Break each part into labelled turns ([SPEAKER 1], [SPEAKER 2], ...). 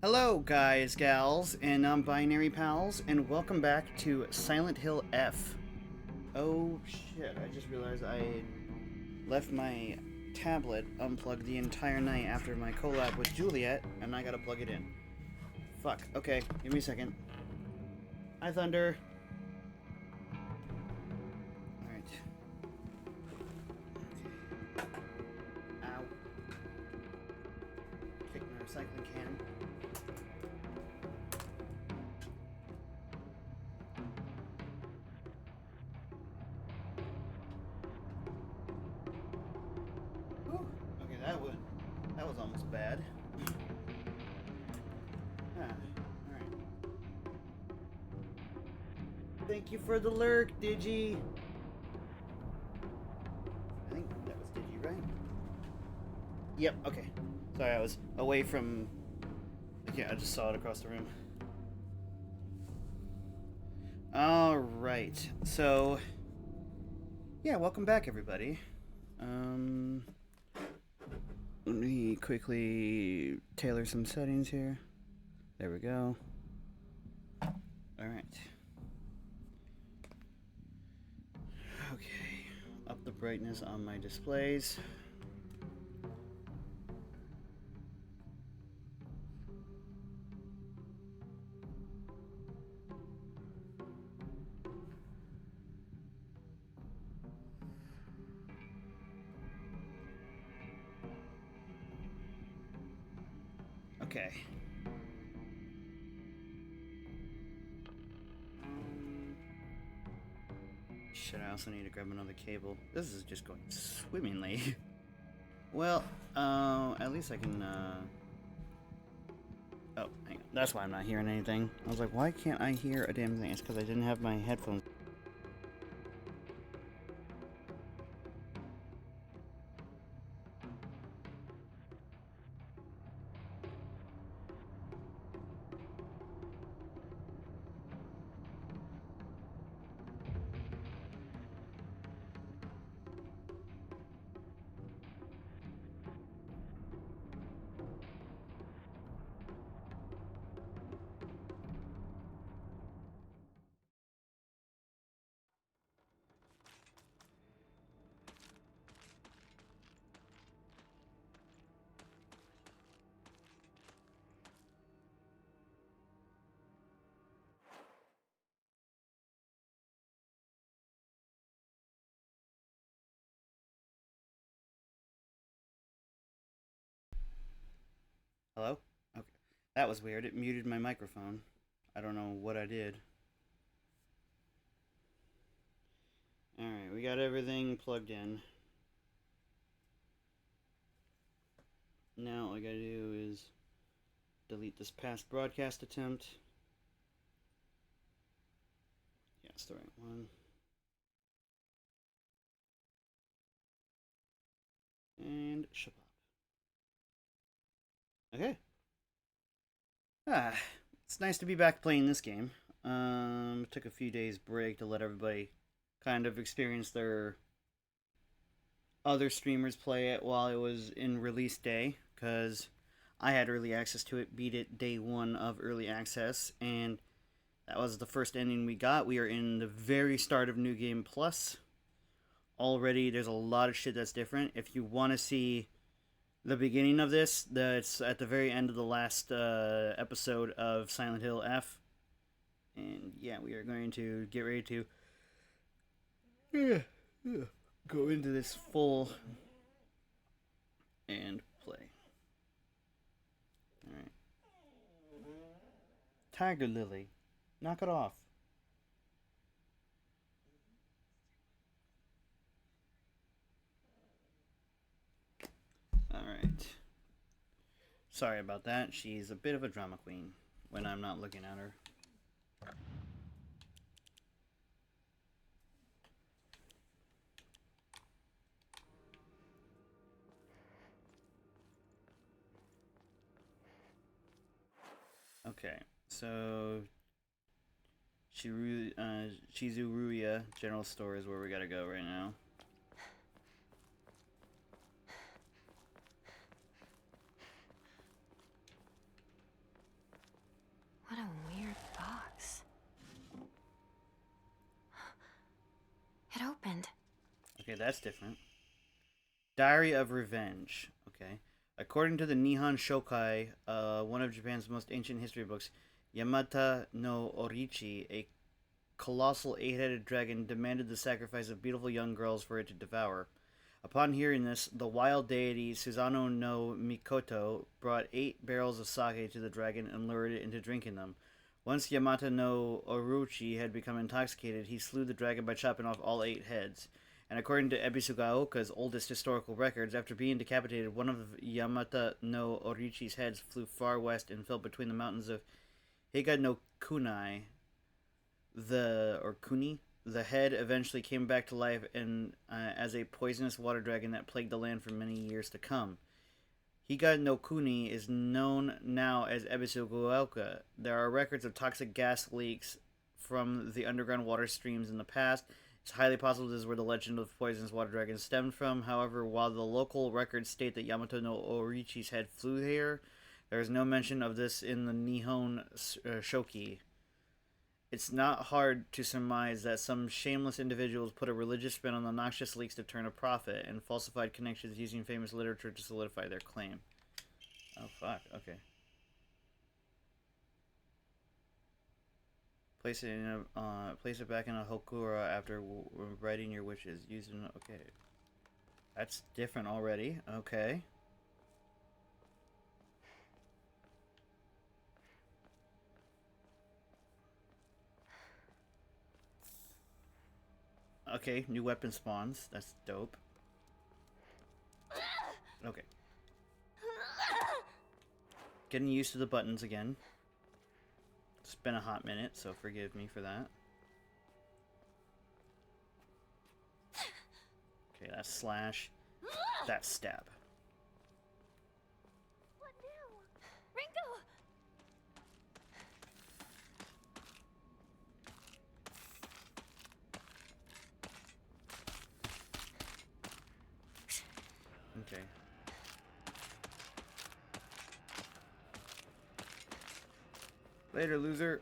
[SPEAKER 1] Hello, guys, gals, and non-binary pals, and welcome back to Silent Hill F. Oh shit! I just realized I left my tablet unplugged the entire night after my collab with Juliet, and I gotta plug it in. Fuck. Okay, give me a second. Hi, Thunder. All right. Ow. Kick my recycling can. Whew. Okay, that was almost bad. Alright. Thank you for the lurk, Digi. I think that was Digi, right? Yep, okay. Sorry, I was away from... Yeah, I just saw it across the room. Alright, so... Yeah, welcome back, everybody. Let me quickly tailor some settings here. There we go. Alright. Okay, up the brightness on my displays. Okay. Shit, I also need to grab another cable. This is just going swimmingly. Well, at least I can, Oh, hang on. That's why I'm not hearing anything. I was like, why can't I hear a damn thing? It's because I didn't have my headphones. Hello? Okay. That was weird. It muted my microphone. I don't know what I did. Alright, we got everything plugged in. Now all I gotta do is delete this past broadcast attempt. Yeah, it's the right one. And shut up. Okay. It's nice to be back playing this game. Took a few days break to let everybody kind of experience their other streamers play it while it was in release day, because I had early access to it, beat it day one of early access, and that was the first ending we got. We are in the very start of New Game Plus. Already, there's a lot of shit that's different. If you want to see the beginning of this, that's at the very end of the last episode of Silent Hill F. And yeah, we are going to get ready to go into this full and play. Alright. Tiger Lily. Knock it off. Alright. Sorry about that. She's a bit of a drama queen when I'm not looking at her. Okay, so Shizuruya General Store is where we gotta go right now. that's different. Diary of Revenge. Okay. According to the Nihon Shokai, one of Japan's most ancient history books, Yamata no Orichi, a colossal eight-headed dragon, demanded the sacrifice of beautiful young girls for it to devour. Upon hearing this, the wild deity Susanoo no Mikoto brought 8 barrels of sake to the dragon and lured it into drinking them. Once Yamata no Orochi had become intoxicated, he slew the dragon by chopping off all 8 heads. And according to Ebisugaoka's oldest historical records, after being decapitated, one of Yamata no Orichi's heads flew far west and fell between the mountains of Higa no Kunai. Kuni. The head eventually came back to life and as a poisonous water dragon that plagued the land for many years to come. Higa no Kuni is known now as Ebisugaoka. There are records of toxic gas leaks from the underground water streams in the past. It's highly possible this is where the legend of the poisonous water dragon stemmed from. However, while the local records state that Yamato no Orichi's head flew here, there is no mention of this in the Nihon Shoki. It's not hard to surmise that some shameless individuals put a religious spin on the noxious leaks to turn a profit and falsified connections using famous literature to solidify their claim. Oh, fuck. Okay. Place it back in a hokura after writing your wishes. Okay. That's different already. Okay. Okay, new weapon spawns. That's dope. Okay. Getting used to the buttons again. It's been a hot minute, so forgive me for that. Okay, that's slash. That's stab.
[SPEAKER 2] What now? Ringo!
[SPEAKER 1] Okay. Later, loser.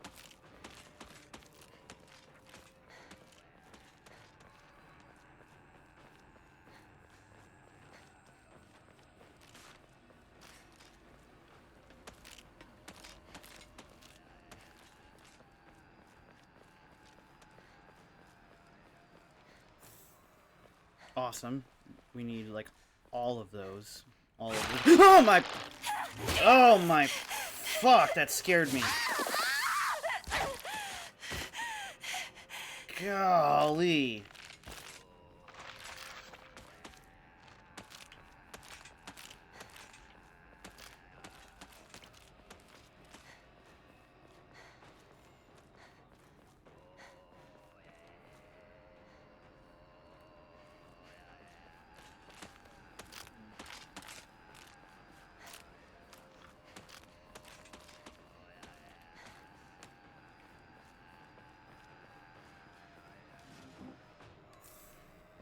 [SPEAKER 1] Awesome. We need, like, all of those. All of them. Oh my! Oh my! Fuck, that scared me. Golly.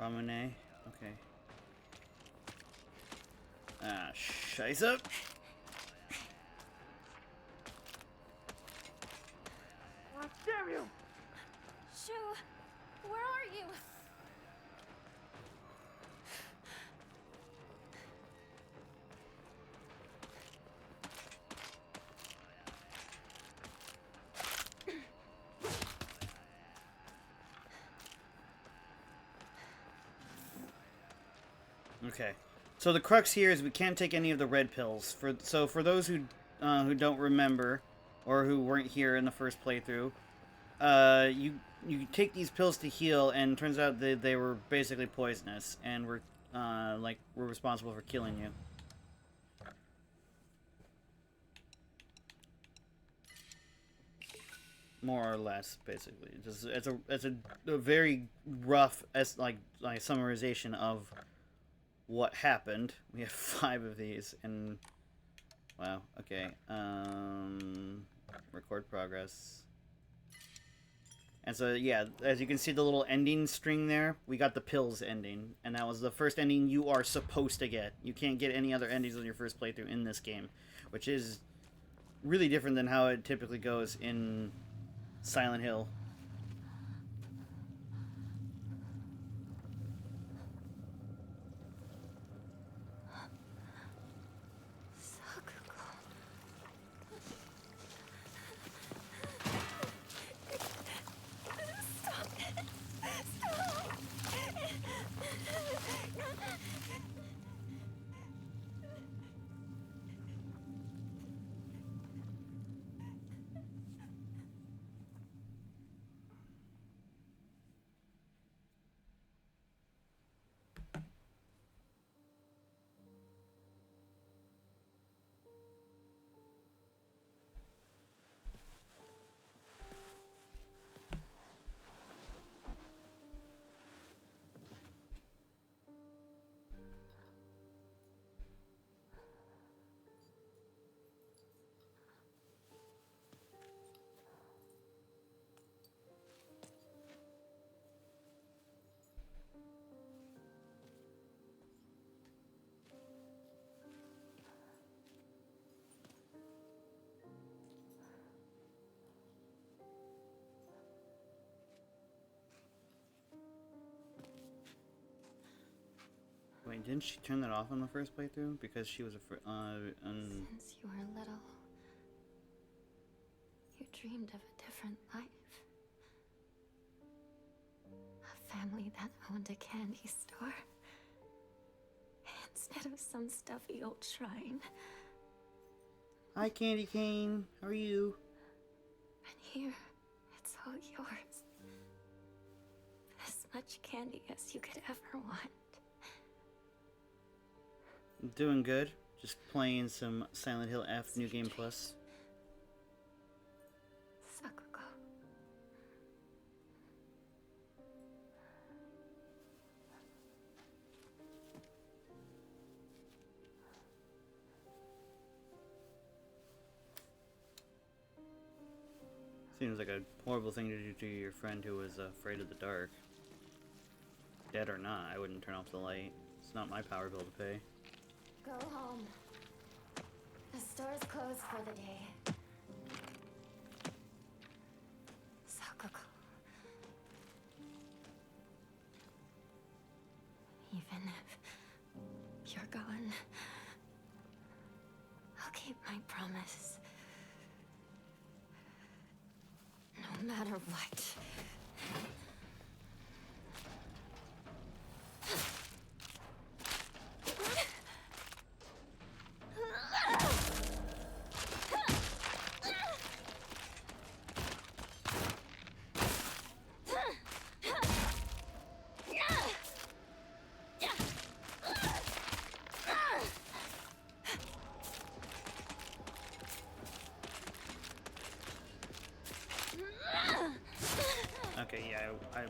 [SPEAKER 1] Ramune. Okay. Ah, scheiße.
[SPEAKER 3] Damn you!
[SPEAKER 2] Shu, where are you?
[SPEAKER 1] Okay. So the crux here is we can't take any of the red pills. For those who don't remember or who weren't here in the first playthrough, you take these pills to heal, and it turns out they were basically poisonous and were responsible for killing you. More or less, basically. It's a very rough summarization of what happened. We have 5 of these, and wow. Okay. Record progress. And so yeah, as you can see the little ending string there, we got the pills ending, and that was the first ending you are supposed to get. You can't get any other endings on your first playthrough in this game, which is really different than how it typically goes in Silent Hill. Didn't she turn that off on the first playthrough because she was afraid?
[SPEAKER 2] Since you were little, you dreamed of a different life. A family that owned a candy store. Instead of some stuffy old shrine.
[SPEAKER 1] Hi, Candy Cane. How are you?
[SPEAKER 2] And here, it's all yours. As much candy as you could ever want.
[SPEAKER 1] Doing good. Just playing some Silent Hill F New Game Plus.
[SPEAKER 2] Sakuko.
[SPEAKER 1] Seems like a horrible thing to do to your friend who was afraid of the dark. Dead or not, I wouldn't turn off the light. It's not my power bill to pay.
[SPEAKER 2] Go home. The store's closed for the day. Sakuko. Even if you're gone, I'll keep my promise. No matter what.
[SPEAKER 1] Okay, yeah, I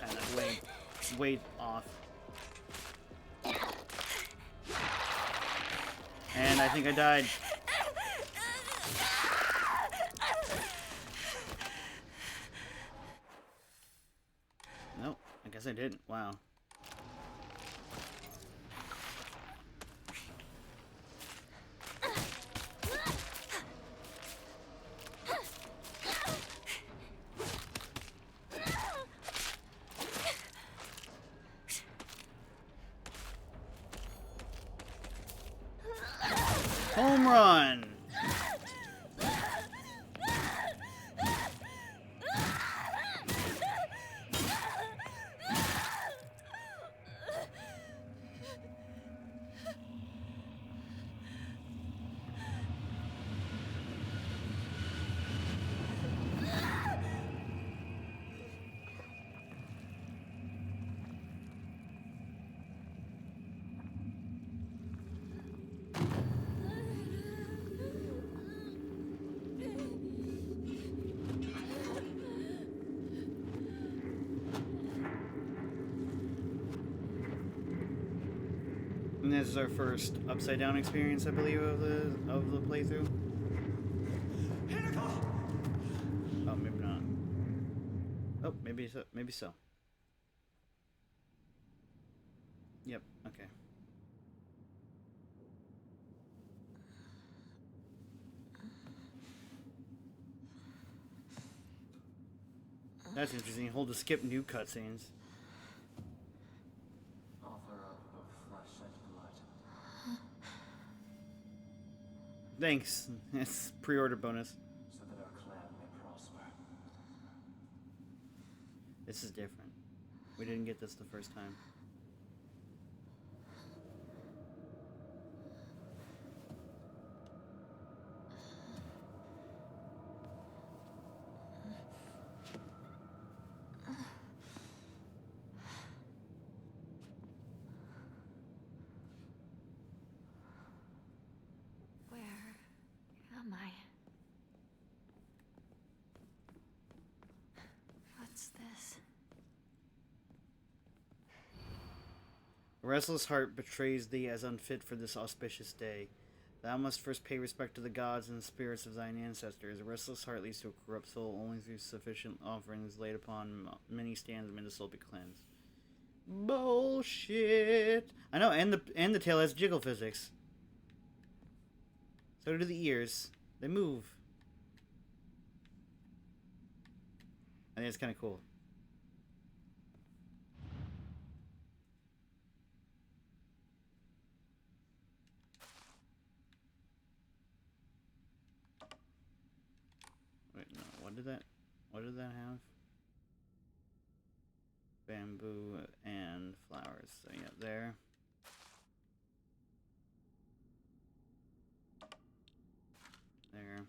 [SPEAKER 1] kind of way off. And I think I died. Nope, I guess I didn't. Wow. Home run! And this is our first upside down experience, I believe, of the playthrough. Oh, maybe not. Oh, maybe so. Maybe so. Yep. Okay. That's interesting. Hold to skip new cutscenes.
[SPEAKER 4] Author of Flesh and Blood,
[SPEAKER 1] Thanks. It's pre-order bonus.
[SPEAKER 4] so that our clan may prosper.
[SPEAKER 1] This is different. We didn't get this the first time.
[SPEAKER 2] Where am I? What's this?
[SPEAKER 1] A restless heart betrays thee as unfit for this auspicious day. Thou must first pay respect to the gods and the spirits of thine ancestors. A restless heart leads to a corrupt soul. Only through sufficient offerings laid upon many stands may the soul be cleansed. Bullshit. I know, and the tail has jiggle physics. So do the ears. They move. I think it's kind of cool. What did that have? Bamboo and flowers. So yeah, there. There.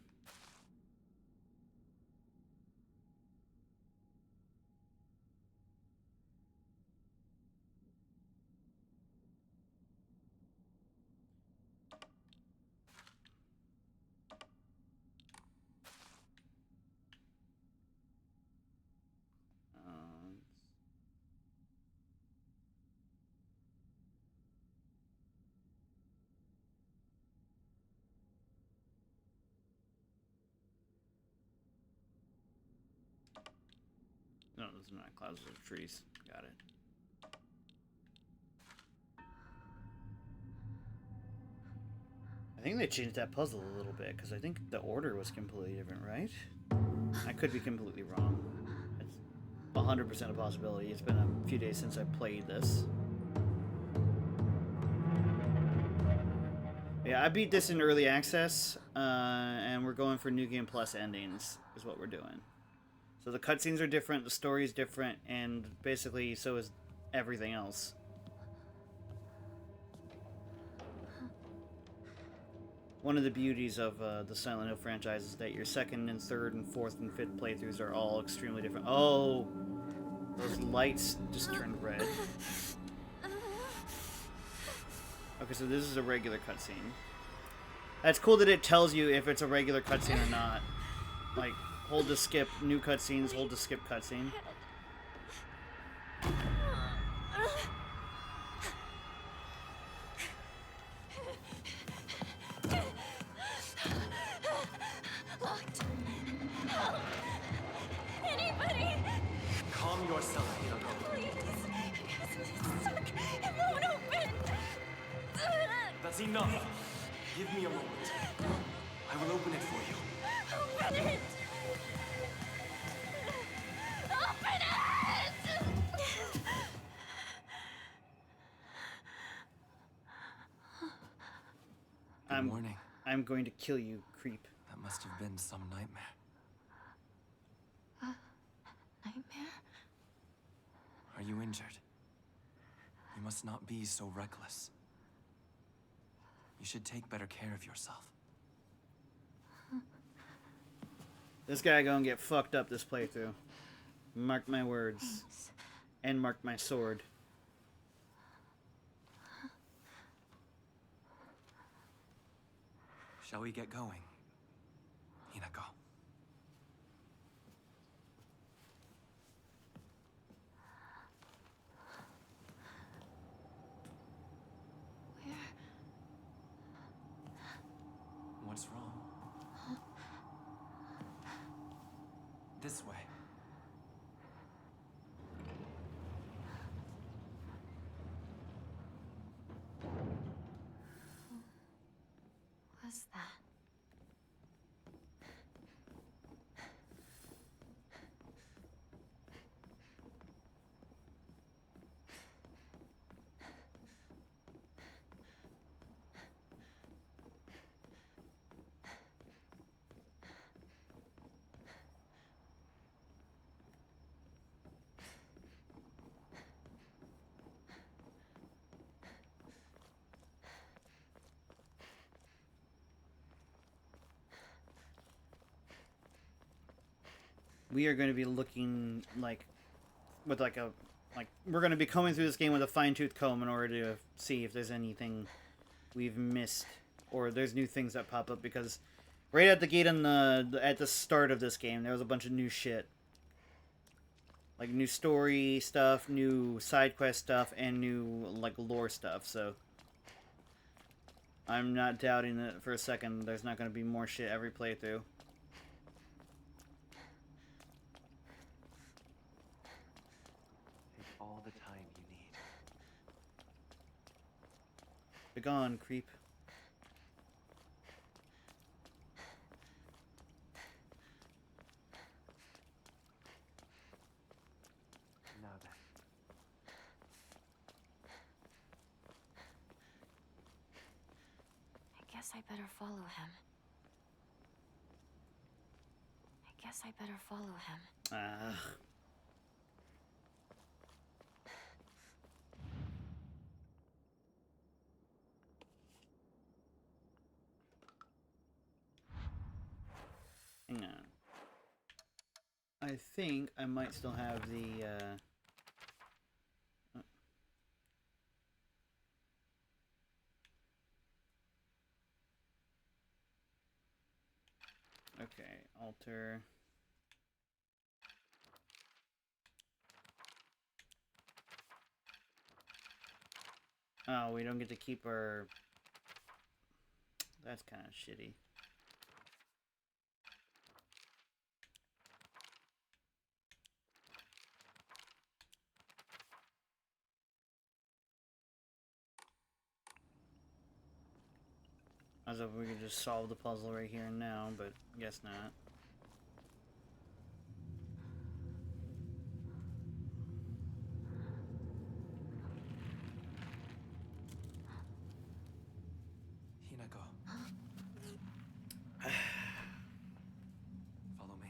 [SPEAKER 1] No, those are not clouds, those are trees. Got it. I think they changed that puzzle a little bit, because I think the order was completely different, right? I could be completely wrong. It's 100% a possibility. It's been a few days since I played this. Yeah, I beat this in early access, and we're going for New Game Plus endings, is what we're doing. So the cutscenes are different, the story is different, and basically so is everything else. One of the beauties of the Silent Hill franchise is that your second and third and fourth and fifth playthroughs are all extremely different. Oh! Those lights just turned red. Okay, so this is a regular cutscene. That's cool that it tells you if it's a regular cutscene or not. Like, hold to skip new cutscenes, hold to skip cutscene.
[SPEAKER 2] Locked. Help! Anybody!
[SPEAKER 4] Calm yourself, Hinako.
[SPEAKER 2] Please. It's stuck. It won't open.
[SPEAKER 4] That's enough. Give me a moment. I will open it for you.
[SPEAKER 2] Open it! Open it!
[SPEAKER 4] Good morning.
[SPEAKER 1] I'm going to kill you, creep.
[SPEAKER 4] That must have been some nightmare.
[SPEAKER 2] Nightmare?
[SPEAKER 4] Are you injured? You must not be so reckless. You should take better care of yourself.
[SPEAKER 1] This guy gonna get fucked up this playthrough. Mark my words. And mark my sword.
[SPEAKER 4] Shall we get going, Hinako?
[SPEAKER 2] Where?
[SPEAKER 4] What's wrong? This way.
[SPEAKER 2] What's that?
[SPEAKER 1] We are going to be looking like with like a we're going to be combing through this game with a fine-tooth comb in order to see if there's anything we've missed or there's new things that pop up, because right at the gate on at the start of this game there was a bunch of new shit. Like new story stuff, new side quest stuff, and new like lore stuff. So I'm not doubting that for a second there's not going to be more shit every playthrough.
[SPEAKER 4] All the time you need.
[SPEAKER 1] Begone, creep.
[SPEAKER 4] Now then.
[SPEAKER 2] I guess I better follow him. I guess I better follow him.
[SPEAKER 1] Hang on. I think I might still have the, okay, alter. Oh, we don't get to keep our... That's kind of shitty. As if we could just solve the puzzle right here and now, but guess not.
[SPEAKER 4] Hinako. Follow me.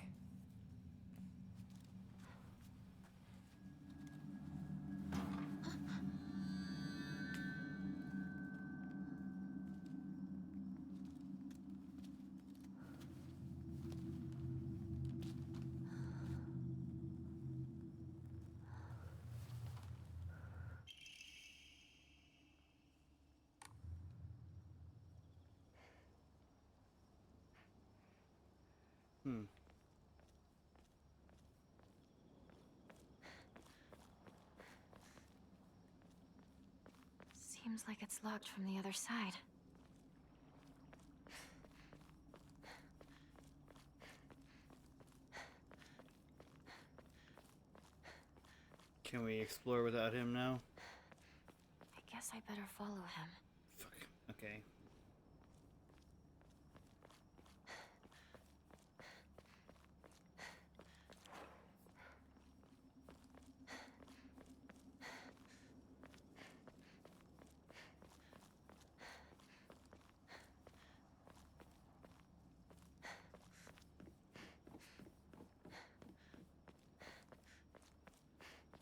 [SPEAKER 1] Hmm.
[SPEAKER 2] Seems like it's locked from the other side.
[SPEAKER 1] Can we explore without him now?
[SPEAKER 2] I guess I better follow him.
[SPEAKER 1] Fuck. Okay.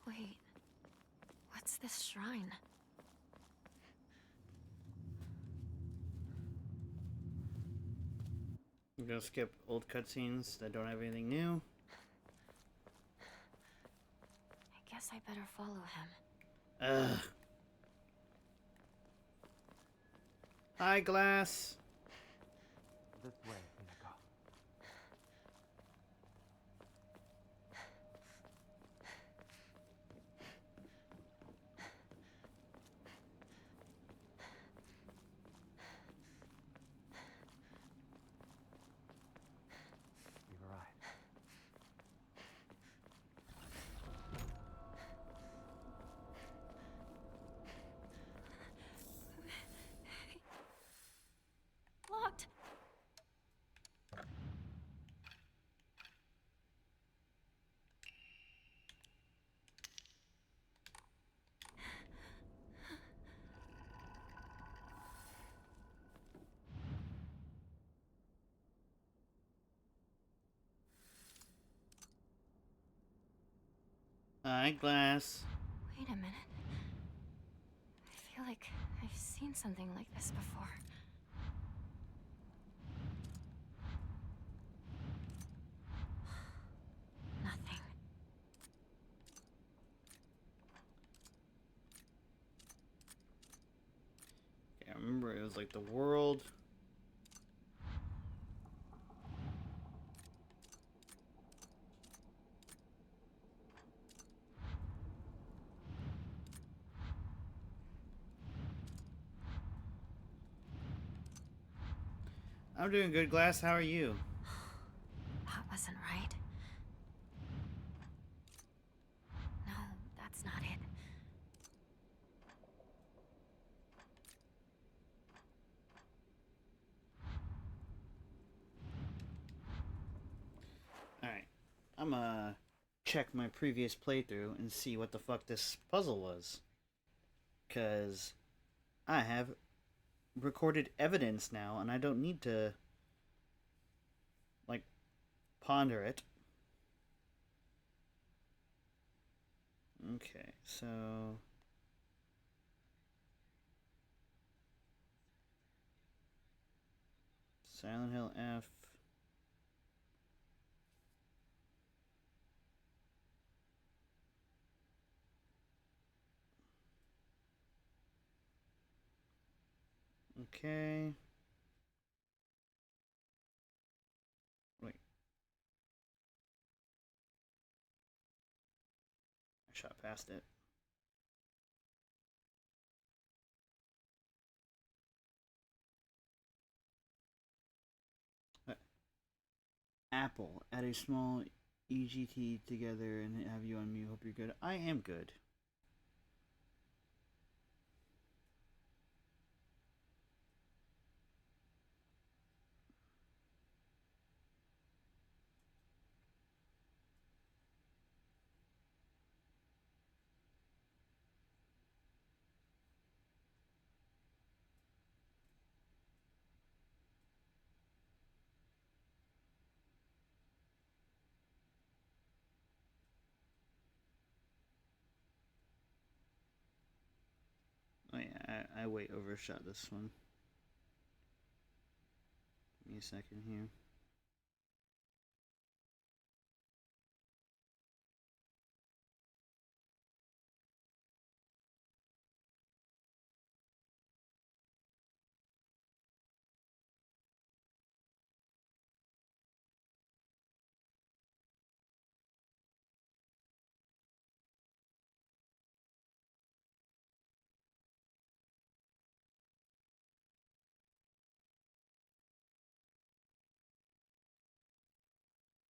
[SPEAKER 2] Wait, what's this shrine?
[SPEAKER 1] I'm gonna skip old cutscenes that don't have anything new.
[SPEAKER 2] I guess I better follow him.
[SPEAKER 1] Ugh. Hi, Glass.
[SPEAKER 3] This way, Hinako. You're right.
[SPEAKER 2] Locked!
[SPEAKER 1] Hi, Glass.
[SPEAKER 2] Wait a minute. I feel like I've seen something like this before. Nothing.
[SPEAKER 1] Yeah, I remember it was like the world. I'm doing good, Glass. How are you?
[SPEAKER 2] That wasn't right. No, that's not it.
[SPEAKER 1] Alright. I'm gonna check my previous playthrough and see what the fuck this puzzle was. Because I have recorded evidence now, and I don't need to, like, ponder it. Okay, so Silent Hill F. Okay. Wait. I shot past it. Apple, add a small EGT together and have you on mute. Hope you're good. I am good. Oh yeah, I way overshot this one. Give me a second here.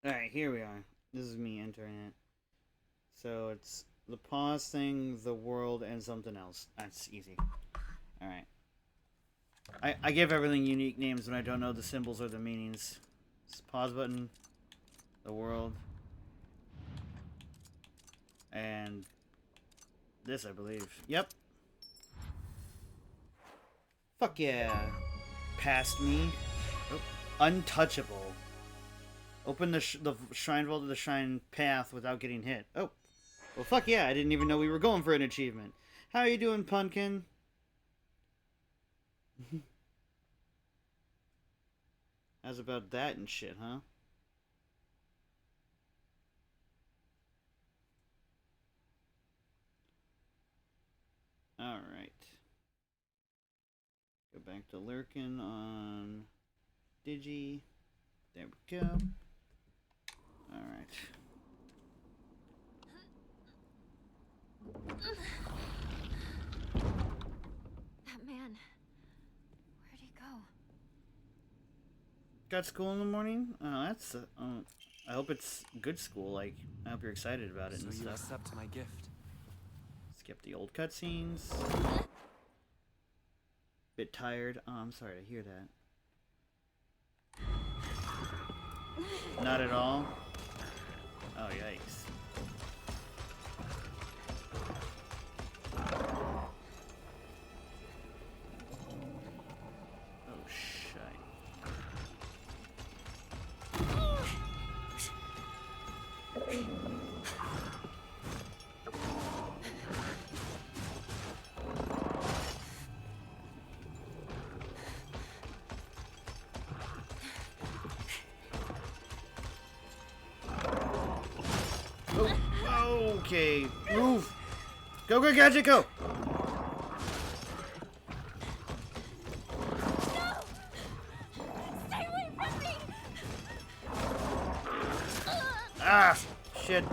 [SPEAKER 1] Alright, here we are. This is me entering it. So it's the pause thing, the world, and something else. That's easy. Alright. I give everything unique names when I don't know the symbols or the meanings. It's pause button, the world, and this, I believe. Yep. Fuck yeah. Past me. Oh. Untouchable. Open the shrine vault to the shrine path without getting hit. Oh. Well, fuck yeah. I didn't even know we were going for an achievement. How are you doing, Pumpkin? How's about that and shit, huh? Alright. Go back to Lurkin on Digi. There we go. Alright.
[SPEAKER 2] That man. Where'd he go?
[SPEAKER 1] Got school in the morning? Oh, that's... I hope it's good school. Like, I hope you're excited about it
[SPEAKER 4] So
[SPEAKER 1] and
[SPEAKER 4] you
[SPEAKER 1] stuff.
[SPEAKER 4] accept my gift.
[SPEAKER 1] Skip the old cutscenes. Bit tired. Oh, I'm sorry to hear that. Not at all? Oh, yikes. Oh, shite. Oh, okay. Move. Go, go, Gadget, go.
[SPEAKER 2] Stay away from me!
[SPEAKER 1] Ah, shit.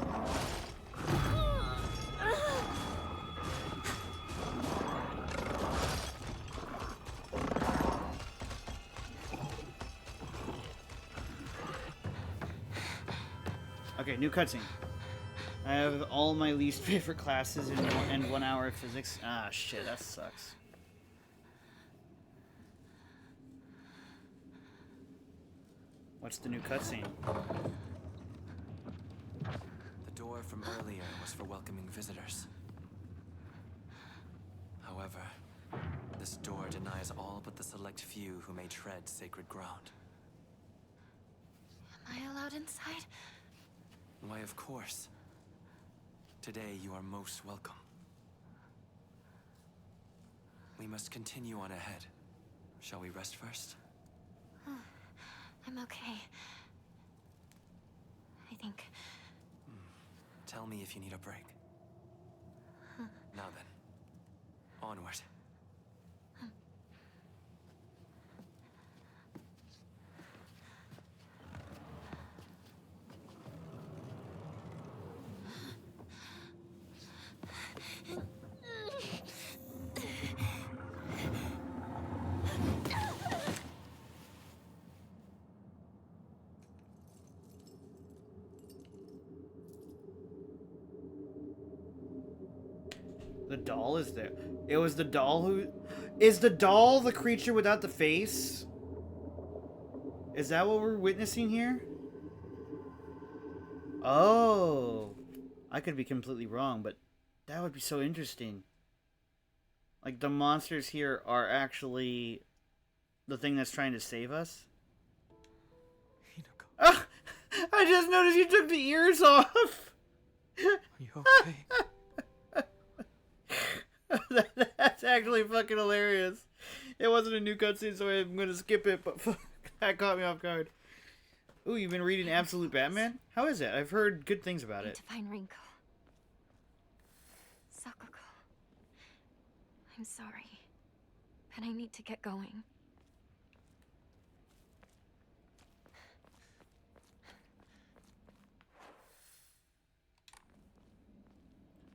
[SPEAKER 1] Okay, new cutscene. I have all my least favorite classes in 1 hour of physics. Ah, shit, that sucks. What's the new cutscene?
[SPEAKER 4] The door from earlier was for welcoming visitors. However, this door denies all but the select few who may tread sacred ground.
[SPEAKER 2] I allowed inside?
[SPEAKER 4] Why, of course. Today you are most welcome. We must continue on ahead. Shall we rest first?
[SPEAKER 2] I'm okay. I think.
[SPEAKER 4] Tell me if you need a break. Now then, onward.
[SPEAKER 1] The doll is there. It was the doll who... Is the doll the creature without the face? Is that what we're witnessing here? Oh. I could be completely wrong, but that would be so interesting. Like, the monsters here are actually the thing that's trying to save us?
[SPEAKER 4] Hinako,
[SPEAKER 1] Ah! I just noticed you took the ears off!
[SPEAKER 4] are you okay?
[SPEAKER 1] That's actually fucking hilarious. It wasn't a new cutscene, so I'm gonna skip it, but fuck, that caught me off guard. Ooh, you've been reading Absolute Batman? How is it? I've heard good things about
[SPEAKER 2] Need
[SPEAKER 1] it.
[SPEAKER 2] to find Rinko. Sakuko. I'm sorry, but I need to get going.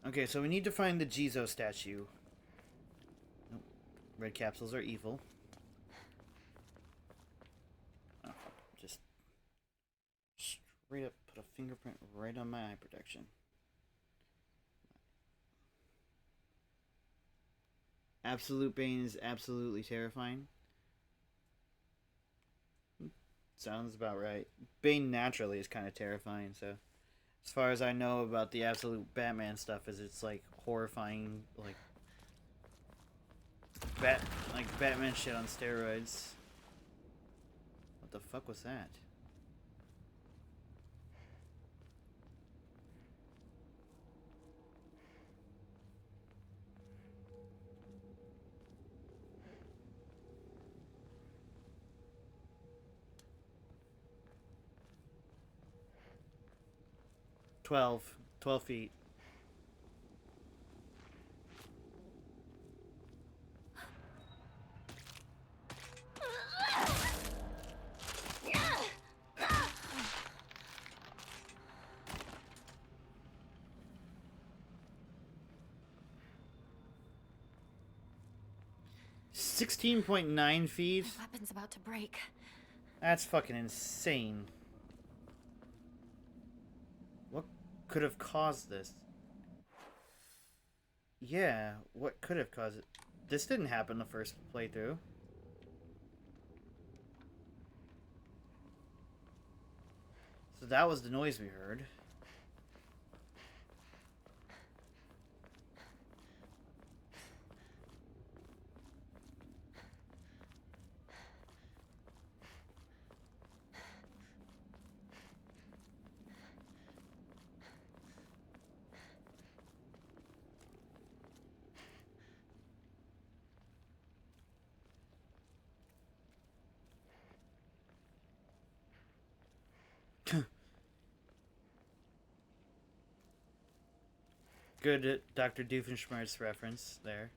[SPEAKER 1] Okay, so we need to find the Jizo statue. Nope. Red capsules are evil. Oh, just straight up put a fingerprint right on my eye protection. Absolute Bane is absolutely terrifying. Sounds about right. Bane naturally is kind of terrifying, so... As far as I know about the Absolute Batman stuff is it's like horrifying, like Batman shit on steroids. What the fuck was that? Twelve feet. $16.9 feet.
[SPEAKER 2] My weapon's about to break.
[SPEAKER 1] That's fucking insane. What could have caused this? Yeah, what could have caused it? This didn't happen the first playthrough. So that was the noise we heard. Good Dr. Doofenshmirtz reference there.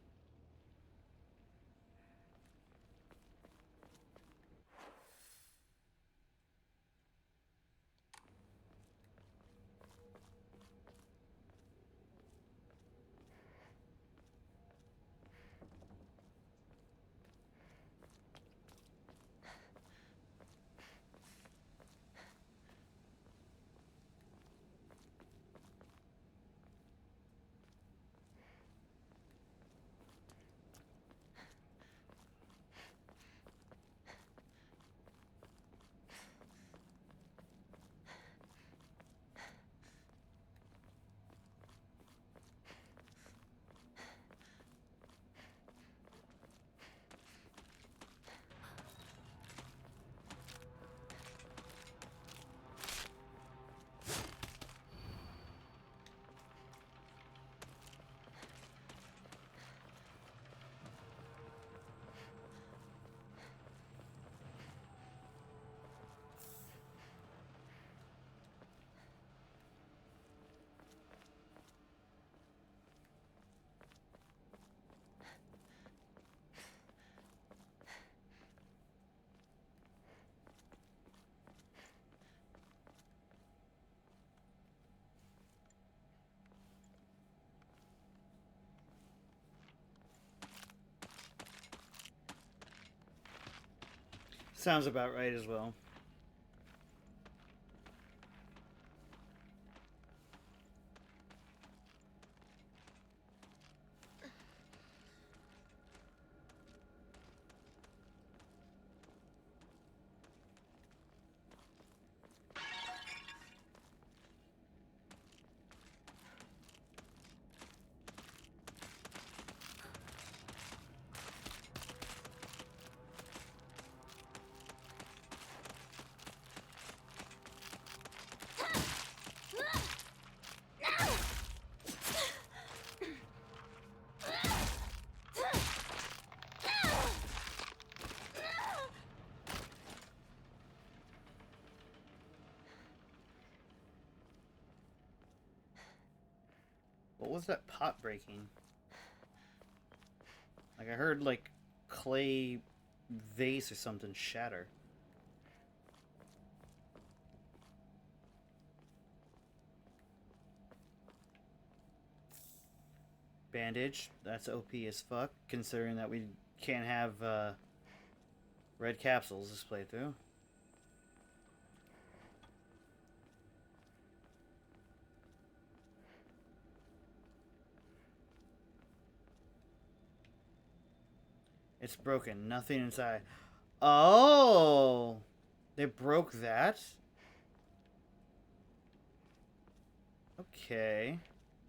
[SPEAKER 1] Sounds about right as well. What was that pot breaking? Like I heard like clay vase or something shatter. Bandage. That's OP as fuck, considering that we can't have red capsules this playthrough. It's broken. Nothing inside. Oh! They broke that? Okay.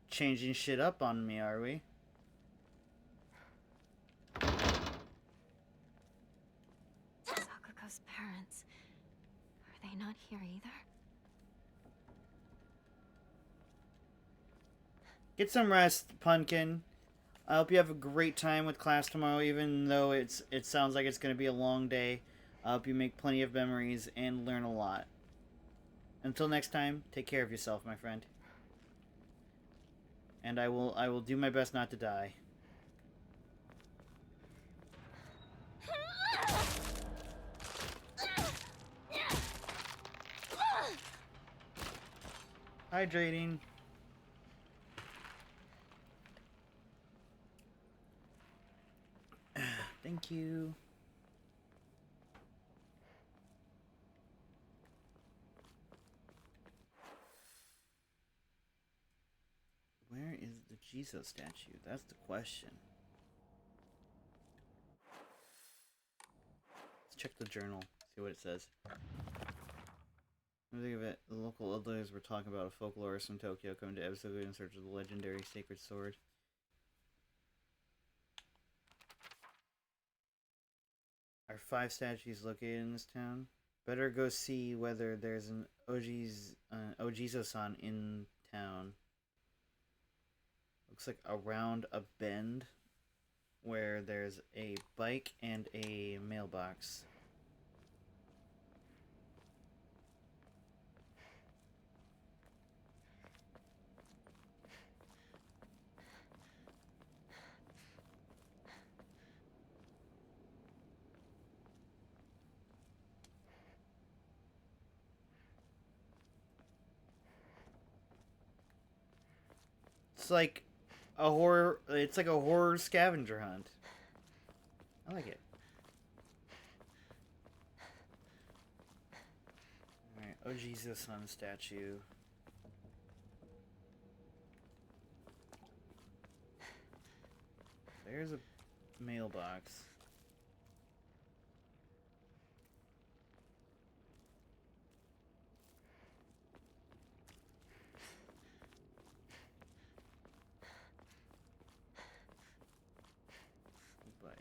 [SPEAKER 1] Changing shit up on me, are we?
[SPEAKER 2] Sakuko's parents. Are they not here either?
[SPEAKER 1] Get some rest, Pumpkin. I hope you have a great time with class tomorrow, even though it sounds like it's going to be a long day. I hope you make plenty of memories and learn a lot. Until next time, take care of yourself, my friend. And I will do my best not to die. Hydrating. Thank you. Where is the Jesus statue? That's the question. Let's check the journal, see what it says. What do you think of it? The local elders were talking about a folklorist from Tokyo coming to Ebisu in search of the legendary sacred sword. Are 5 statues located in this town? Better go see whether there's an Ojizo-san in town. Looks like around a bend where there's a bike and a mailbox. It's like a horror. It's like a horror scavenger hunt. I like it. Alright, Ojizo-san statue. There's a mailbox. Bike.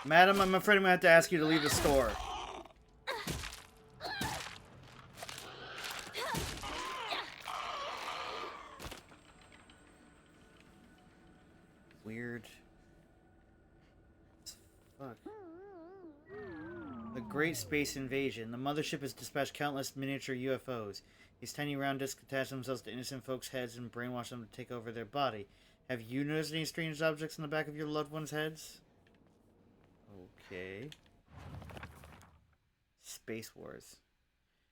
[SPEAKER 1] Madam, I'm afraid I'm gonna have to ask you to leave the store. Weird. Fuck. The Great Space Invasion. The mothership has dispatched countless miniature UFOs. These tiny round discs attach themselves to innocent folks' heads and brainwash them to take over their body. Have you noticed any strange objects in the back of your loved ones' heads? Okay. Space Wars.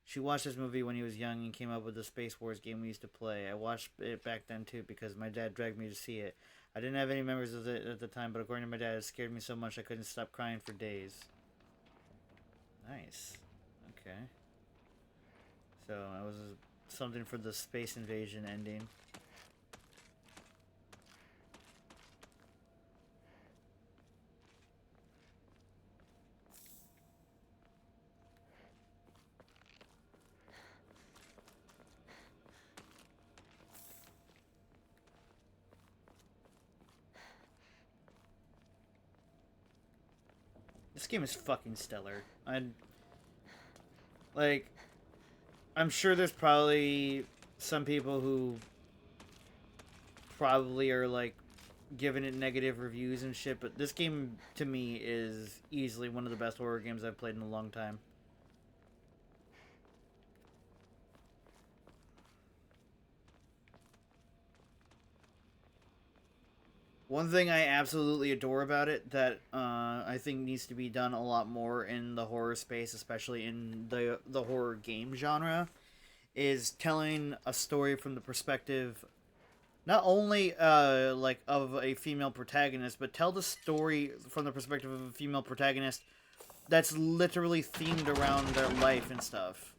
[SPEAKER 1] She watched this movie when he was young and came up with the Space Wars game we used to play. I watched it back then too because my dad dragged me to see it. I didn't have any memories of it at the time, but according to my dad, it scared me so much I couldn't stop crying for days. Nice. Okay. So, that was something for the Space Invasion ending. This game is fucking stellar. I'm sure there's probably some people who probably are, like, giving it negative reviews and shit, but this game, to me, is easily one of the best horror games I've played in a long time. One thing I absolutely adore about it that I think needs to be done a lot more in the horror space, especially in the horror game genre, is telling a story from the perspective not only like of a female protagonist, but tell the story from the perspective of a female protagonist that's literally themed around their life and stuff.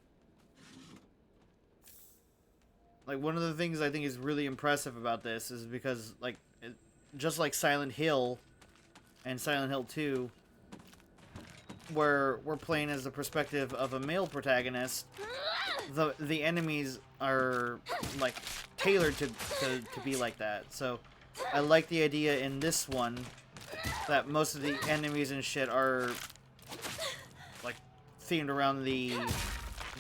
[SPEAKER 1] Like, one of the things I think is really impressive about this is because, like, just like Silent Hill and Silent Hill 2, where we're playing as the perspective of a male protagonist, the enemies are, like, tailored to be like that. So I like the idea in this one that most of the enemies and shit are, like, themed around the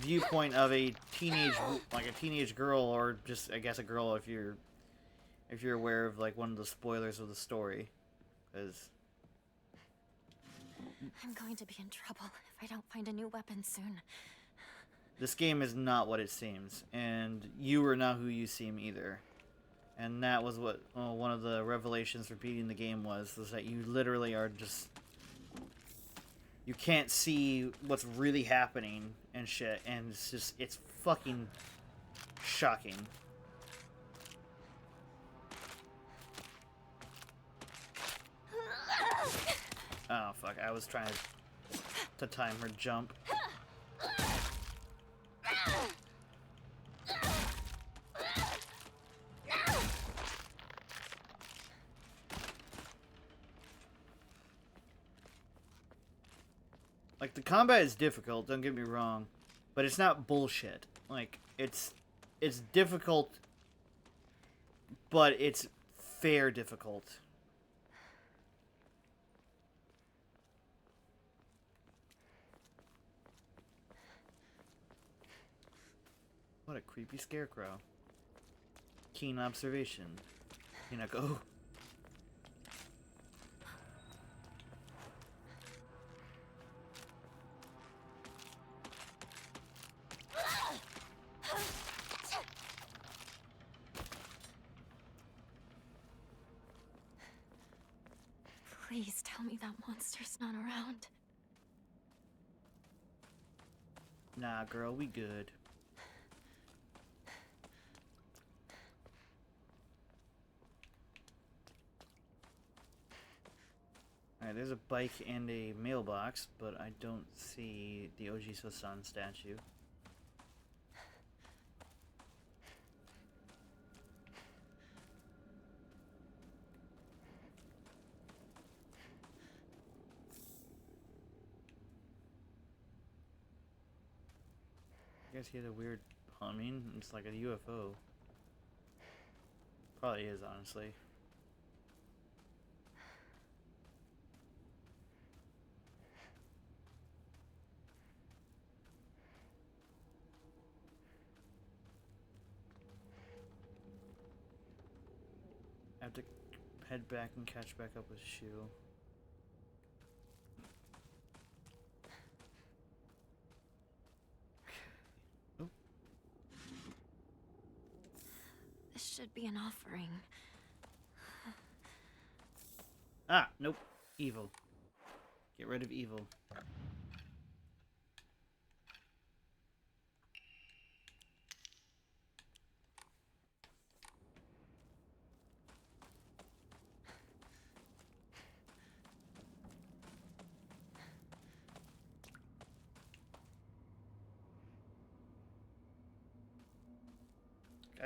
[SPEAKER 1] viewpoint of a teenage girl, or just, I guess, a girl if you're aware of, like, one of the spoilers of the story, because
[SPEAKER 2] I'm going to be in trouble if I don't find a new weapon soon.
[SPEAKER 1] this game is not what it seems, and you are not who you seem either. And that was what one of the revelations for beating the game was that you literally are just... You can't see what's really happening and shit, and it's fucking shocking. Oh, fuck. I was trying to time her jump. Like, the combat is difficult, don't get me wrong, but it's not bullshit. Like, it's difficult, but it's fair difficult. What a creepy scarecrow. Keen observation. Hinako.
[SPEAKER 2] Please tell me that monster's not around.
[SPEAKER 1] Nah, girl, we good. Alright, there's a bike and a mailbox, but I don't see the Ojiso-san statue. I guess he had a weird humming. It's like a UFO. Probably is, honestly. have to head back and catch back up with Shu. Oh,
[SPEAKER 2] This should be an offering.
[SPEAKER 1] ah, nope. Evil. Get rid of evil.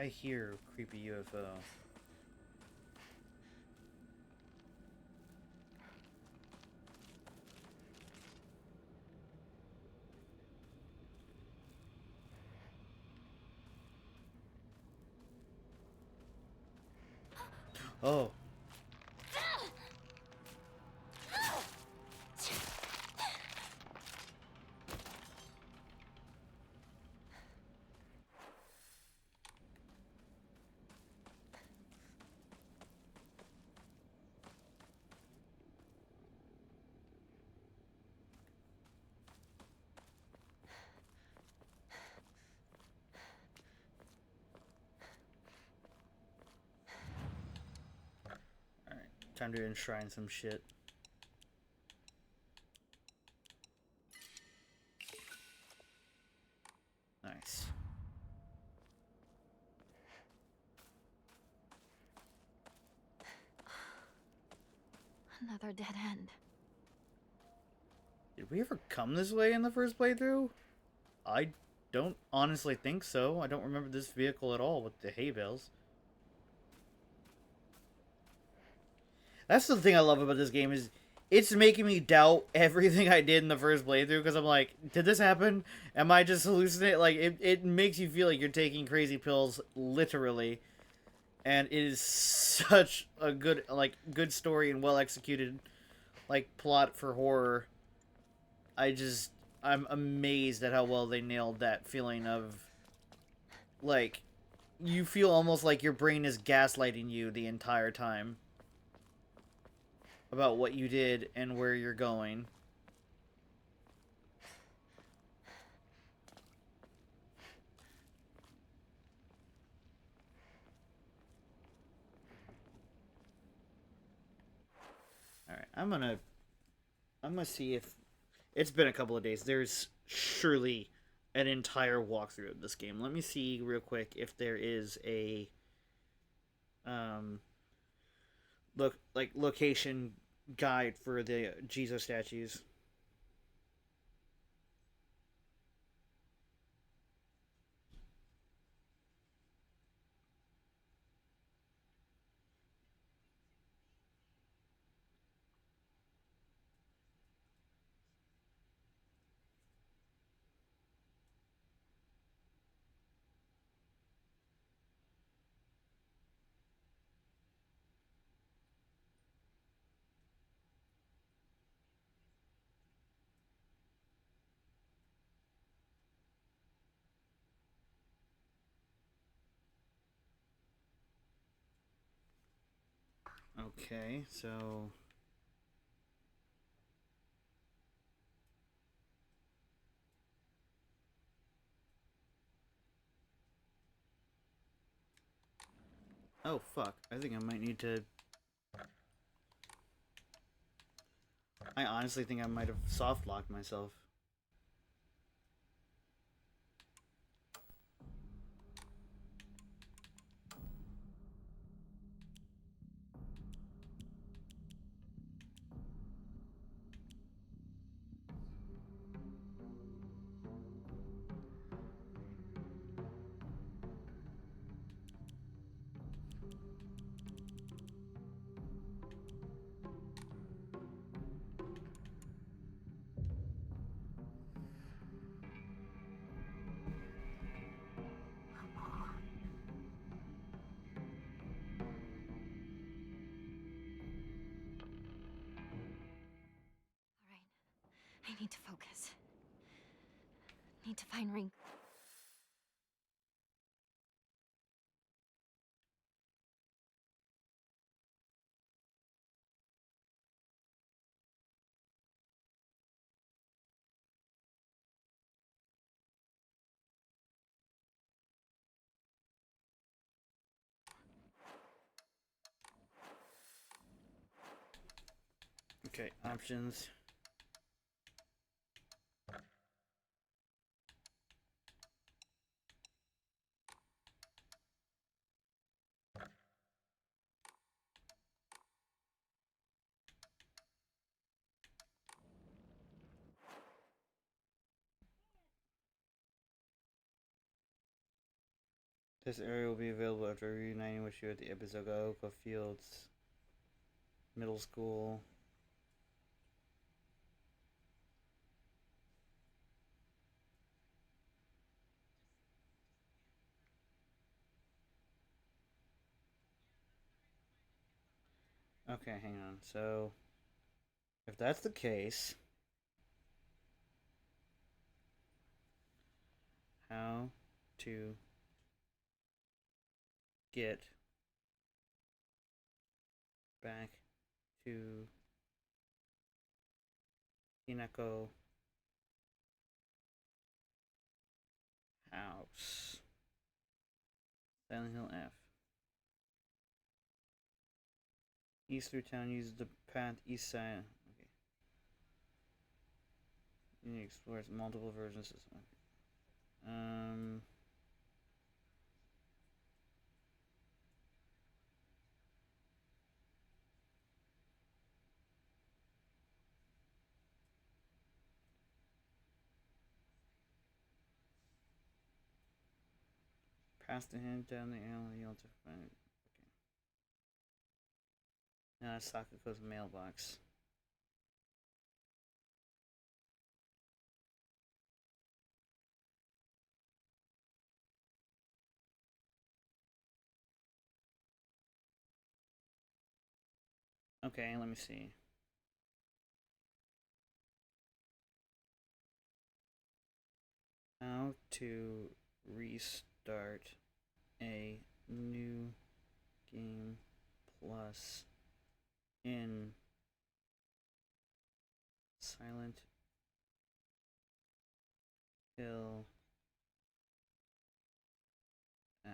[SPEAKER 1] I hear creepy UFO. Oh. Alright, time to enshrine some shit. Nice.
[SPEAKER 2] Another dead end.
[SPEAKER 1] Did we ever come this way in the first playthrough? I don't honestly think so. I don't remember this vehicle at all with the hay bales. That's the thing I love about this game is it's making me doubt everything I did in the first playthrough because I'm like, did this happen? Am I just hallucinating? Like, it makes you feel like you're taking crazy pills, literally. And it is such a good, like, good story and well executed, like, plot for horror. I'm amazed at how well they nailed that feeling of, like, you feel almost like your brain is gaslighting you the entire time about what you did and where you're going. Alright, I'm gonna see if it's been a couple of days. There's surely an entire walkthrough of this game. Let me see real quick if there is a location guide for the Jesus statues. Okay, so oh fuck. I think I might need to I honestly think I might have soft locked myself.
[SPEAKER 2] Alright. I need to focus. Need to find Ring.
[SPEAKER 1] Okay, options. This area will be available after reuniting with you at the Ebizogaoka Fields Middle School. Okay, hang on. So, if that's the case, how to get back to Hinako House? Silent Hill F. East through town uses the path east side. Okay. You need to explore multiple versions. Um. Pass the hand down the alley. You'll have to find it. Okay. Now Sakuko's mailbox. Okay, let me see. How to restart a new game plus in Silent Hill F.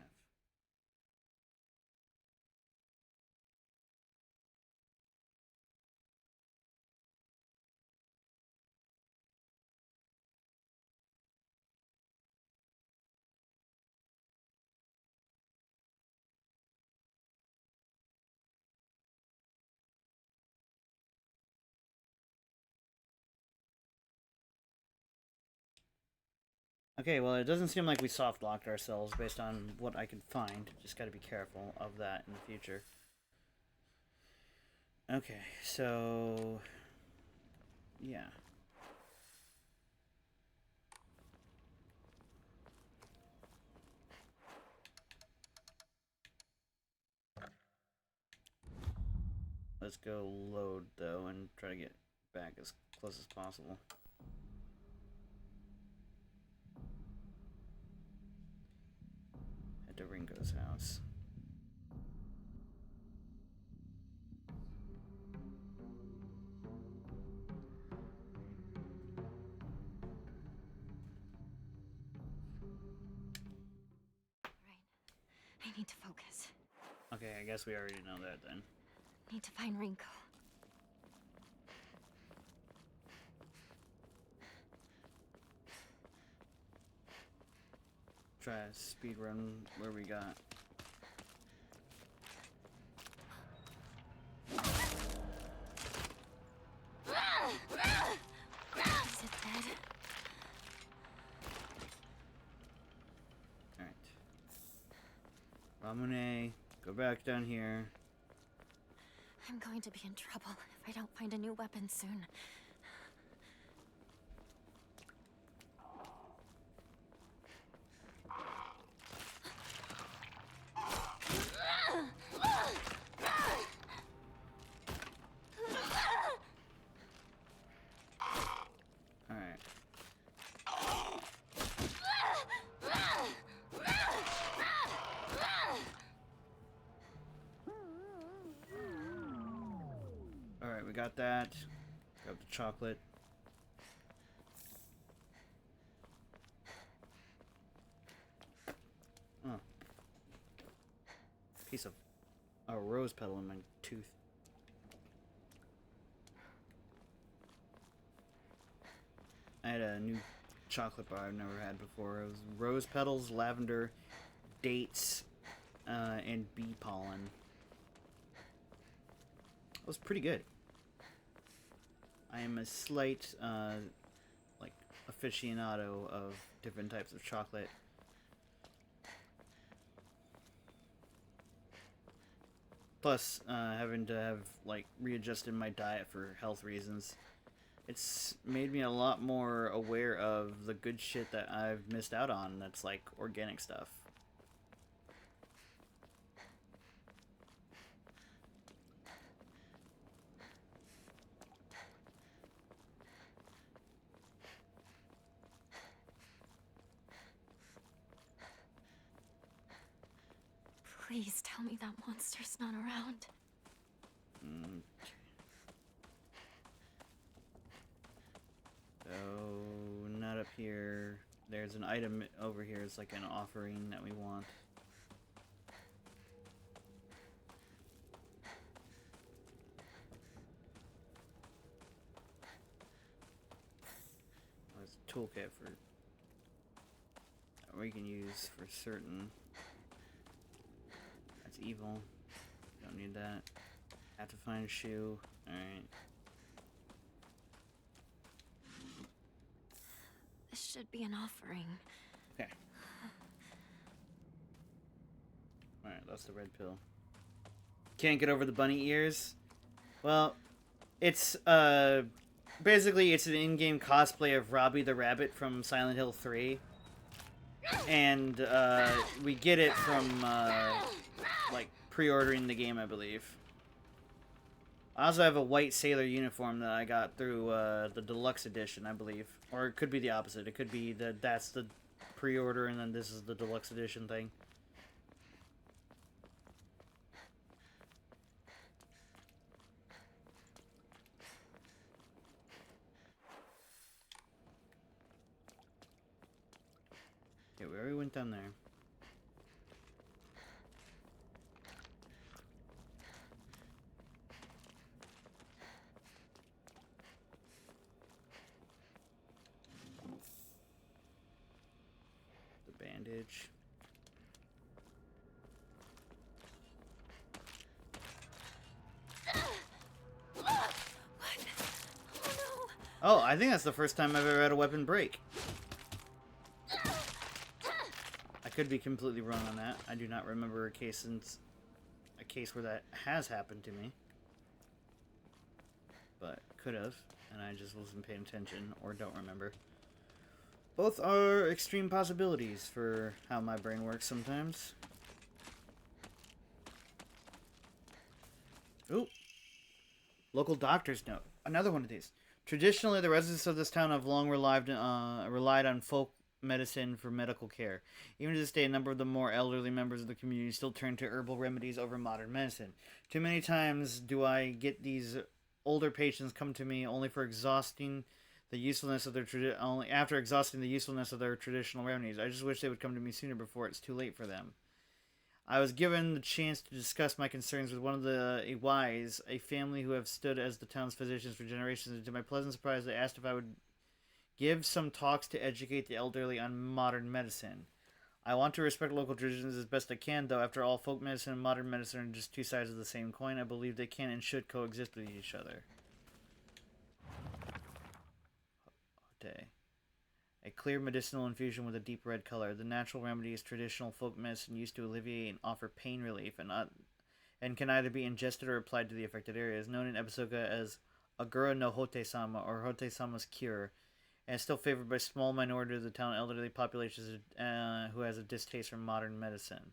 [SPEAKER 1] Okay, well, it doesn't seem like we soft locked ourselves based on what I can find. Just gotta be careful of that in the future. Okay, so. Yeah. Let's go load, though, and try to get back as close as possible. Head to Ringo's house.
[SPEAKER 2] Right. I need to focus.
[SPEAKER 1] Okay, I guess we already know that then.
[SPEAKER 2] Need to find Rinko.
[SPEAKER 1] Try a speed run where we got.
[SPEAKER 2] Is it dead?
[SPEAKER 1] Alright. Ramune, go back down here.
[SPEAKER 2] I'm going to be in trouble if I don't find a new weapon soon.
[SPEAKER 1] Alright. Alright, we got that. Got the chocolate. Oh. Piece of a rose petal in my tooth. had a new chocolate bar I've never had before. It was rose petals, lavender, dates, and bee pollen. It was pretty good. I am a slight, like, aficionado of different types of chocolate. Plus, having to have, like, readjusted my diet for health reasons. It's made me a lot more aware of the good shit that I've missed out on that's, like, organic stuff.
[SPEAKER 2] Please tell me that monster's not around.
[SPEAKER 1] So, not up here. There's an item over here. It's like an offering that we want. There's a toolkit for that we can use for certain. That's evil. Don't need that. Have to find a shoe. Alright.
[SPEAKER 2] This should be an offering.
[SPEAKER 1] Okay. Alright, that's the red pill. Can't get over the bunny ears? Well, it's, basically it's an in-game cosplay of Robbie the Rabbit from Silent Hill 3. And, we get it from, like, pre-ordering the game, I believe. I also have a white sailor uniform that I got through, the deluxe edition, I believe. Or it could be the opposite. It could be that that's the pre-order and then this is the deluxe edition thing. Okay, we already went down there. The bandage. Oh, I think that's the first time I've ever had a weapon break. I could be completely wrong on that. I do not remember a case where that has happened to me. But could have, and I just wasn't paying attention or don't remember. Both are extreme possibilities for how my brain works sometimes. Ooh. Local doctor's note. Another one of these. Traditionally, the residents of this town have long relied on folk medicine for medical care. Even to this day, a number of the more elderly members of the community still turn to herbal remedies over modern medicine. Too many times do I get these older patients come to me only for exhausting the usefulness of their after exhausting the usefulness of their traditional remedies. I just wish they would come to me sooner before it's too late for them. I was given the chance to discuss my concerns with one of the Iwais, a family who have stood as the town's physicians for generations, and to my pleasant surprise, they asked if I would give some talks to educate the elderly on modern medicine. I want to respect local traditions as best I can, though after all, folk medicine and modern medicine are just two sides of the same coin. I believe they can and should coexist with each other. Okay. A clear medicinal infusion with a deep red color. The natural remedy is traditional folk medicine used to alleviate and offer pain relief, and can either be ingested or applied to the affected areas. Known in Ebisoka as Agura no Hote-sama, or Hote-sama's cure, and is still favored by a small minority of the town elderly population who has a distaste for modern medicine.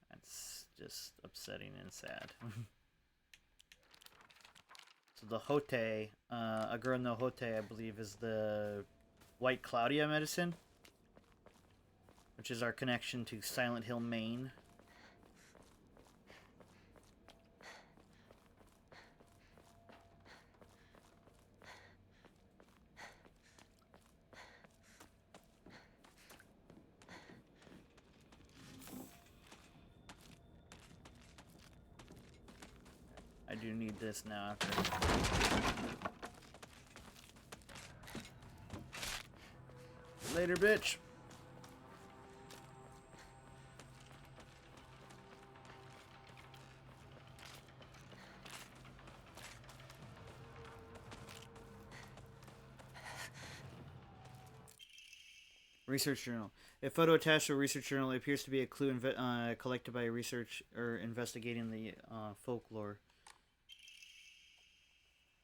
[SPEAKER 1] That's just upsetting and sad. So the Hote, Agura no Hote, I believe, is the White Claudia medicine, which is our connection to Silent Hill, Maine. I do need this now after. Later, bitch. Research journal. A photo attached to a research journal appears to be a clue collected by a research or investigating the folklore.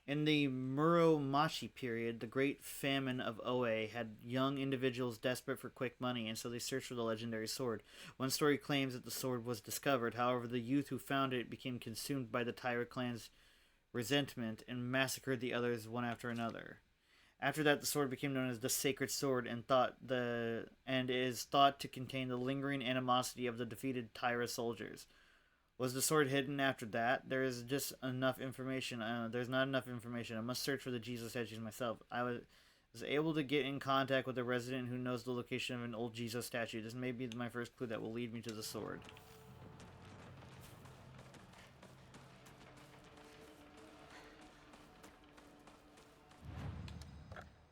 [SPEAKER 1] In the Muromachi period, the Great Famine of Oe had young individuals desperate for quick money, and so they searched for the legendary sword. One story claims that the sword was discovered. However, the youth who found it became consumed by the Taira clan's resentment and massacred the others one after another. After that, the sword became known as the Sacred Sword and is thought to contain the lingering animosity of the defeated Taira soldiers. Was the sword hidden after that? There is just enough information. There's not enough information. I must search for the Jesus statues myself. I was able to get in contact with a resident who knows the location of an old Jesus statue. This may be my first clue that will lead me to the sword.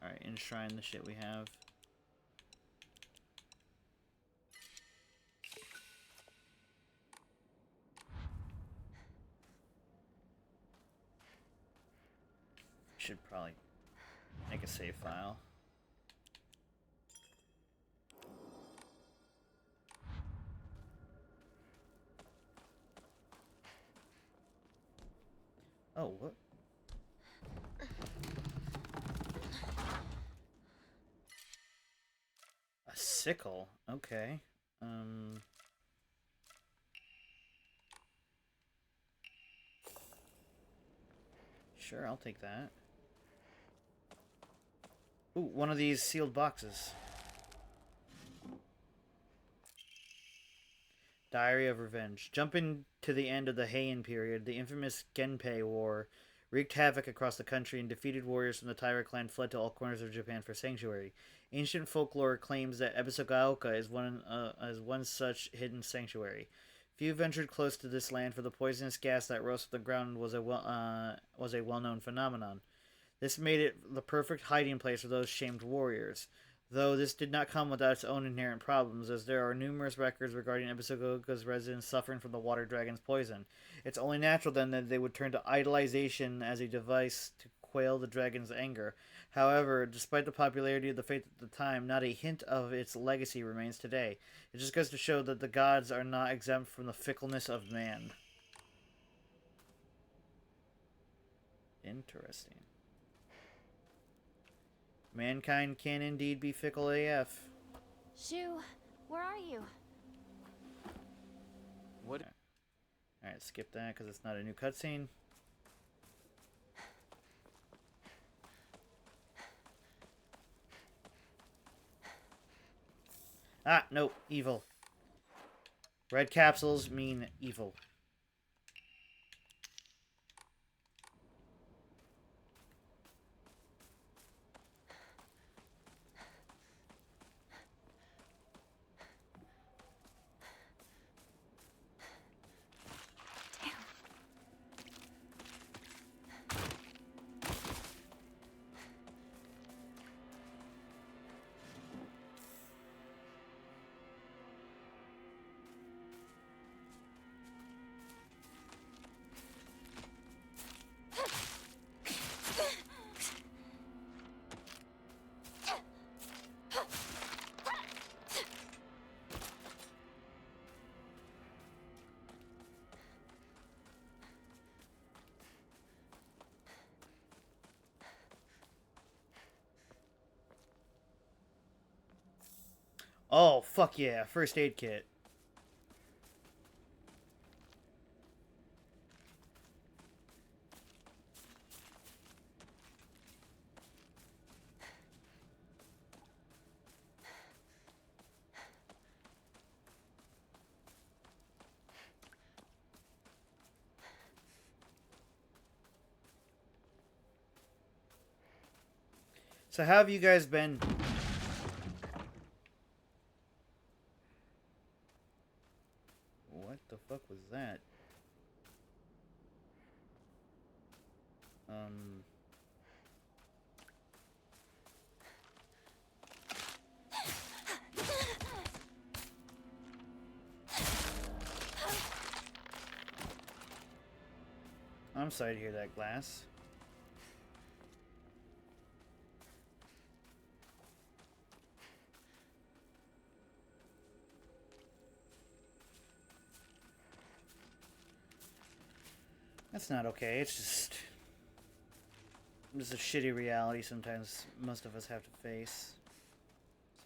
[SPEAKER 1] Alright, enshrine the shit we have. Should probably make a save file. Oh, what? A sickle? Okay. Sure, I'll take that. Ooh, one of these sealed boxes. Diary of Revenge. Jumping to the end of the Heian period, the infamous Genpei War wreaked havoc across the country, and defeated warriors from the Taira clan fled to all corners of Japan for sanctuary. Ancient folklore claims that Ebisugaoka is one such hidden sanctuary. Few ventured close to this land, for the poisonous gas that rose from the ground was a well-known phenomenon. This made it the perfect hiding place for those shamed warriors. Though this did not come without its own inherent problems, as there are numerous records regarding Ebisugaoka's residents suffering from the water dragon's poison. It's only natural then that they would turn to idolization as a device to quail the dragon's anger. However, despite the popularity of the faith at the time, not a hint of its legacy remains today. It just goes to show that the gods are not exempt from the fickleness of man. Interesting. Mankind can indeed be fickle AF.
[SPEAKER 2] Shu, where are you?
[SPEAKER 4] What?
[SPEAKER 1] Alright, skip that because it's not a new cutscene. Ah, no, evil. Red capsules mean evil. Oh, fuck yeah. First aid kit. So how have you guys been? What the fuck was that? I'm sorry to hear that, Glass. That's not okay. It's just a shitty reality sometimes most of us have to face.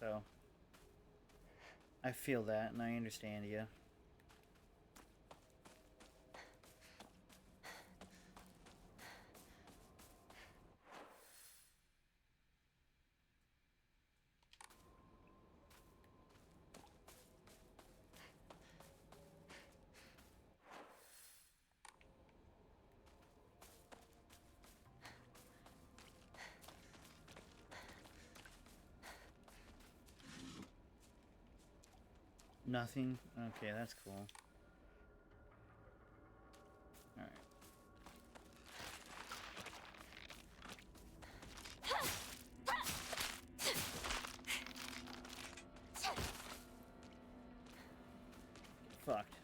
[SPEAKER 1] So I feel that and I understand you. Nothing? Okay, that's cool. Alright. Fucked.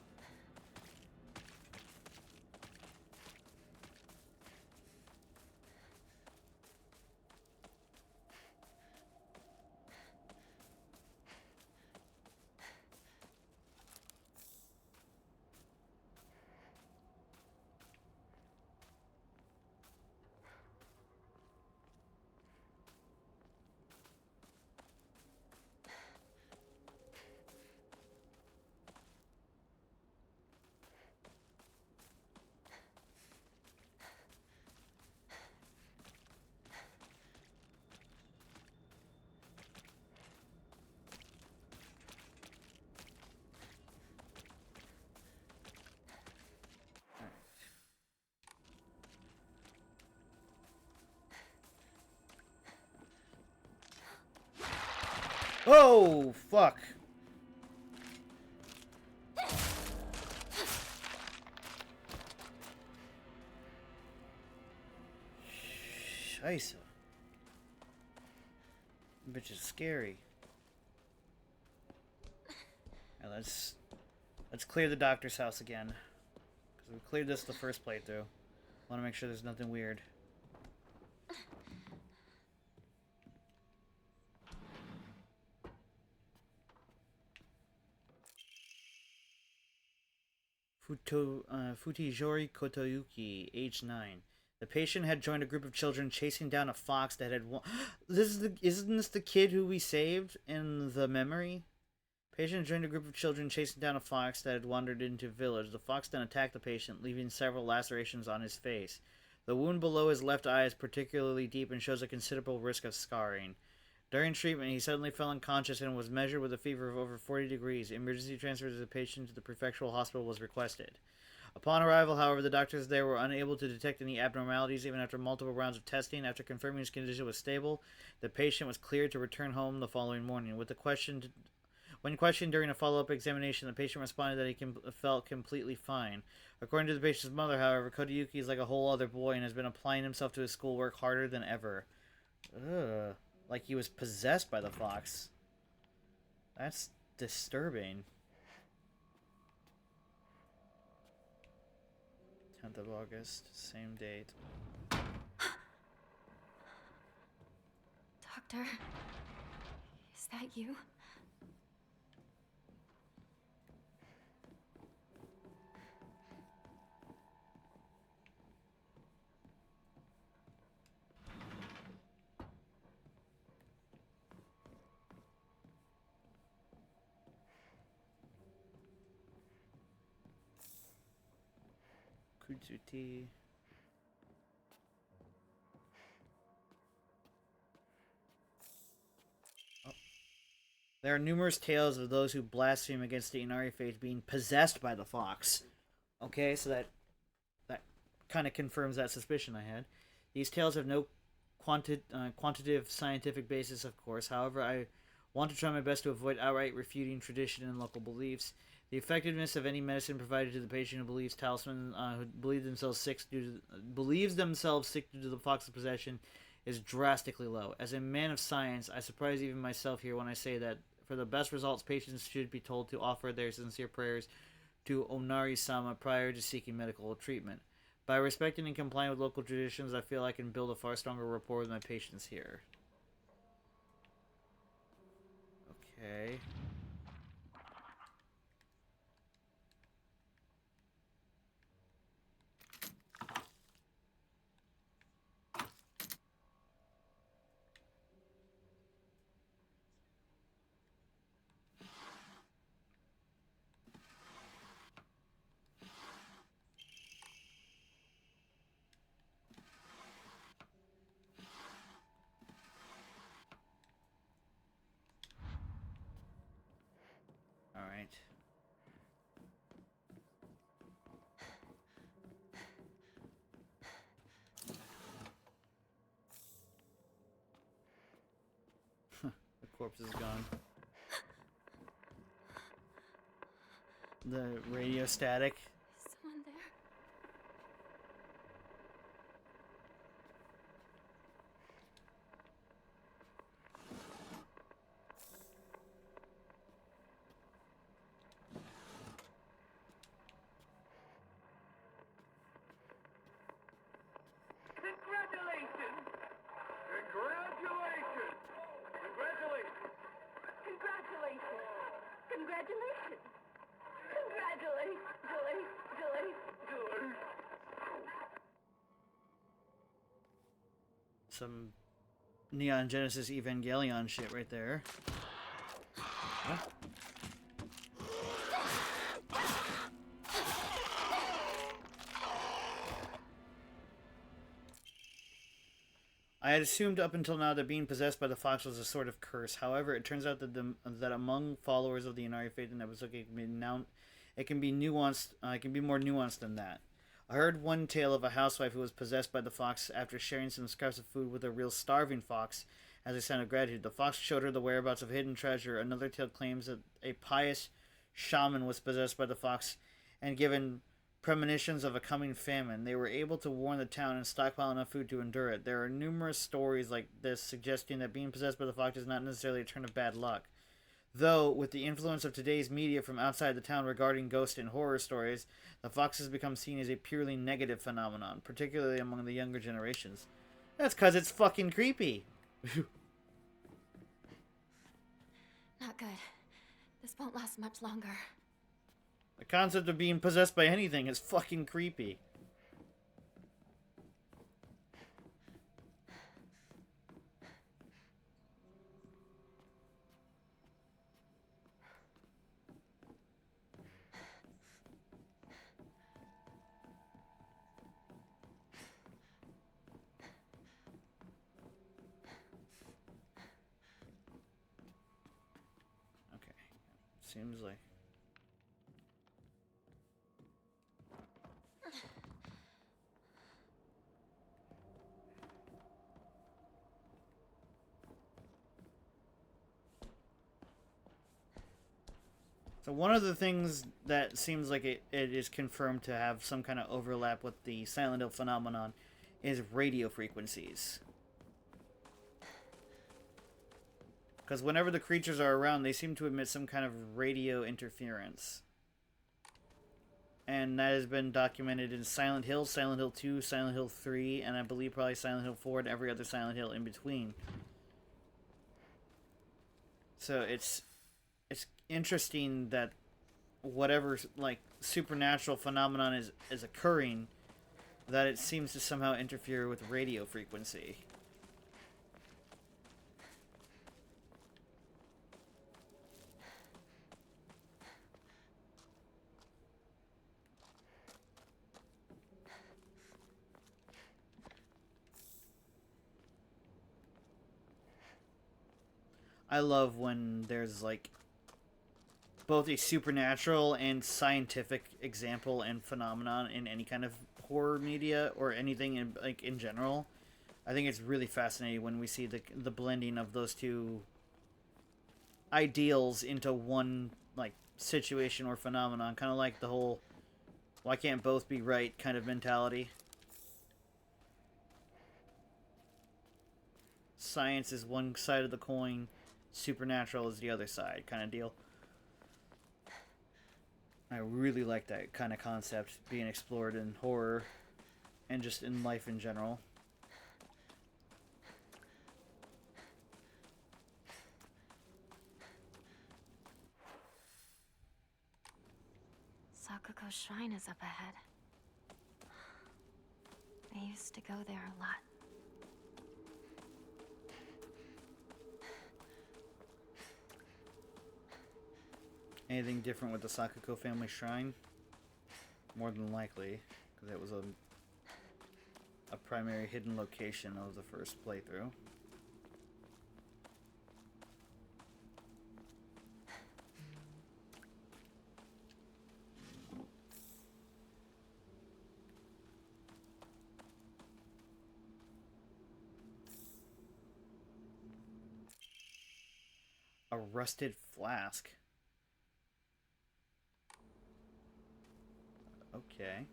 [SPEAKER 1] Oh, fuck. Scheisse. Bitch is scary. Now let's clear the doctor's house again. Because we cleared this the first playthrough. Want to make sure there's nothing weird. Futijori Kotoyuki, age 9. The patient had joined a group of children chasing down a fox that had isn't this the kid who we saved in the memory? Patient joined a group of children chasing down a fox that had wandered into a village. The fox then attacked the patient, leaving several lacerations on his face. The wound below his left eye is particularly deep and shows a considerable risk of scarring. During treatment, he suddenly fell unconscious and was measured with a fever of over 40 degrees. Emergency transfer of the patient to the prefectural hospital was requested. Upon arrival, however, the doctors there were unable to detect any abnormalities even after multiple rounds of testing. After confirming his condition was stable, the patient was cleared to return home the following morning. When questioned during a follow-up examination, the patient responded that he felt completely fine. According to the patient's mother, however, Kotoyuki is like a whole other boy and has been applying himself to his schoolwork harder than ever. Ugh. Like he was possessed by the fox. That's disturbing. 10th of August, same date.
[SPEAKER 2] Doctor, is that you?
[SPEAKER 1] Kutsuti. Oh. There are numerous tales of those who blaspheme against the Inari faith being possessed by the fox. Okay, so that kind of confirms that suspicion I had. These tales have no quantitative scientific basis, of course. However, I want to try my best to avoid outright refuting tradition and local beliefs. The effectiveness of any medicine provided to the patient who believes talisman, who believes themselves sick due to the fox's possession, is drastically low. As a man of science, I surprise even myself here when I say that for the best results, patients should be told to offer their sincere prayers to Onari-sama prior to seeking medical treatment. By respecting and complying with local traditions, I feel I can build a far stronger rapport with my patients here. Okay. All right. The corpse is gone. The radio static.
[SPEAKER 2] Is someone there?
[SPEAKER 5] Congratulations! Congratulations! Congratulations! Congratulations! Congratulations! Congratulations!
[SPEAKER 1] Some Neon Genesis Evangelion shit right there. Huh? I had assumed up until now that being possessed by the fox was a sort of curse. However, it turns out that that among followers of the Inari faith in Nebuchadnezzar, it can be nuanced. It can be more nuanced than that. I heard one tale of a housewife who was possessed by the fox after sharing some scraps of food with a real starving fox as a sign of gratitude. The fox showed her the whereabouts of hidden treasure. Another tale claims that a pious shaman was possessed by the fox and given premonitions of a coming famine. They were able to warn the town and stockpile enough food to endure it. There are numerous stories like this suggesting that being possessed by the fox is not necessarily a turn of bad luck. Though, with the influence of today's media from outside the town regarding ghost and horror stories, the fox has become seen as a purely negative phenomenon, particularly among the younger generations. That's because it's fucking creepy.
[SPEAKER 2] Not good. This won't last much longer.
[SPEAKER 1] The concept of being possessed by anything is fucking creepy. Okay. Seems like... So one of the things that seems like it is confirmed to have some kind of overlap with the Silent Hill phenomenon is radio frequencies. Because whenever the creatures are around, they seem to emit some kind of radio interference. And that has been documented in Silent Hill, Silent Hill 2, Silent Hill 3, and I believe probably Silent Hill 4 and every other Silent Hill in between. So it's interesting that whatever like supernatural phenomenon is occurring, that it seems to somehow interfere with radio frequency. I love when there's like both a supernatural and scientific example and phenomenon in any kind of horror media or anything in general. I think it's really fascinating when we see the blending of those two ideals into one like situation or phenomenon, kind of like the whole why can't both be right kind of mentality. Science is one side of the coin, supernatural is the other side kind of deal. I really like that kind of concept being explored in horror. and just in life in general.
[SPEAKER 2] Sakuko Shrine is up ahead. I used to go there a lot.
[SPEAKER 1] Anything different with the Sakuko family shrine? More than likely, because it was a primary hidden location of the first playthrough. A rusted flask. Okay.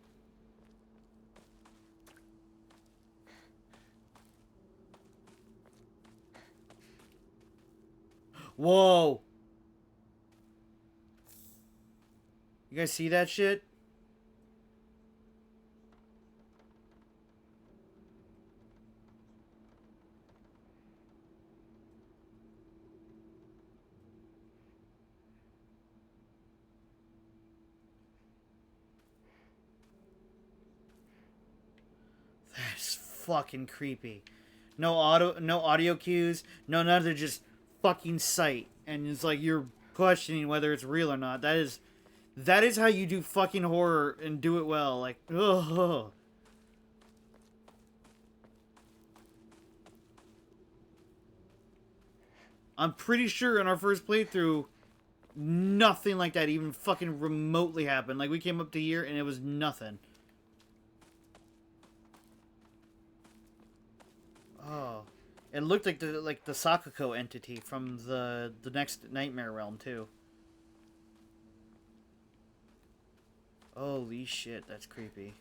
[SPEAKER 1] Whoa! You guys see that shit? That's fucking creepy. No audio cues, no nothing, just fucking sight. And it's like you're questioning whether it's real or not. That is how you do fucking horror and do it well. Like, ugh. I'm pretty sure in our first playthrough, nothing like that even fucking remotely happened. Like, we came up to here and it was nothing. Oh, it looked like the Sakuko entity from the next Nightmare Realm too. Holy shit, that's creepy.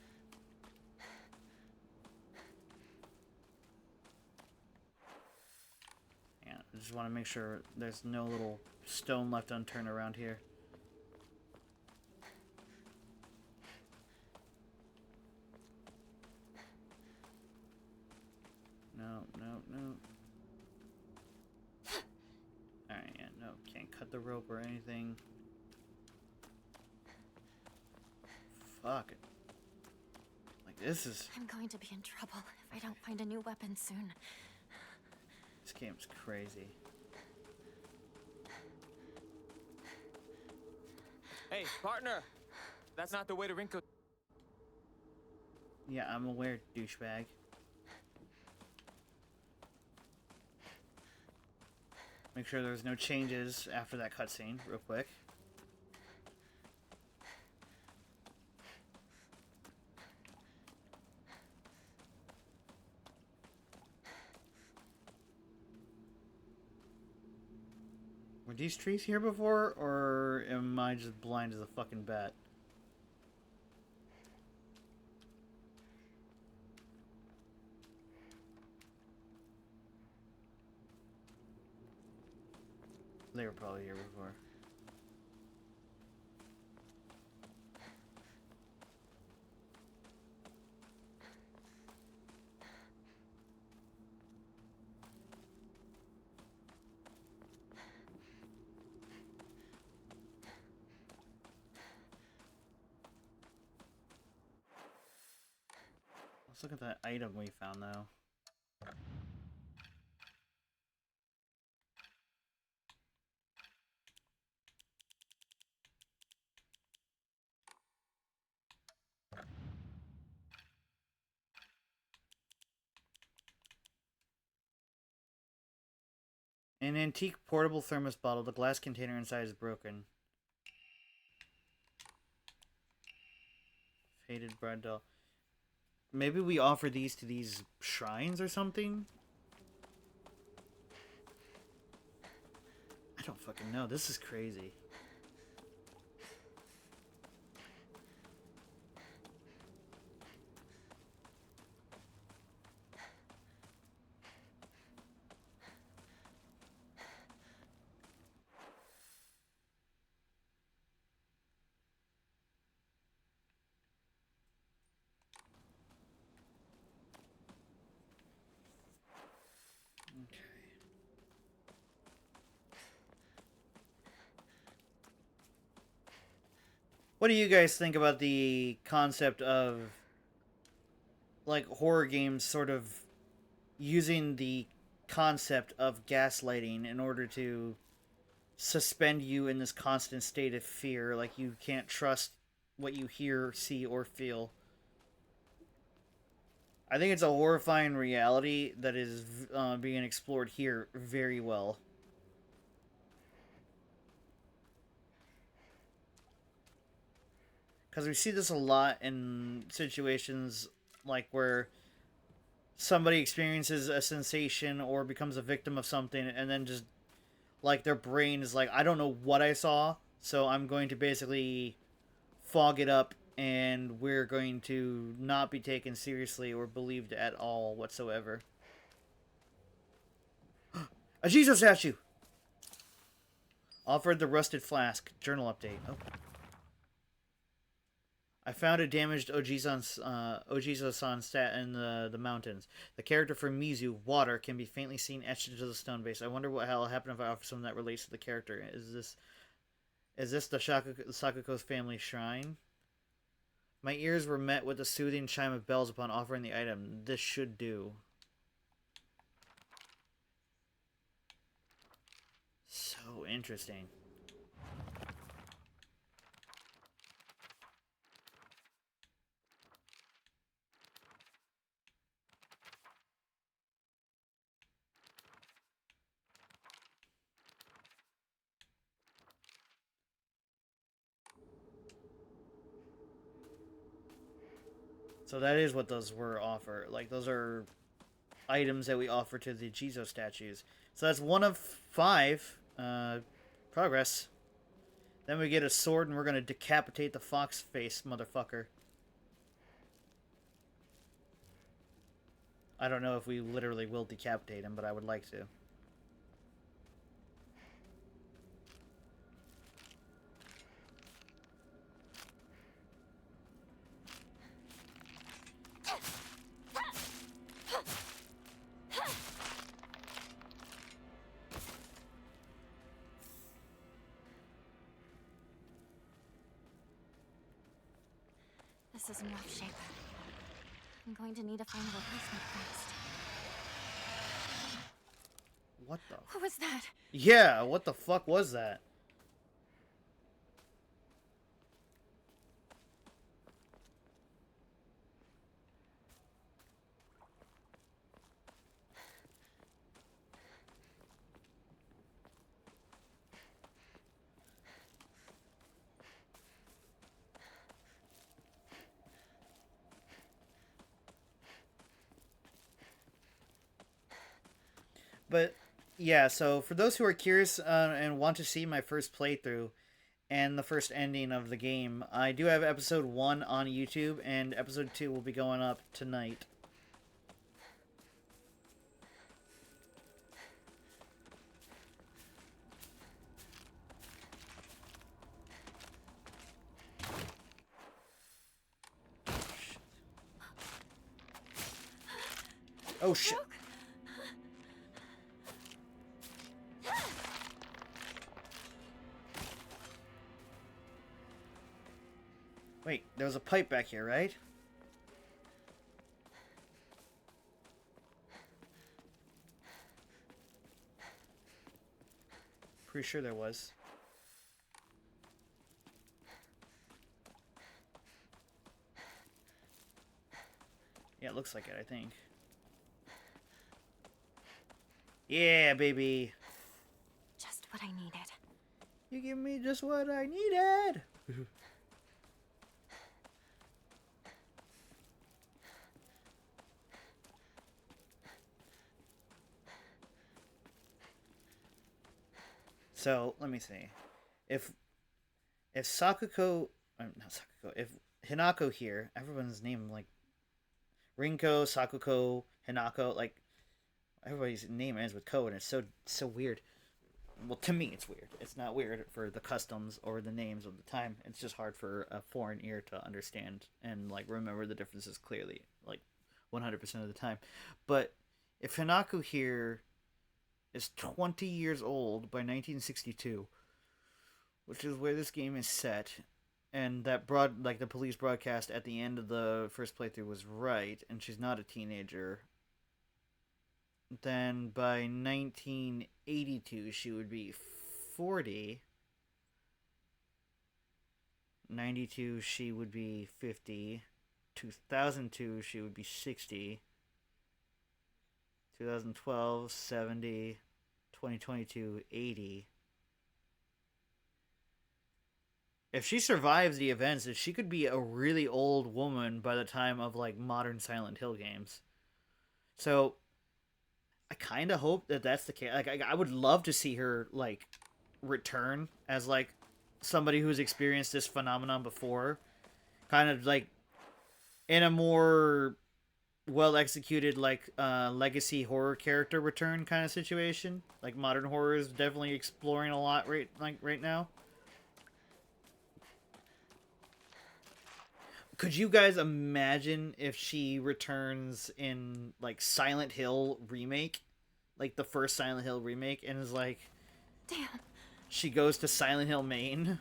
[SPEAKER 1] Yeah, I just want to make sure there's no little stone left unturned around here. No. Alright, yeah, no, can't cut the rope or anything. Fuck. Like, this is...
[SPEAKER 2] I'm going to be in trouble if I don't find a new weapon soon.
[SPEAKER 1] This game's crazy.
[SPEAKER 4] Hey, partner! That's not the way to Rinko.
[SPEAKER 1] Yeah, I'm aware, douchebag. Make sure there's no changes after that cutscene, real quick. Were these trees here before, or am I just blind as a fucking bat? They were probably here before. Let's look at that item we found, though. An antique portable thermos bottle. The glass container inside is broken. Faded bread doll. Maybe we offer these to these shrines or something? I don't fucking know. This is crazy. What do you guys think about the concept of like horror games sort of using the concept of gaslighting in order to suspend you in this constant state of fear, like you can't trust what you hear, see, or feel? I think it's a horrifying reality that is being explored here very well. Because we see this a lot in situations like where somebody experiences a sensation or becomes a victim of something, and then just like their brain is like, I don't know what I saw, so I'm going to basically fog it up, and we're going to not be taken seriously or believed at all whatsoever. A Jesus statue! Offered the rusted flask. Journal update. Oh. I found a damaged Ojizo-san stat in the mountains. The character for Mizu, water, can be faintly seen etched into the stone base. I wonder what hell will happen if I offer something that relates to the character. Is this the Sakuko's family shrine? My ears were met with a soothing chime of bells upon offering the item. This should do. So interesting. So that is what those were offer. Like, those are items that we offer to the Jizo statues. So that's 1 of 5 progress. Then we get a sword, and we're going to decapitate the fox face motherfucker. I don't know if we literally will decapitate him, but I would like to.
[SPEAKER 2] This is in rough shape. I'm going to need to find a replacement fast.
[SPEAKER 1] What the?
[SPEAKER 2] What was that?
[SPEAKER 1] Yeah, what the fuck was that? But yeah, so for those who are curious and want to see my first playthrough and the first ending of the game, I do have episode 1 on YouTube, and episode 2 will be going up tonight. Oh shit. Wait, there was a pipe back here, right? Pretty sure there was. Yeah, it looks like it, I think. Yeah, baby.
[SPEAKER 2] Just what I needed.
[SPEAKER 1] You give me just what I needed. So, let me see. If Sakuko, not Sakuko, if Hinako here, everyone's name, like, Rinko, Sakuko, Hinako, like, everybody's name ends with ko, and it's so weird. Well, to me, it's weird. It's not weird for the customs or the names of the time. It's just hard for a foreign ear to understand and, like, remember the differences clearly, like, 100% of the time. But if Hinako here is 20 years old by 1962, which is where this game is set, and that the police broadcast at the end of the first playthrough was right, and she's not a teenager, then by 1982 she would be 40. 92 she would be 50. 2002 she would be 60. 2012 70. 2022 80. If she survives the events, she could be a really old woman by the time of like modern Silent Hill games. So I kind of hope that that's the case. Like I would love to see her like return as like somebody who's experienced this phenomenon before, kind of like in a more well executed like legacy horror character return kind of situation. Like modern horror is definitely exploring a lot right now. Could you guys imagine if she returns in like Silent Hill remake, like the first Silent Hill remake, and is like,
[SPEAKER 2] Damn.
[SPEAKER 1] she goes to Silent Hill, Maine?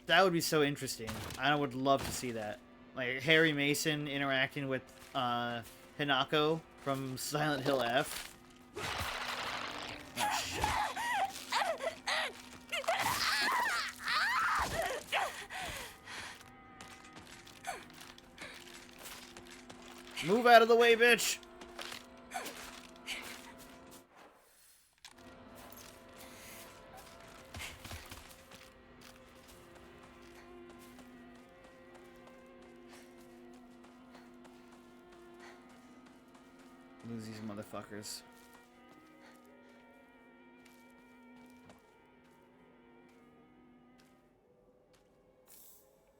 [SPEAKER 1] That would be so interesting. I would love to see that. Like Harry Mason interacting with Hinako from Silent Hill F. Oh, shit. Move out of the way, bitch! Lose these motherfuckers.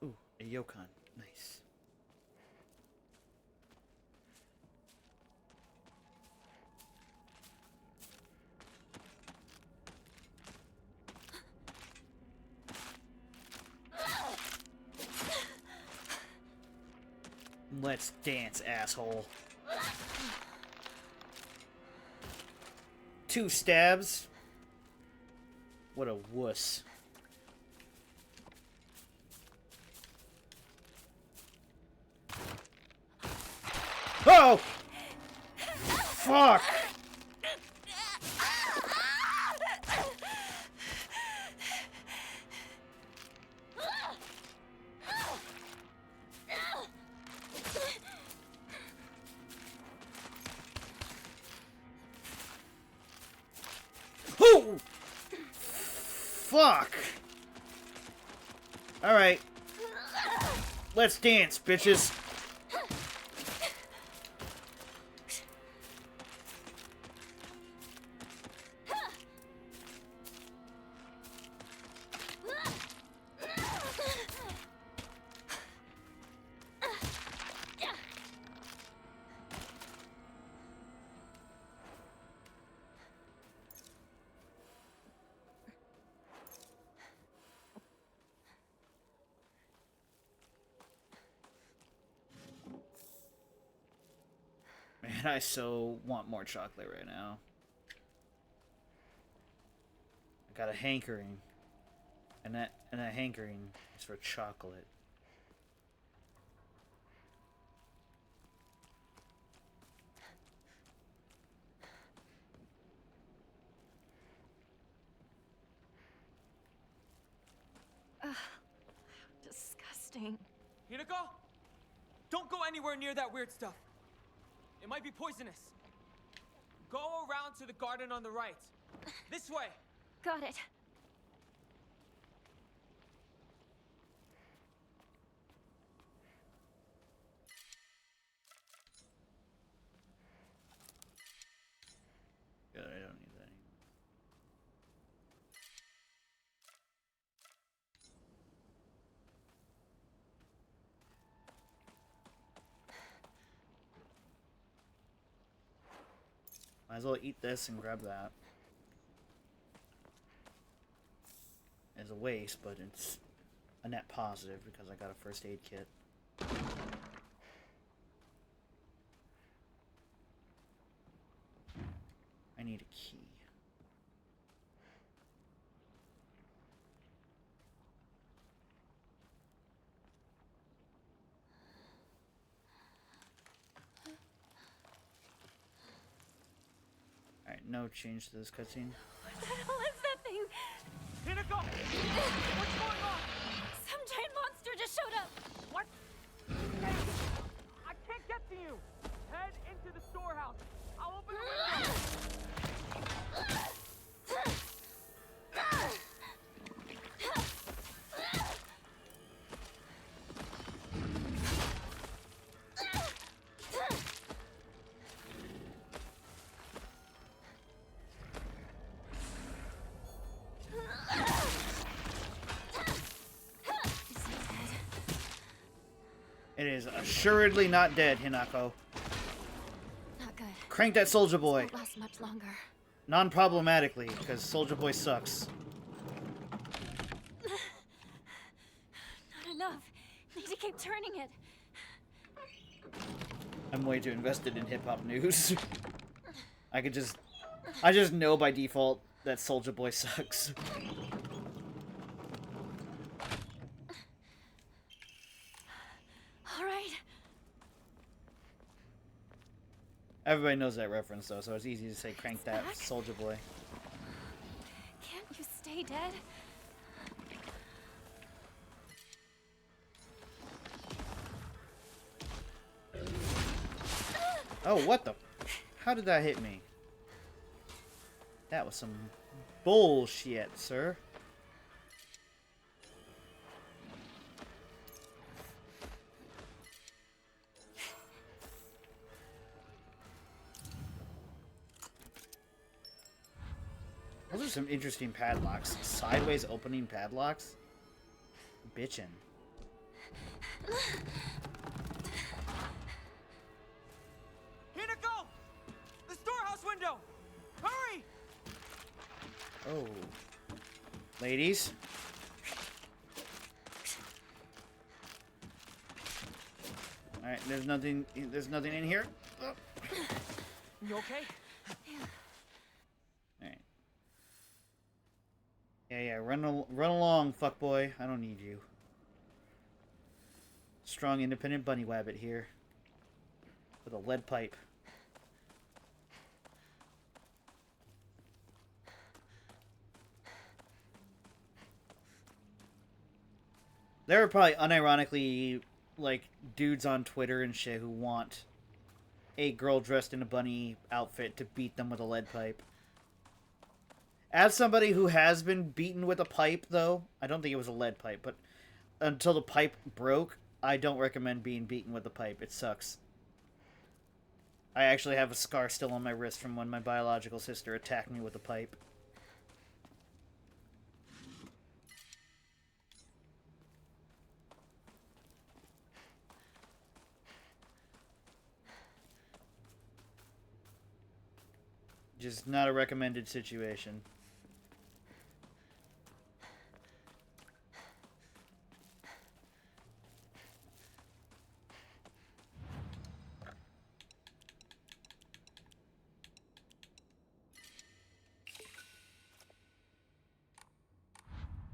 [SPEAKER 1] Ooh, a Yokon. Nice. Let's dance, asshole. 2 stabs. What a wuss. Oh! Fuck! Oh! Fuck! Alright. Let's dance, bitches. Man, I so want more chocolate right now. I got a hankering. And that hankering is for chocolate.
[SPEAKER 2] Disgusting.
[SPEAKER 6] Hinako? Don't go anywhere near that weird stuff. It might be poisonous. Go around to the garden on the right. This way.
[SPEAKER 2] Got it.
[SPEAKER 1] Good, I don't need that anymore. Might as well eat this and grab that. It's a waste, but it's a net positive because I got a first aid kit. I need a key. no change to this cutscene.
[SPEAKER 2] What the hell is that thing?
[SPEAKER 6] Hinako! What's going on?
[SPEAKER 2] Some giant monster just showed up.
[SPEAKER 6] What? Hey, I can't get to you! Head into the storehouse. I'll open the window.
[SPEAKER 1] It is assuredly not dead, Hinako.
[SPEAKER 2] Not good.
[SPEAKER 1] Crank that Soldier Boy.
[SPEAKER 2] Won't last much longer.
[SPEAKER 1] Non-problematically, because Soldier Boy sucks.
[SPEAKER 2] Not enough. Need to keep turning it.
[SPEAKER 1] I'm way too invested in hip-hop news. I just know by default that Soldier Boy sucks.
[SPEAKER 2] All right.
[SPEAKER 1] Everybody knows that reference though, so it's easy to say crank that
[SPEAKER 2] Back?
[SPEAKER 1] Soldier Boy.
[SPEAKER 2] Can't you stay dead?
[SPEAKER 1] Oh, what the? How did that hit me? That was some bullshit, sir. Those are some interesting padlocks. Sideways opening padlocks? Bitchin'.
[SPEAKER 6] Hinako! The storehouse window! Hurry!
[SPEAKER 1] Oh. Ladies? Alright, there's nothing in here. Oh.
[SPEAKER 6] You okay?
[SPEAKER 1] Alright. Yeah, run along, fuckboy. I don't need you. Strong, independent bunny wabbit here. With a lead pipe. There are probably unironically, like, dudes on Twitter and shit who want a girl dressed in a bunny outfit to beat them with a lead pipe. As somebody who has been beaten with a pipe, though, I don't think it was a lead pipe, but until the pipe broke, I don't recommend being beaten with a pipe. It sucks. I actually have a scar still on my wrist from when my biological sister attacked me with a pipe. Just not a recommended situation.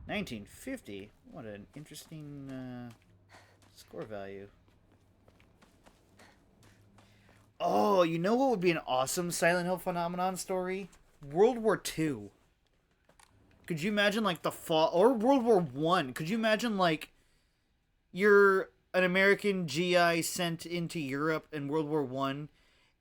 [SPEAKER 1] $19.50. What an interesting score value. Oh, you know what would be an awesome Silent Hill phenomenon story? World War II. Could you imagine, like, the fall... Or World War I. Could you imagine, like, you're an American GI sent into Europe in World War I,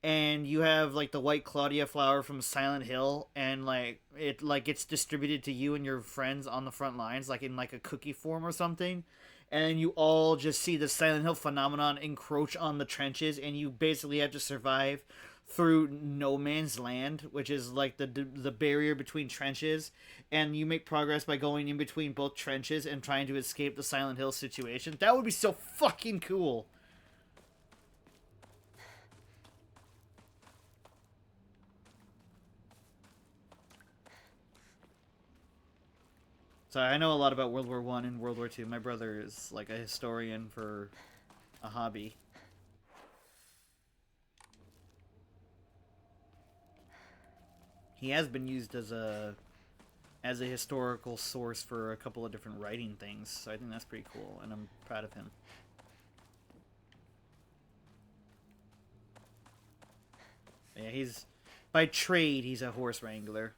[SPEAKER 1] and you have, like, the white Claudia flower from Silent Hill, and, like, it, like, gets distributed to you and your friends on the front lines, like, in, like, a cookie form or something, and you all just see the Silent Hill phenomenon encroach on the trenches, and you basically have to survive through no man's land, which is like the barrier between trenches, and you make progress by going in between both trenches and trying to escape the Silent Hill situation. That would be so fucking cool. So I know a lot about World War I and World War II. My brother is like a historian for a hobby. He has been used as a historical source for a couple of different writing things, so I think that's pretty cool, and I'm proud of him. Yeah, by trade, he's a horse wrangler.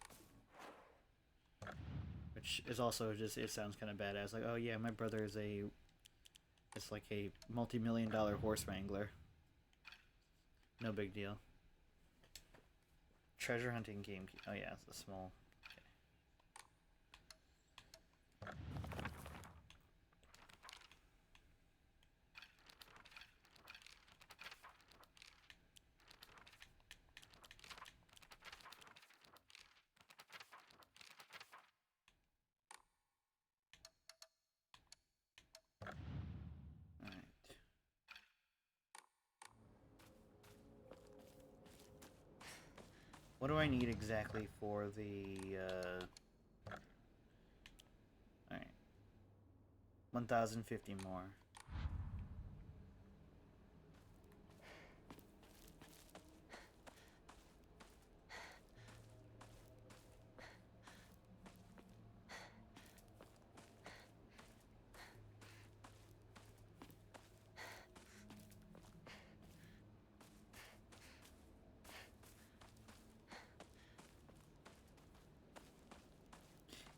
[SPEAKER 1] Which is also just, it sounds kind of badass. Like, oh yeah, my brother is it's like a multi-million-dollar horse wrangler. No big deal. Treasure hunting game. Oh yeah, it's a small. Okay. Alright. What do I need exactly for the, Alright. 1,050 more.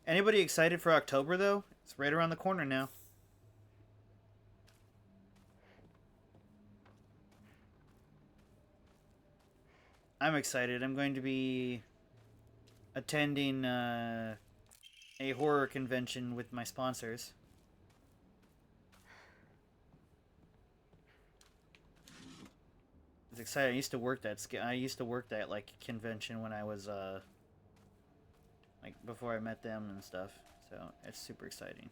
[SPEAKER 1] Anybody excited for October, though? It's right around the corner now. I'm excited. I'm going to be attending a horror convention with my sponsors. It's exciting. I used to work that like convention when I was like before I met them and stuff. So it's super exciting.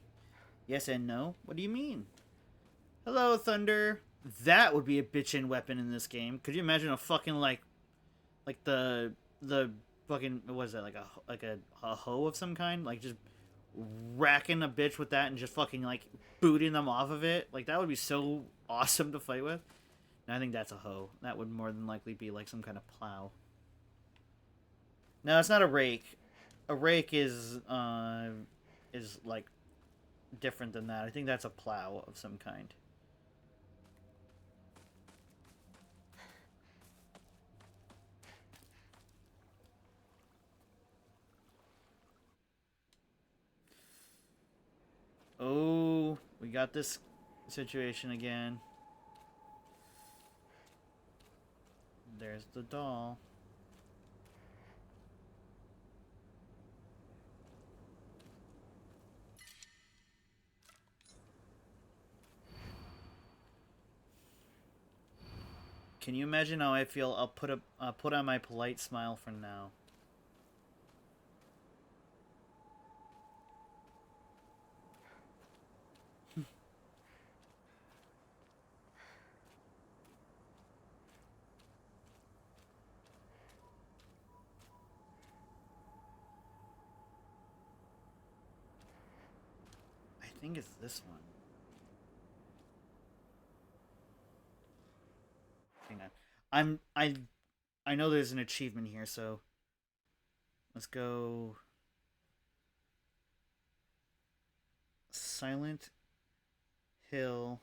[SPEAKER 1] Yes and no? What do you mean? Hello, Thunder. That would be a bitchin' weapon in this game. Could you imagine a fucking like the fucking, what is that, like a hoe of some kind? Like just racking a bitch with that and just fucking like booting them off of it? Like that would be so awesome to fight with. And I think that's a hoe. That would more than likely be like some kind of plow. No, it's not a rake. A rake is like different than that. I think that's a plow of some kind. Oh, we got this situation again. There's the doll. Can you imagine how I feel? I'll put on my polite smile for now. I think it's this one. Hang on. I know there's an achievement here, so let's go Silent Hill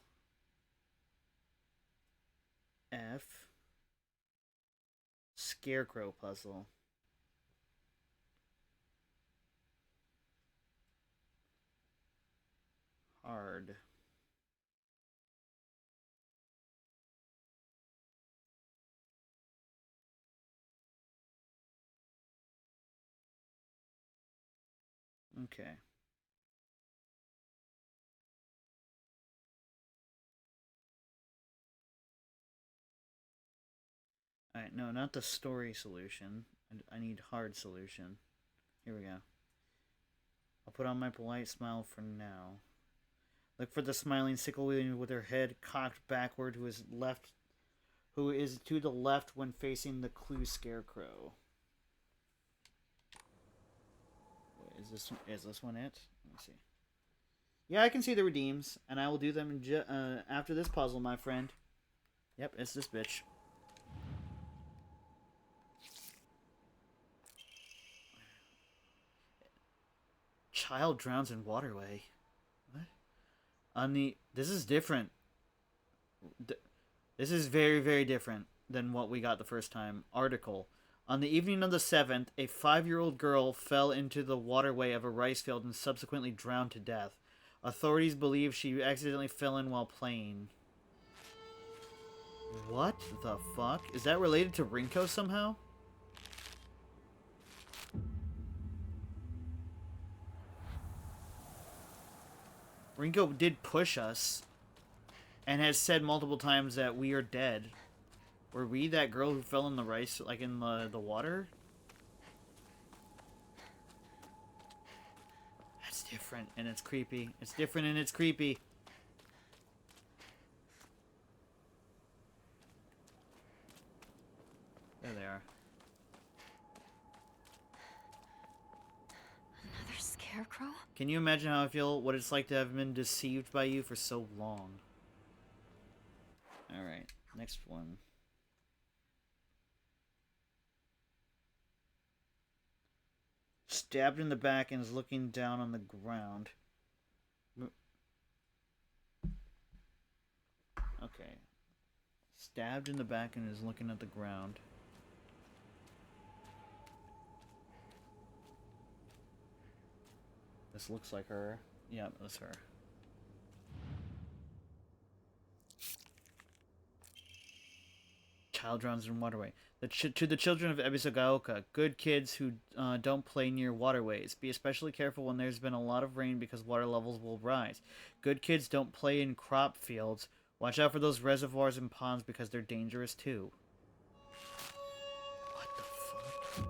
[SPEAKER 1] F Scarecrow puzzle. Hard. Okay. Alright, no, not the story solution. I need hard solution. Here we go. I'll put on my polite smile for now. Look for the smiling sickle with her head cocked backward who is to the left when facing the clue scarecrow. Wait, is this one it? Let me see. Yeah, I can see the redeems, and I will do them after this puzzle, my friend. Yep, it's this bitch. Child drowns in waterway. What? This is different. This is very, very different than what we got the first time. Article. On the evening of the 7th, a 5-year-old girl fell into the waterway of a rice field and subsequently drowned to death. Authorities believe she accidentally fell in while playing. What the fuck? Is that related to Rinko somehow? Rinko did push us and has said multiple times that we are dead. Were we that girl who fell in the rice, like in the water? That's different and it's creepy. It's different and it's creepy. There they are.
[SPEAKER 2] Another scarecrow?
[SPEAKER 1] Can you imagine how I feel, what it's like to have been deceived by you for so long? Alright, next one. Stabbed in the back and is looking down on the ground. Okay. Stabbed in the back and is looking at the ground. This looks like her. Yeah, that's her. Child drowns in waterway. To the children of Ebisugaoka, good kids who don't play near waterways. Be especially careful when there's been a lot of rain because water levels will rise. Good kids don't play in crop fields. Watch out for those reservoirs and ponds because they're dangerous too. What the fuck?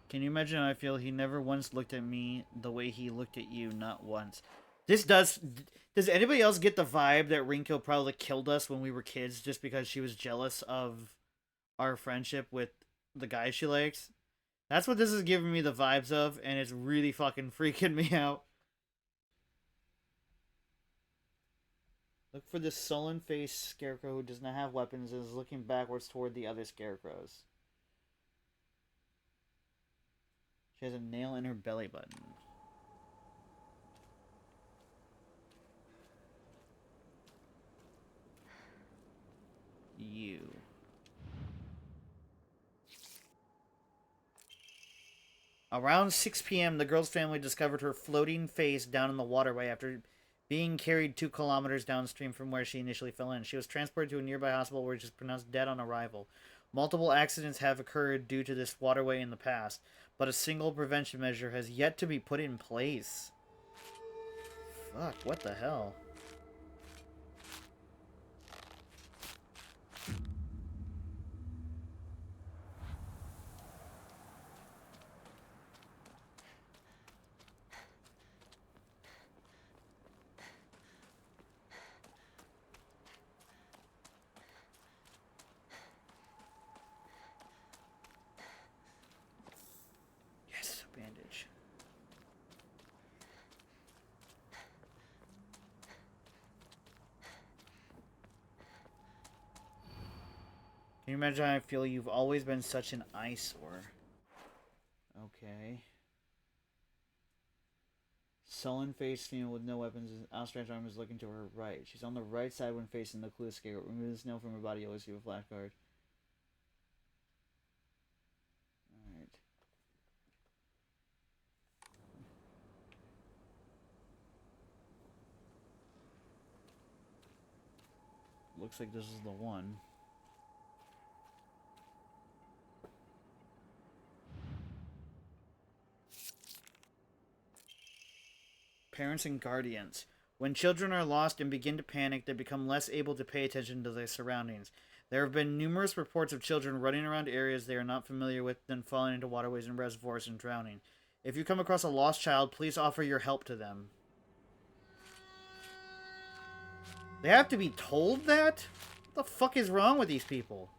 [SPEAKER 1] Can you imagine how I feel? He never once looked at me the way he looked at you, not once. Does anybody else get the vibe that Rinko probably killed us when we were kids just because she was jealous of our friendship with the guy she likes? That's what this is giving me the vibes of, and it's really fucking freaking me out. Look for this sullen-faced scarecrow who does not have weapons and is looking backwards toward the other scarecrows. She has a nail in her belly button. You. Around 6 p.m., the girl's family discovered her floating face down in the waterway after being carried 2 kilometers downstream from where she initially fell in. She was transported to a nearby hospital where she was pronounced dead on arrival. Multiple accidents have occurred due to this waterway in the past, but a single prevention measure has yet to be put in place. Fuck, what the hell? Bandage. Can you imagine how I feel? You've always been such an eyesore. Okay. Sullen-faced female with no weapons, outstretched arm is looking to her right. She's on the right side when facing the clue scarecrow. Remove the snow from her body, you always see a flashcard. Alright. Looks like this is the one. Parents and guardians. When children are lost and begin to panic, they become less able to pay attention to their surroundings. There have been numerous reports of children running around areas they are not familiar with, then falling into waterways and reservoirs and drowning. If you come across a lost child, please offer your help to them. They have to be told that? What the fuck is wrong with these people?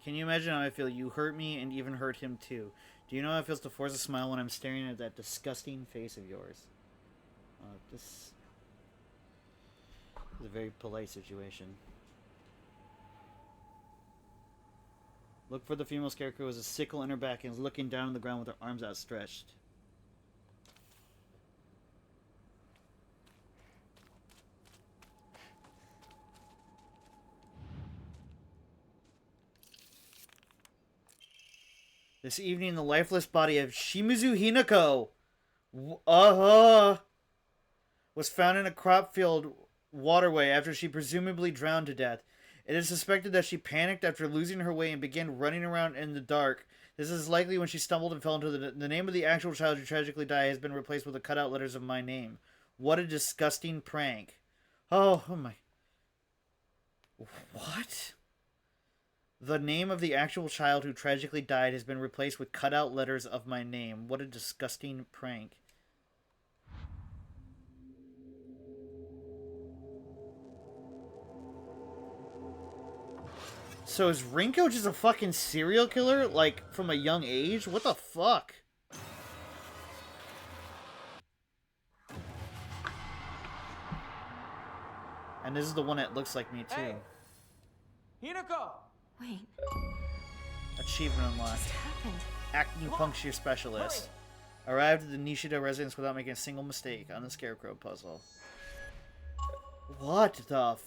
[SPEAKER 1] Can you imagine how I feel? You hurt me and even hurt him too. Do you know how it feels to force a smile when I'm staring at that disgusting face of yours? This is a very polite situation. Look for the female scarecrow with a sickle in her back and is looking down on the ground with her arms outstretched. This evening, the lifeless body of Shimizu Hinako was found in a crop field waterway after she presumably drowned to death. It is suspected that she panicked after losing her way and began running around in the dark. This is likely when she stumbled and fell into the name of the actual child who tragically died has been replaced with the cutout letters of my name. What a disgusting prank. Oh my. What? The name of the actual child who tragically died has been replaced with cutout letters of my name. What a disgusting prank. So is Rinko just a fucking serial killer, like, from a young age? What the fuck? And this is the one that looks like me, too.
[SPEAKER 6] Hey! Hinako!
[SPEAKER 2] Wait,
[SPEAKER 1] Achievement unlocked.
[SPEAKER 2] what happened?
[SPEAKER 1] Acupuncture specialist. Arrived at the Nishida residence without making a single mistake on the Scarecrow puzzle. What the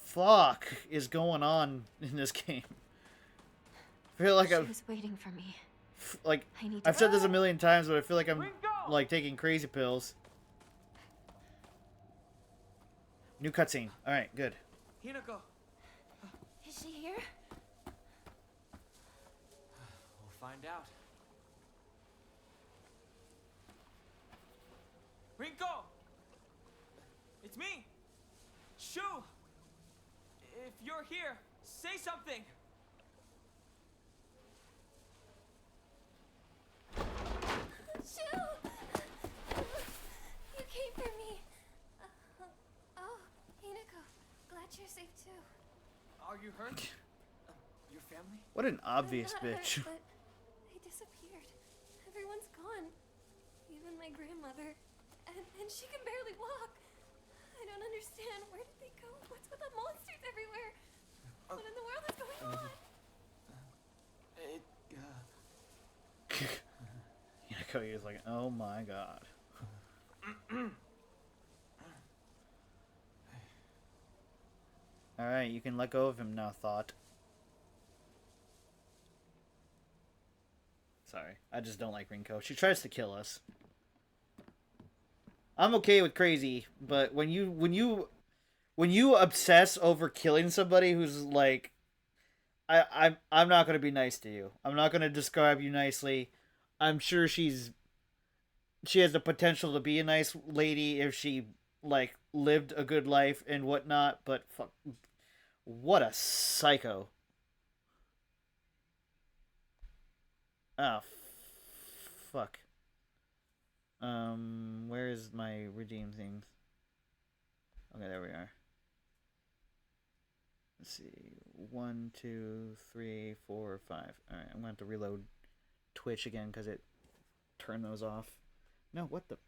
[SPEAKER 1] fuck is going on in this game? I feel like
[SPEAKER 2] She was waiting for me. I need to.
[SPEAKER 1] I've said this a million times, but I feel like I'm
[SPEAKER 6] Rinko!
[SPEAKER 1] like taking crazy pills. New cutscene. All right, good.
[SPEAKER 6] Hinako!
[SPEAKER 2] Is she here?
[SPEAKER 6] We'll find out. Rinko! It's me! Shu! If you're here, say something!
[SPEAKER 2] Shoo! You came for me. Oh, Hinako. Glad you're safe too.
[SPEAKER 6] Are you hurt? Your family?
[SPEAKER 1] What an obvious
[SPEAKER 2] I'm not
[SPEAKER 1] bitch.
[SPEAKER 2] hurt, but they disappeared. Everyone's gone. Even my grandmother. And she can barely walk. I don't understand. Where did they go? What's with the monsters everywhere? What in the world is going on?
[SPEAKER 1] Hinako is like, oh my god. Alright, you can let go of him now, Thought. Sorry, I just don't like Rinko. She tries to kill us. I'm okay with crazy, but when you obsess over killing somebody who's like, I'm not gonna be nice to you. I'm not gonna describe you nicely. I'm sure she has the potential to be a nice lady if she like lived a good life and whatnot. But fuck, what a psycho! Ah, fuck. Where is my redeem things? Okay, there we are. Let's see. 1, 2, 3, 4, 5. Alright, I'm gonna have to reload Twitch again because it turned those off. No, what the?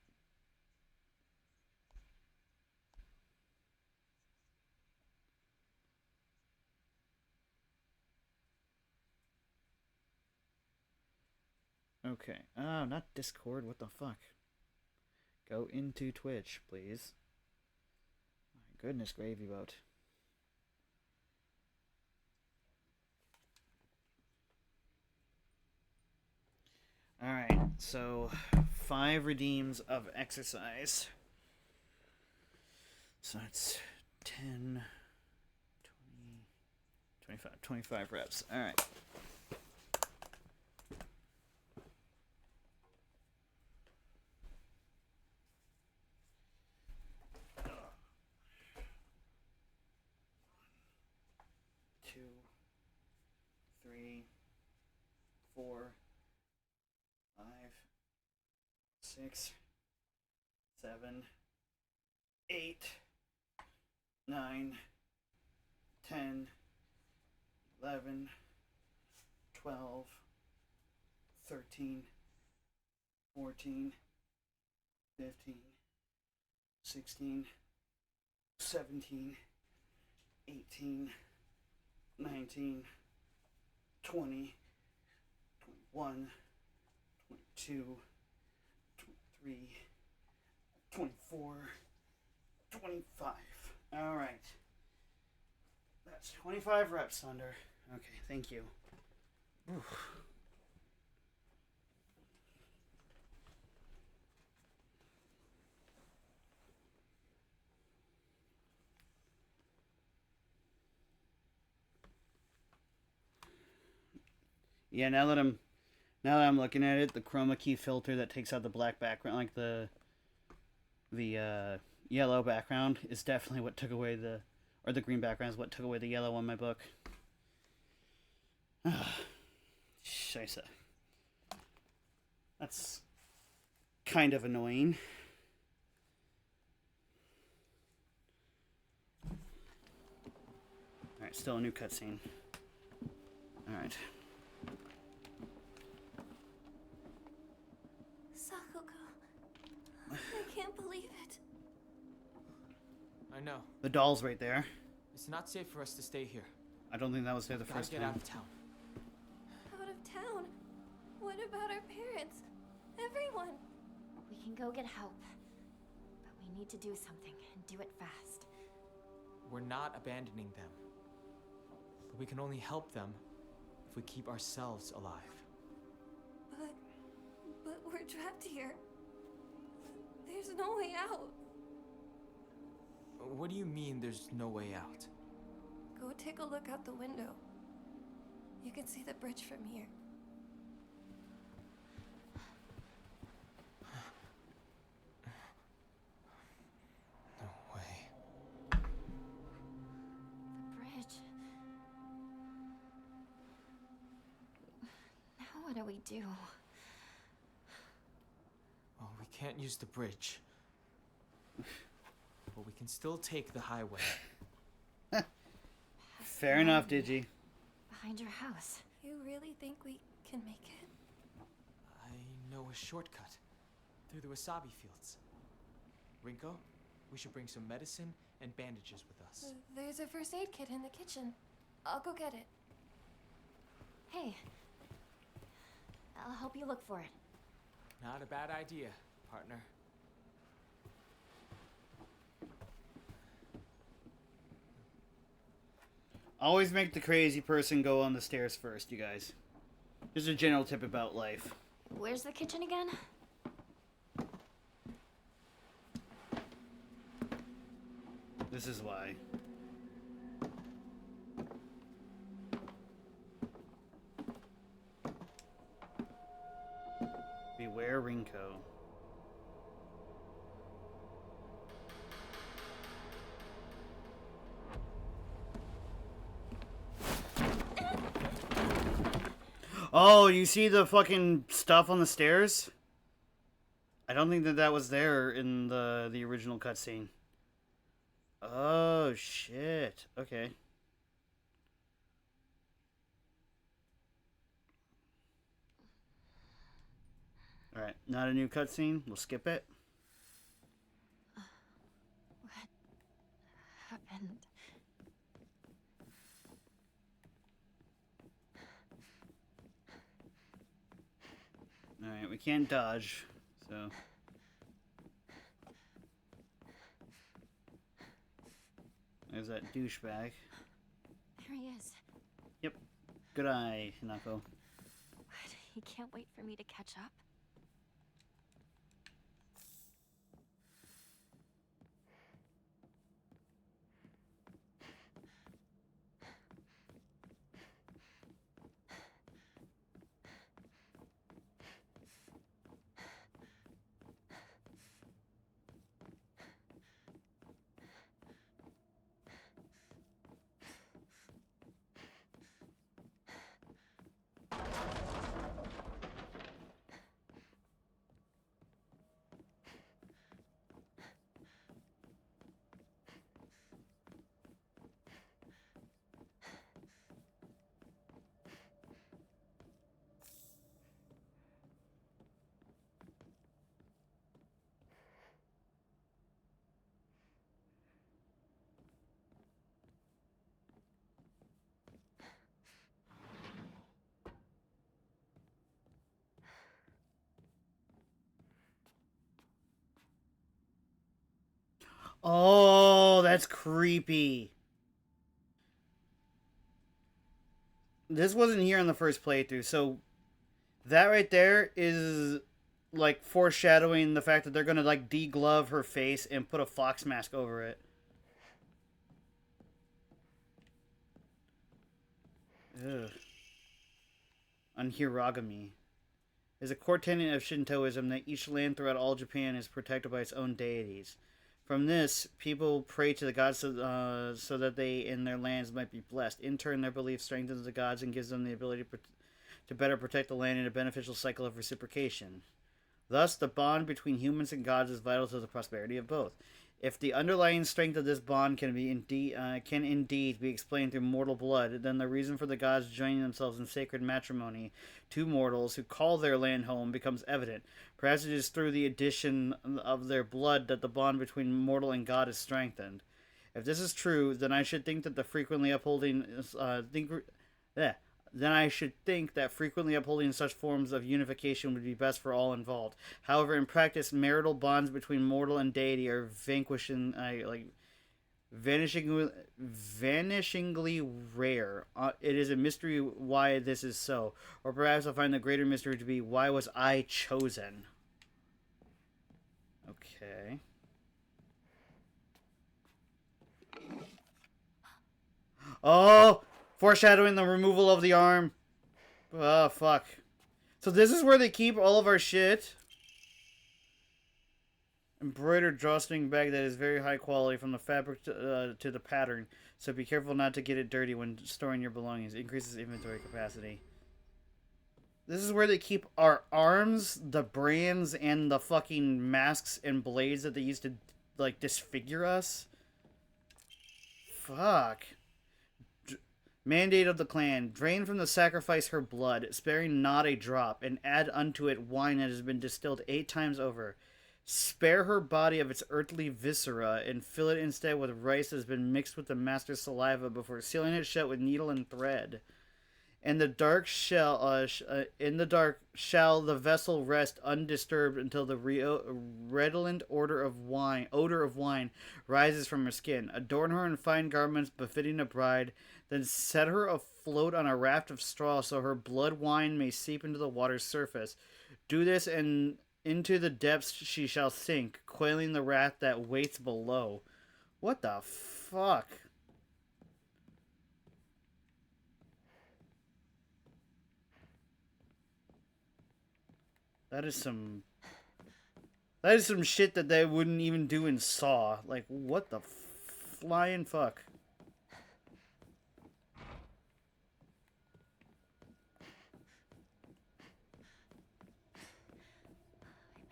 [SPEAKER 1] Okay. Oh, not Discord. What the fuck? Go into Twitch, please. My goodness, gravy boat. Alright, so 5 redeems of exercise. So that's 10, 20, 25 reps. Alright. 3, 4, 5, 6, 7, 8, 9, 10, 11, 12, 13, 14, 15, 16, 17, 18, 19, 20, 21, 22, 23, 24, 25. All right. That's 25 reps, Thunder. Okay, thank you. Oof. Yeah, now that I'm looking at it, the chroma key filter that takes out the black background, like the yellow background, is definitely what took away or the green background is what took away the yellow on my book. Scheisse. That's kind of annoying. Alright, still a new cutscene. Alright.
[SPEAKER 2] Sakuga. I can't believe it.
[SPEAKER 6] I know.
[SPEAKER 1] The doll's right there.
[SPEAKER 6] It's not safe for us to stay here.
[SPEAKER 1] I don't think that was there the
[SPEAKER 6] Gotta
[SPEAKER 1] first
[SPEAKER 6] get
[SPEAKER 1] time.
[SPEAKER 6] out of town.
[SPEAKER 2] Out of town? What about our parents? Everyone?
[SPEAKER 7] We can go get help. But we need to do something, and do it fast.
[SPEAKER 6] We're not abandoning them. But we can only help them if we keep ourselves alive.
[SPEAKER 2] But we're trapped here. There's no way out.
[SPEAKER 6] What do you mean there's no way out?
[SPEAKER 2] Go take a look out the window. You can see the bridge from here.
[SPEAKER 6] No way.
[SPEAKER 7] The bridge. Now what do we do?
[SPEAKER 6] Well, we can't use the bridge. But we can still take the highway.
[SPEAKER 1] Fair enough, Digi.
[SPEAKER 7] Behind your house.
[SPEAKER 2] You really think we can make it?
[SPEAKER 6] I know a shortcut through the wasabi fields. Rinko, we should bring some medicine and bandages with us.
[SPEAKER 2] There's a first aid kit in the kitchen. I'll go get it.
[SPEAKER 7] Hey. I'll help you look for it.
[SPEAKER 6] Not a bad idea, partner.
[SPEAKER 1] Always make the crazy person go on the stairs first, you guys. Just a general tip about life.
[SPEAKER 7] Where's the kitchen again?
[SPEAKER 1] This is why. Beware Rinko. Oh, you see the fucking stuff on the stairs? I don't think that was there in the original cutscene. Oh, shit. Okay. Alright, not a new cutscene. We'll skip it.
[SPEAKER 7] What happened?
[SPEAKER 1] Alright, we can't dodge, so... There's that douchebag.
[SPEAKER 7] There he is.
[SPEAKER 1] Yep. Good eye, Hinako.
[SPEAKER 7] What? He can't wait for me to catch up?
[SPEAKER 1] Oh, that's creepy. This wasn't here in the first playthrough, so that right there is like foreshadowing the fact that they're gonna like deglove her face and put a fox mask over it. Ugh. On Hiragami. Is a core tenet of Shintoism that each land throughout all Japan is protected by its own deities. From this, people pray to the gods so that they and their lands might be blessed. In turn, their belief strengthens the gods and gives them the ability to better protect the land in a beneficial cycle of reciprocation. Thus, the bond between humans and gods is vital to the prosperity of both. If the underlying strength of this bond can indeed be explained through mortal blood, then the reason for the gods joining themselves in sacred matrimony to mortals who call their land home becomes evident. Perhaps it is through the addition of their blood that the bond between mortal and god is strengthened. If this is true, then I should think that frequently upholding such forms of unification would be best for all involved. However, in practice, marital bonds between mortal and deity are vanishingly rare. It is a mystery why this is so, or perhaps I'll find the greater mystery to be why was I chosen. Okay. Oh! Foreshadowing the removal of the arm. Oh, fuck. So this is where they keep all of our shit. Embroidered drawstring bag that is very high quality from the fabric to the pattern. So be careful not to get it dirty when storing your belongings. It increases inventory capacity. This is where they keep our arms, the brands, and the fucking masks and blades that they used to, like, disfigure us. Fuck. Mandate of the clan. Drain from the sacrifice her blood, sparing not a drop, and add unto it wine that has been distilled 8 times over. Spare her body of its earthly viscera, and fill it instead with rice that has been mixed with the master's saliva before sealing it shut with needle and thread. In the dark shall the vessel rest undisturbed until the redolent odor of wine rises from her skin. Adorn her in fine garments befitting a bride, then set her afloat on a raft of straw so her blood wine may seep into the water's surface. Do this, and into the depths she shall sink, quailing the wrath that waits below. What the fuck? That is some shit that they wouldn't even do in Saw. Like, what the flying fuck?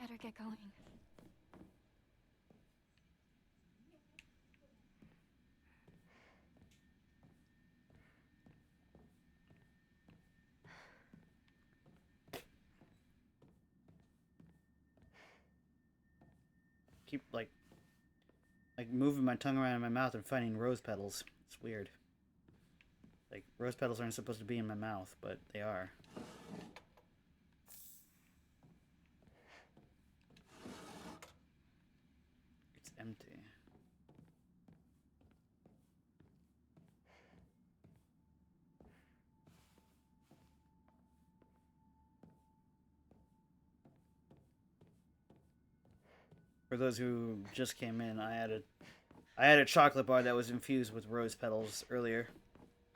[SPEAKER 7] I better get going.
[SPEAKER 1] Keep like moving my tongue around in my mouth and finding rose petals. It's weird. Like, rose petals aren't supposed to be in my mouth, but they are. It's empty. For those who just came in, I had a chocolate bar that was infused with rose petals earlier.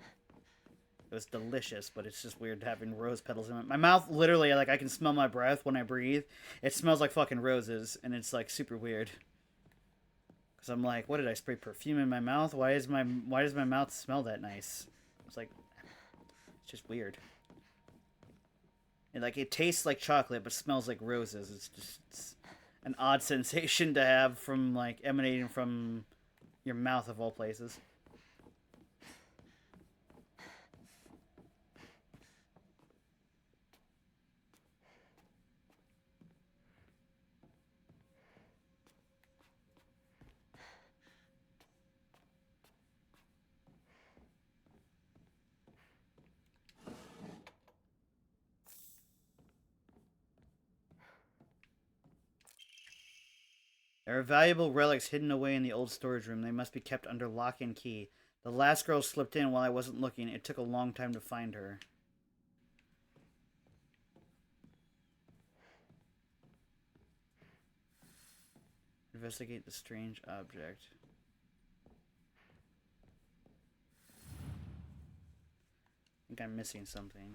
[SPEAKER 1] It was delicious, but it's just weird having rose petals in it. My mouth, literally, like, I can smell my breath when I breathe. It smells like fucking roses, and it's, like, super weird. Because I'm like, what did I spray perfume in my mouth? Why does my mouth smell that nice? It's like, it's just weird. And, like, it tastes like chocolate, but smells like roses. It's an odd sensation to have from, like, emanating from your mouth of all places. There are valuable relics hidden away in the old storage room. They must be kept under lock and key. The last girl slipped in while I wasn't looking. It took a long time to find her. Investigate the strange object. I think I'm missing something.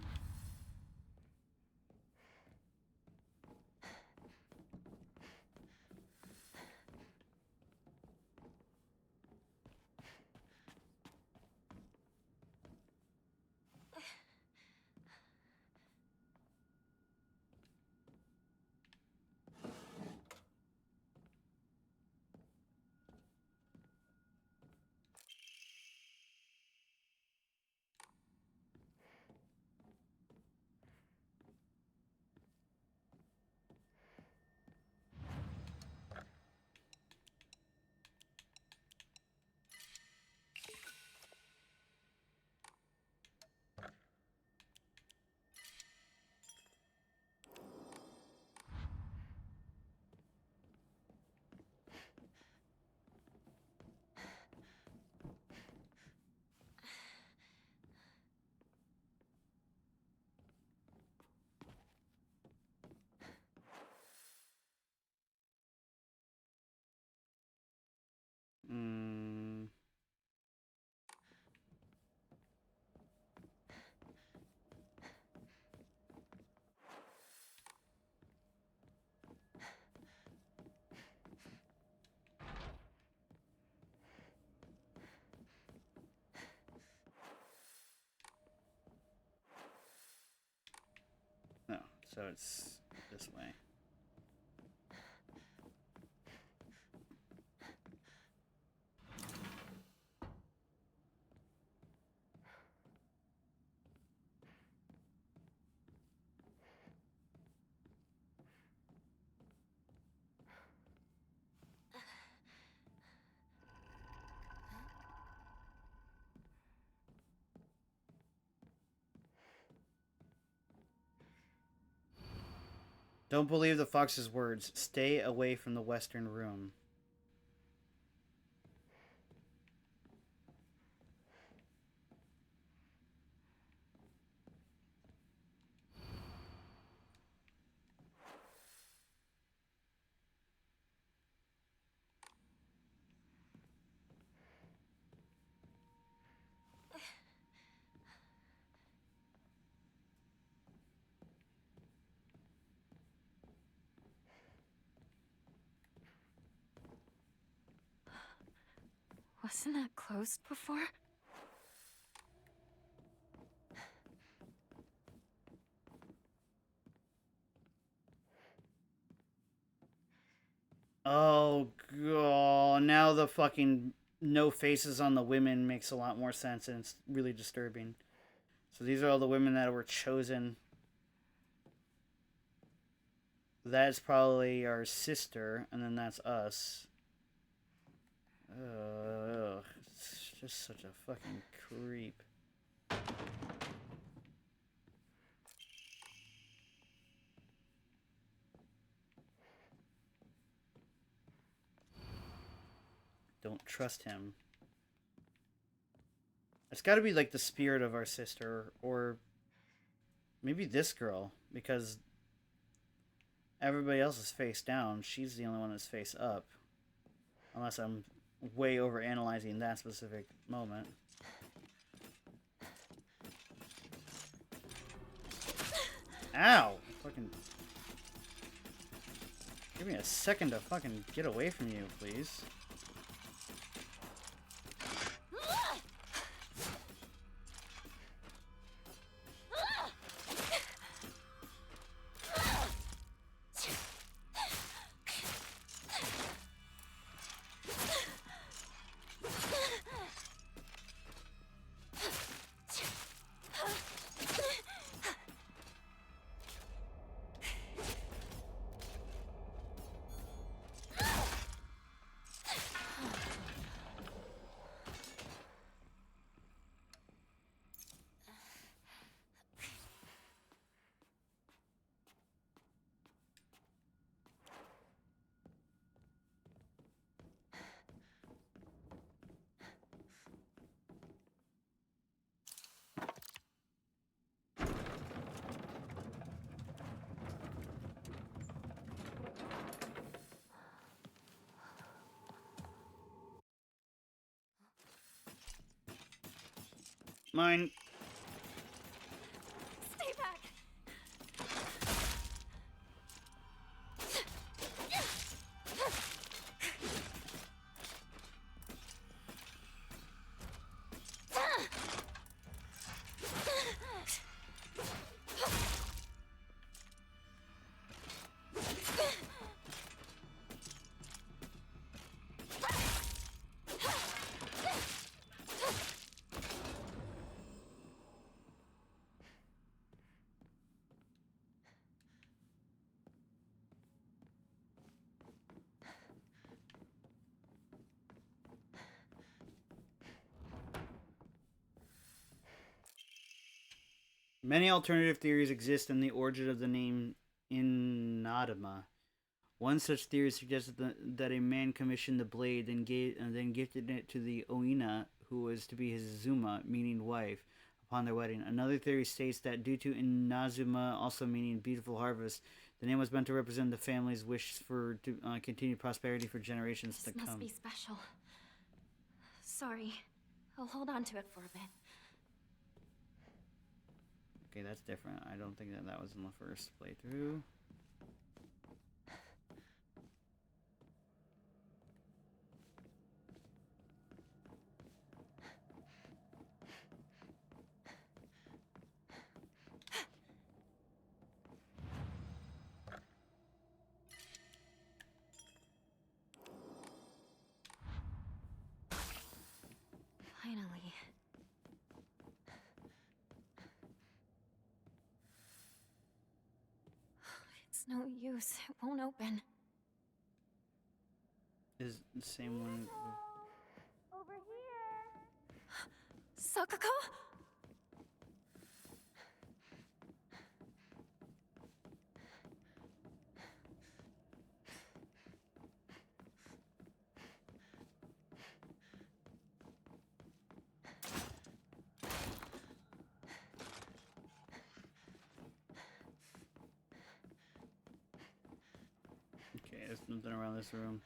[SPEAKER 1] Hmm. No, so it's this way. Don't believe the fox's words. Stay away from the western room.
[SPEAKER 7] Wasn't that closed before?
[SPEAKER 1] Oh, God. Now the fucking no faces on the women makes a lot more sense, and it's really disturbing. So these are all the women that were chosen. That's probably our sister, and then that's us. Ugh. It's just such a fucking creep. Don't trust him. It's got to be like the spirit of our sister, or maybe this girl, because everybody else is face down. She's the only one that's face up. Unless I'm way over analyzing that specific moment. Ow! Fucking. Give me a second to fucking get away from you, please. Mine.
[SPEAKER 2] Stay back.
[SPEAKER 1] Many alternative theories exist on the origin of the name Inadama. One such theory suggests that a man commissioned the blade and then gifted it to the Oina, who was to be his Zuma, meaning wife, upon their wedding. Another theory states that due to Inazuma also meaning beautiful harvest, the name was meant to represent the family's wish for continued prosperity for generations to
[SPEAKER 7] This
[SPEAKER 1] come.
[SPEAKER 7] must be special. Sorry. I'll hold on to it for a bit.
[SPEAKER 1] Okay, that's different. I don't think that was in the first playthrough.
[SPEAKER 7] Finally. It's no use. It won't open.
[SPEAKER 1] Is the same one.
[SPEAKER 2] Over here.
[SPEAKER 7] Sakako?
[SPEAKER 1] Okay, there's nothing around this room.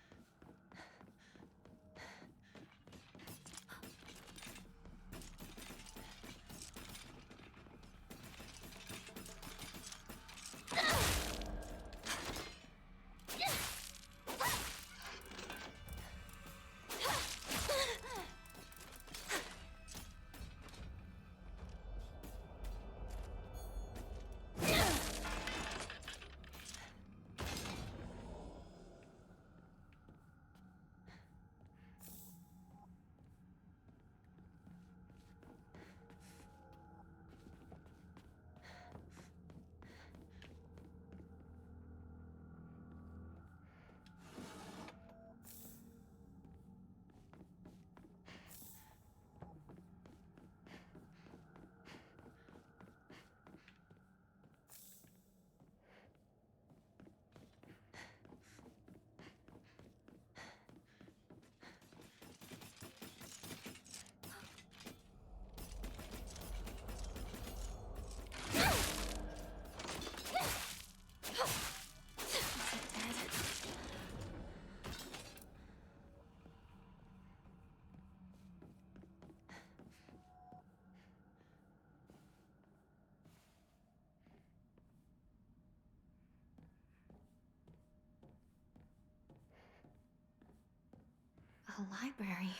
[SPEAKER 1] A library?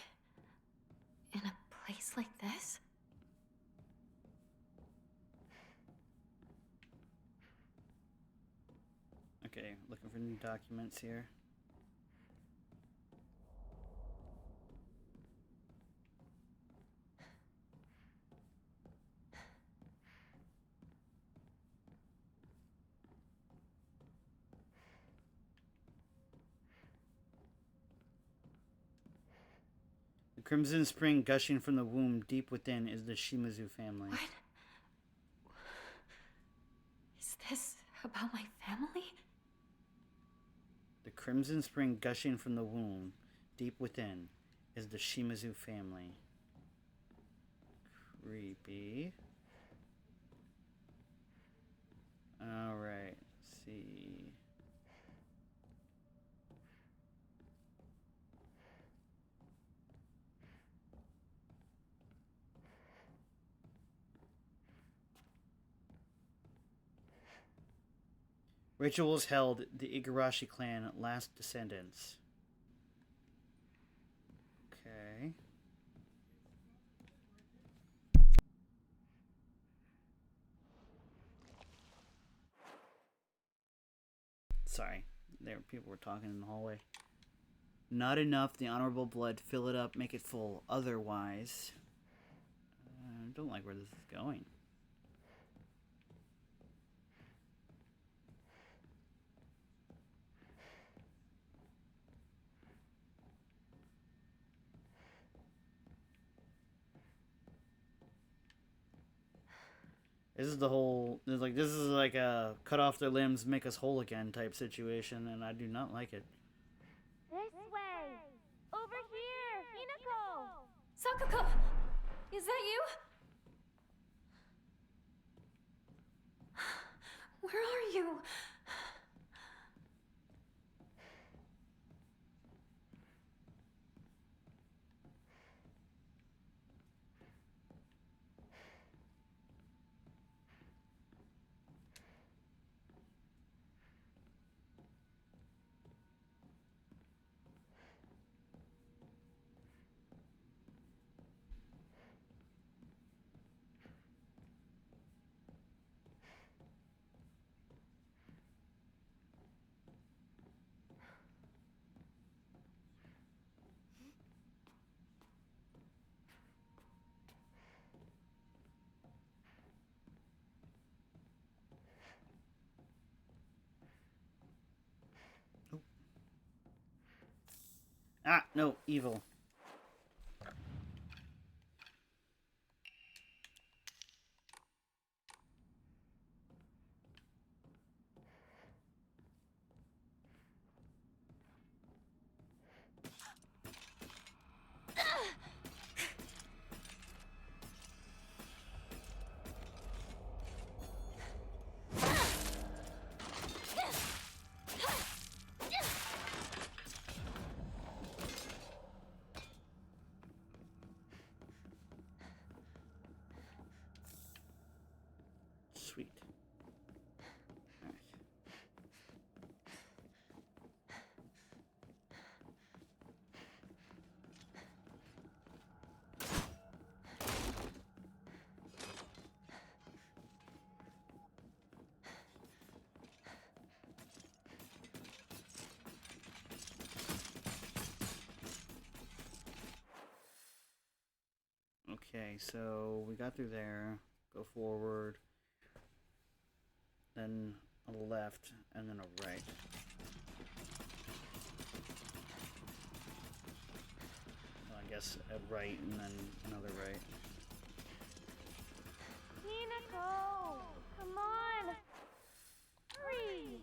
[SPEAKER 1] In a place like this? Okay, looking for new documents here. The crimson spring gushing from the womb deep within is the Shimazu family.
[SPEAKER 7] What? Is this about my family?
[SPEAKER 1] The crimson spring gushing from the womb deep within is the Shimazu family. Creepy. Alright, let's see. Rituals held the Igarashi clan last descendants. Okay. Sorry, people were talking in the hallway. Not enough. The honorable blood. Fill it up. Make it full. Otherwise, I don't like where this is going. This is the whole. This is like a cut off their limbs, make us whole again type situation, and I do not like it.
[SPEAKER 8] This way! Over here! Hinako!
[SPEAKER 2] Sakuko! Is that you? Where are you?
[SPEAKER 1] Ah, no, evil. Sweet. All right. Okay, so we got through there. Go forward. Then a left, and then a right. Well, I guess a right, and then another right.
[SPEAKER 8] Hinako! Come on! Hurry!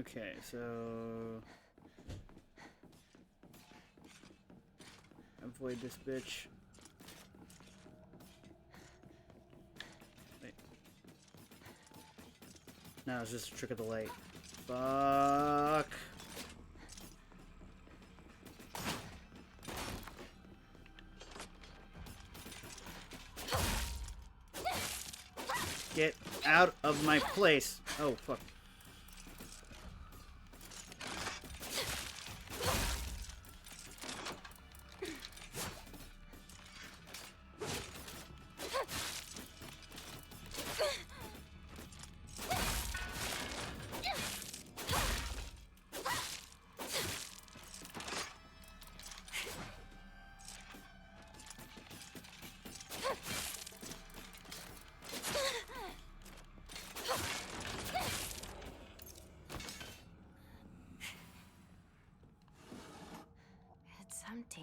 [SPEAKER 1] Okay, so avoid this bitch. Wait. No, it's just a trick of the light. Fuck. Get out of my place. Oh, fuck.
[SPEAKER 7] It's empty.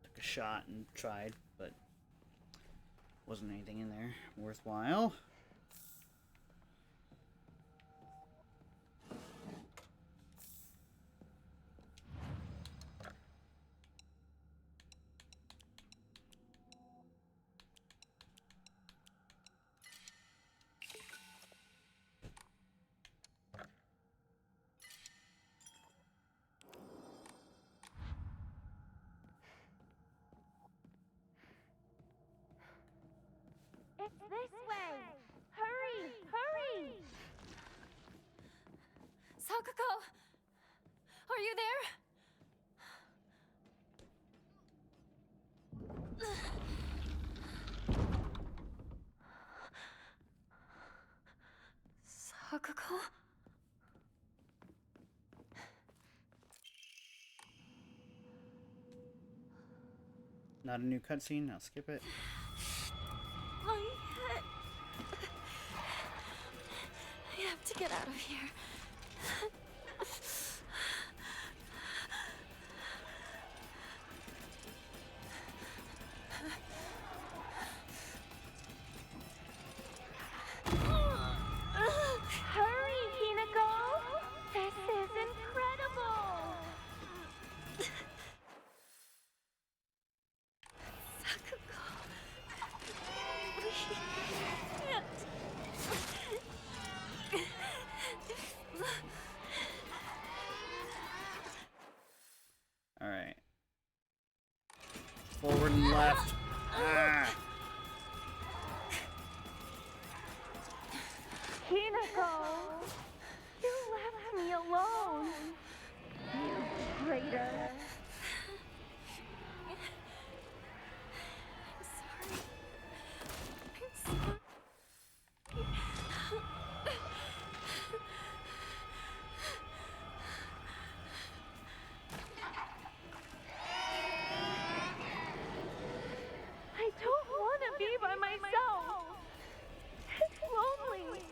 [SPEAKER 1] Took a shot and tried, but wasn't anything in there worthwhile.
[SPEAKER 8] It's this way. Hurry! Hurry!
[SPEAKER 2] Sakuko! Are you there? Sakuko?
[SPEAKER 1] Not a new cutscene. I'll skip it.
[SPEAKER 2] My head. I have to get out of here.
[SPEAKER 8] Hurry, Hinako! This is incredible!
[SPEAKER 2] Sakuko. We can't.
[SPEAKER 1] All right. Forward and left. Ah.
[SPEAKER 8] Hinako! You left me alone! You traitor!
[SPEAKER 2] I'm sorry.
[SPEAKER 8] I don't want to be by myself! It's lonely!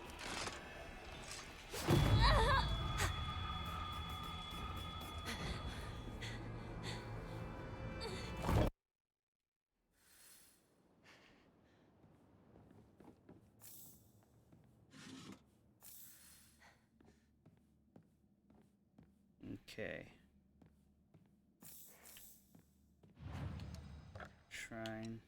[SPEAKER 1] Okay. Shrine.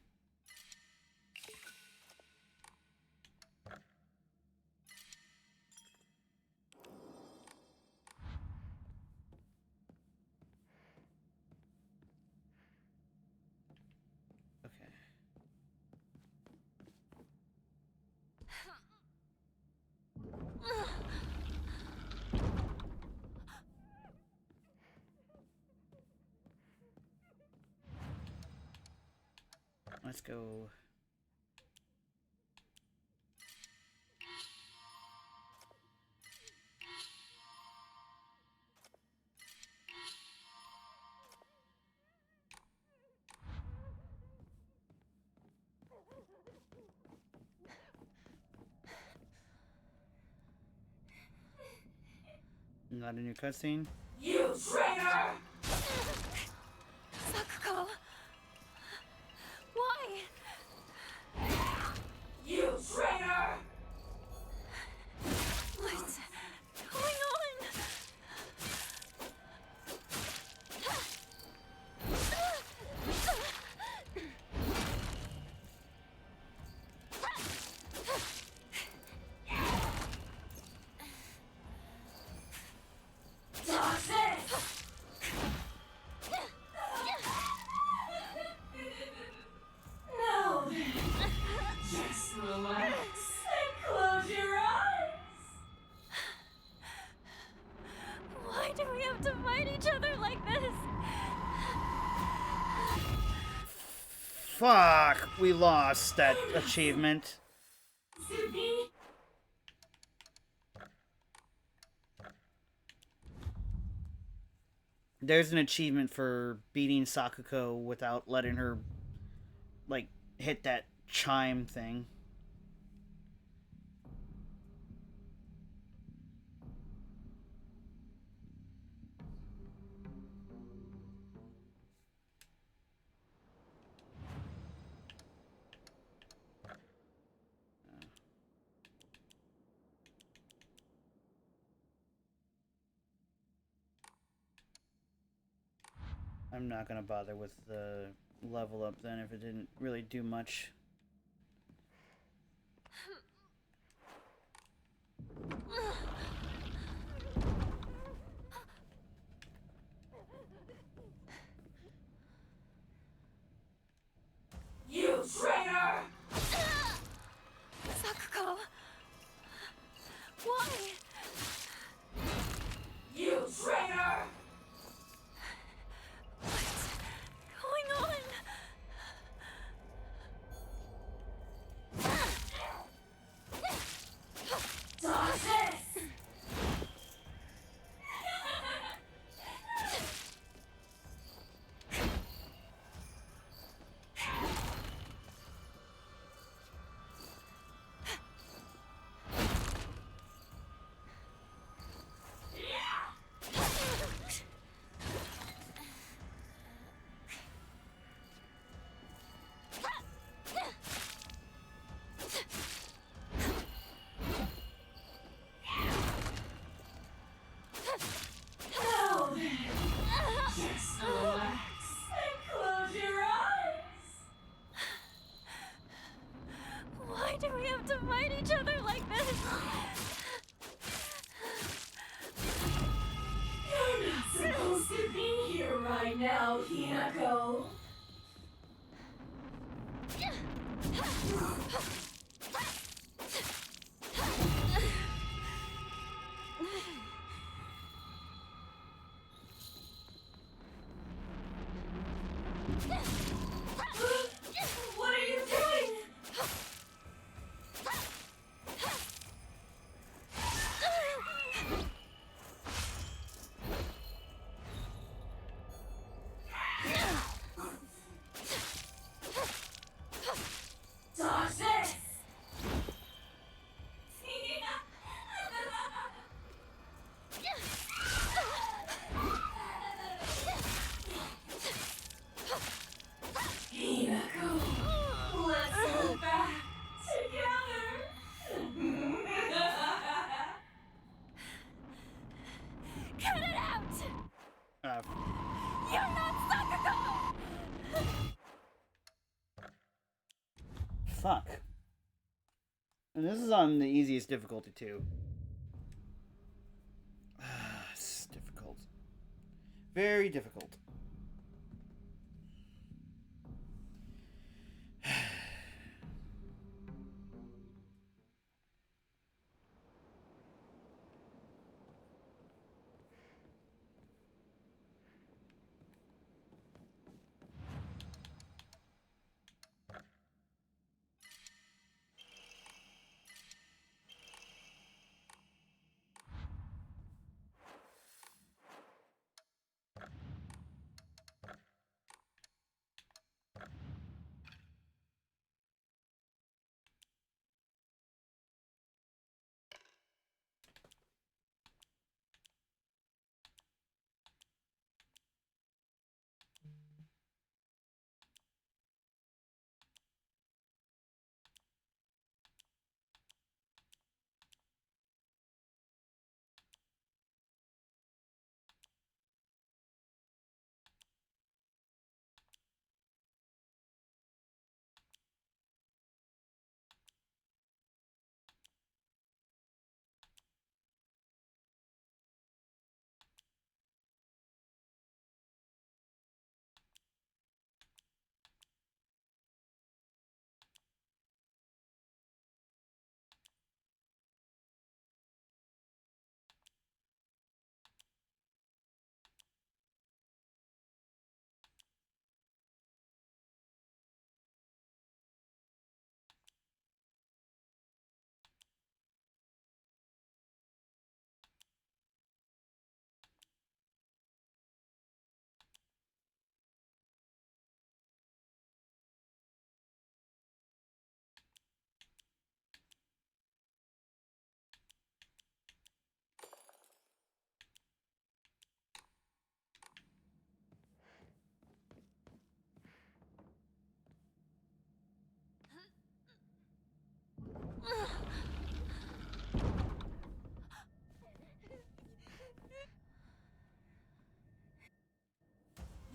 [SPEAKER 1] Okay. Let's go. Not a new cutscene.
[SPEAKER 5] You traitor!
[SPEAKER 2] Sakuko! Why?
[SPEAKER 5] You traitor!
[SPEAKER 2] What's going on?
[SPEAKER 5] No! Just relax and close your eyes!
[SPEAKER 2] Why do we have to fight each other like this?
[SPEAKER 1] Fuck! We lost that achievement.
[SPEAKER 5] Subi!
[SPEAKER 1] There's an achievement for beating Sakuko without letting her, like, hit that chime thing. I'm not gonna bother with the level up then if it didn't really do much.
[SPEAKER 5] You traitor! right now, Hinako. What are you doing? Dodge this! Hinako, let's go back together.
[SPEAKER 2] Cut it out!
[SPEAKER 1] Uh,
[SPEAKER 2] You're not Sakuko!
[SPEAKER 1] fuck. And this is on the easiest difficulty too. It's difficult. Very difficult.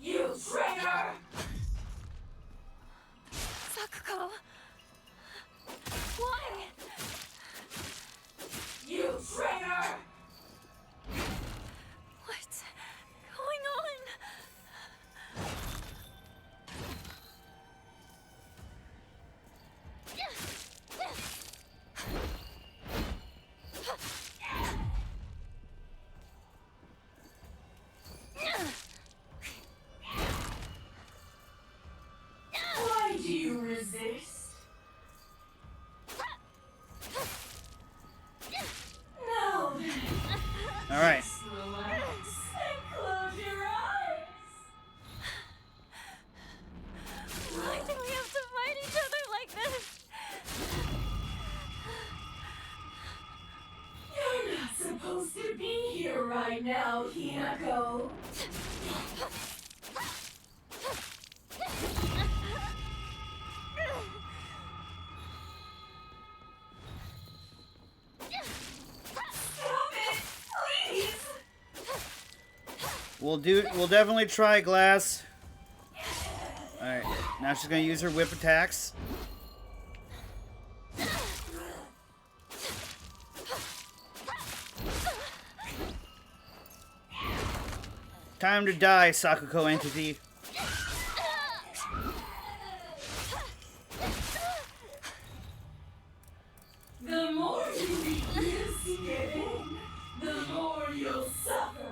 [SPEAKER 5] You traitor!
[SPEAKER 2] Sakuko! Why?
[SPEAKER 5] You traitor!
[SPEAKER 2] What's going on?
[SPEAKER 5] Why do you resist? No.
[SPEAKER 1] All right.
[SPEAKER 5] Just relax and close your eyes.
[SPEAKER 2] Why do we have to fight each other like this?
[SPEAKER 5] You're not supposed to be here right now, Hinako. Stop it, please.
[SPEAKER 1] We'll definitely try Glass. Alright, now she's gonna use her whip attacks. Time to die, Sakuko entity.
[SPEAKER 5] The more you refuse to give in, the more you'll suffer.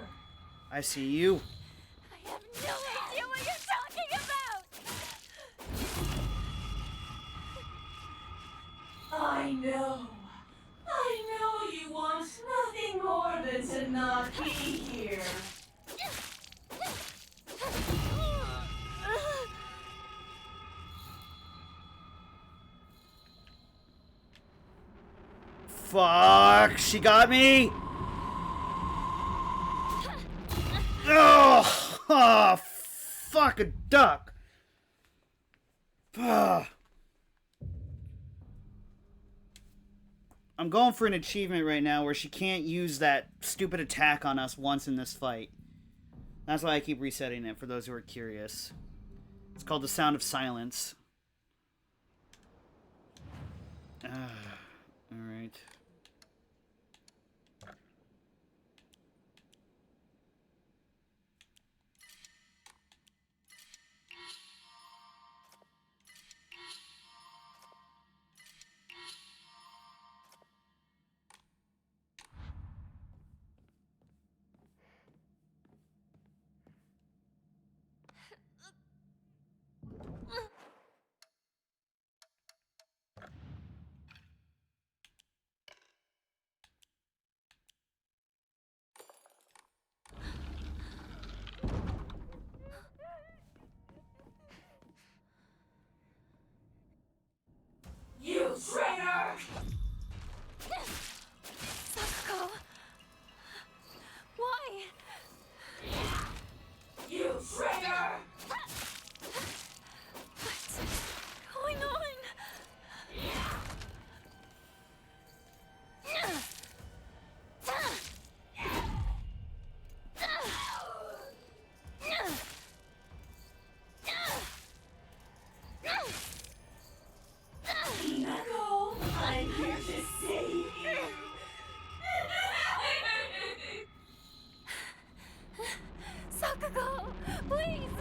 [SPEAKER 1] I see you.
[SPEAKER 2] I have no idea what you're talking about!
[SPEAKER 5] I know. I know you want nothing more than to not be here.
[SPEAKER 1] Fuck, she got me. Oh, fuck a duck. Ugh. I'm going for an achievement right now where she can't use that stupid attack on us once in this fight. That's why I keep resetting it for those who are curious. It's called the Sound of Silence. Alright.
[SPEAKER 5] You traitor!
[SPEAKER 2] Sakuko! Why?
[SPEAKER 5] You traitor!
[SPEAKER 2] What's going on?
[SPEAKER 5] Hinako, I'm here to save you.
[SPEAKER 2] Sakuko! Please!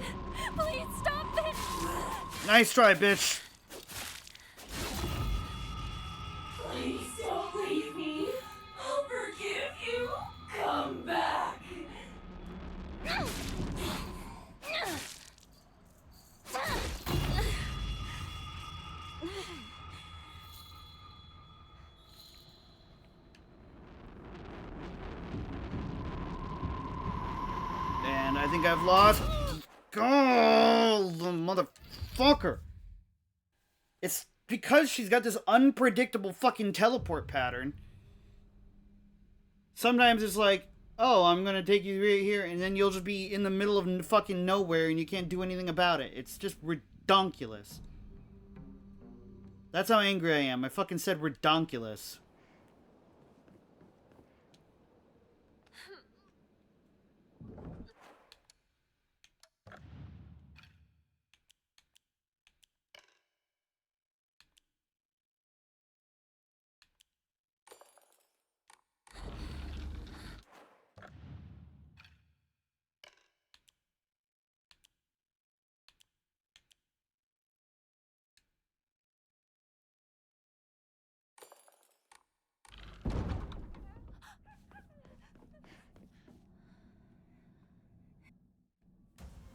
[SPEAKER 2] Please stop this!
[SPEAKER 1] Nice try, bitch.
[SPEAKER 5] Please don't leave me. I'll forgive you. Come back.
[SPEAKER 1] And I think I've lost. Oh, the motherfucker. It's because she's got this unpredictable fucking teleport pattern. Sometimes it's like, oh, I'm gonna take you right here, and then you'll just be in the middle of fucking nowhere and you can't do anything about it. It's just redonkulous. That's how angry I am. I fucking said redonkulous.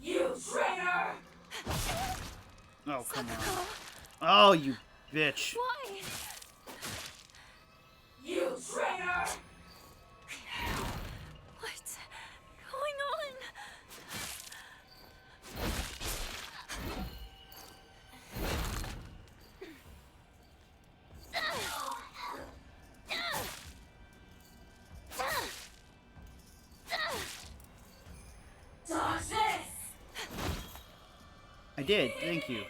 [SPEAKER 5] You traitor!
[SPEAKER 1] Oh, come on. Oh, you bitch.
[SPEAKER 2] Why?
[SPEAKER 5] You traitor!
[SPEAKER 2] What's going on?
[SPEAKER 5] Dodge this!
[SPEAKER 1] I did, thank you.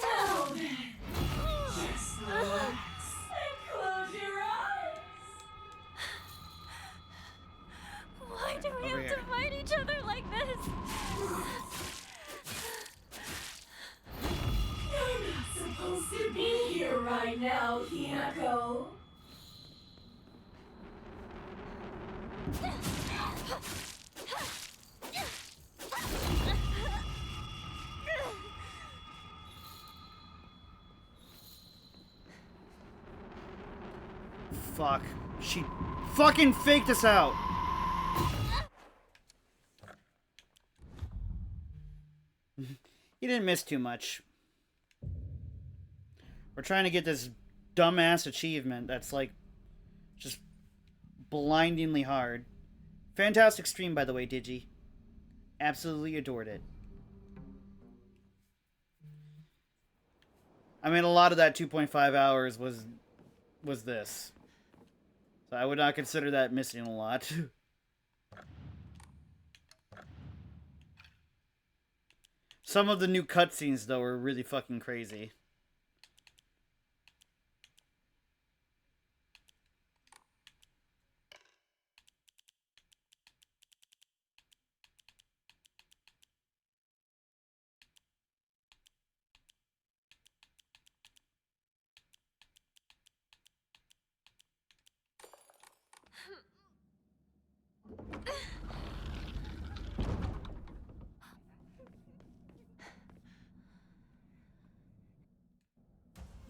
[SPEAKER 5] Now then, just relax and close your eyes.
[SPEAKER 2] Why do we
[SPEAKER 1] Over
[SPEAKER 2] have
[SPEAKER 1] here.
[SPEAKER 2] to fight each other like this?
[SPEAKER 5] You're not supposed to be here right now, Hinako.
[SPEAKER 1] Fuck. She fucking faked us out. You didn't miss too much. We're trying to get this dumbass achievement that's like just blindingly hard. Fantastic stream, by the way, Digi. Absolutely adored it. I mean, a lot of that 2.5 hours was this. So I would not consider that missing a lot. Some of the new cutscenes, though, are really fucking crazy.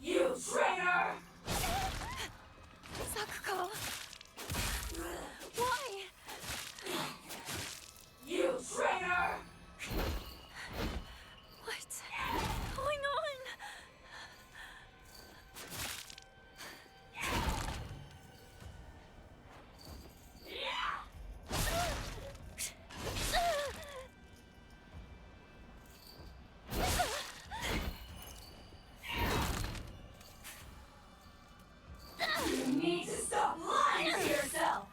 [SPEAKER 5] You traitor!
[SPEAKER 2] Sakuko! Why?
[SPEAKER 5] You traitor!
[SPEAKER 2] What's going on?
[SPEAKER 5] You need to stop lying to yourself!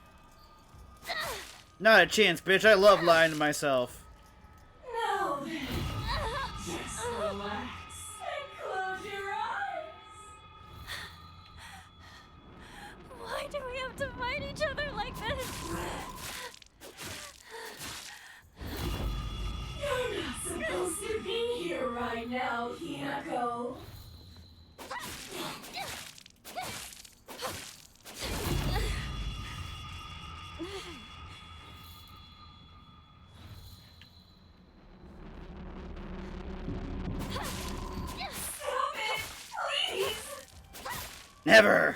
[SPEAKER 1] Not a chance, bitch. I love lying to myself.
[SPEAKER 5] Now then, just relax and close your eyes.
[SPEAKER 2] Why do we have to fight each other like this?
[SPEAKER 5] You're not supposed to be here right now, Hinako. Stop it, please!
[SPEAKER 1] Never!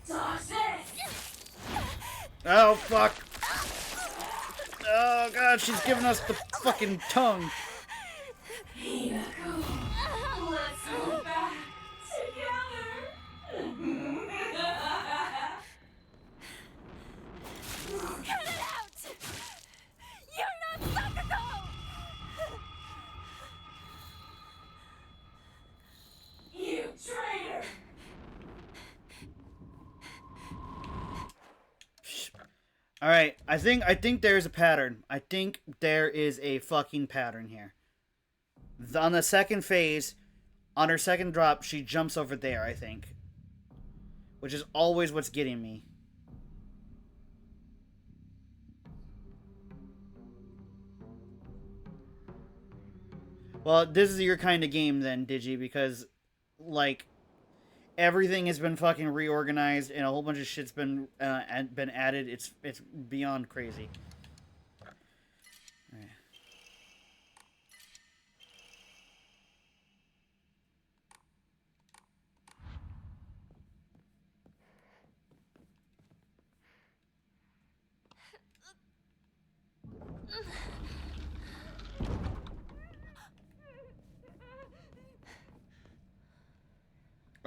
[SPEAKER 5] Toxic!
[SPEAKER 1] Oh, fuck. Oh, God, she's giving us the fucking tongue.
[SPEAKER 5] Hinako, let's go back together.
[SPEAKER 2] Cut it out! You're not Sakuko!
[SPEAKER 5] You traitor!
[SPEAKER 1] Alright, I think there's a pattern. I think there is a fucking pattern here. On the second phase, on her second drop, she jumps over there, I think. Which is always what's getting me. Well, this is your kind of game then, Digi, because, like, everything has been fucking reorganized and a whole bunch of shit's been added. It's beyond crazy. Alright.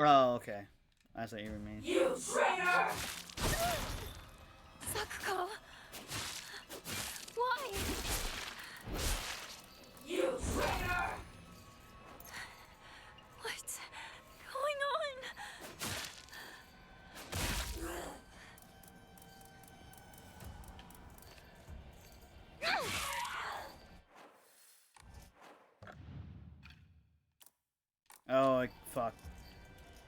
[SPEAKER 1] Oh, okay. That's what you mean.
[SPEAKER 5] You traitor!
[SPEAKER 2] Sakuko! Why?
[SPEAKER 5] You traitor!
[SPEAKER 2] What's going on?
[SPEAKER 1] Oh, fuck.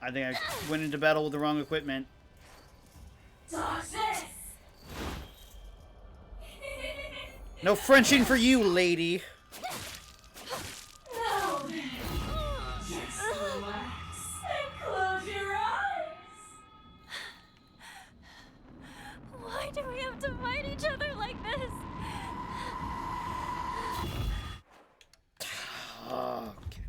[SPEAKER 1] I think I went into battle with the wrong equipment.
[SPEAKER 5] Toxis!
[SPEAKER 1] No Frenching for you, lady.
[SPEAKER 5] Now then, just relax and close your eyes.
[SPEAKER 2] Why do we have to fight each other like this?
[SPEAKER 1] Oh, okay.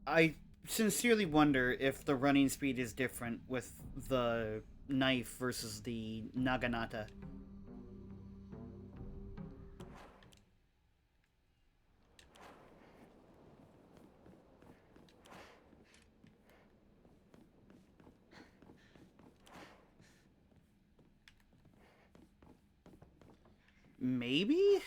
[SPEAKER 1] I sincerely wonder if the running speed is different with the knife versus the Naginata. Maybe?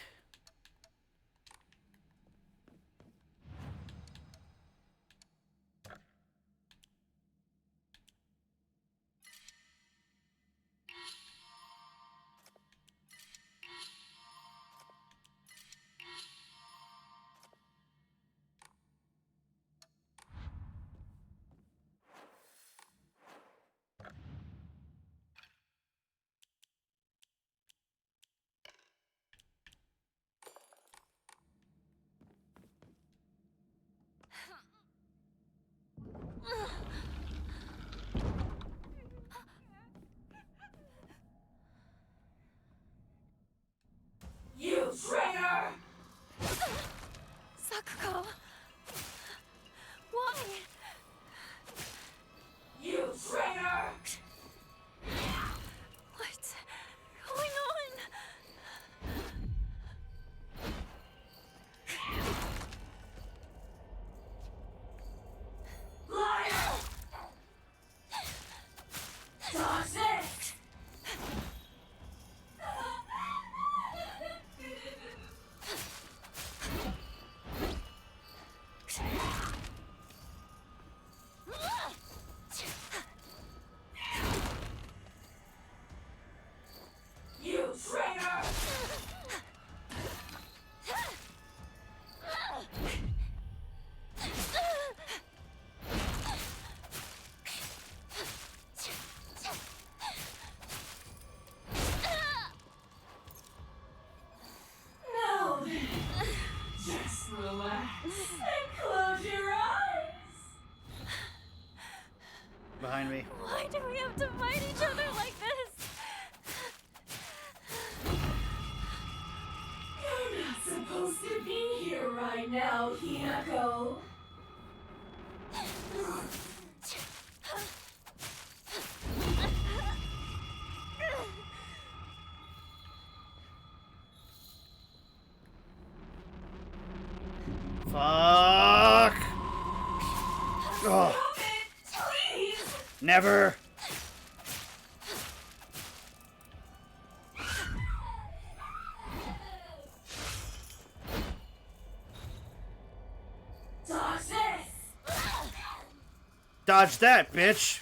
[SPEAKER 5] You traitor!
[SPEAKER 2] Sakuko! Why?
[SPEAKER 5] You traitor!
[SPEAKER 2] What's going on?
[SPEAKER 5] Liar! Toxic! You traitor! Now then, just relax and close your eyes.
[SPEAKER 1] Behind me.
[SPEAKER 2] Why do we have to fight each other like this?
[SPEAKER 5] You're not supposed to be here right now, Hinako.
[SPEAKER 1] Fuck! Ugh.
[SPEAKER 5] Stop it, please!
[SPEAKER 1] Never!
[SPEAKER 5] Toxis!
[SPEAKER 1] Dodge that, bitch!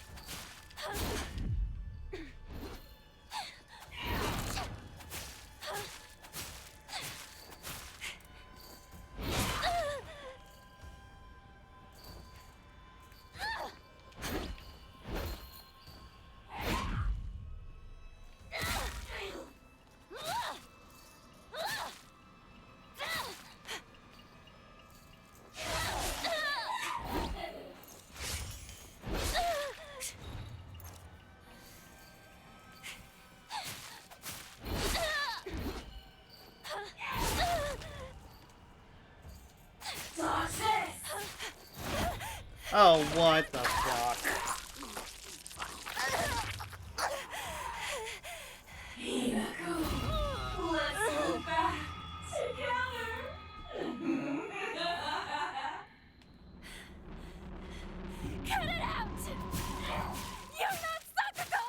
[SPEAKER 5] Toxis!
[SPEAKER 1] Oh, what the fuck?
[SPEAKER 5] Hinako, let's go back together.
[SPEAKER 2] Cut it out! You're not Sakuko!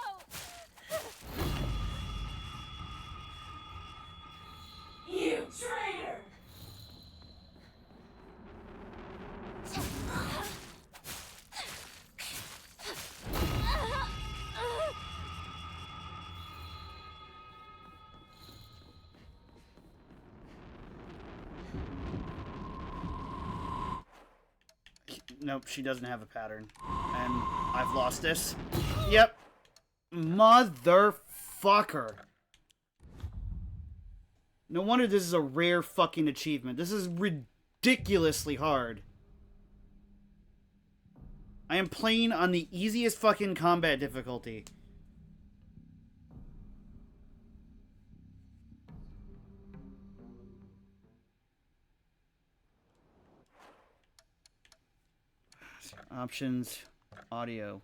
[SPEAKER 5] You traitor!
[SPEAKER 1] Nope, she doesn't have a pattern. And I've lost this. Yep. Motherfucker. No wonder this is a rare fucking achievement. This is ridiculously hard. I am playing on the easiest fucking combat difficulty. Options, audio.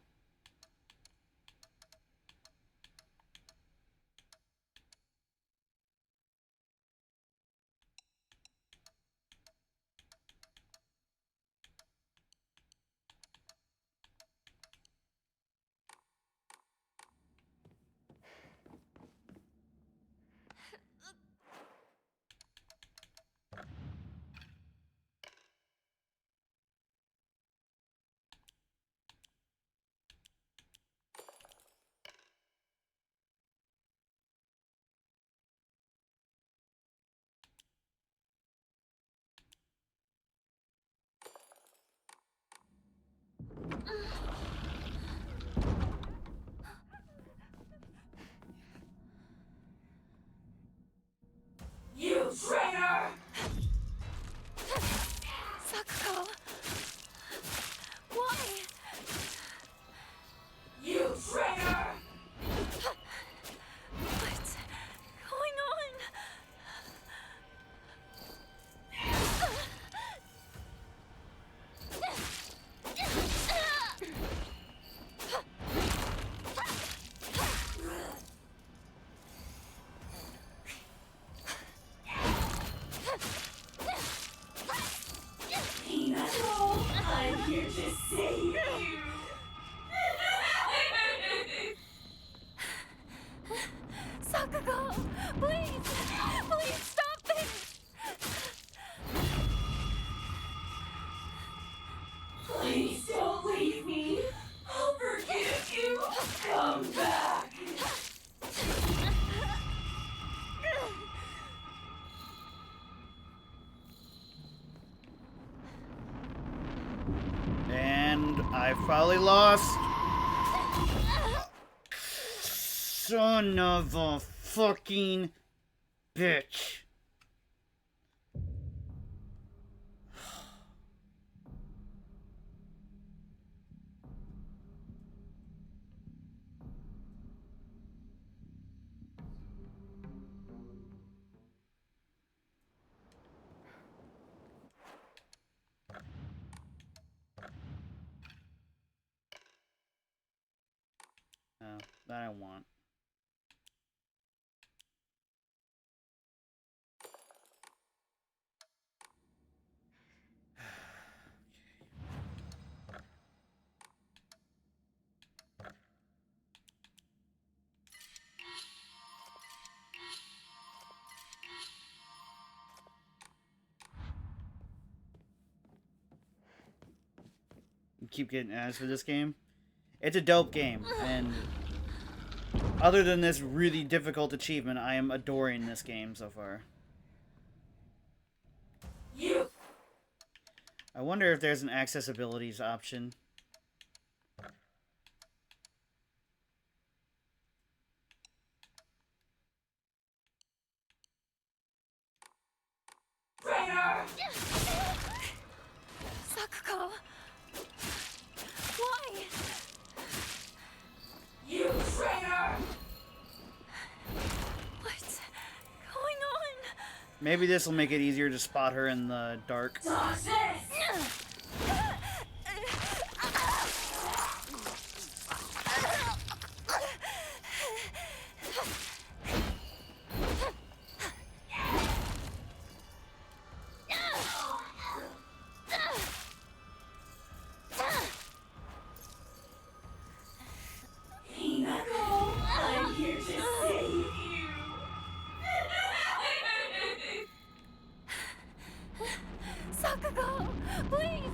[SPEAKER 5] You traitor!
[SPEAKER 2] Sakuko! Why?
[SPEAKER 5] You traitor!
[SPEAKER 2] What's going on?
[SPEAKER 5] Hinako, I'm here to save you!
[SPEAKER 2] Sakuko! Please! Please stop this!
[SPEAKER 5] Please don't leave me. I'll forgive you. Come back.
[SPEAKER 1] And I've probably lost. Son of a fucking bitch. Oh, that I want. Keep getting ads for this game. It's a dope game, and other than this really difficult achievement, I am adoring this game so far.
[SPEAKER 5] You
[SPEAKER 1] I wonder if there's an accessibilities option.
[SPEAKER 5] traitor!
[SPEAKER 2] Sakuko! Why?
[SPEAKER 5] You traitor!
[SPEAKER 2] What's going on?
[SPEAKER 1] Maybe this will make it easier to spot her in the dark.
[SPEAKER 5] Toxis! Hinako, I'm here to save you.
[SPEAKER 2] Sakuko! Please!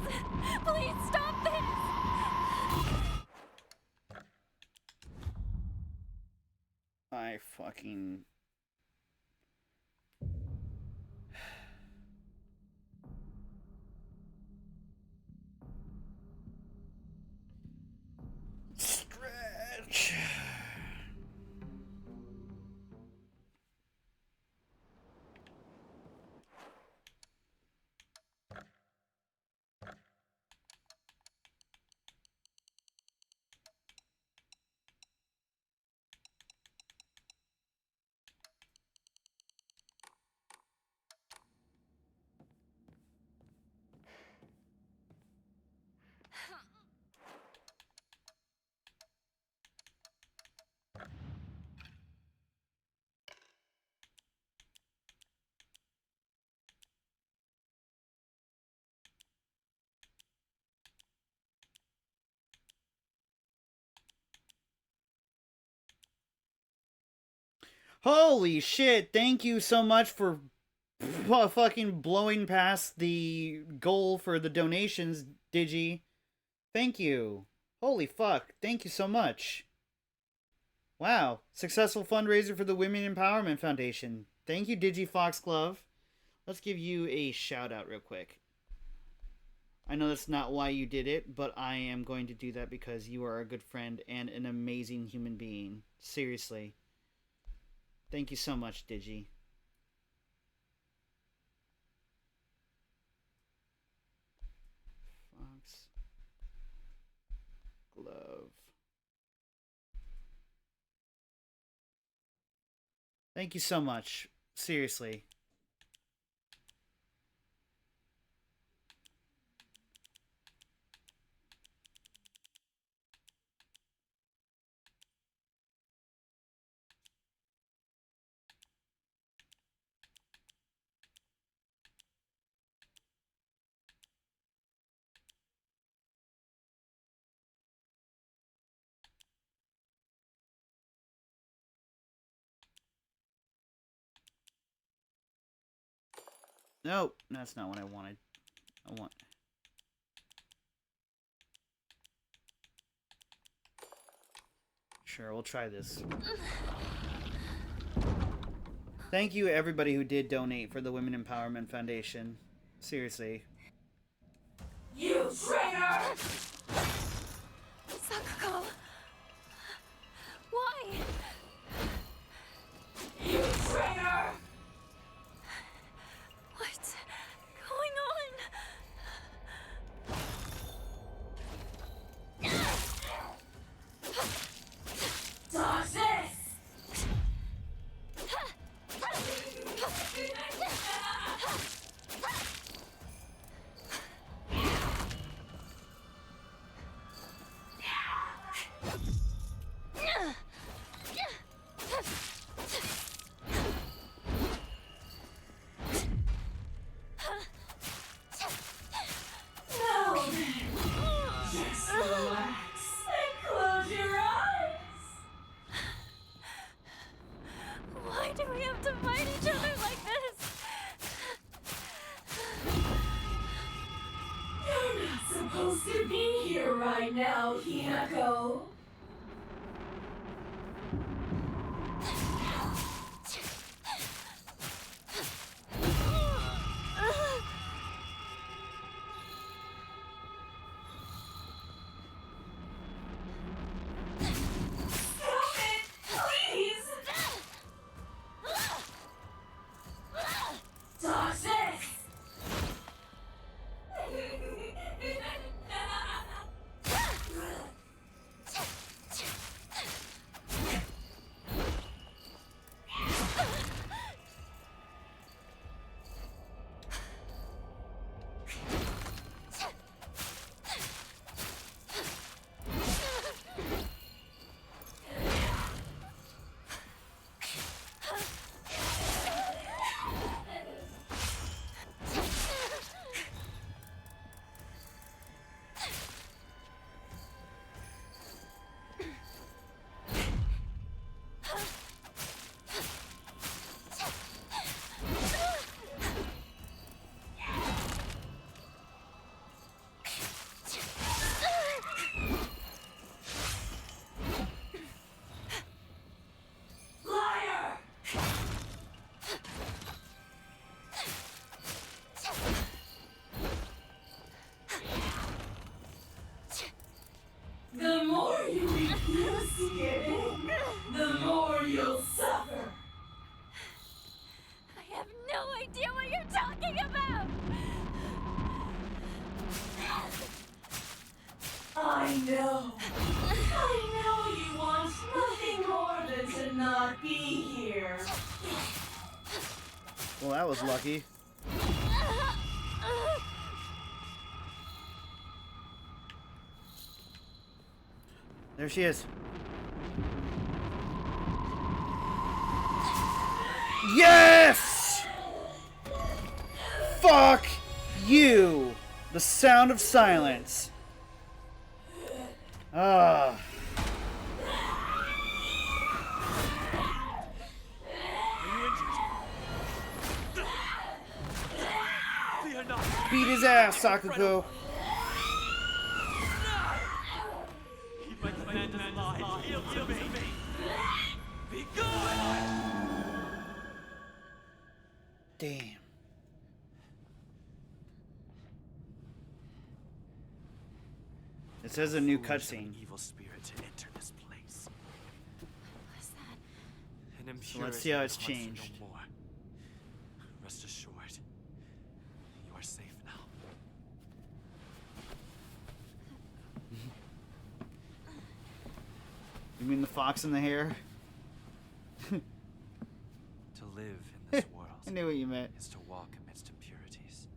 [SPEAKER 1] Holy shit, thank you so much for fucking blowing past the goal for the donations, Digi. Thank you. Holy fuck, thank you so much. Wow, successful fundraiser for the Women Empowerment Foundation. Thank you, Digi Foxglove. Let's give you a shout out real quick. I know that's not why you did it, but I am going to do that because you are a good friend and an amazing human being. Seriously. Thank you so much, Digi. Fox Glove. Thank you so much. Seriously. No, that's not what I wanted. Sure, we'll try this. Thank you everybody who did donate for the Women Empowerment Foundation. Seriously.
[SPEAKER 5] You traitor!
[SPEAKER 2] Sakuko! Why?
[SPEAKER 5] You traitor!
[SPEAKER 2] What's going on?
[SPEAKER 5] Toxis! Now then, just relax and close your eyes.
[SPEAKER 2] Why do we have to fight each other like this?
[SPEAKER 5] You're not supposed to be here right now, Hinako. Stop it, please! Toxic! Liar! The more you refuse to give in, the more you'll suffer.
[SPEAKER 2] I have no idea what you're talking about!
[SPEAKER 5] I know. I know you want nothing more than to not be here.
[SPEAKER 1] Well, that was lucky. There she is. Yes! Fuck you! The sound of silence. Ah. Beat his ass, Sakuko.
[SPEAKER 6] Keep my commanders alive. Yield to me. Be good.
[SPEAKER 1] Damn. It says a new
[SPEAKER 4] Foolish of
[SPEAKER 1] cutscene.
[SPEAKER 4] an evil spirit to enter this place.
[SPEAKER 7] What's that?
[SPEAKER 4] An
[SPEAKER 1] So
[SPEAKER 4] impurity
[SPEAKER 1] let's see how it's
[SPEAKER 4] that wants you
[SPEAKER 1] changed.
[SPEAKER 4] no more. Rest assured, you are safe now.
[SPEAKER 1] You mean the fox in the hair?
[SPEAKER 4] To live in this world
[SPEAKER 1] I knew what you meant.
[SPEAKER 4] is to walk amidst impurities,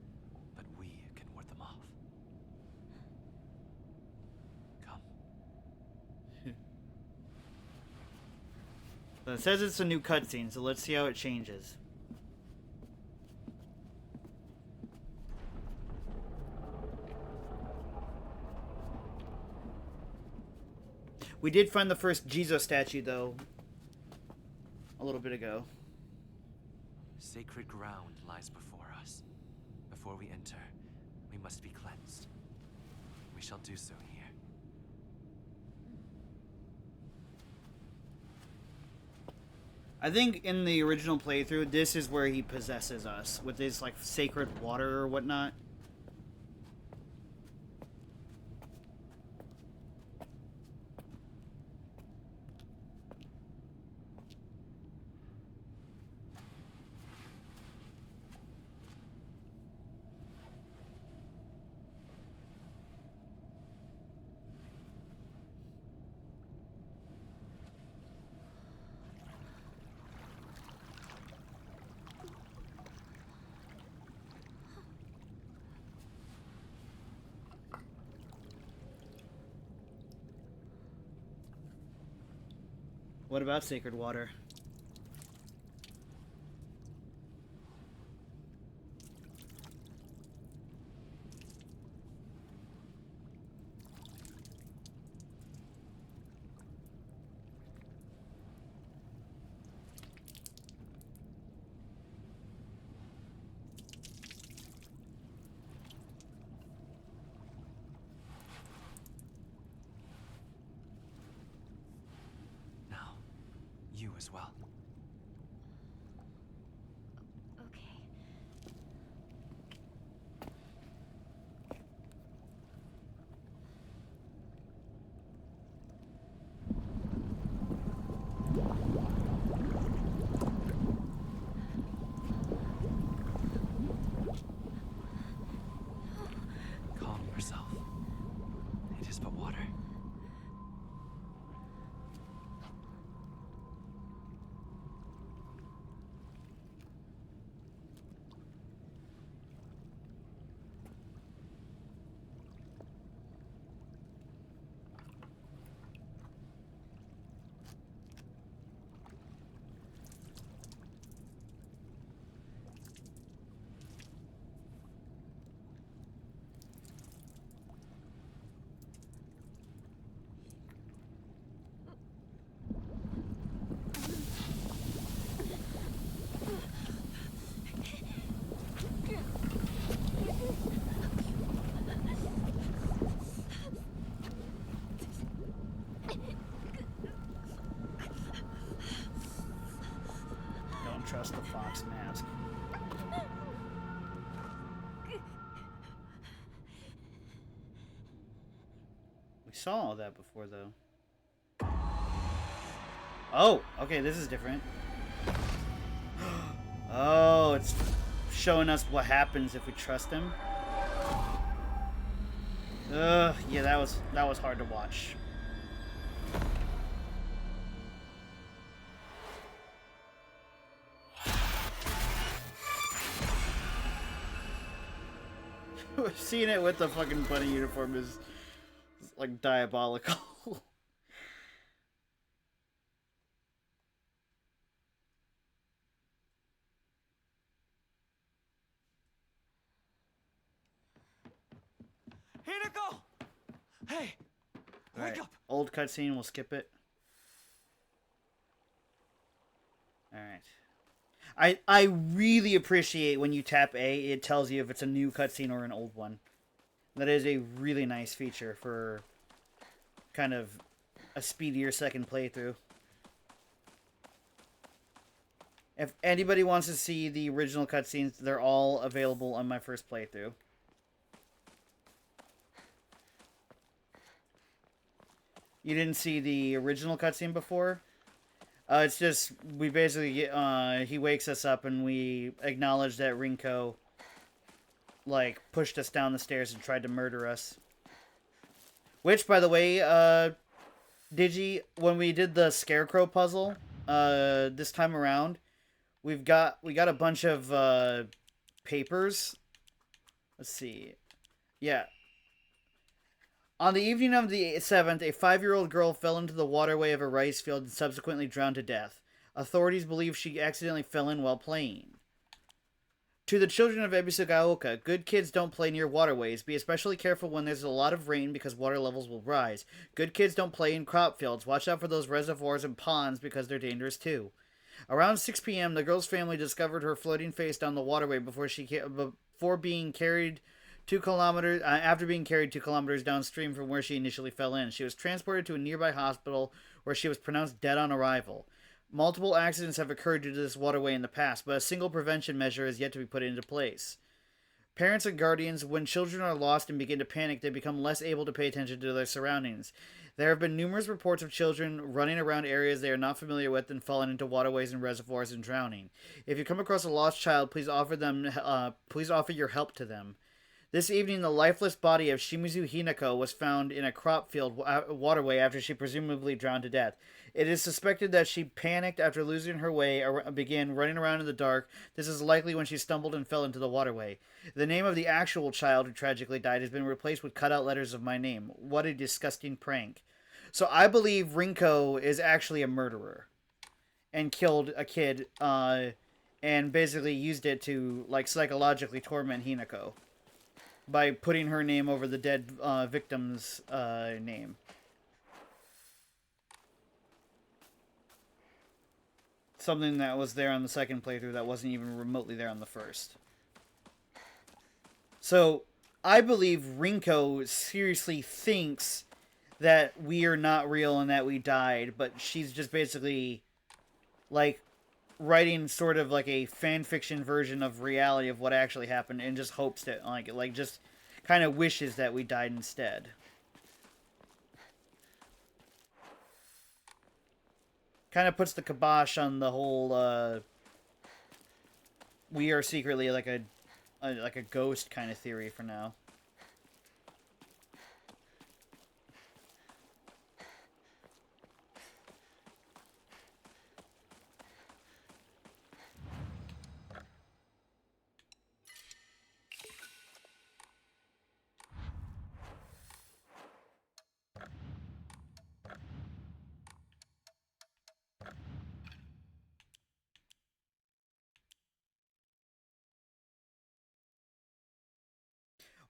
[SPEAKER 4] but we can ward them off. Come.
[SPEAKER 1] So it says it's a new cutscene, so let's see how it changes. We did find the first Jizo statue, though, a little bit ago.
[SPEAKER 4] Sacred ground lies before us. Before we enter, we must be cleansed. We shall do so here.
[SPEAKER 1] I think in the original playthrough, this is where he possesses us, with his, like, sacred water or whatnot. What about sacred water?
[SPEAKER 4] Now, you as well.
[SPEAKER 7] Okay.
[SPEAKER 4] Calm yourself. It is but water.
[SPEAKER 1] Don't trust the fox mask. We saw all that before, though. Oh, okay, this is different. Oh, it's showing us what happens if we trust him. Yeah, that was hard to watch. Seeing it with the fucking bunny uniform is like diabolical.
[SPEAKER 6] Hinako! Hey! Wake
[SPEAKER 1] Alright,
[SPEAKER 6] up!
[SPEAKER 1] old cutscene, we'll skip it. Alright. I really appreciate when you tap A, it tells you if it's a new cutscene or an old one. That is a really nice feature for kind of a speedier second playthrough. If anybody wants to see the original cutscenes, they're all available on my first playthrough. You didn't see the original cutscene before? It's just, we basically get, he wakes us up and we acknowledge that Rinko, like, pushed us down the stairs and tried to murder us. Which, by the way, Digi, when we did the Scarecrow puzzle, this time around, we got a bunch of, papers. Let's see. Yeah. On the evening of the 7th, a 5-year-old girl fell into the waterway of a rice field and subsequently drowned to death. Authorities believe she accidentally fell in while playing. To the children of Ebisugaoka, good kids don't play near waterways. Be especially careful when there's a lot of rain because water levels will rise. Good kids don't play in crop fields. Watch out for those reservoirs and ponds because they're dangerous too. Around 6 p.m., the girl's family discovered her floating face down the waterway before being carried 2 kilometers after being carried 2 kilometers downstream from where she initially fell in. She was transported to a nearby hospital where she was pronounced dead on arrival. Multiple accidents have occurred due to this waterway in the past, but a single prevention measure is yet to be put into place. Parents and guardians, when children are lost and begin to panic, they become less able to pay attention to their surroundings. There have been numerous reports of children running around areas they are not familiar with and falling into waterways and reservoirs and drowning. If you come across a lost child, please offer your help to them. This evening, the lifeless body of Shimizu Hinako was found in a crop field waterway after she presumably drowned to death. It is suspected that she panicked after losing her way and began running around in the dark. This is likely when she stumbled and fell into the waterway. The name of the actual child who tragically died has been replaced with cutout letters of my name. What a disgusting prank. So I believe Rinko is actually a murderer and killed a kid and basically used it to like psychologically torment Hinako by putting her name over the dead victim's name. Something that was there on the second playthrough that wasn't even remotely there on the first. So, I believe Rinko seriously thinks that we are not real and that we died, but she's just basically, like, writing sort of like a fan fiction version of reality of what actually happened and just hopes that, like just kind of wishes that we died instead. Kind of puts the kibosh on the whole, we are secretly like a ghost kind of theory for now.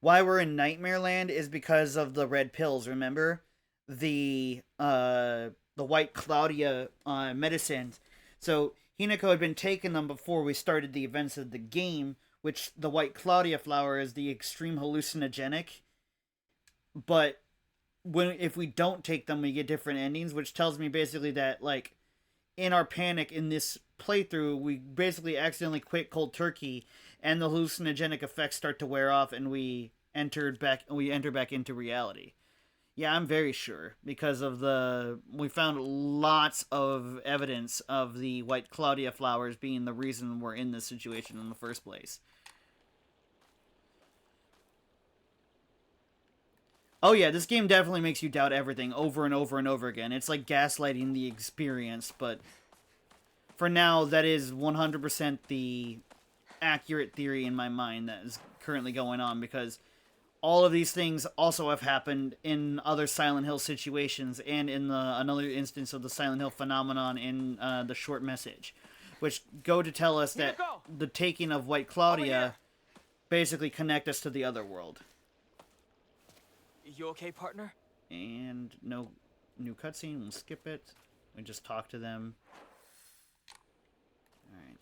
[SPEAKER 1] Why we're in Nightmare Land is because of the red pills, remember? The white Claudia medicines. So Hinako had been taking them before we started the events of the game, which the white Claudia flower is the extreme hallucinogenic. But if we don't take them, we get different endings, which tells me basically that, like, in our panic in this playthrough, we basically accidentally quit cold turkey, and the hallucinogenic effects start to wear off, and we enter back into reality. Yeah, I'm very sure, because of we found lots of evidence of the white Claudia flowers being the reason we're in this situation in the first place. Oh yeah, this game definitely makes you doubt everything over and over and over again. It's like gaslighting the experience, but for now, that is 100% the accurate theory in my mind that is currently going on, because all of these things also have happened in other Silent Hill situations and in another instance of the Silent Hill phenomenon in the short message, which go to tell us that the taking of White Claudia basically connect us to the other world.
[SPEAKER 6] You okay, partner?
[SPEAKER 1] And no new cutscene, we'll skip it. We just talk to them. Alright.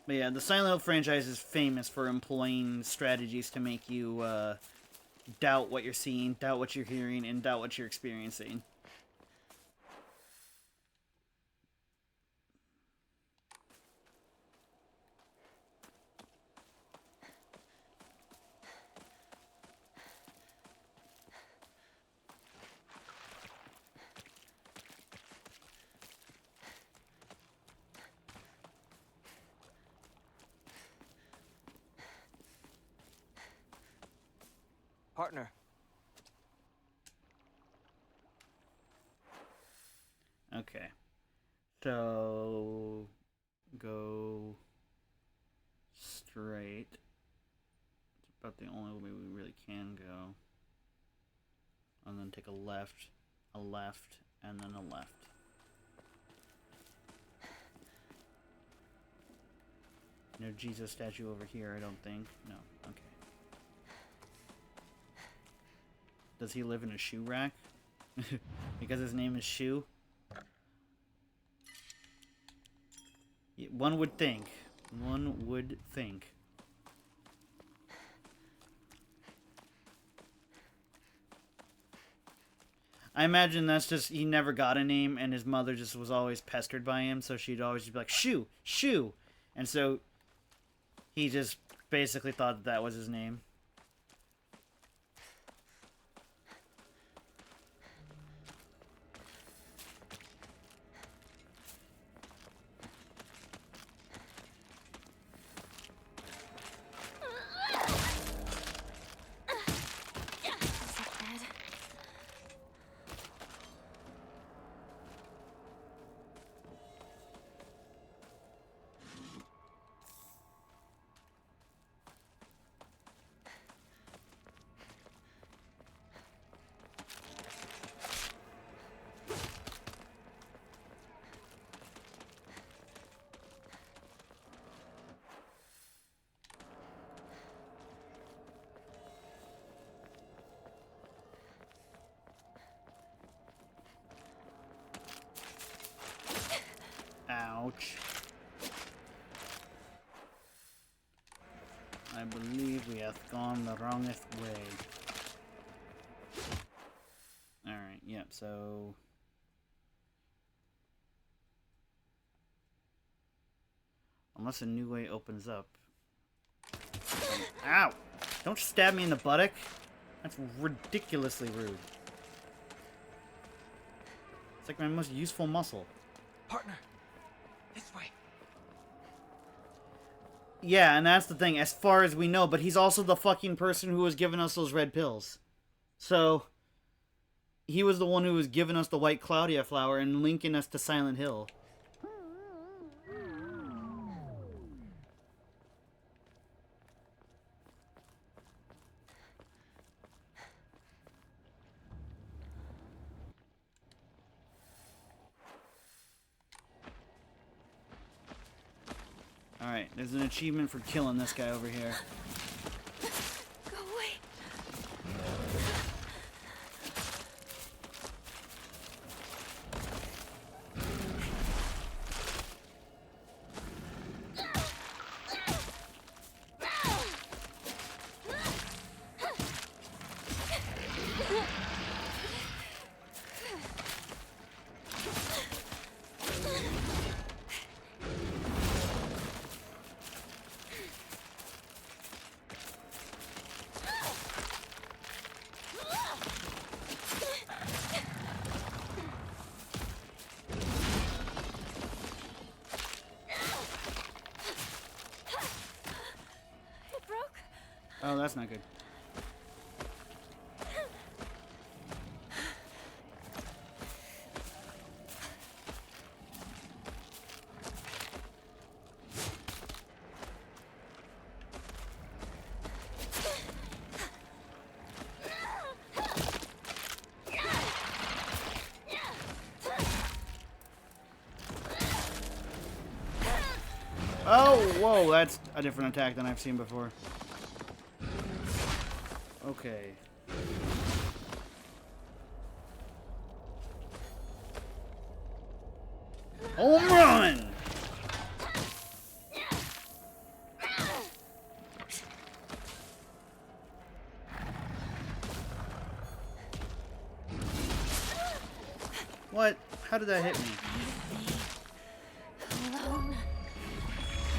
[SPEAKER 1] But yeah, the Silent Hill franchise is famous for employing strategies to make you doubt what you're seeing, doubt what you're hearing, and doubt what you're experiencing.
[SPEAKER 6] Partner.
[SPEAKER 1] Okay. So go straight. It's about the only way we really can go. And then take a left, and then a left. No Jesus statue over here, I don't think. No, okay. Does he live in a shoe rack? Because his name is Shoe? One would think. One would think. I imagine that's just, he never got a name, and his mother just was always pestered by him, so she'd always just be like, Shoe! Shoe! And so, he just basically thought that was his name. Ouch. I believe we have gone the wrongest way. Alright, yep, so... Unless a new way opens up. Ow! Don't stab me in the buttock! That's ridiculously rude. It's like my most useful muscle.
[SPEAKER 6] Partner. This way.
[SPEAKER 1] Yeah, and that's the thing, as far as we know, but he's also the fucking person who was giving us those red pills. So, he was the one who was giving us the white Claudia flower and linking us to Silent Hill. Alright, there's an achievement for killing this guy over here.
[SPEAKER 2] Go away.
[SPEAKER 1] Oh, that's not good. Oh, whoa, that's a different attack than I've seen before. Okay. Home run! What? How did that hit me?
[SPEAKER 2] Alone.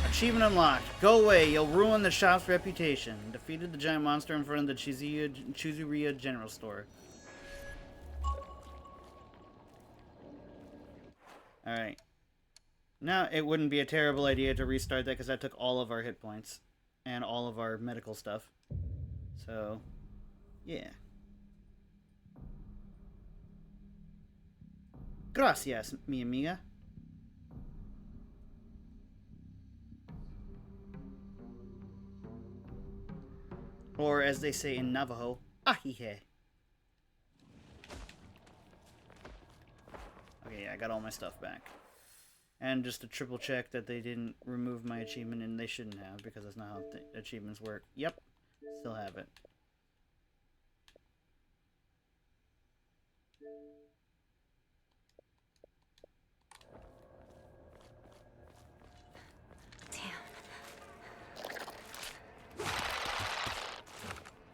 [SPEAKER 1] Achievement unlocked. Go away. You'll ruin the shop's reputation. Defeated the giant monster in front of the Chuzuriya General Store. Alright. Now, it wouldn't be a terrible idea to restart that because that took all of our hit points. And all of our medical stuff. So, yeah. Gracias, mi amiga. Or, as they say in Navajo, ahihe. Okay, yeah, I got all my stuff back. And just to triple check that they didn't remove my achievement, and they shouldn't have, because that's not how achievements work. Yep, still have it.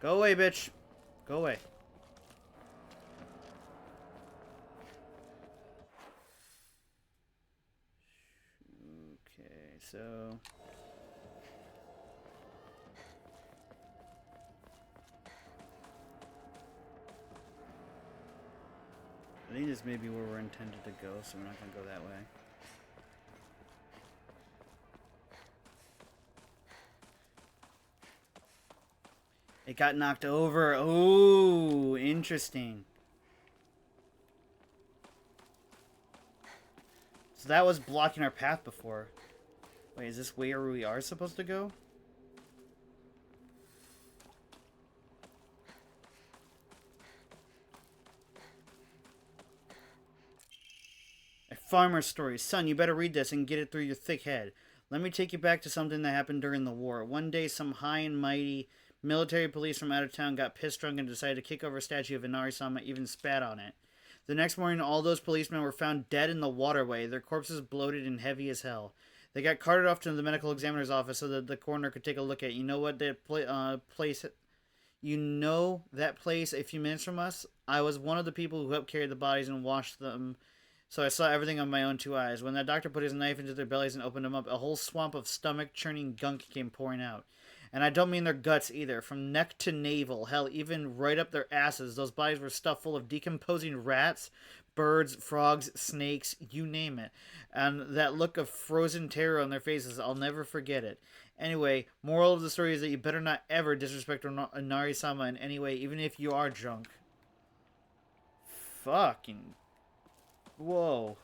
[SPEAKER 1] Go away, bitch. Go away. Okay, so... I think this may be where we're intended to go, so we're not going to go that way. It got knocked over. Oh, interesting. So that was blocking our path before. Wait, is this where we are supposed to go? A farmer's story. Son, you better read this and get it through your thick head. Let me take you back to something that happened during the war. One day, some high and mighty military police from out of town got pissed drunk and decided to kick over a statue of Inari-sama, even spat on it. The next morning, all those policemen were found dead in the waterway, their corpses bloated and heavy as hell. They got carted off to the medical examiner's office so that the coroner could take a look at it. You know what that place... You know that place a few minutes from us? I was one of the people who helped carry the bodies and wash them, so I saw everything on my own two eyes. When that doctor put his knife into their bellies and opened them up, a whole swamp of stomach-churning gunk came pouring out. And I don't mean their guts either. From neck to navel, hell, even right up their asses, those bodies were stuffed full of decomposing rats, birds, frogs, snakes, you name it. And that look of frozen terror on their faces, I'll never forget it. Anyway, moral of the story is that you better not ever disrespect Inari-sama in any way, even if you are drunk. Fucking... Whoa.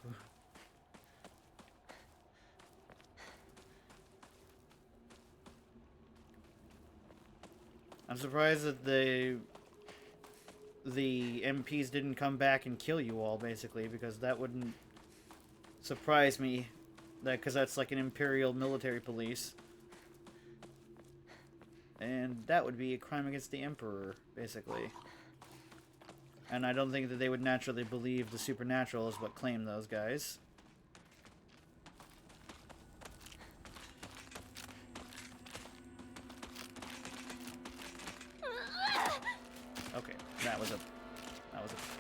[SPEAKER 1] I'm surprised that the MPs didn't come back and kill you all, basically, because that wouldn't surprise me. Because that's like an imperial military police. And that would be a crime against the Emperor, basically. And I don't think that they would naturally believe the supernatural is what claimed those guys. Okay, that was a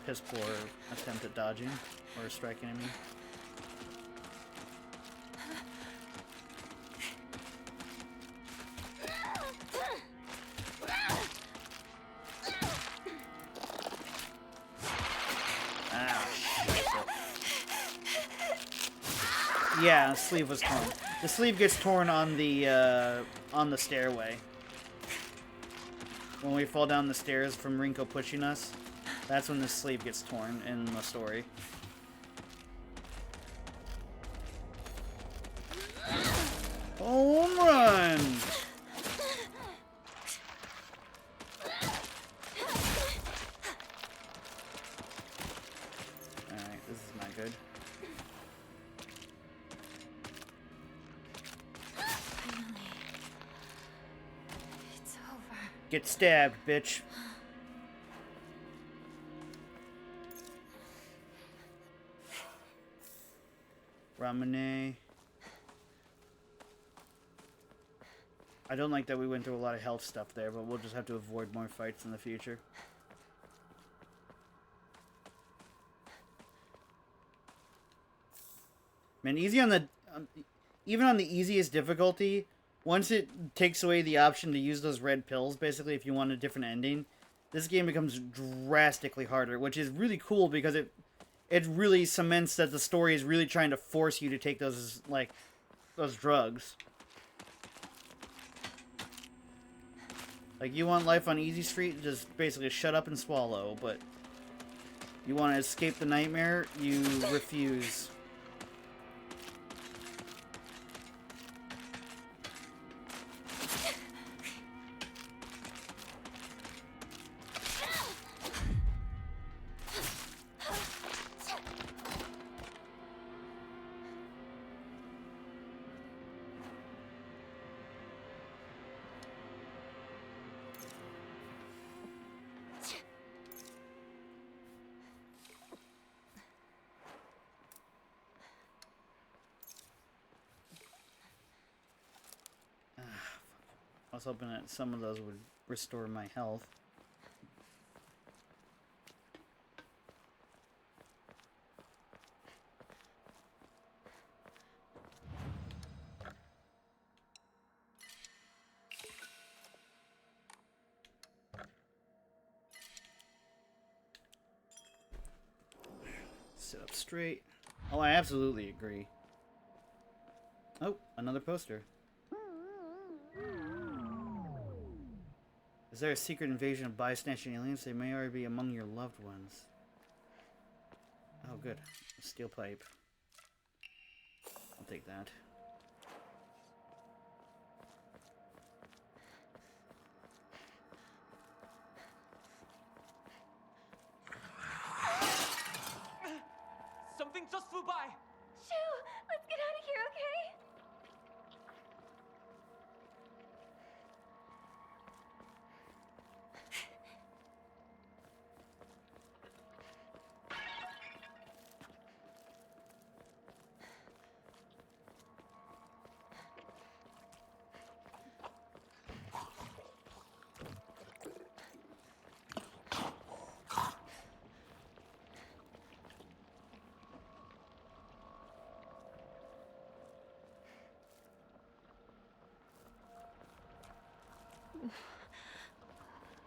[SPEAKER 1] piss poor attempt at dodging or striking at me. Yeah, the sleeve was torn. The sleeve gets torn on the stairway. When we fall down the stairs from Rinko pushing us, that's when the sleeve gets torn in the story. Home run! Alright, this is not good.
[SPEAKER 2] It's over.
[SPEAKER 1] Get stabbed, bitch. Ramune. I don't like that we went through a lot of health stuff there, but we'll just have to avoid more fights in the future. Man, easy on the even on the easiest difficulty, once it takes away the option to use those red pills, basically, if you want a different ending, this game becomes drastically harder, which is really cool because it really cements that the story is really trying to force you to take those drugs. Like, you want life on easy street, just basically shut up and swallow, but you want to escape the nightmare, you refuse. I was hoping that some of those would restore my health. Sit up straight. Oh, I absolutely agree. Oh, another poster. Is there a secret invasion of bystanding aliens? They may already be among your loved ones. Oh, good. A steel pipe. I'll take that.
[SPEAKER 6] Something just flew by!
[SPEAKER 2] Shoo! Let's get out of here, okay?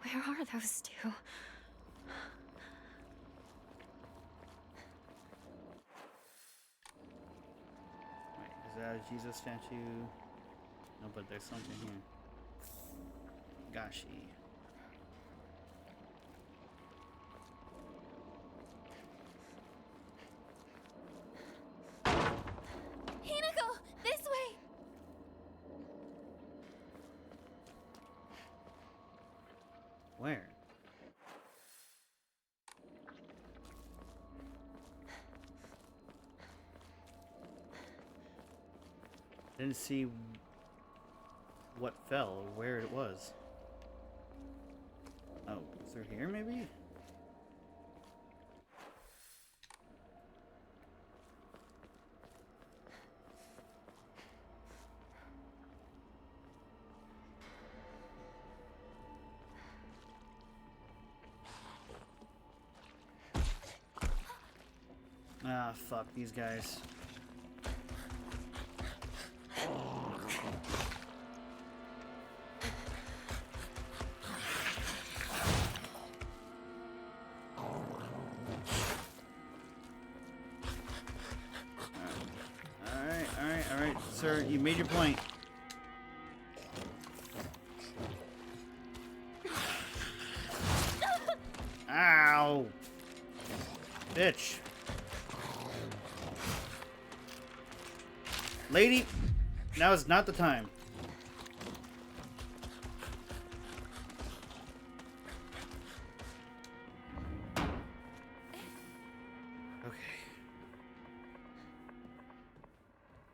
[SPEAKER 7] Where are those two?
[SPEAKER 1] Wait, is that a Jesus statue? No, but there's something here. Gashi.
[SPEAKER 2] Hinako! This way!
[SPEAKER 1] Where? Didn't see what fell or where it was. Oh, through here maybe? Ah, fuck these guys. Alright, sir, you made your point. Ow! Bitch. Lady, now is not the time. Okay.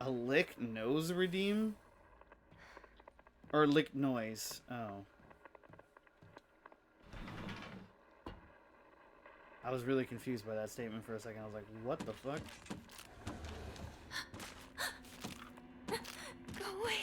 [SPEAKER 1] A lick nose redeem? Or lick noise? Oh. I was really confused by that statement for a second. I was like, what the fuck?
[SPEAKER 2] Go away.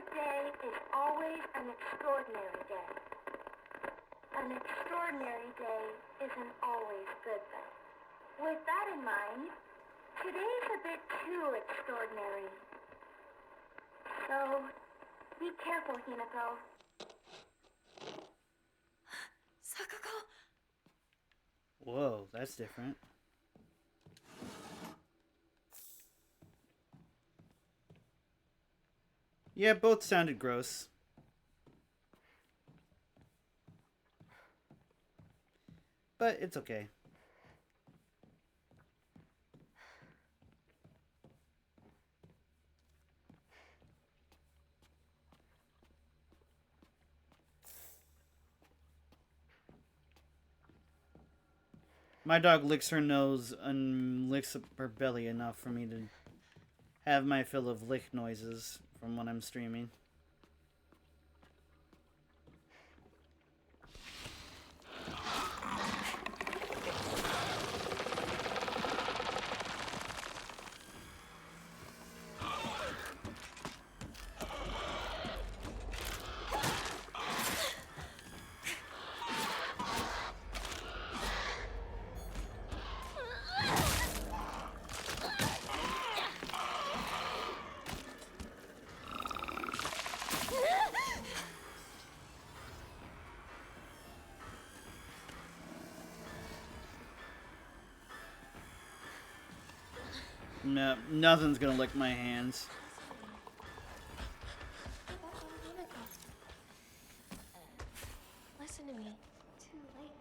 [SPEAKER 9] good day is always an extraordinary day. An extraordinary day isn't always good, though. With that in mind, today's a bit too extraordinary. So, be careful, Hinako.
[SPEAKER 2] Sakuko!
[SPEAKER 1] Whoa, that's different. Yeah, both sounded gross. But it's okay. My dog licks her nose and licks up her belly enough for me to have my fill of lick noises from when I'm streaming. No, nothing's gonna lick my hands.
[SPEAKER 2] Hinako. Listen to me. Too late.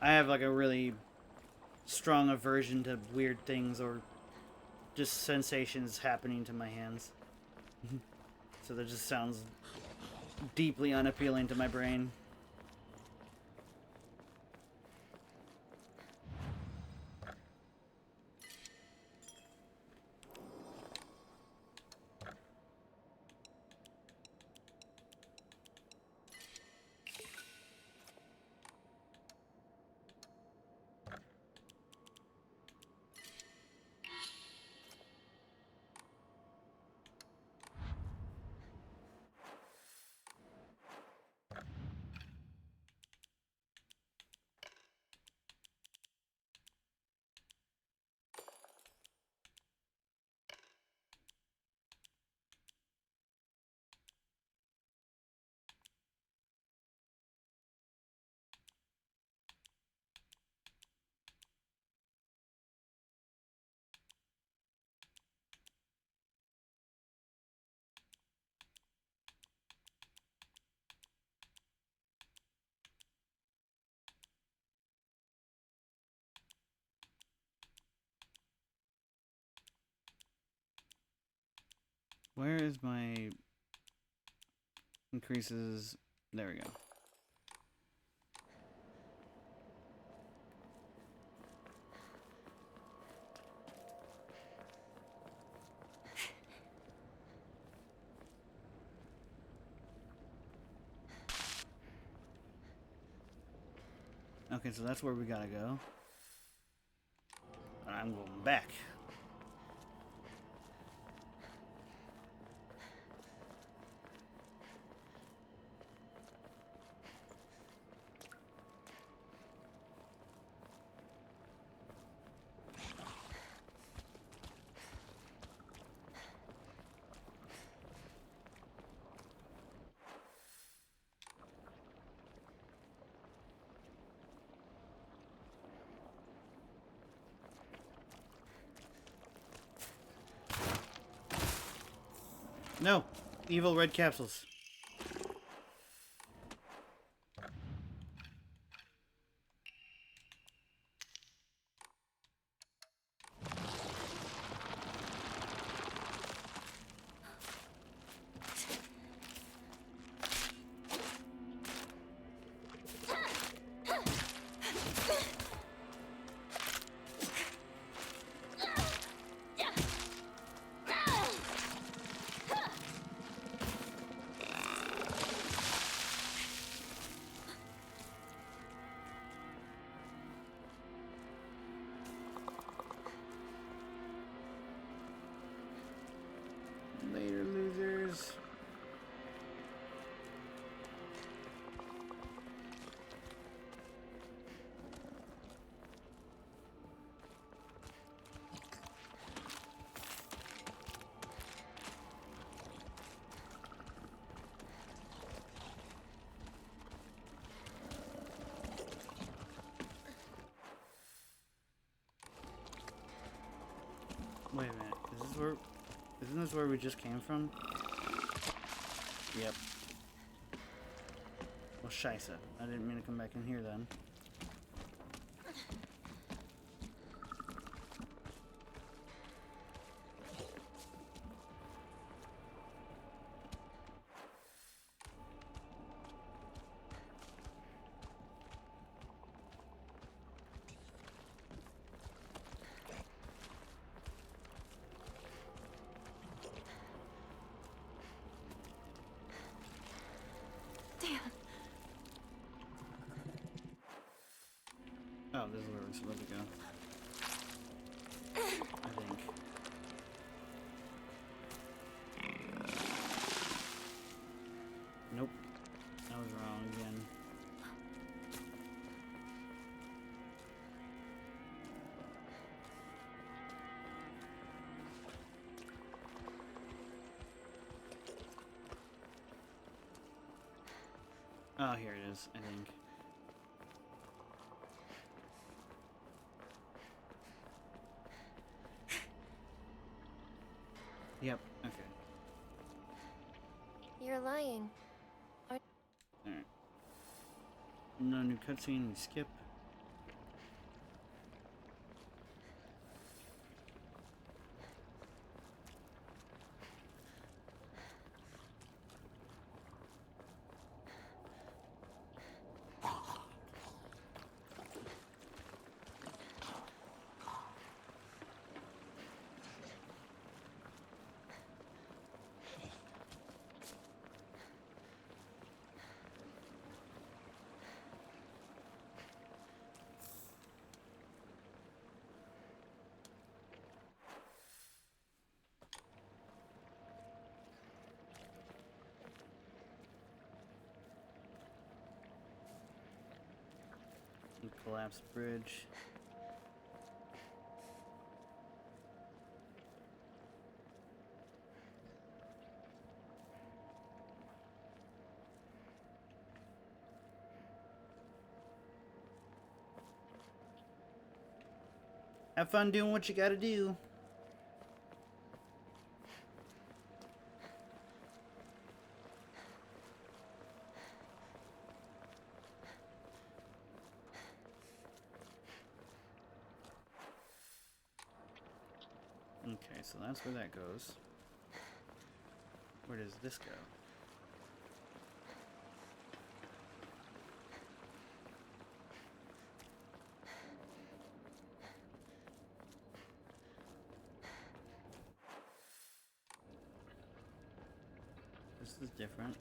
[SPEAKER 1] I have like a really strong aversion to weird things or just sensations happening to my hands. So that just sounds deeply unappealing to my brain. Where is my increases? There we go. Okay, so that's where we gotta go. I'm going back. No, evil red capsules. Later, losers. Wait a minute. Is this where? Isn't this where we just came from? Yep. Well, scheisse. I didn't mean to come back in here then. Oh, this is where we're supposed to go. I think. Nope. I was wrong again. Oh, here it is, I think. Yep, okay.
[SPEAKER 2] You're lying.
[SPEAKER 1] Alright. No new cutscene, we skip. Collapsed bridge. Have fun doing what you gotta do. Okay, so that's where that goes. Where does this go? This is different.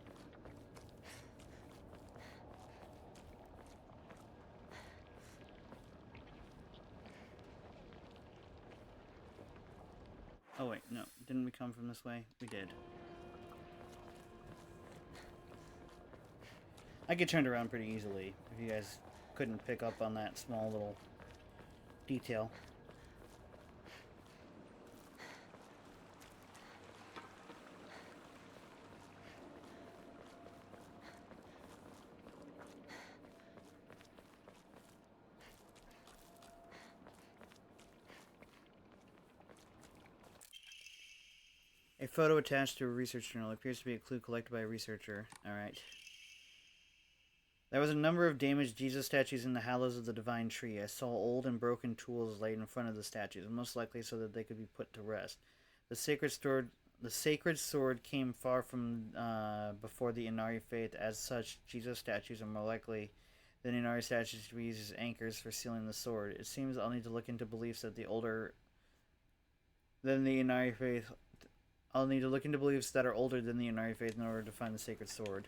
[SPEAKER 1] Oh wait, no. Didn't we come from this way? We did. I get turned around pretty easily if you guys couldn't pick up on that small little detail. A photo attached to a research journal appears to be a clue collected by a researcher. Alright. There was a number of damaged Jesus statues in the Hallows of the Divine Tree. I saw old and broken tools laid in front of the statues, most likely so that they could be put to rest. The sacred sword came far from before the Inari faith. As such, Jesus statues are more likely than Inari statues to be used as anchors for sealing the sword. It seems I'll need to look into beliefs that I'll need to look into beliefs that are older than the Inari faith in order to find the sacred sword.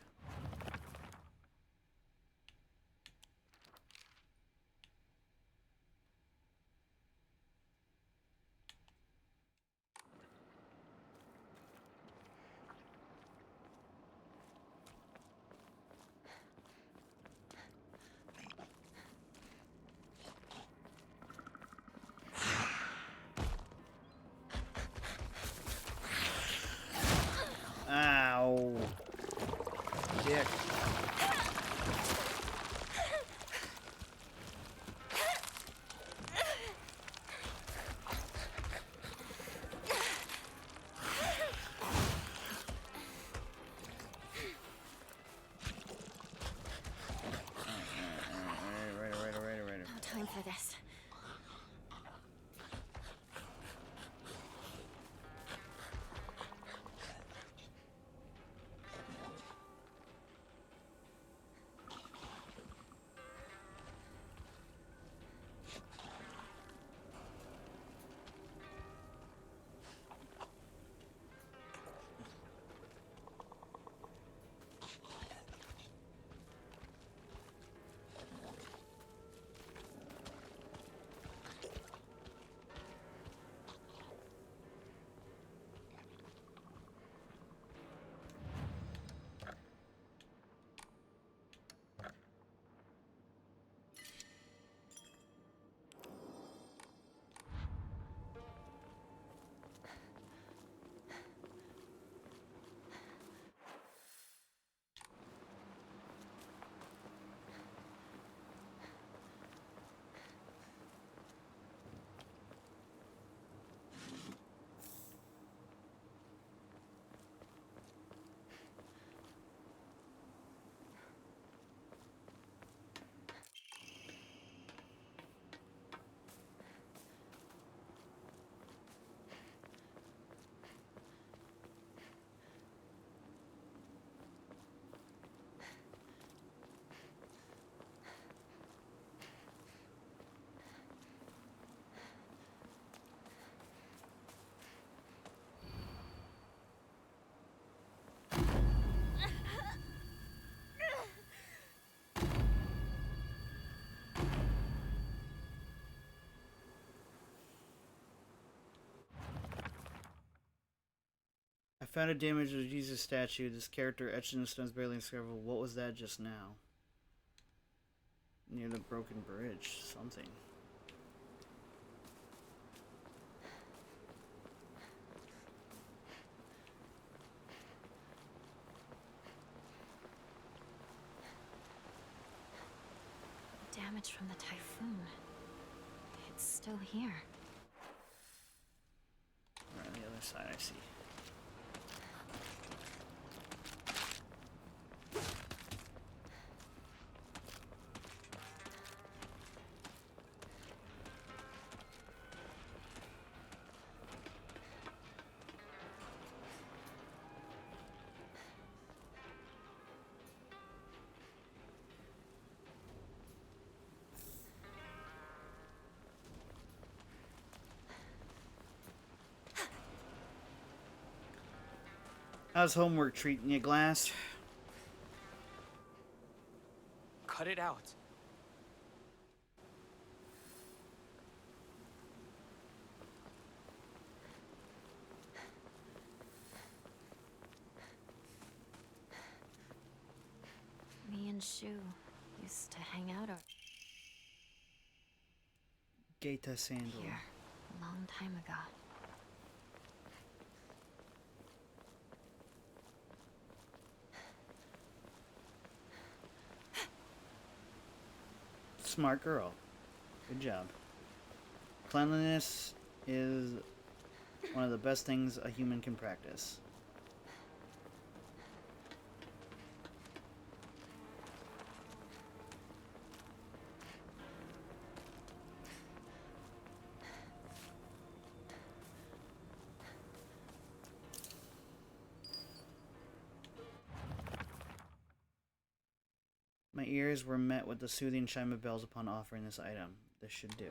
[SPEAKER 7] this.
[SPEAKER 1] I found a damage to the Jesus statue. This character etched in the stone is barely discoverable. What was that just now? Near the broken bridge. Something.
[SPEAKER 7] Damage from the typhoon. It's still here.
[SPEAKER 1] Right on the other side, I see. How's homework treating you, Glass?
[SPEAKER 6] Cut it out.
[SPEAKER 7] Me and Shu used to hang out over
[SPEAKER 1] Gaeta Sandal.
[SPEAKER 7] here a long time ago.
[SPEAKER 1] Smart girl. Good job. Cleanliness is one of the best things a human can practice. My ears were met with the soothing chime of bells upon offering this item. This should do.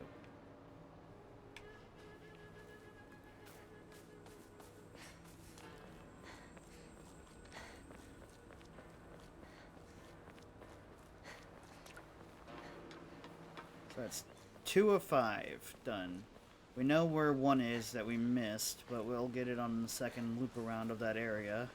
[SPEAKER 1] So that's 2 of 5 done. We know where 1 is that we missed, but we'll get it on the second loop around of that area.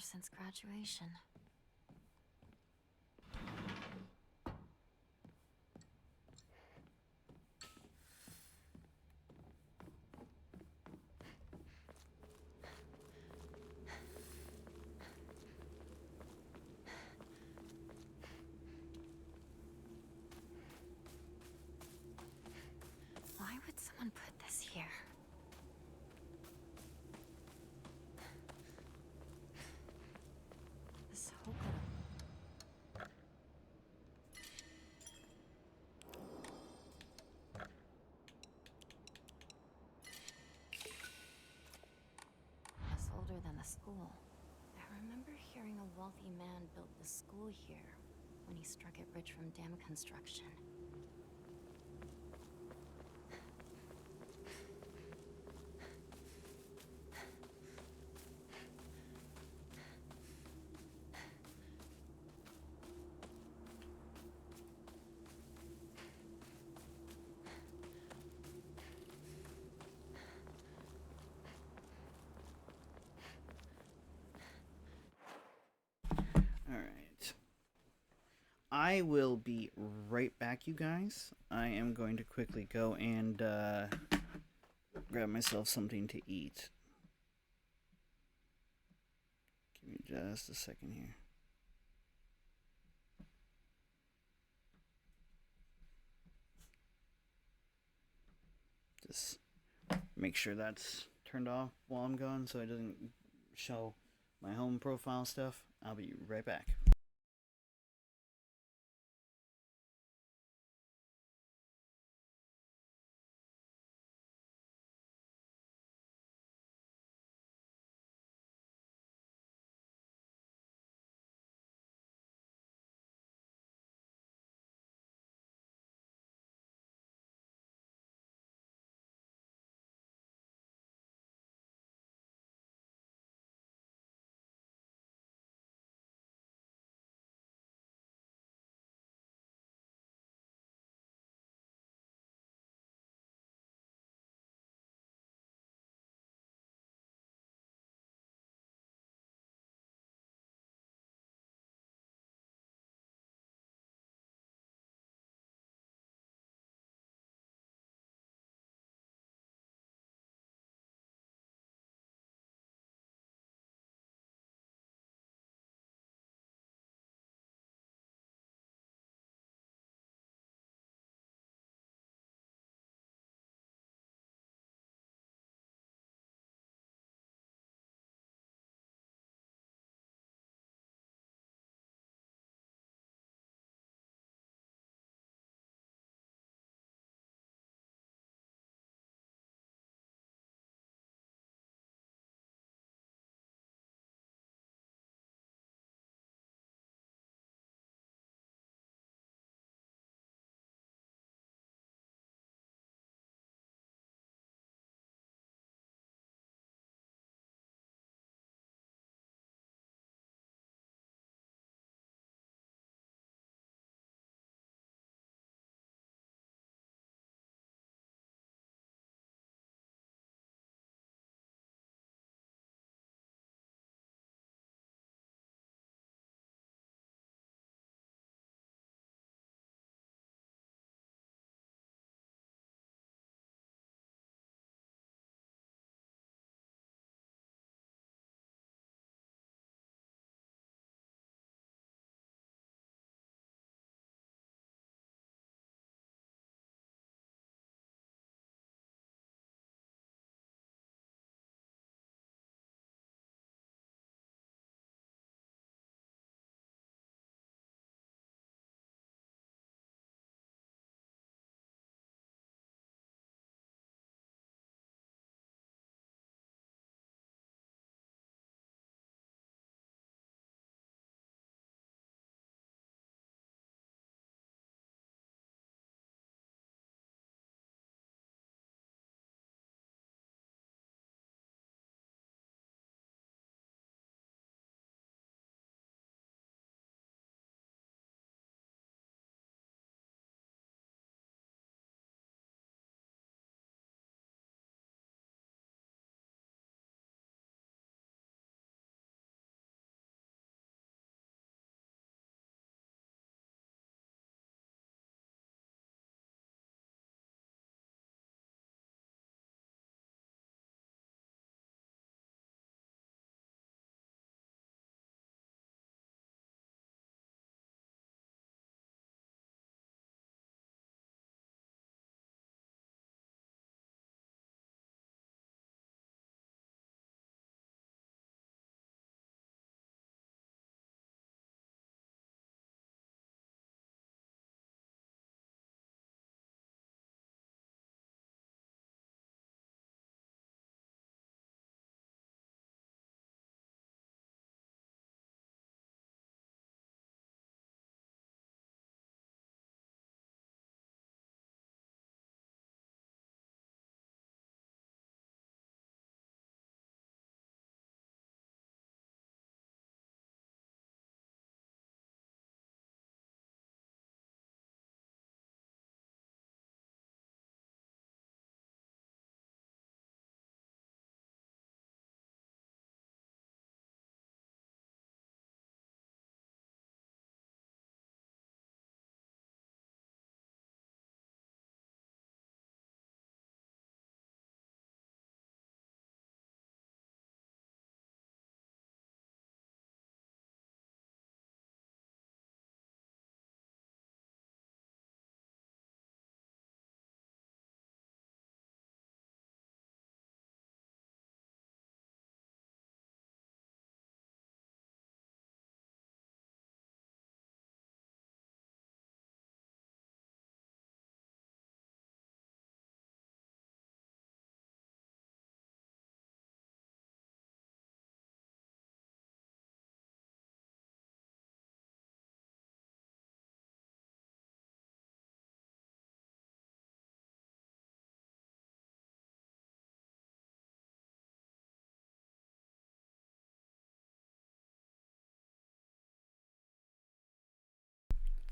[SPEAKER 7] since graduation. Why would someone put this here? This whole was older than the school. I remember hearing a wealthy man built the school here when he struck it rich from dam construction.
[SPEAKER 1] Alright. I will be right back, you guys. I am going to quickly go and grab myself something to eat. Give me just a second here. Just make sure that's turned off while I'm gone so it doesn't show my home profile stuff. I'll be right back.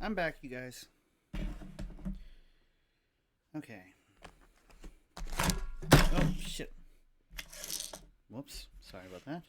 [SPEAKER 1] I'm back, you guys. Okay. Oh, shit. Whoops. Sorry about that.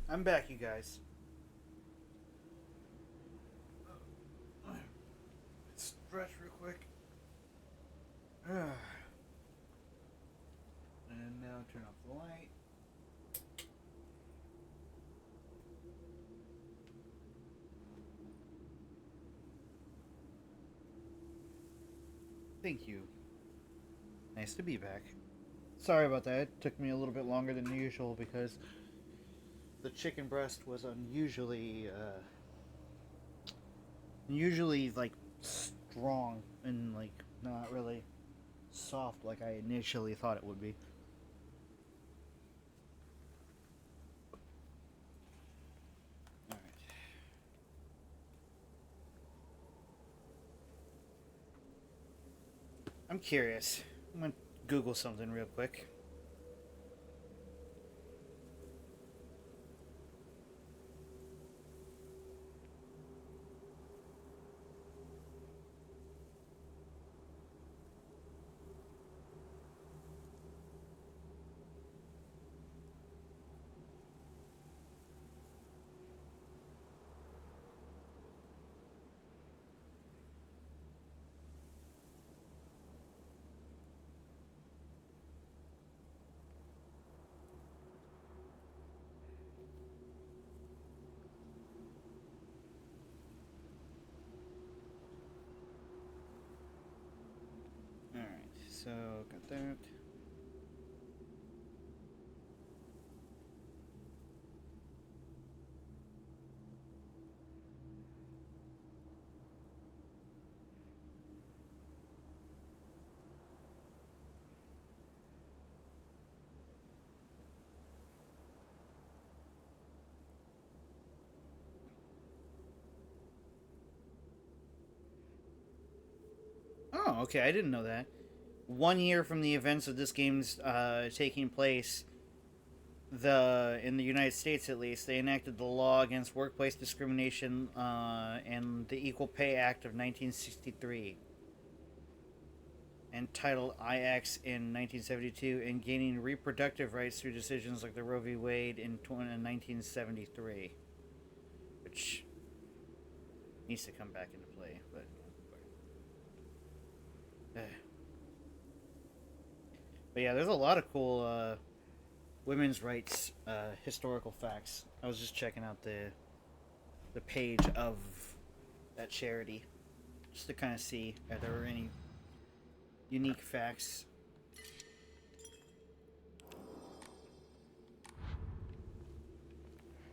[SPEAKER 1] I'm back, you guys. Stretch real quick. And now turn off the light. Thank you. Nice to be back. Sorry about that. It took me a little bit longer than usual because the chicken breast was unusually like strong and like not really soft like I initially thought it would be. All right. I'm curious. I'm gonna Google something real quick. Alright, so got that. Oh, okay, I didn't know that. 1 year from the events of this game's taking place, in the United States at least, they enacted the law against workplace discrimination and the Equal Pay Act of 1963, and Title IX in 1972, and gaining reproductive rights through decisions like the Roe v. Wade in 1973, which needs to come back into play, but. But yeah, there's a lot of cool women's rights historical facts. I was just checking out the page of that charity just to kind of see if there were any unique facts.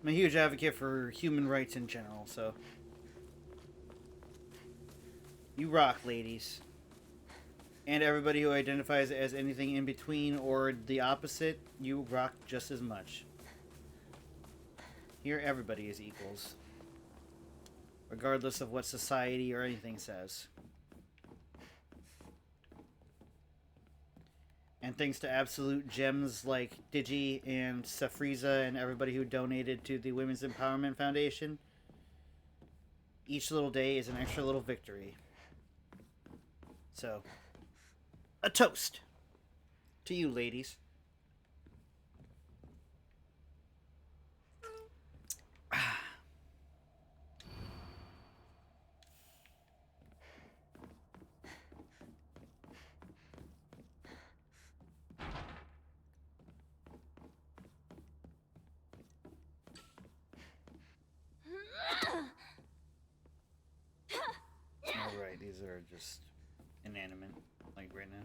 [SPEAKER 1] I'm a huge advocate for human rights in general, so you rock, ladies. And everybody who identifies as anything in between or the opposite, you rock just as much. Here, everybody is equals, regardless of what society or anything says. And thanks to absolute gems like Digi and Safriza and everybody who donated to the Women's Empowerment Foundation, each little day is an extra little victory. So, a toast to you, ladies. Alright, these are just inanimate, like right now.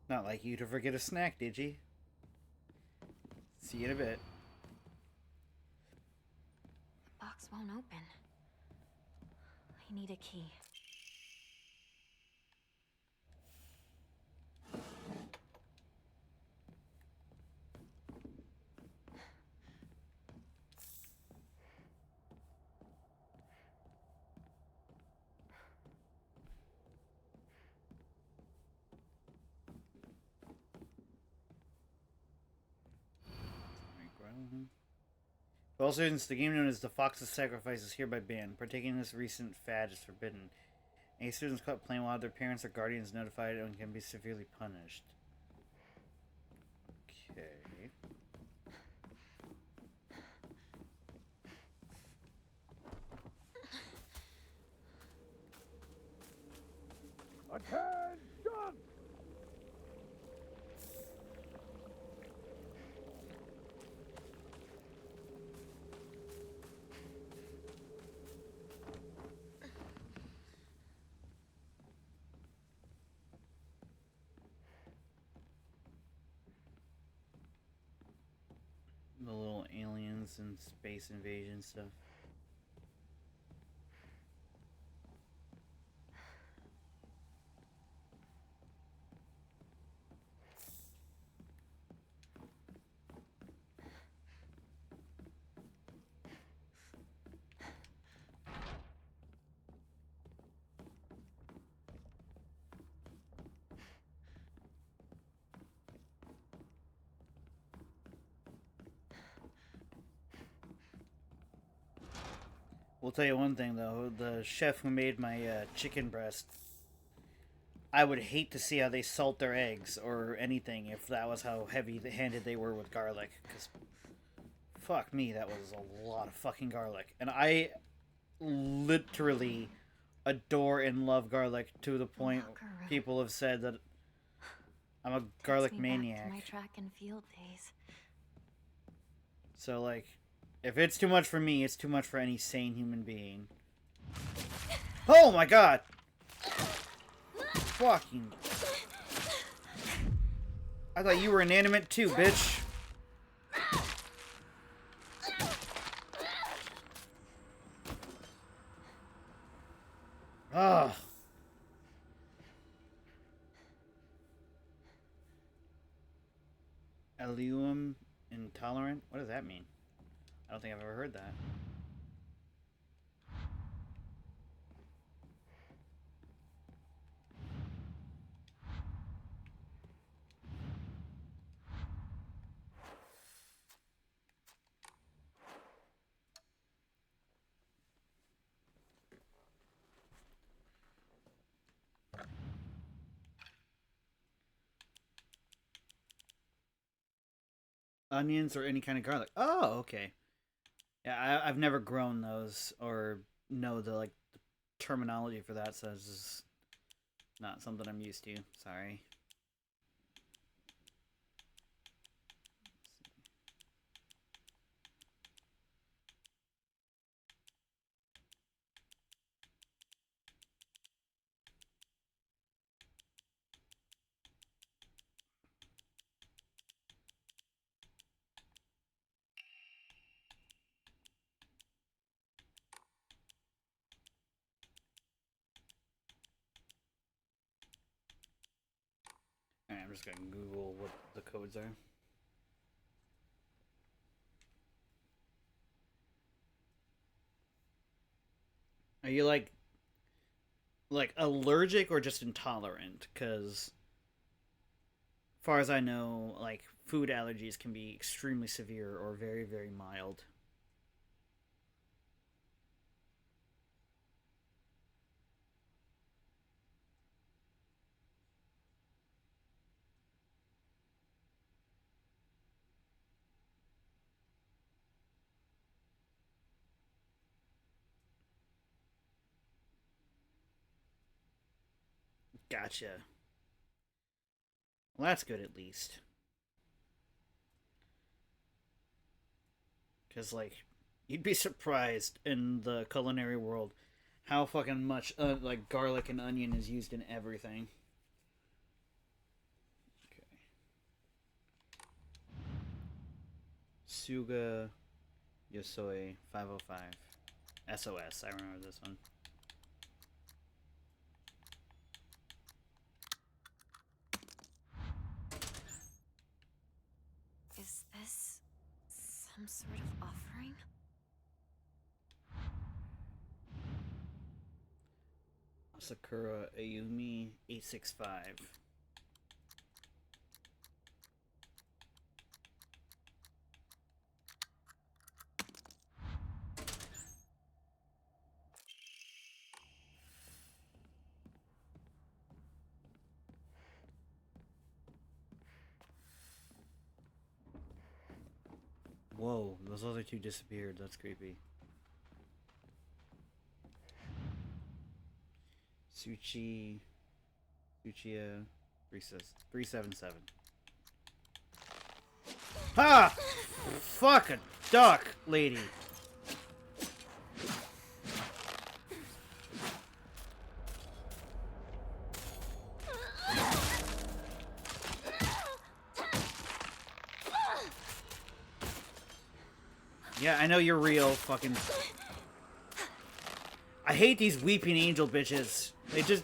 [SPEAKER 1] Not like you to forget a snack, did you? See you in a bit.
[SPEAKER 7] The box won't open. I need a key.
[SPEAKER 1] For all students, the game known as the Fox's Sacrifice is hereby banned. Partaking in this recent fad is forbidden. Any students caught playing while their parents or guardians notified and can be severely punished. Okay.
[SPEAKER 10] Attention!
[SPEAKER 1] The little aliens and space invasion stuff. We'll tell you one thing though, the chef who made my chicken breast, I would hate to see how they salt their eggs or anything if that was how heavy-handed they were with garlic. Because, fuck me, that was a lot of fucking garlic. And I literally adore and love garlic to the point people have said that I'm a garlic maniac.
[SPEAKER 7] My track and field days.
[SPEAKER 1] So, like, if it's too much for me, it's too much for any sane human being. Oh my god! Fucking... I thought you were inanimate too, bitch. Ugh. Allium intolerant? What does that mean? I don't think I've ever heard that. Onions or any kind of garlic. Oh, okay. Yeah, I've never grown those or know the like the terminology for that, so it's just not something I'm used to. Sorry. Alright, I'm just gonna Google what the codes are. Are you like allergic or just intolerant? Because, far as I know, like food allergies can be extremely severe or very, very mild. Gotcha. Well, that's good at least. Because, like, you'd be surprised in the culinary world how fucking much, like, garlic and onion is used in everything. Okay. Suga Yosoi 505. SOS, I remember this one.
[SPEAKER 7] Is this some sort of offering?
[SPEAKER 1] Sakura Ayumi 865. Whoa, those other two disappeared. That's creepy. Suchia 377. Ha! Fuck a duck, lady. Yeah, I know you're real, fucking... I hate these weeping angel bitches. They just...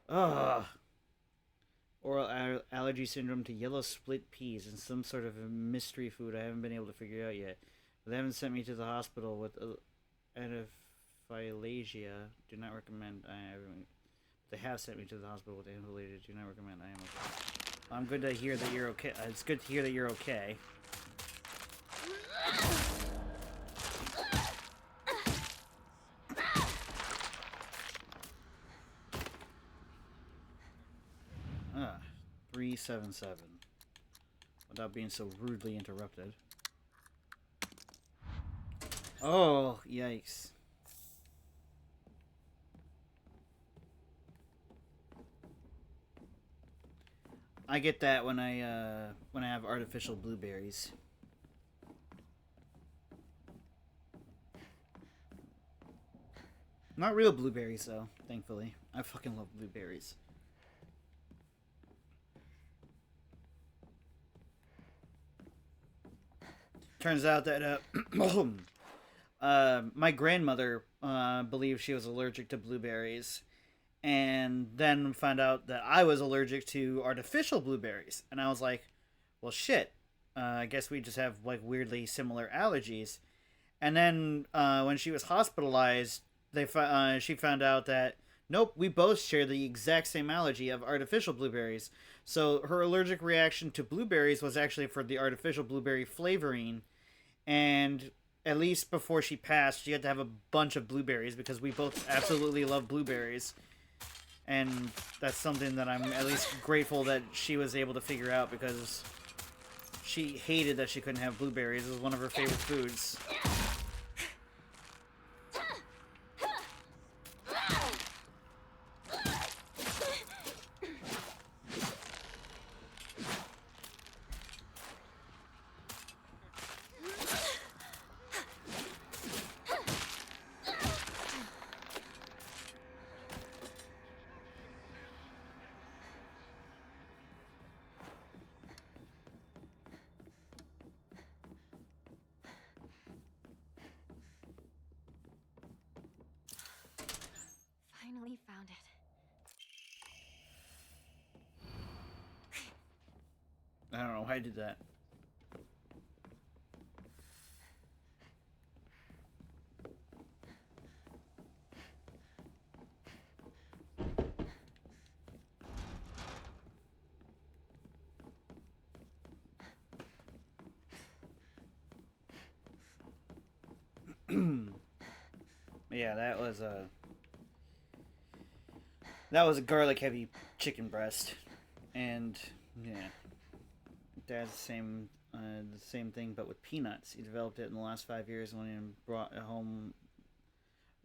[SPEAKER 1] Ugh. Oral allergy syndrome to yellow split peas and some sort of a mystery food I haven't been able to figure out yet. But they haven't sent me to the hospital with anaphylaxia. Do not recommend. They have sent me to the hospital with anaphylaxia. Do not recommend. I am okay. I'm good to hear that you're okay. It's good to hear that you're okay. Ah, 377. Without being so rudely interrupted. Oh, yikes. I get that when I have artificial blueberries. Not real blueberries though, thankfully. I fucking love blueberries. Turns out that my grandmother believed she was allergic to blueberries, and then found out that I was allergic to artificial blueberries, and I was like, well shit, I guess we just have like weirdly similar allergies. And then when she was hospitalized, she found out that nope, we both share the exact same allergy of artificial blueberries. So her allergic reaction to blueberries was actually for the artificial blueberry flavoring, and at least before she passed, she had to have a bunch of blueberries because we both absolutely love blueberries. And that's something that I'm at least grateful that she was able to figure out, because she hated that she couldn't have blueberries. It was one of her favorite foods.
[SPEAKER 7] Finally found it.
[SPEAKER 1] I don't know why I did that. Yeah, that was a garlic heavy chicken breast, and yeah, Dad's the same thing, but with peanuts. He developed it in the last 5 years when he brought it home.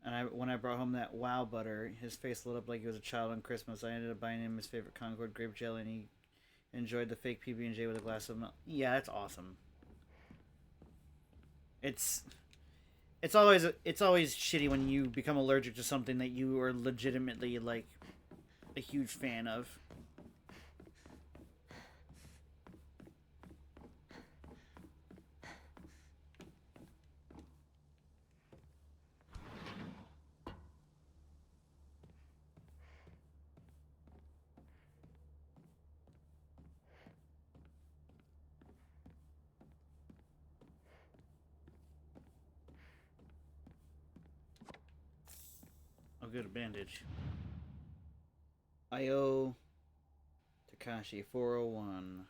[SPEAKER 1] And when I brought home that Wow butter, his face lit up like he was a child on Christmas. I ended up buying him his favorite Concord grape jelly, and he enjoyed the fake PB&J with a glass of milk. Yeah, that's awesome. It's always shitty when you become allergic to something that you are legitimately like a huge fan of. I'll get a bandage. Io Takashi 401.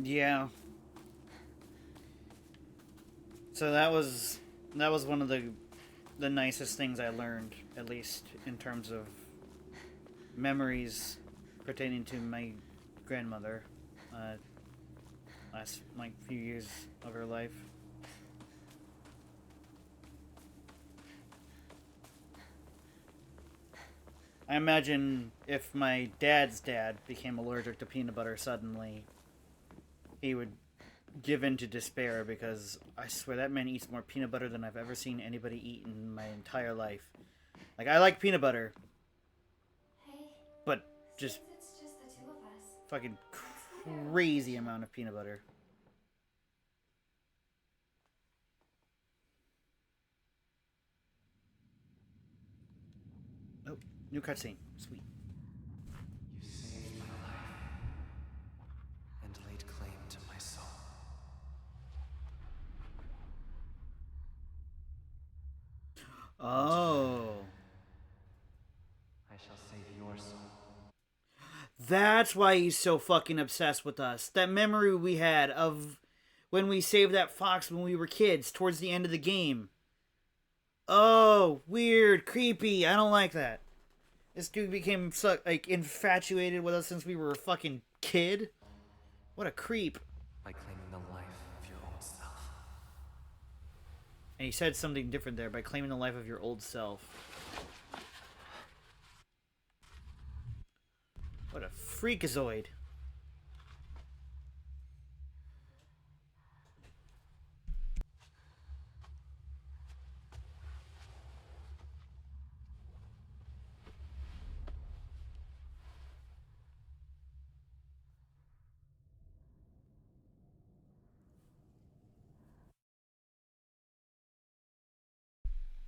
[SPEAKER 1] Yeah. So that was one of the nicest things I learned, at least in terms of memories pertaining to my grandmother. Last like few years of her life. I imagine if my dad's dad became allergic to peanut butter suddenly, he would give in to despair, because I swear that man eats more peanut butter than I've ever seen anybody eat in my entire life. Like, I like peanut butter,
[SPEAKER 2] Hey,
[SPEAKER 1] but just
[SPEAKER 2] since it's just the two of us,
[SPEAKER 1] fucking crazy amount of peanut butter. Oh, new cutscene. Sweet.
[SPEAKER 4] You saved my life and laid claim to my soul.
[SPEAKER 1] Oh.
[SPEAKER 4] I shall save your soul.
[SPEAKER 1] That's why he's so fucking obsessed with us. That memory we had of when we saved that fox when we were kids towards the end of the game. Oh, weird, creepy. I don't like that. This dude became so, like, infatuated with us since we were a fucking kid. What a creep.
[SPEAKER 4] By claiming the life of your old self.
[SPEAKER 1] And he said something different there, by claiming the life of your old self. What a freakazoid.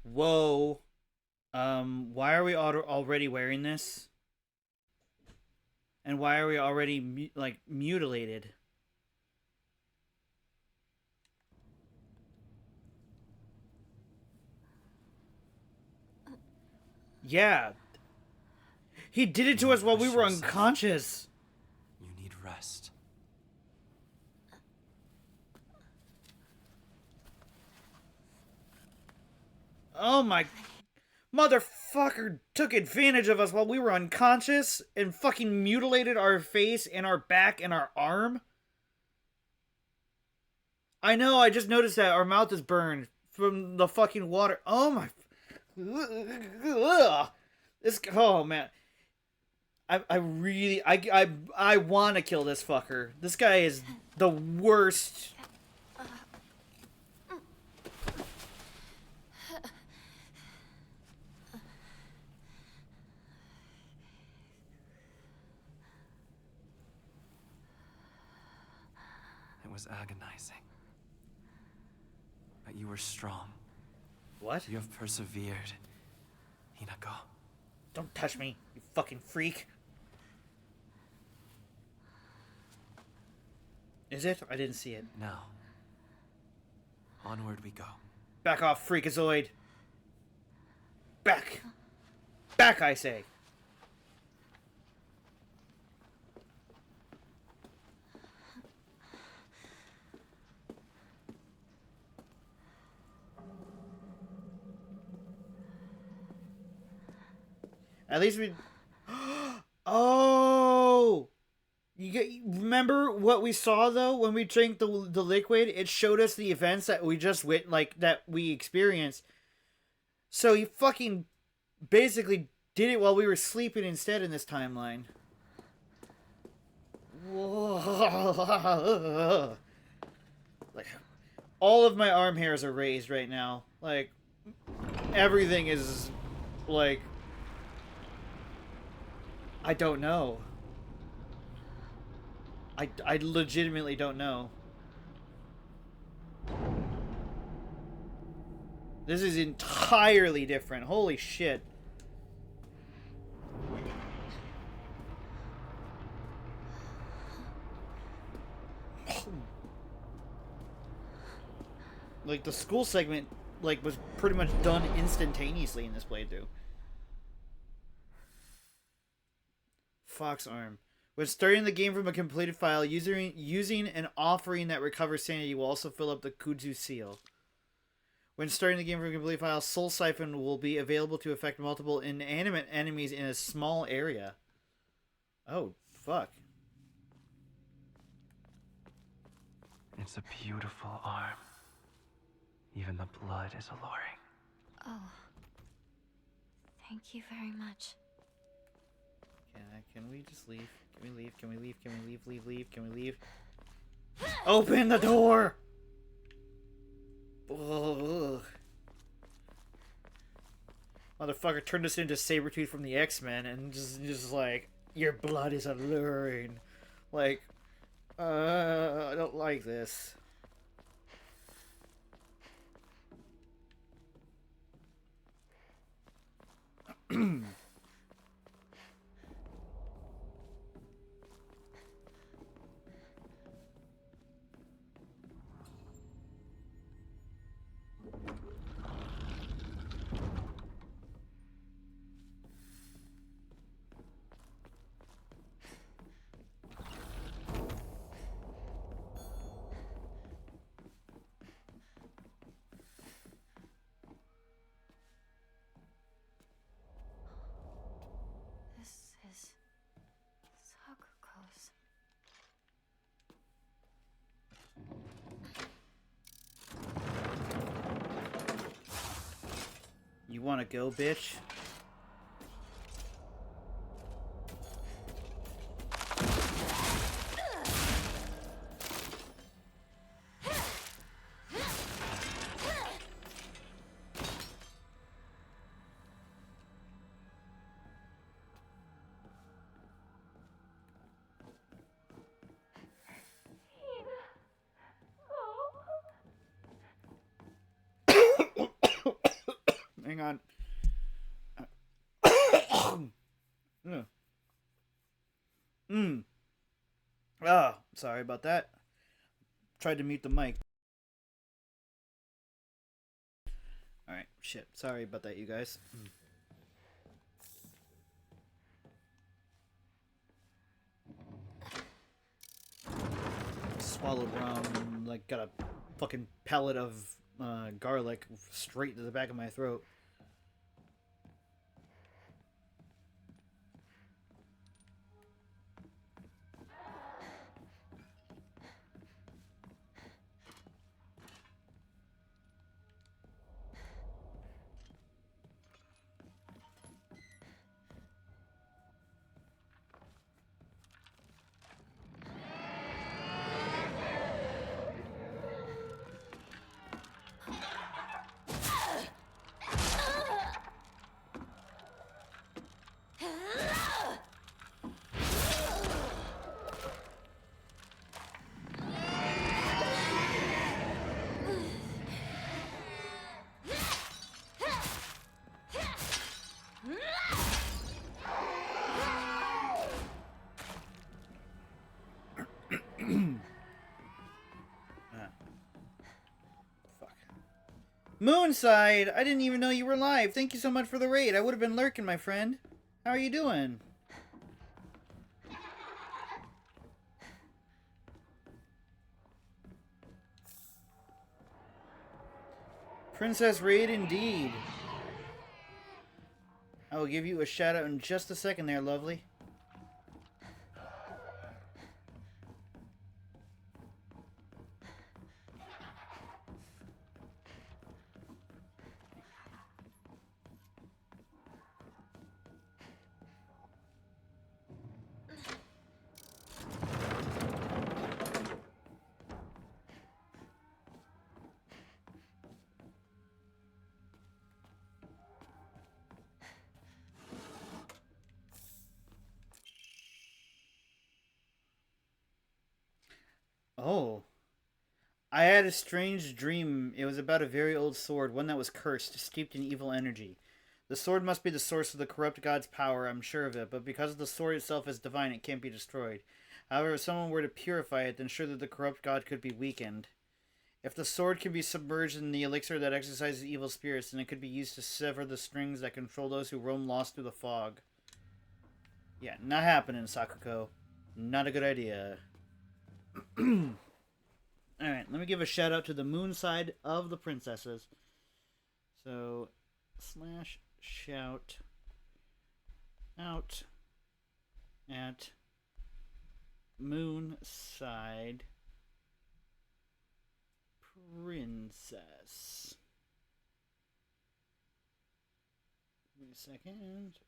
[SPEAKER 1] Whoa. Why are we already wearing this? And why are we already, mutilated? Yeah. He did it to us while we were unconscious.
[SPEAKER 4] You need rest.
[SPEAKER 1] Oh my... Motherfucker took advantage of us while we were unconscious and fucking mutilated our face and our back and our arm. I know, I just noticed that our mouth is burned from the fucking water. Oh my... This... Oh man. I really... I want to kill this fucker. This guy is the worst...
[SPEAKER 4] It was agonizing. But you were strong.
[SPEAKER 1] What?
[SPEAKER 4] You have persevered, Hinako.
[SPEAKER 1] Don't touch me, you fucking freak. Is it? I didn't see it.
[SPEAKER 4] Now, onward we go.
[SPEAKER 1] Back off, freakazoid. Back. Back, I say. At least we... Oh! Remember what we saw, though, when we drank the liquid? It showed us the events that we just that we experienced. So he fucking basically did it while we were sleeping instead in this timeline. Like, all of my arm hairs are raised right now. Like, everything is, like... I don't know. I legitimately don't know. This is entirely different. Holy shit. Like, the school segment, like, was pretty much done instantaneously in this playthrough. Fox arm. When starting the game from a completed file, using an offering that recovers sanity will also fill up the Kudzu seal. When starting the game from a complete file, Soul Siphon will be available to affect multiple inanimate enemies in a small area. Oh, fuck.
[SPEAKER 3] It's a beautiful arm. Even the blood is alluring.
[SPEAKER 7] Oh. Thank you very much.
[SPEAKER 1] Can we just leave? Can we leave? Can we leave? Can we leave? Can we leave? Open the door! Ugh. Motherfucker turned us into Sabretooth from the X-Men and just like, your blood is alluring. Like, I don't like this.
[SPEAKER 7] This is Sakuko's.
[SPEAKER 1] You wanna go, bitch? Hang on. Sorry about that. Tried to mute the mic. Alright, shit. Sorry about that, you guys. Swallowed rum, like, got a fucking pellet of garlic straight to the back of my throat. Moonside! I didn't even know you were live. Thank you so much for the raid. I would have been lurking, my friend. How are you doing? Princess Raid indeed. I will give you a shout out in just a second there, lovely. Oh. I had a strange dream. It was about a very old sword, one that was cursed, steeped in evil energy. The sword must be the source of the corrupt god's power, I'm sure of it, but because the sword itself is divine, it can't be destroyed. However, if someone were to purify it, then surely the corrupt god could be weakened. If the sword can be submerged in the elixir that exorcises evil spirits, then it could be used to sever the strings that control those who roam lost through the fog. Yeah, not happening, Sakuko. Not a good idea. Alright, let me give a shout out to the moon side of the princesses. So, / shout out at moon side princess. Wait a second.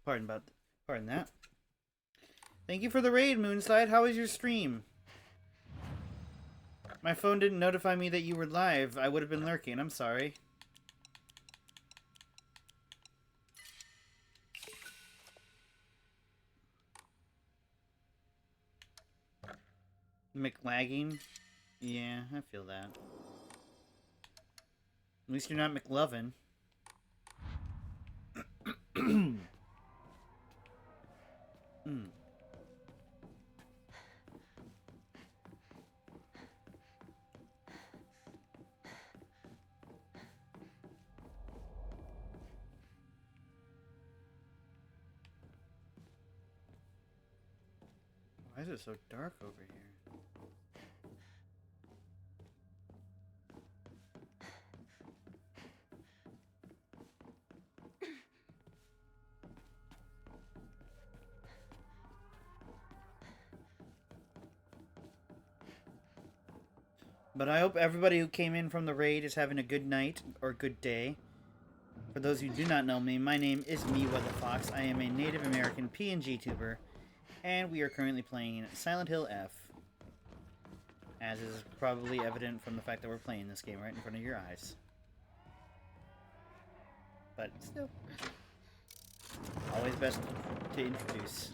[SPEAKER 1] Pardon that. Thank you for the raid, Moonside. How was your stream? My phone didn't notify me that you were live. I would have been lurking. I'm sorry. McLagging? Yeah, I feel that. At least you're not McLovin. Why is it so dark over here? But I hope everybody who came in from the raid is having a good night or good day. For those who do not know me, my name is MeWeatherFox. I am a Native American PNG tuber, and we are currently playing Silent Hill F. As is probably evident from the fact that we're playing this game right in front of your eyes. But still, always best to introduce.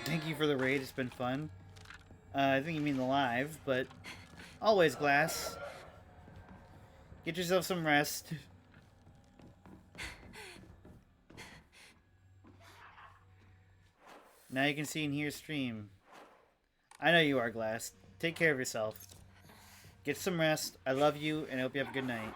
[SPEAKER 1] Thank you for the raid, it's been fun. I think you mean the live, but always Glass. Get yourself some rest. Now you can see and hear stream. I know you are, Glass. Take care of yourself. Get some rest. I love you, and I hope you have a good night.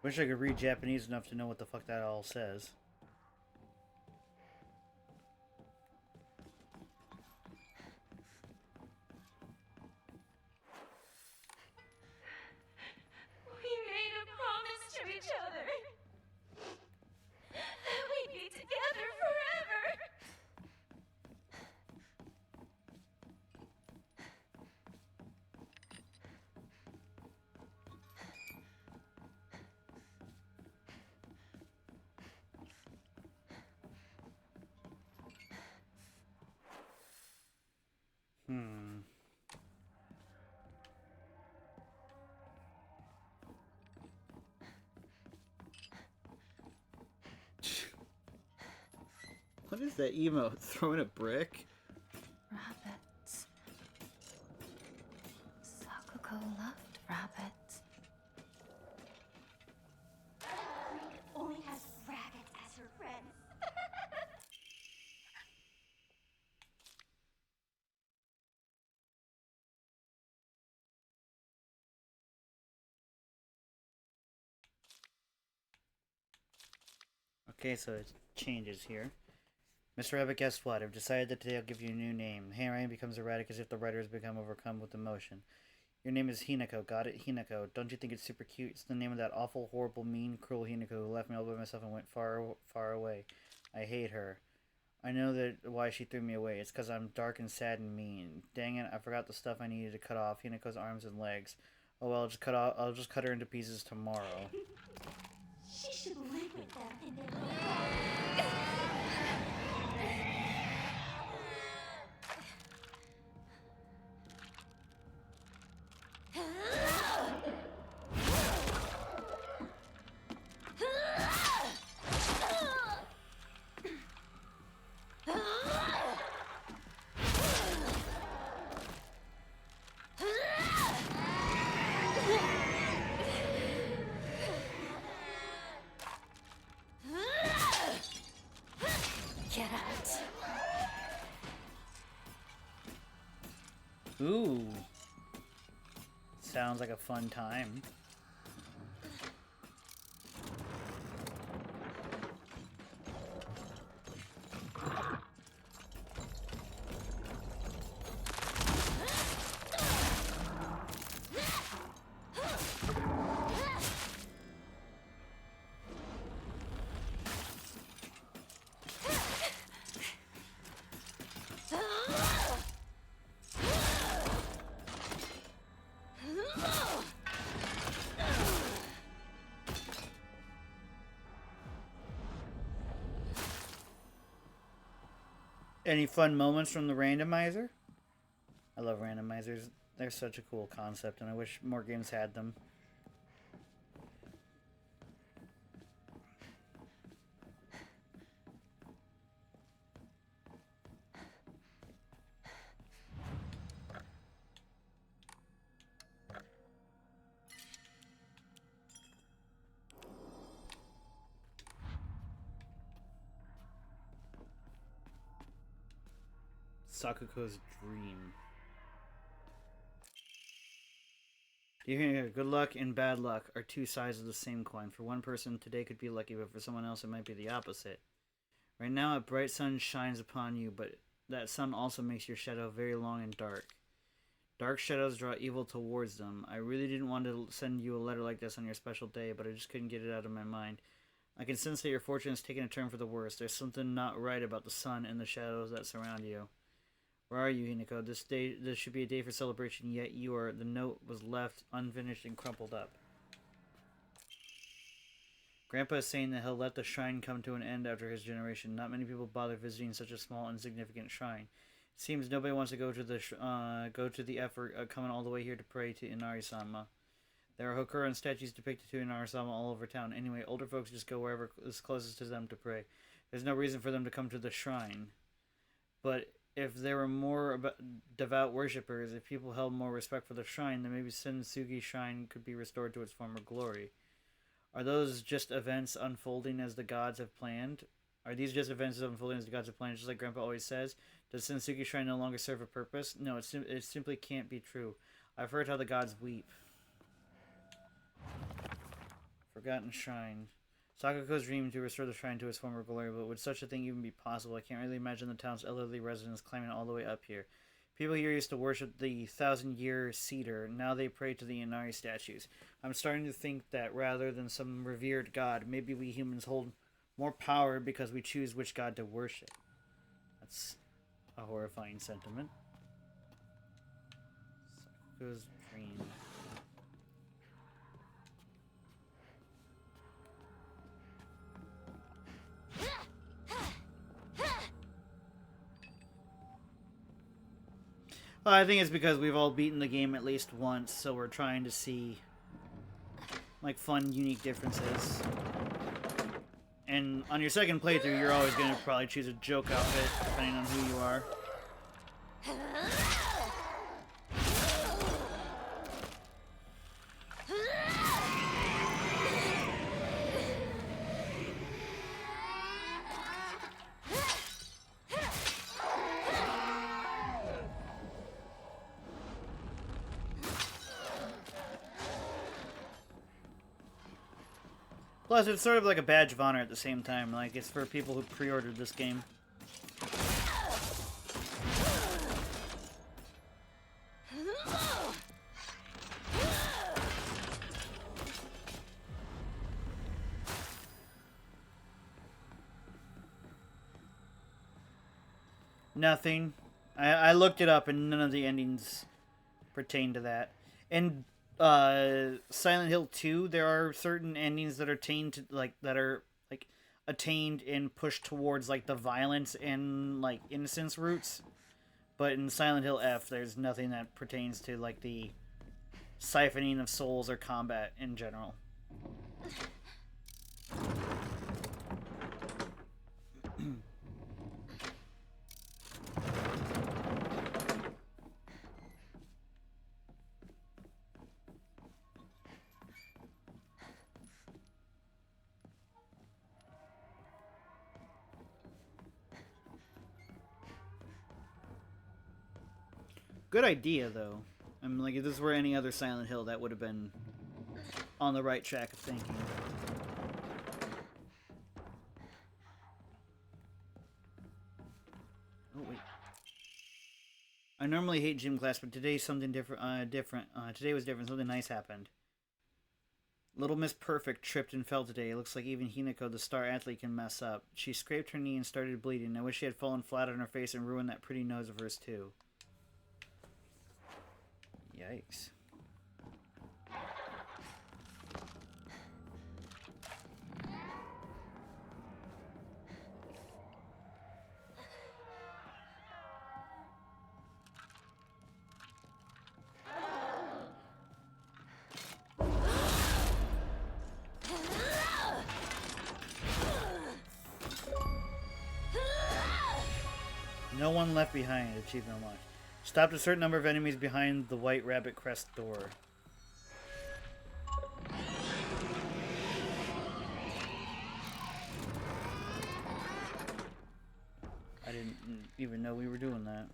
[SPEAKER 1] Wish I could read Japanese enough to know what the fuck that all says.
[SPEAKER 5] We made a promise to each other that we'd be together forever.
[SPEAKER 1] What is that emote? Throwing a brick?
[SPEAKER 7] Rabbits. Sakuko loved rabbits.
[SPEAKER 9] Only has rabbits as her friends.
[SPEAKER 1] Okay, so it changes here. Mr. Rabbit, guess what? I've decided that today I'll give you a new name. Handwriting becomes erratic as if the writer has become overcome with emotion. Your name is Hinako. Got it? Hinako. Don't you think it's super cute? It's the name of that awful, horrible, mean, cruel Hinako who left me all by myself and went far, far away. I hate her. I know that why she threw me away. It's because I'm dark and sad and mean. Dang it, I forgot the stuff I needed to cut off. Hinako's arms and legs. Oh well, I'll just cut her into pieces tomorrow.
[SPEAKER 9] She should live with them in their
[SPEAKER 7] Get out.
[SPEAKER 1] Ooh. Sounds like a fun time. Any fun moments from the randomizer? I love randomizers. They're such a cool concept, and I wish more games had them. Sakuko's dream. Do you hear? Good luck and bad luck are two sides of the same coin. For one person, today could be lucky, but for someone else, it might be the opposite. Right now, a bright sun shines upon you, but that sun also makes your shadow very long and dark. Dark shadows draw evil towards them. I really didn't want to send you a letter like this on your special day, but I just couldn't get it out of my mind. I can sense that your fortune has taken a turn for the worse. There's something not right about the sun and the shadows that surround you. Where are you, Hinako? This should be a day for celebration, yet you are. The note was left unfinished and crumpled up. Grandpa is saying that he'll let the shrine come to an end after his generation. Not many people bother visiting such a small, insignificant shrine. It seems nobody wants to go to the effort of coming all the way here to pray to Inari-sama. There are Hokuran statues depicted to Inari-sama all over town. Anyway, older folks just go wherever is closest to them to pray. There's no reason for them to come to the shrine. But if there were more devout worshippers, if people held more respect for the shrine, then maybe Sensugi Shrine could be restored to its former glory. Are those just events unfolding as the gods have planned? Are these just events unfolding as the gods have planned, just like Grandpa always says? Does Sensugi Shrine no longer serve a purpose? No, it simply can't be true. I've heard how the gods weep. Forgotten Shrine. Sakuko's dream to restore the shrine to its former glory, but would such a thing even be possible? I can't really imagine the town's elderly residents climbing all the way up here. People here used to worship the 1,000-year cedar. Now they pray to the Inari statues. I'm starting to think that rather than some revered god, maybe we humans hold more power because we choose which god to worship. That's a horrifying sentiment. Sakuko's dream. Well, I think it's because we've all beaten the game at least once, so we're trying to see like fun, unique differences. And on your second playthrough, you're always going to probably choose a joke outfit, depending on who you are. Plus, it's sort of like a badge of honor at the same time. Like, it's for people who pre-ordered this game. Nothing. I looked it up, and none of the endings pertain to that. And Silent Hill 2, there are certain endings that are attained and pushed towards like the violence and like innocence routes. But in Silent Hill F, there's nothing that pertains to like the siphoning of souls or combat in general. Good idea, though. I mean, like, if this were any other Silent Hill, that would have been on the right track of thinking. Oh, wait. I normally hate gym class, but today's something different. Today was different. Something nice happened. Little Miss Perfect tripped and fell today. It looks like even Hinako, the star athlete, can mess up. She scraped her knee and started bleeding. I wish she had fallen flat on her face and ruined that pretty nose of hers, too. Yikes. No one left behind. Achievement unlocked. Stopped a certain number of enemies behind the White Rabbit Crest door. I didn't even know we were doing that.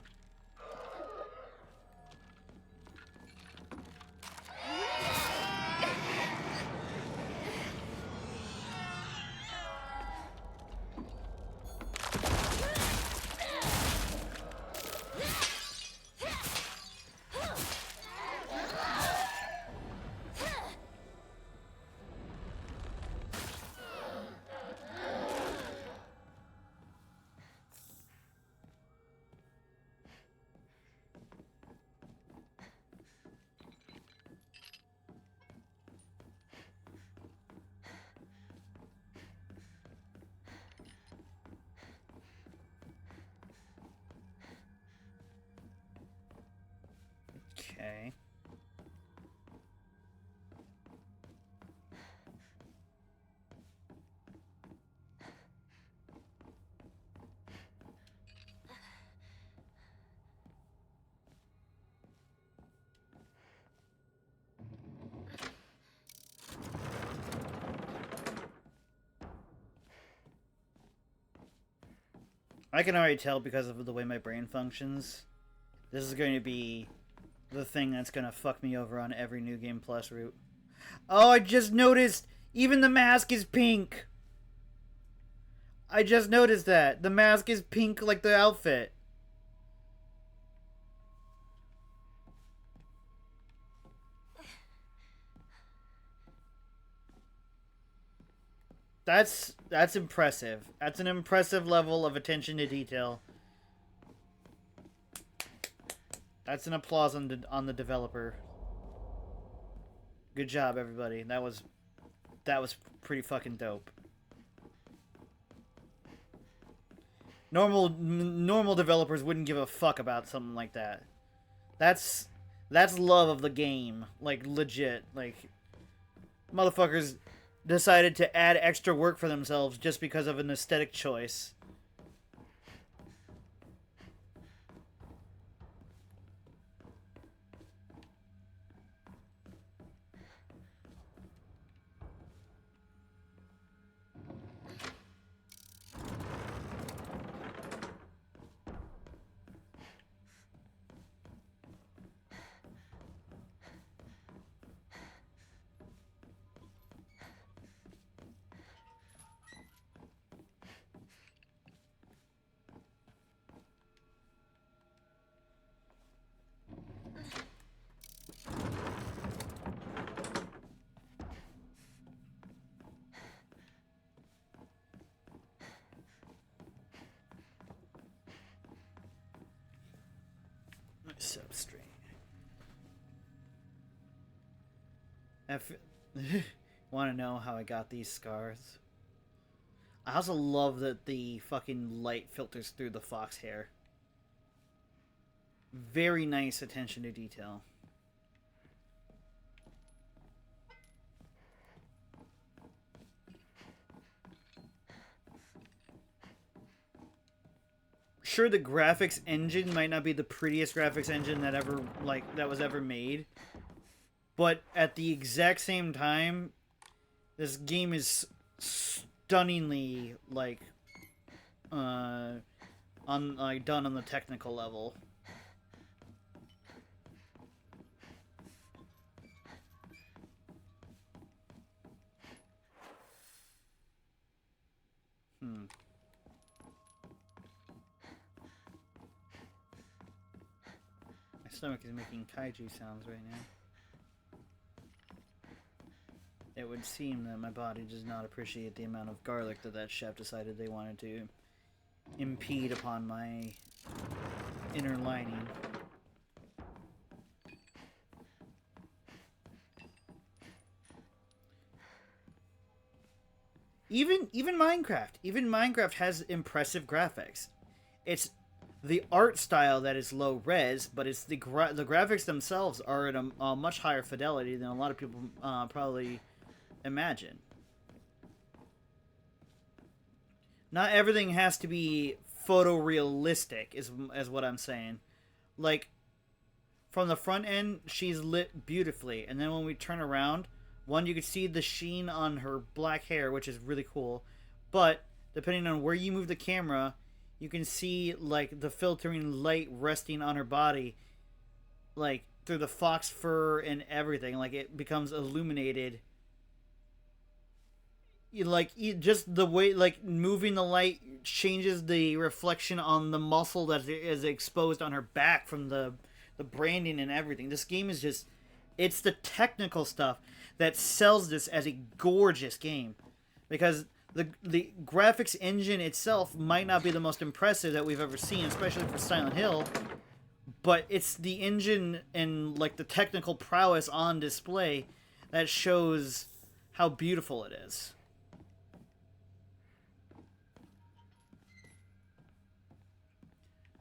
[SPEAKER 1] Okay. I can already tell because of the way my brain functions. This is going to be the thing that's going to fuck me over on every New Game Plus route. Oh, I just noticed! Even the mask is pink! I just noticed that. The mask is pink like the outfit. That's impressive. That's an impressive level of attention to detail. That's an applause on the developer. Good job, everybody. That was pretty fucking dope. Normal developers wouldn't give a fuck about something like that. That's love of the game. Like, legit. Like, motherfuckers decided to add extra work for themselves just because of an aesthetic choice. Substrate. Want to know how I got these scars? I also love that the fucking light filters through the fox hair. Very nice attention to detail. Sure, the graphics engine might not be the prettiest graphics engine that was ever made, but at the exact same time, this game is stunningly done on the technical level. My stomach is making kaiju sounds right now. It would seem that my body does not appreciate the amount of garlic that chef decided they wanted to impede upon my inner lining. Even Minecraft has impressive graphics. It's the art style that is low res, but it's the graphics themselves are at a much higher fidelity than a lot of people probably imagine. Not everything has to be photorealistic, is what I'm saying. Like, from the front end, she's lit beautifully, and then when we turn around, one, you can see the sheen on her black hair, which is really cool, but depending on where you move the camera, you can see, like, the filtering light resting on her body, like, through the fox fur and everything. Like, it becomes illuminated. Just the way, like, moving the light changes the reflection on the muscle that is exposed on her back from the branding and everything. This game is just, it's the technical stuff that sells this as a gorgeous game. Because the graphics engine itself might not be the most impressive that we've ever seen, especially for Silent Hill, but it's the engine and, like, the technical prowess on display that shows how beautiful it is.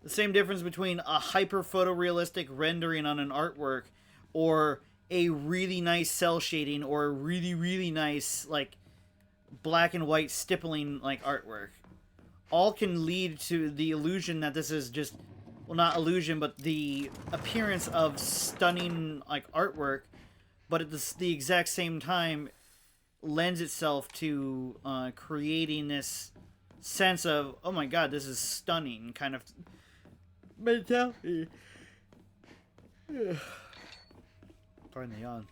[SPEAKER 1] The same difference between a hyper photorealistic rendering on an artwork or a really nice cell shading or a really, really nice, like, black and white stippling, like, artwork. All can lead to the illusion that this is just, well, not illusion, but the appearance of stunning, like, artwork, but at the exact same time lends itself to creating this sense of, oh my god, this is stunning kind of mentality. Pardon the yawn.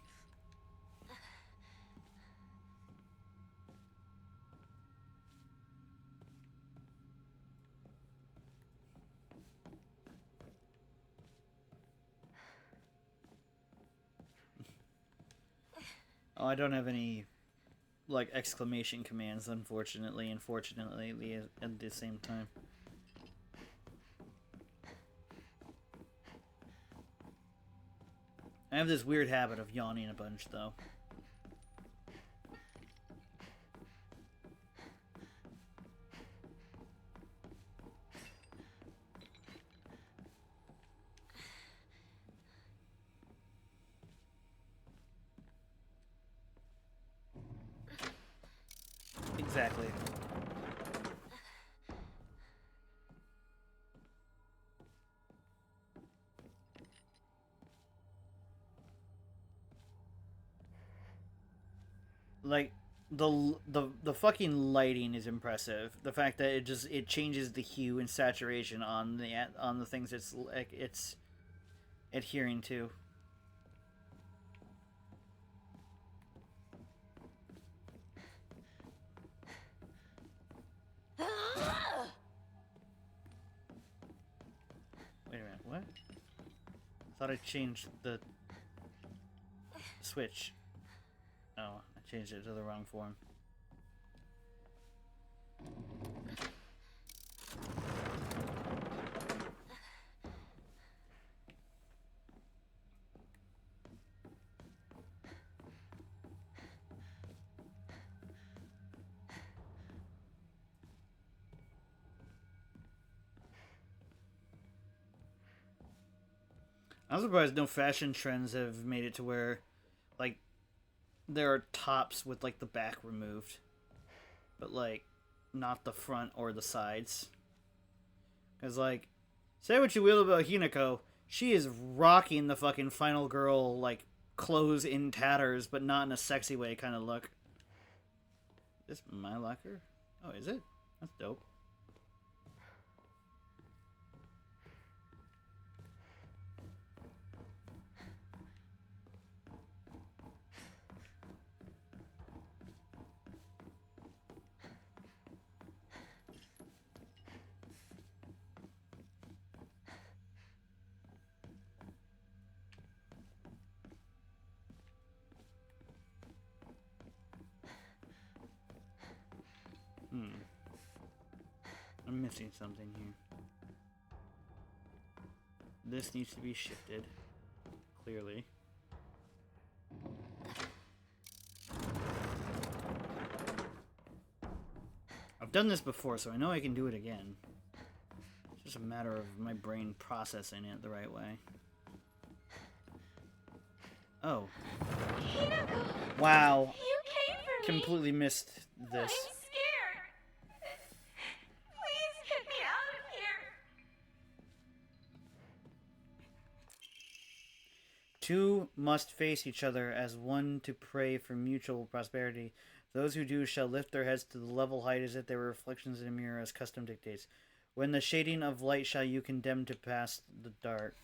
[SPEAKER 1] Oh, I don't have any, like, exclamation commands, unfortunately and fortunately at the same time. I have this weird habit of yawning a bunch, though. Exactly. Like the fucking lighting is impressive. The fact that it changes the hue and saturation on the things it's adhering to. Wait a minute, what? I thought I changed the switch. Oh, I changed it to the wrong form. I'm surprised no fashion trends have made it to where, like, there are tops with, like, the back removed. But, like, not the front or the sides. Because, like, say what you will about Hinako, she is rocking the fucking final girl, like, clothes in tatters, but not in a sexy way kind of look. Is this my locker? Oh, is it? That's dope. I'm missing something here. This needs to be shifted. Clearly. I've done this before, so I know I can do it again. It's just a matter of my brain processing it the right way. Oh.
[SPEAKER 5] Hinako!
[SPEAKER 1] Wow.
[SPEAKER 5] You came for me!
[SPEAKER 1] Completely missed this.
[SPEAKER 5] I'm scared! Please get me out of here!
[SPEAKER 1] Two must face each other as one to pray for mutual prosperity. Those who do shall lift their heads to the level height as if they were reflections in a mirror as custom dictates. When the shading of light shall you condemn to pass the dark.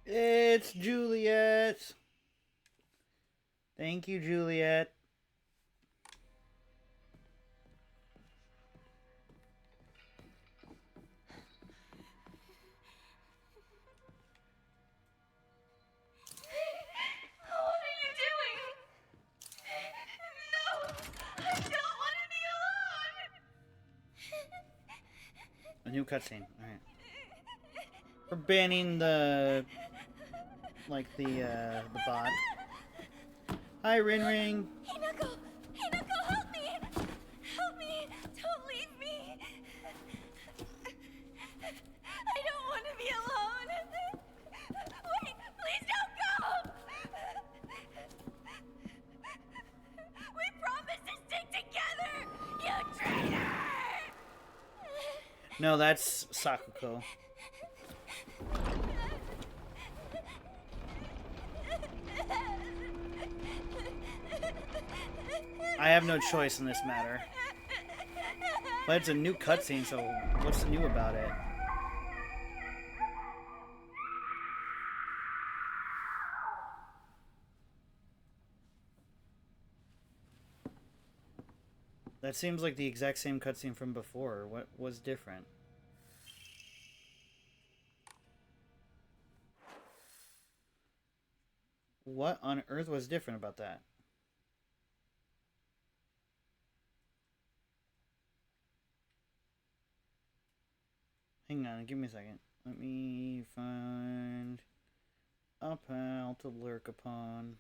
[SPEAKER 1] It's Juliet. Thank you, Juliet.
[SPEAKER 5] What are you doing? No! I don't want to be alone!
[SPEAKER 1] A new cutscene. Alright. For banning the the bot. Hi, Rin Ring.
[SPEAKER 2] Hinako! Hinako, help me! Help me! Don't leave me! I don't want to be alone! Wait! Please don't go! We promised to stick together! You traitor!
[SPEAKER 1] No, that's Sakuko. I have no choice in this matter. But it's a new cutscene, so what's new about it? That seems like the exact same cutscene from before. What was different? What on earth was different about that? Hang on, give me a second. Let me find a pal to lurk upon.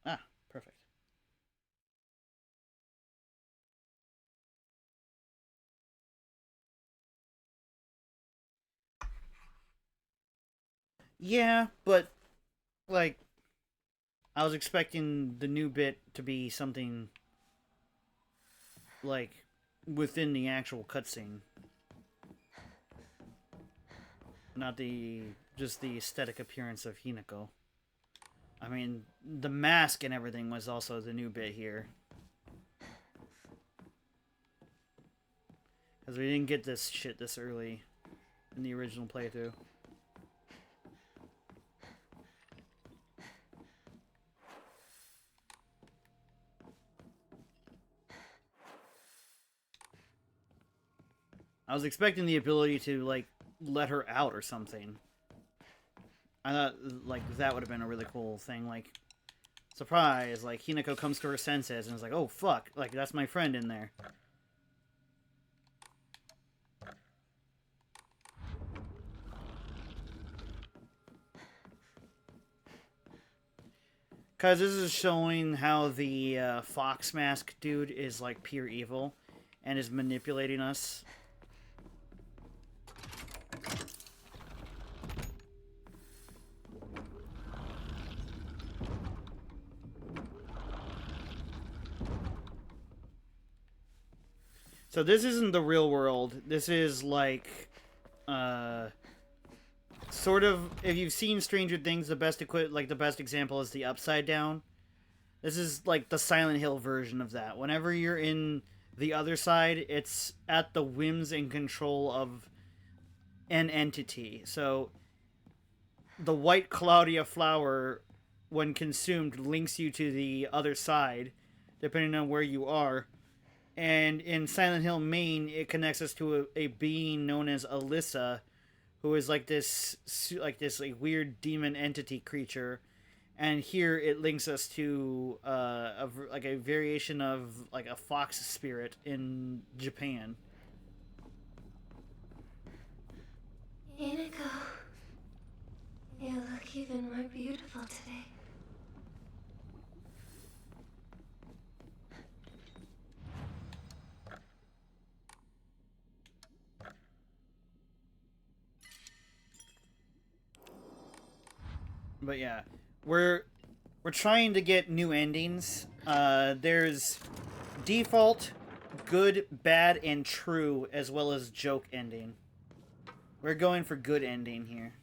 [SPEAKER 1] Ah, perfect. Yeah, but like I was expecting the new bit to be something like within the actual cutscene. Not just the aesthetic appearance of Hinako. I mean, the mask and everything was also the new bit here. Because we didn't get this shit this early in the original playthrough. I was expecting the ability to, like, let her out or something. I thought, like, that would have been a really cool thing. Like, surprise, like, Hinako comes to her senses and is like, oh, fuck, like, that's my friend in there. Because this is showing how the Fox Mask dude is, like, pure evil and is manipulating us. So this isn't the real world. This is like, sort of. If you've seen Stranger Things, the best example is the Upside Down. This is like the Silent Hill version of that. Whenever you're in the other side, it's at the whims and control of an entity. So the white Claudia flower, when consumed, links you to the other side, depending on where you are. And in Silent Hill Main, it connects us to a being known as Alyssa, who is like this weird demon entity creature. And here it links us to a variation of like a fox spirit in Japan.
[SPEAKER 2] Hinako, you look even more beautiful today.
[SPEAKER 1] But yeah, we're trying to get new endings. There's default, good, bad, and true, as well as joke ending. We're going for good ending here.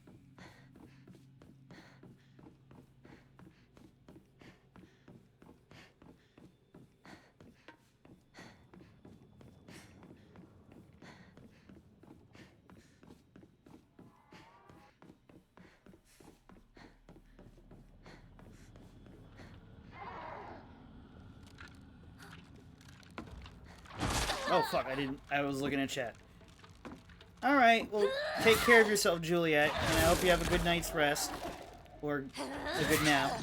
[SPEAKER 1] Oh, fuck, I was looking at chat. Alright, well, take care of yourself, Juliet, and I hope you have a good night's rest. Or a good nap.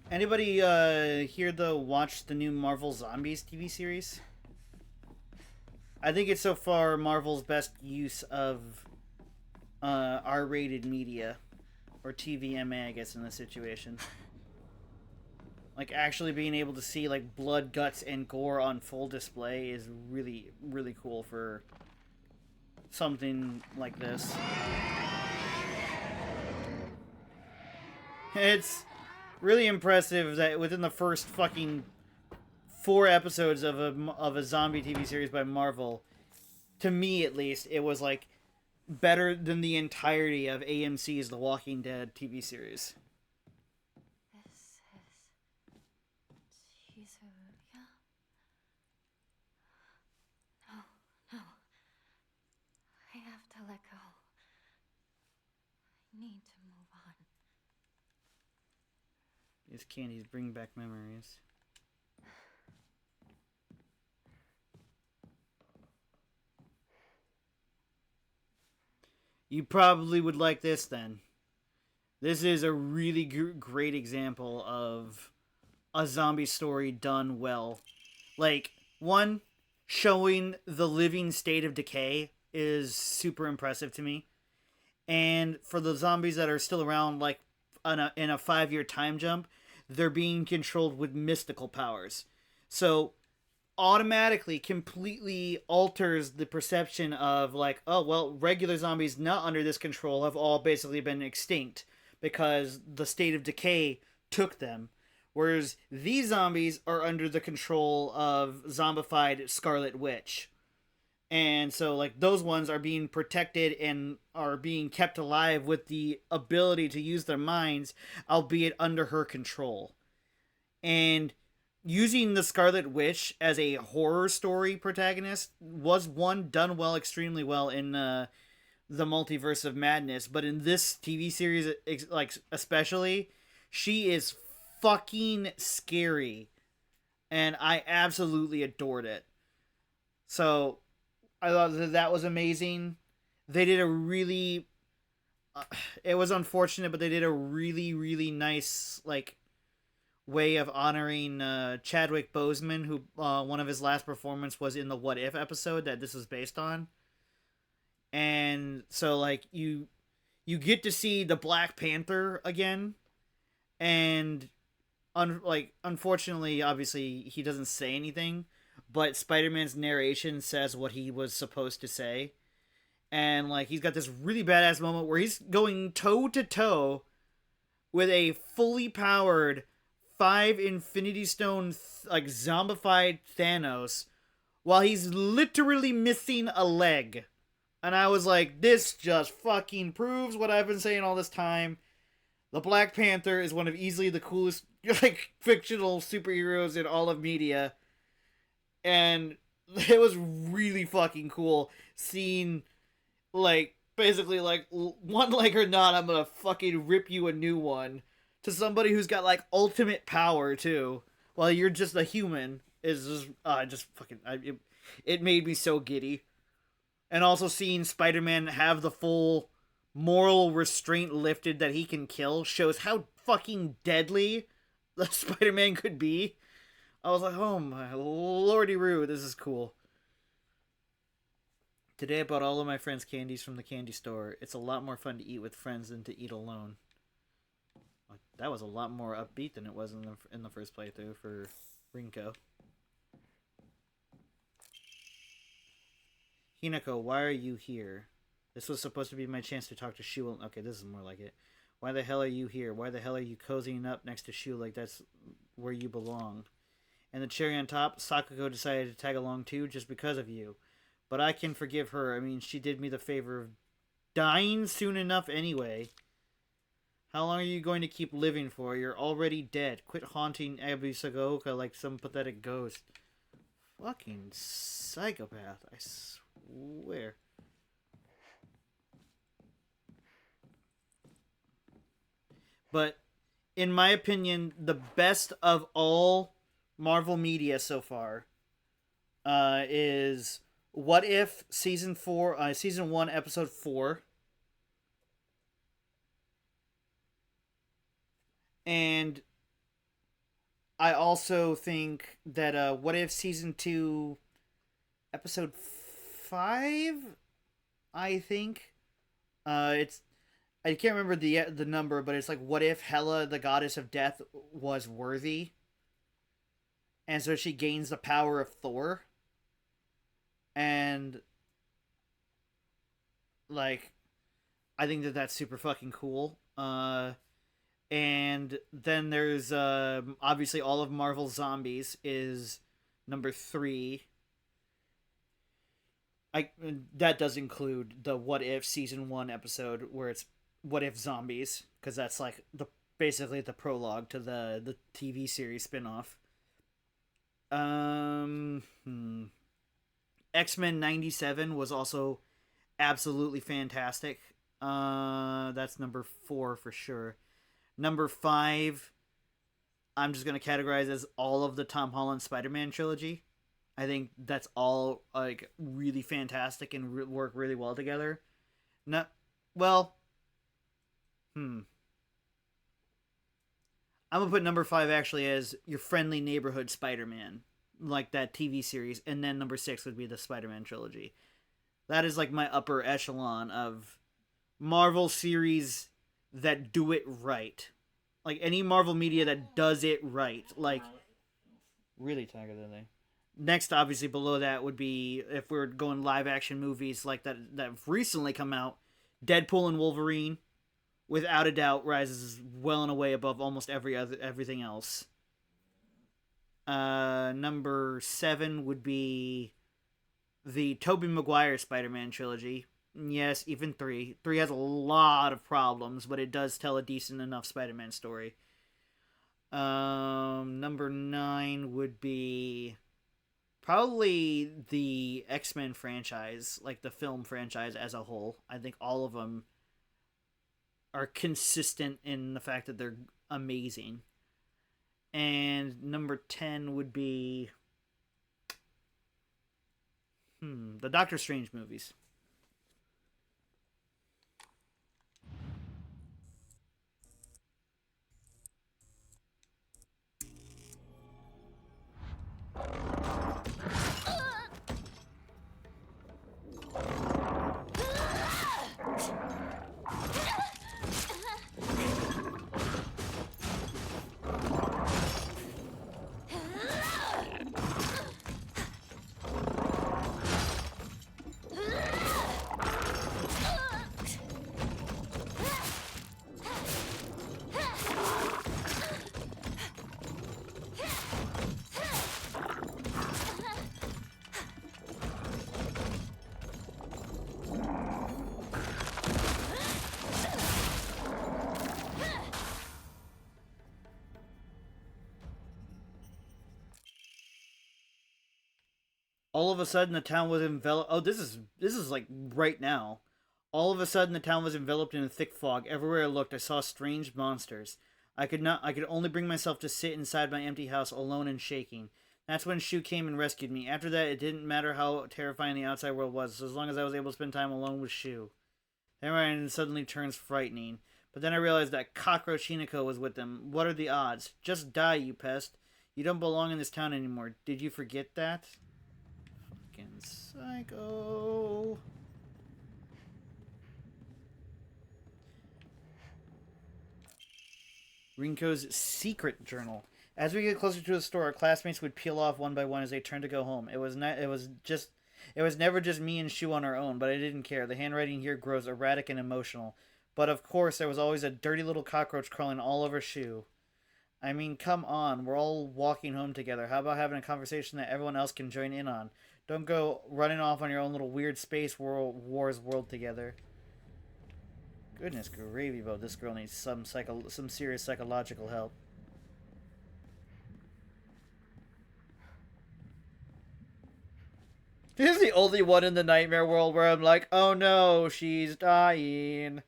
[SPEAKER 1] Anybody here though watch the new Marvel Zombies TV series? I think it's so far Marvel's best use of R-rated media, or TVMA, I guess, in this situation. Like, actually being able to see, like, blood, guts, and gore on full display is really, really cool for something like this. It's really impressive that within the first fucking 4 episodes of a zombie TV series by Marvel, to me at least, it was, like, better than the entirety of AMC's The Walking Dead TV series.
[SPEAKER 7] Shizuya? No. I have to let go. I need to move on.
[SPEAKER 1] These candies bring back memories. You probably would like this then. This is a really great example of a zombie story done well. Like, one, showing the living state of decay is super impressive to me. And for the zombies that are still around, like, in a 5-year time jump, they're being controlled with mystical powers. So, automatically, completely alters the perception of, like, oh, well, regular zombies not under this control have all basically been extinct because the state of decay took them. Whereas these zombies are under the control of zombified Scarlet Witch. And so, like, those ones are being protected and are being kept alive with the ability to use their minds, albeit under her control. And using the Scarlet Witch as a horror story protagonist was, one, done well, extremely well in the Multiverse of Madness. But in this TV series, like, especially, she is fucking scary. And I absolutely adored it. So I thought that was amazing. They did a really... it was unfortunate, but they did a really, really nice, like, way of honoring Chadwick Boseman, who one of his last performance was in the What If episode that this was based on. And so, like, you get to see the Black Panther again, and unfortunately, obviously, he doesn't say anything, but Spider-Man's narration says what he was supposed to say. And, like, he's got this really badass moment where he's going toe-to-toe with a fully powered 5 Infinity Stone, like, zombified Thanos, while he's literally missing a leg. And I was like, this just fucking proves what I've been saying all this time. The Black Panther is one of easily the coolest, like, fictional superheroes in all of media. And it was really fucking cool seeing, like, basically, like, one leg or not, I'm gonna fucking rip you a new one. To somebody who's got, like, ultimate power, too. While you're just a human. Is just fucking... it made me so giddy. And also seeing Spider-Man have the full moral restraint lifted that he can kill shows how fucking deadly the Spider-Man could be. I was like, oh my lordy-roo, this is cool. Today I bought all of my friends' candies from the candy store. It's a lot more fun to eat with friends than to eat alone. That was a lot more upbeat than it was in the first playthrough for Rinko. Hinako, why are you here? This was supposed to be my chance to talk to Shu. Okay, this is more like it. Why the hell are you here? Why the hell are you cozying up next to Shu like that's where you belong? And the cherry on top, Sakuko decided to tag along too just because of you. But I can forgive her. I mean, she did me the favor of dying soon enough anyway. How long are you going to keep living for? You're already dead. Quit haunting Abisagoka like some pathetic ghost. Fucking psychopath, I swear. But, in my opinion, the best of all Marvel media so far is What If Season 1, Episode 4. And I also think that What If season 2 episode 5, I think it's I can't remember the number, but it's like, what if Hela, the goddess of death, was worthy, and so she gains the power of Thor, and like I think that that's super fucking cool. And then there's obviously all of Marvel Zombies is number 3. That does include the What If season 1 episode where it's What If Zombies, because that's like basically the prologue to the TV series spinoff. X-Men 97 was also absolutely fantastic. That's number 4 for sure. Number 5, I'm just gonna categorize as all of the Tom Holland Spider-Man trilogy. I think that's all like really fantastic and work really well together. Not well. I'm gonna put number 5 actually as Your Friendly Neighborhood Spider-Man, like that TV series, and then number 6 would be the Spider-Man trilogy. That is like my upper echelon of Marvel series that do it right. Like any Marvel media that does it right. Like really tired, are they? Next, obviously below that would be, if we're going live action movies like that have recently come out, Deadpool and Wolverine, without a doubt, rises well and away above almost everything else. Number 7 would be the Tobey Maguire Spider-Man trilogy. Yes, even 3. 3 has a lot of problems, but it does tell a decent enough Spider-Man story. Number 9 would be probably the X-Men franchise, like the film franchise as a whole. I think all of them are consistent in the fact that they're amazing. And number 10 would be the Doctor Strange movies. All of a sudden the town was enveloped. Oh, this is like right now. All of a sudden the town was enveloped in a thick fog. Everywhere I looked, I saw strange monsters. I could only bring myself to sit inside my empty house alone and shaking. That's when Shu came and rescued me. After that, it didn't matter how terrifying the outside world was, as long as I was able to spend time alone with Shu. Then Ryan suddenly turns frightening. But then I realized that Cockroach Hinako was with them. What are the odds? Just die, you pest. You don't belong in this town anymore. Did you forget that? Fucking psycho. Rinko's secret journal. As we get closer to the store, our classmates would peel off one by one as they turned to go home. It was never just me and Shu on our own, but I didn't care. The handwriting here grows erratic and emotional. But of course, there was always a dirty little cockroach crawling all over Shu. I mean, come on, we're all walking home together. How about having a conversation that everyone else can join in on? Don't go running off on your own little weird space wars world together. Goodness gravy, Bo, this girl needs some serious psychological help. This is the only one in the nightmare world where I'm like, oh no, she's dying.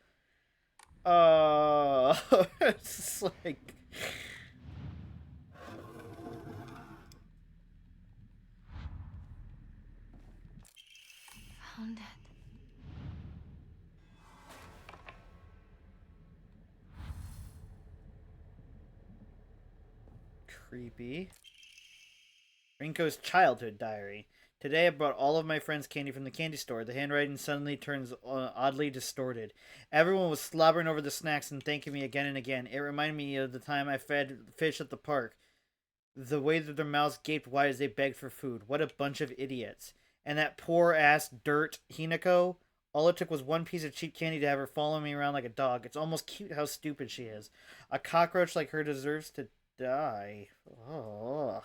[SPEAKER 1] It's like...
[SPEAKER 7] Found it.
[SPEAKER 1] Creepy. Rinko's childhood diary. Today I brought all of my friends candy from the candy store. The handwriting suddenly turns oddly distorted. Everyone was slobbering over the snacks and thanking me again and again. It reminded me of the time I fed fish at the park. The way that their mouths gaped wide as they begged for food. What a bunch of idiots. And that poor ass dirt Hinako. All it took was one piece of cheap candy to have her follow me around like a dog. It's almost cute how stupid she is. A cockroach like her deserves to die. Oh.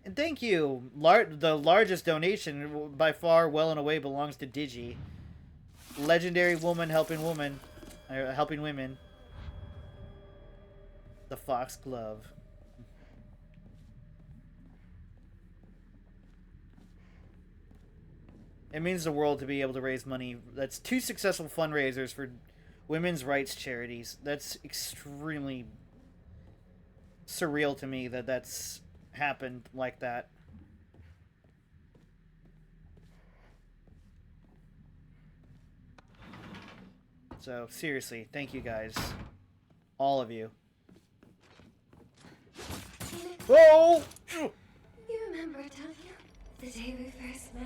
[SPEAKER 1] And thank you. The largest donation by far, well and away, belongs to Digi. Legendary woman helping women. Helping women. The Fox Glove. It means the world to be able to raise money. That's 2 successful fundraisers for women's rights charities. That's extremely surreal to me that that's happened like that. So, seriously, thank you guys. All of you. Whoa!
[SPEAKER 2] You remember, don't you? The day we first met.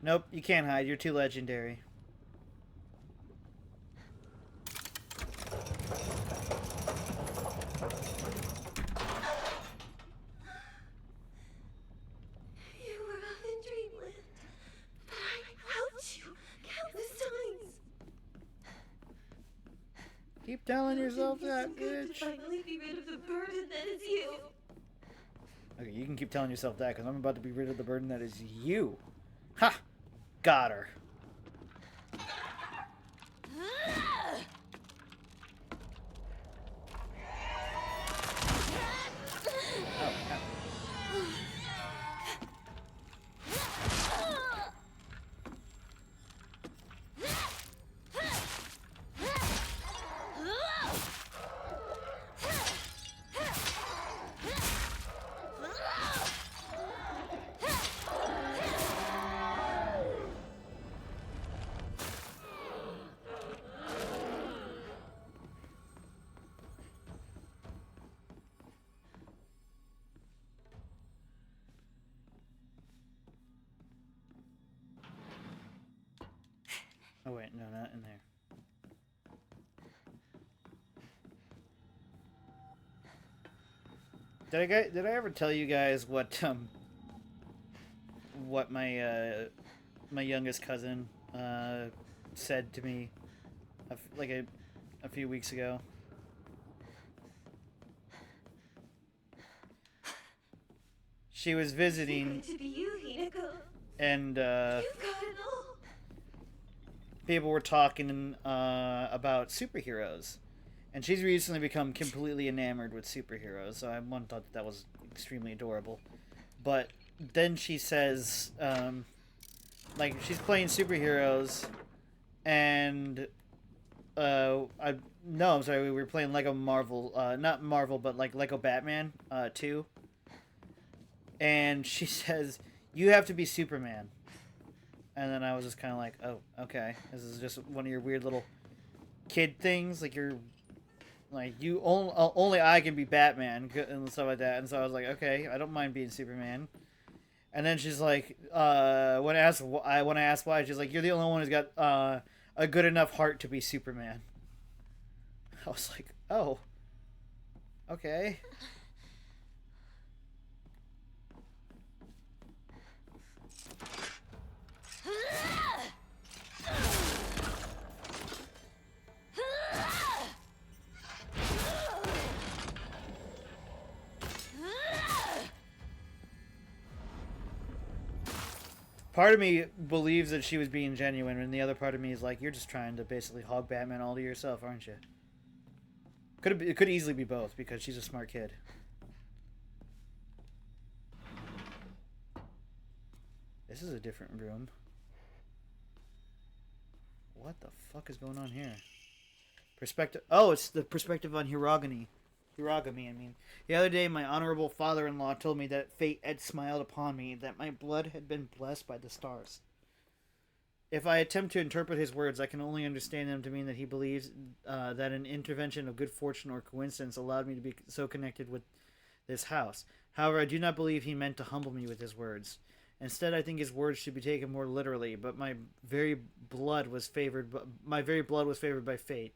[SPEAKER 1] Nope, you can't hide. You're too legendary.
[SPEAKER 2] You were off in dreamland, but I helped you countless times.
[SPEAKER 1] Keep telling yourself that, bitch.
[SPEAKER 2] To finally be rid of the burden that is you.
[SPEAKER 1] Okay, you can keep telling yourself that, because I'm about to be rid of the burden that is you. Ha! Got her. Oh wait, no, not in there. Did I ever tell you guys what my my youngest cousin said to me like a few weeks ago? She was visiting,
[SPEAKER 2] To be you, Hinako.
[SPEAKER 1] and
[SPEAKER 2] You've got it all.
[SPEAKER 1] people were talking about superheroes, and she's recently become completely enamored with superheroes. So I one thought that was extremely adorable, but then she says, like she's playing superheroes, and I'm sorry, we were playing Lego Marvel, not Marvel, but like Lego Batman 2, and she says you have to be Superman. And then I was just kind of like, oh, okay. This is just one of your weird little kid things. Like, you're... Like, you... Only I can be Batman and stuff like that. And so I was like, okay, I don't mind being Superman. And then she's like, when I asked why, she's like, you're the only one who's got a good enough heart to be Superman. I was like, oh. Okay. Part of me believes that she was being genuine, and the other part of me is like, you're just trying to basically hog Batman all to yourself, aren't you? It could easily be both, because she's a smart kid. This is a different room. What the fuck is going on here? Perspective. Oh, it's the perspective on Hiragane. Hiragami, I mean. The other day, my honorable father-in-law told me that fate had smiled upon me, that my blood had been blessed by the stars. If I attempt to interpret his words, I can only understand them to mean that he believes that an intervention of good fortune or coincidence allowed me to be so connected with this house. However, I do not believe he meant to humble me with his words. Instead, I think his words should be taken more literally. But my very blood was favored by fate.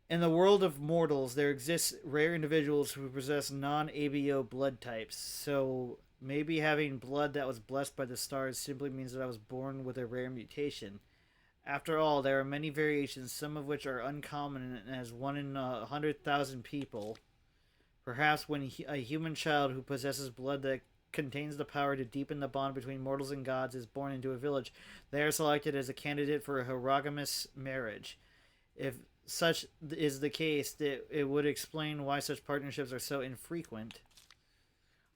[SPEAKER 1] In the world of mortals, there exists rare individuals who possess non-ABO blood types. So maybe having blood that was blessed by the stars simply means that I was born with a rare mutation. After all, there are many variations, some of which are uncommon as 1 in 100,000 people. Perhaps when a human child who possesses blood that contains the power to deepen the bond between mortals and gods is born into a village, they are selected as a candidate for a heterogamous marriage. If such is the case, it would explain why such partnerships are so infrequent.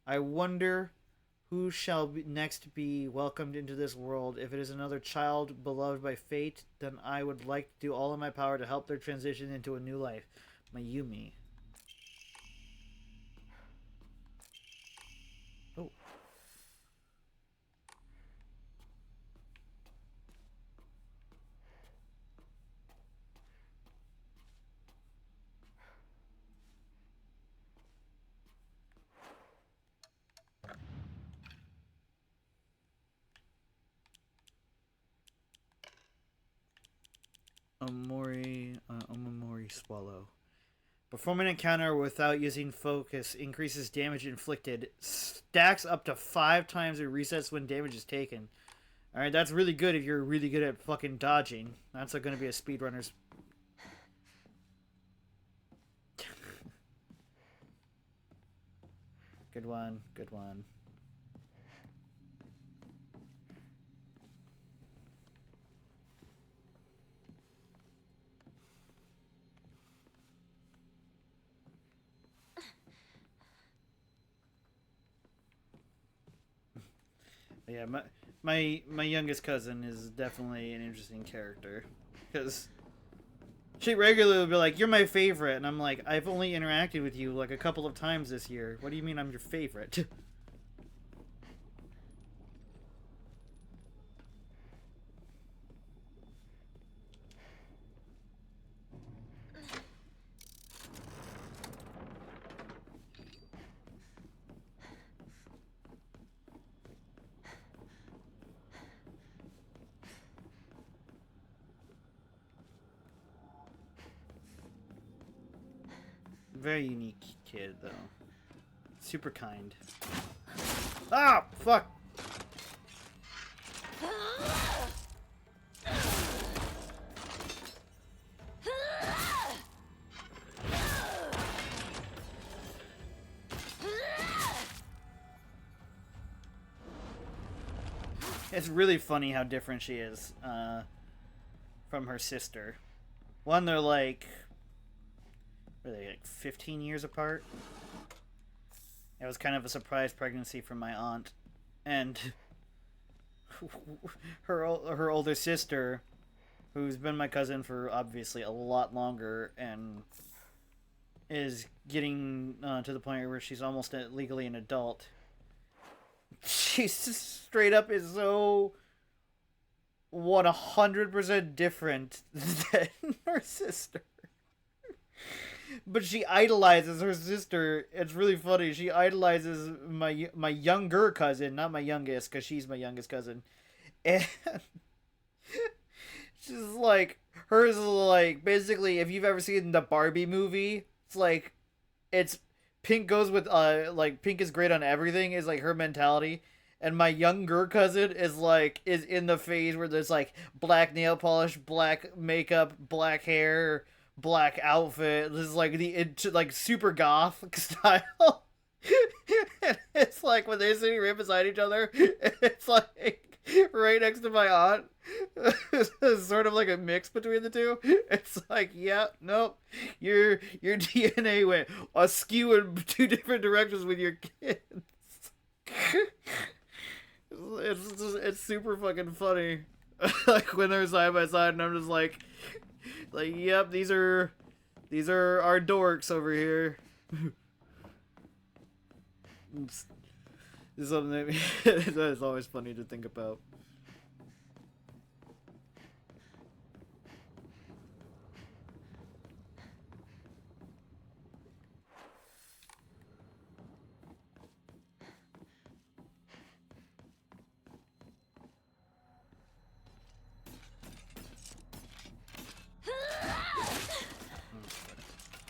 [SPEAKER 1] I wonder who shall next be welcomed into this world. If it is another child beloved by fate, then I would like to do all in my power to help their transition into a new life. Mayumi. Oh. Omamori Swallow. Perform an encounter without using focus increases damage inflicted, stacks up to 5 times, and resets when damage is taken. Alright, that's really good if you're really good at fucking dodging. That's going to be a speedrunner's. Good one, good one. Yeah, my youngest cousin is definitely an interesting character, because she regularly will be like, "You're my favorite," and I'm like, "I've only interacted with you like a couple of times this year. What do you mean I'm your favorite?" Very unique kid, though. Super kind. Ah, fuck! It's really funny how different she is from her sister. One, they're like... Were they like 15 years apart? It was kind of a surprise pregnancy from my aunt. And her older sister, who's been my cousin for obviously a lot longer and is getting to the point where she's almost legally an adult. She's just straight up is so 100% different than her sister. But she idolizes her sister. It's really funny. She idolizes my younger cousin, not my youngest, because she's my youngest cousin. And she's like, hers is like, basically, if you've ever seen the Barbie movie, it's like, it's pink goes with, like, pink is great on everything, is like her mentality. And my younger cousin is in the phase where there's like black nail polish, black makeup, black hair, black outfit. This is like like super goth style. And it's like when they're sitting right beside each other, it's like right next to my aunt. It's sort of like a mix between the two. It's like, yeah, nope, your DNA went askew in 2 different directions with your kids. It's super fucking funny. Like when they're side by side, and I'm just like, yep, these are These are our dorks over here. Oops. This is something that is always funny to think about.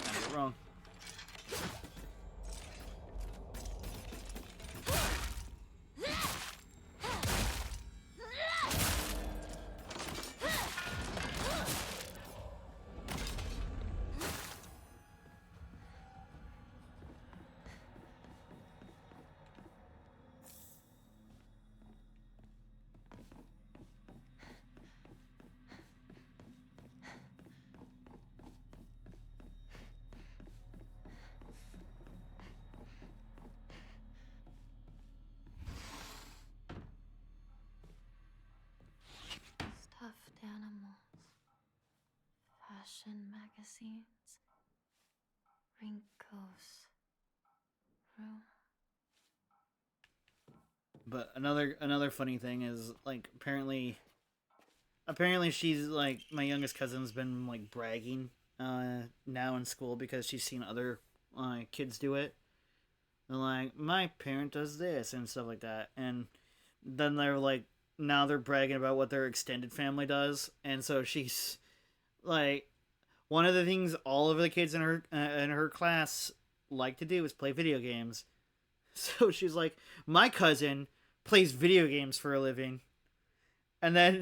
[SPEAKER 1] I did it wrong.
[SPEAKER 7] Stuffed animals, fashion magazines, Rinko's room.
[SPEAKER 1] But another funny thing is, like, apparently she's like, my youngest cousin's been like bragging now in school because she's seen other kids do it. They're like, my parent does this and stuff like that, and then they're like, now they're bragging about what their extended family does, and so she's like, one of the things all of the kids in her class like to do is play video games. So she's like, my cousin plays video games for a living. And then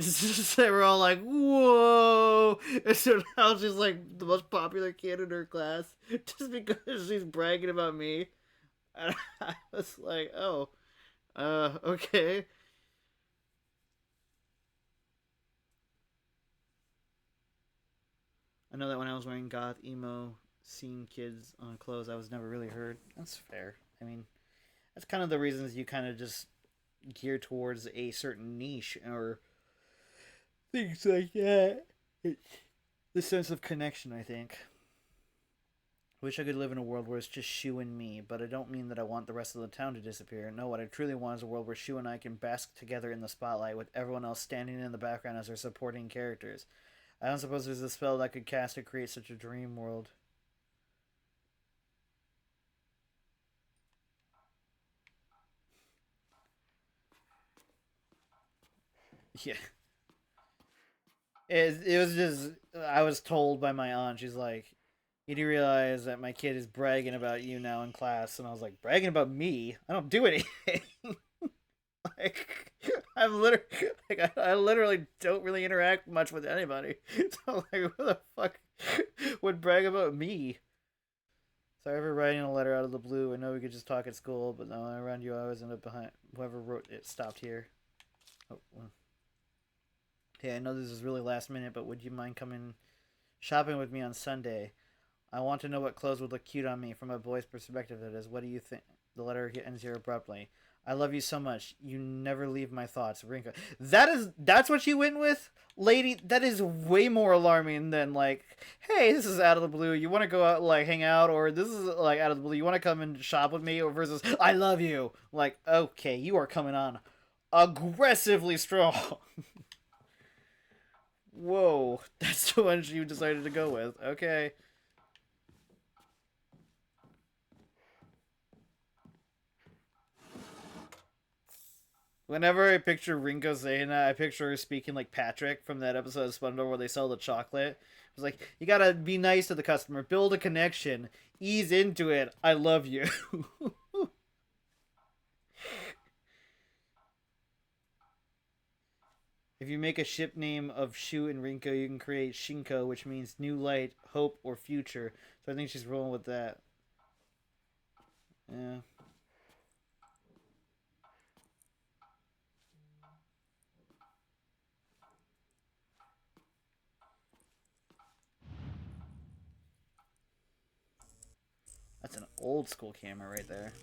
[SPEAKER 1] they were all like, whoa! And so now she's like the most popular kid in her class just because she's bragging about me. And I was like, oh, okay. I know that when I was wearing goth, emo, scene kids on clothes, I was never really heard. That's fair. I mean, that's kind of the reasons you kind of just gear towards a certain niche or things like that. It's the sense of connection, I think. Wish I could live in a world where it's just Shu and me, but I don't mean that I want the rest of the town to disappear. No, what I truly want is a world where Shu and I can bask together in the spotlight with everyone else standing in the background as our supporting characters. I don't suppose there's a spell that I could cast to create such a dream world. Yeah. It was just, I was told by my aunt, she's like, you do realize that my kid is bragging about you now in class? And I was like, bragging about me? I don't do anything. Like, I'm literally, like, I literally don't really interact much with anybody. So, like, who the fuck would brag about me? Sorry for writing a letter out of the blue. I know we could just talk at school, but no, around you I always end up behind. Whoever wrote it stopped here. Oh, well. Hey, I know this is really last minute, but would you mind coming shopping with me on Sunday? I want to know what clothes would look cute on me from a boy's perspective, that is. What do you think? The letter ends here abruptly. I love you so much. You never leave my thoughts. Rinko. That's what you went with? Lady, that is way more alarming than, like, hey, this is out of the blue. You want to go out, like, hang out? Or this is, like, out of the blue. You want to come and shop with me? Or versus, I love you. Like, okay, you are coming on aggressively strong. Whoa, that's the one you decided to go with. Okay. Whenever I picture Rinko saying that, I picture her speaking like Patrick from that episode of SpongeBob where they sell the chocolate. It's like, you gotta be nice to the customer, build a connection, ease into it. I love you. If you make a ship name of Shu and Rinko, you can create Shinko, which means new light, hope, or future. So I think she's rolling with that. Yeah. That's an old school camera right there.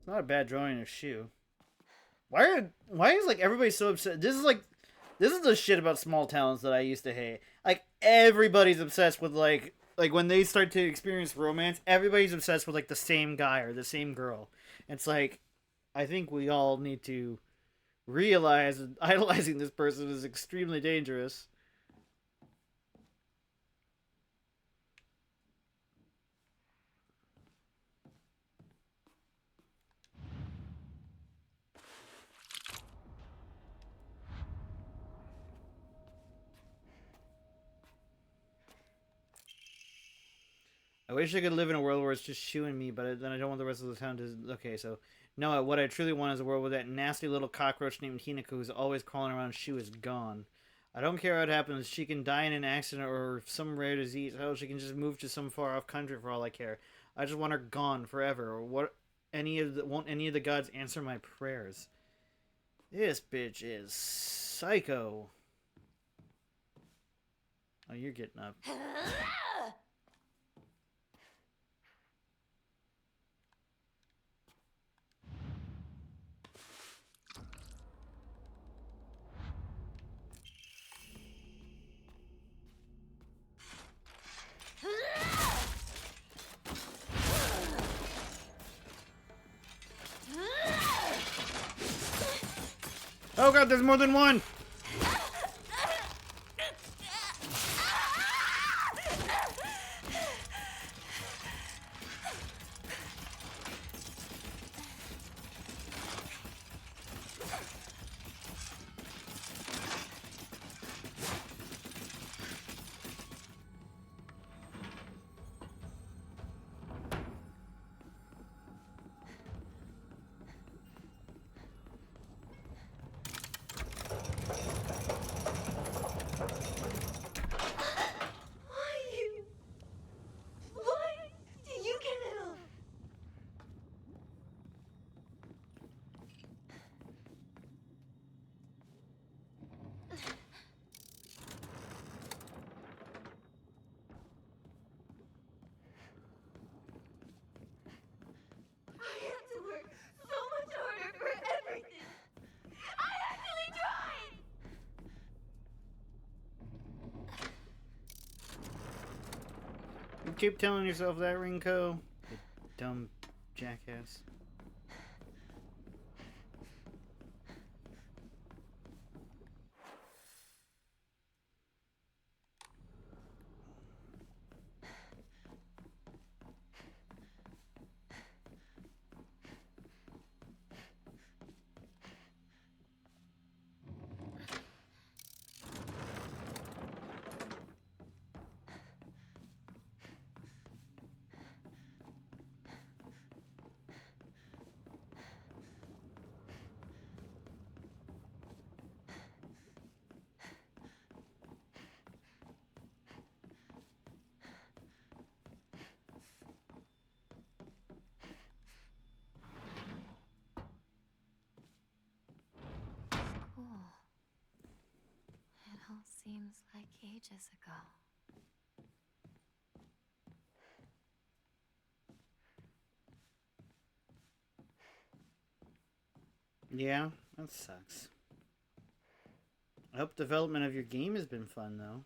[SPEAKER 1] It's not a bad drawing of Shu. Why is like everybody so upset? This is the shit about small towns that I used to hate. Like everybody's obsessed with like when they start to experience romance, everybody's obsessed with like the same guy or the same girl. It's like I think we all need to realize that idolizing this person is extremely dangerous. I wish I could live in a world where it's just Shu and me, but then I don't want the rest of the town to... Okay, so... No, what I truly want is a world where that nasty little cockroach named Hinako who's always crawling around Shu is gone. I don't care what happens. She can die in an accident or some rare disease. Hell, she can just move to some far-off country for all I care. I just want her gone forever. Or won't any of the gods answer my prayers? This bitch is psycho. Oh, you're getting up. Oh god, there's more than one!
[SPEAKER 5] Why did you get it all? I have to work so much harder for everything. I actually tried.
[SPEAKER 1] You keep telling yourself that, Rinko? You dumb jackass.
[SPEAKER 7] Cool. It all seems like ages ago.
[SPEAKER 1] Yeah, that sucks. I hope development of your game has been fun, though.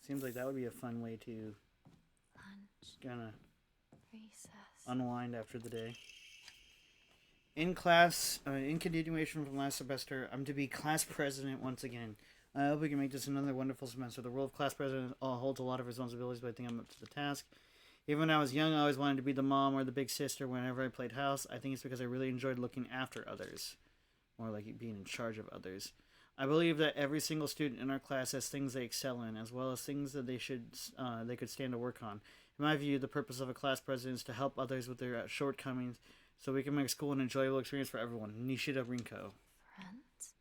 [SPEAKER 1] Seems like that would be a fun way to
[SPEAKER 7] Lunch,
[SPEAKER 1] kind of
[SPEAKER 7] recess.
[SPEAKER 1] unwind after the day. In class, in continuation from last semester, I'm to be class president once again. I hope we can make this another wonderful semester. The role of class president holds a lot of responsibilities, but I think I'm up to the task. Even when I was young, I always wanted to be the mom or the big sister whenever I played house. I think it's because I really enjoyed looking after others. More like being in charge of others. I believe that every single student in our class has things they excel in, as well as things that they could stand to work on. In my view, the purpose of a class president is to help others with their shortcomings, so we can make school an enjoyable experience for everyone. Nishida Rinko.
[SPEAKER 7] Friends?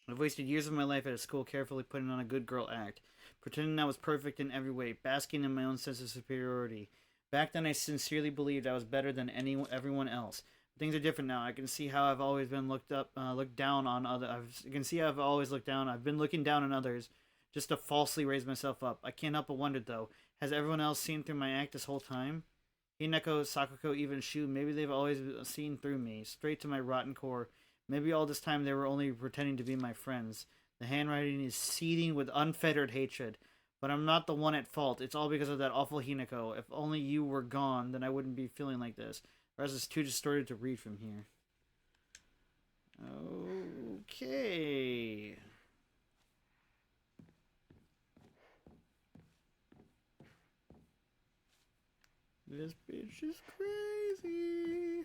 [SPEAKER 1] I've wasted years of my life at a school carefully putting on a good girl act, pretending I was perfect in every way, basking in my own sense of superiority. Back then I sincerely believed I was better than everyone else. Things are different now. I can see how I've always been looked down on I can see how I've always looked down. I've been looking down on others, just to falsely raise myself up. I can't help but wonder though. Has everyone else seen through my act this whole time? Hinako, Sakuko, even Shu. Maybe they've always seen through me, straight to my rotten core. Maybe all this time they were only pretending to be my friends. The handwriting is seething with unfettered hatred. But I'm not the one at fault. It's all because of that awful Hinako. If only you were gone, then I wouldn't be feeling like this. The rest is too distorted to read from here. Okay. This bitch is crazy.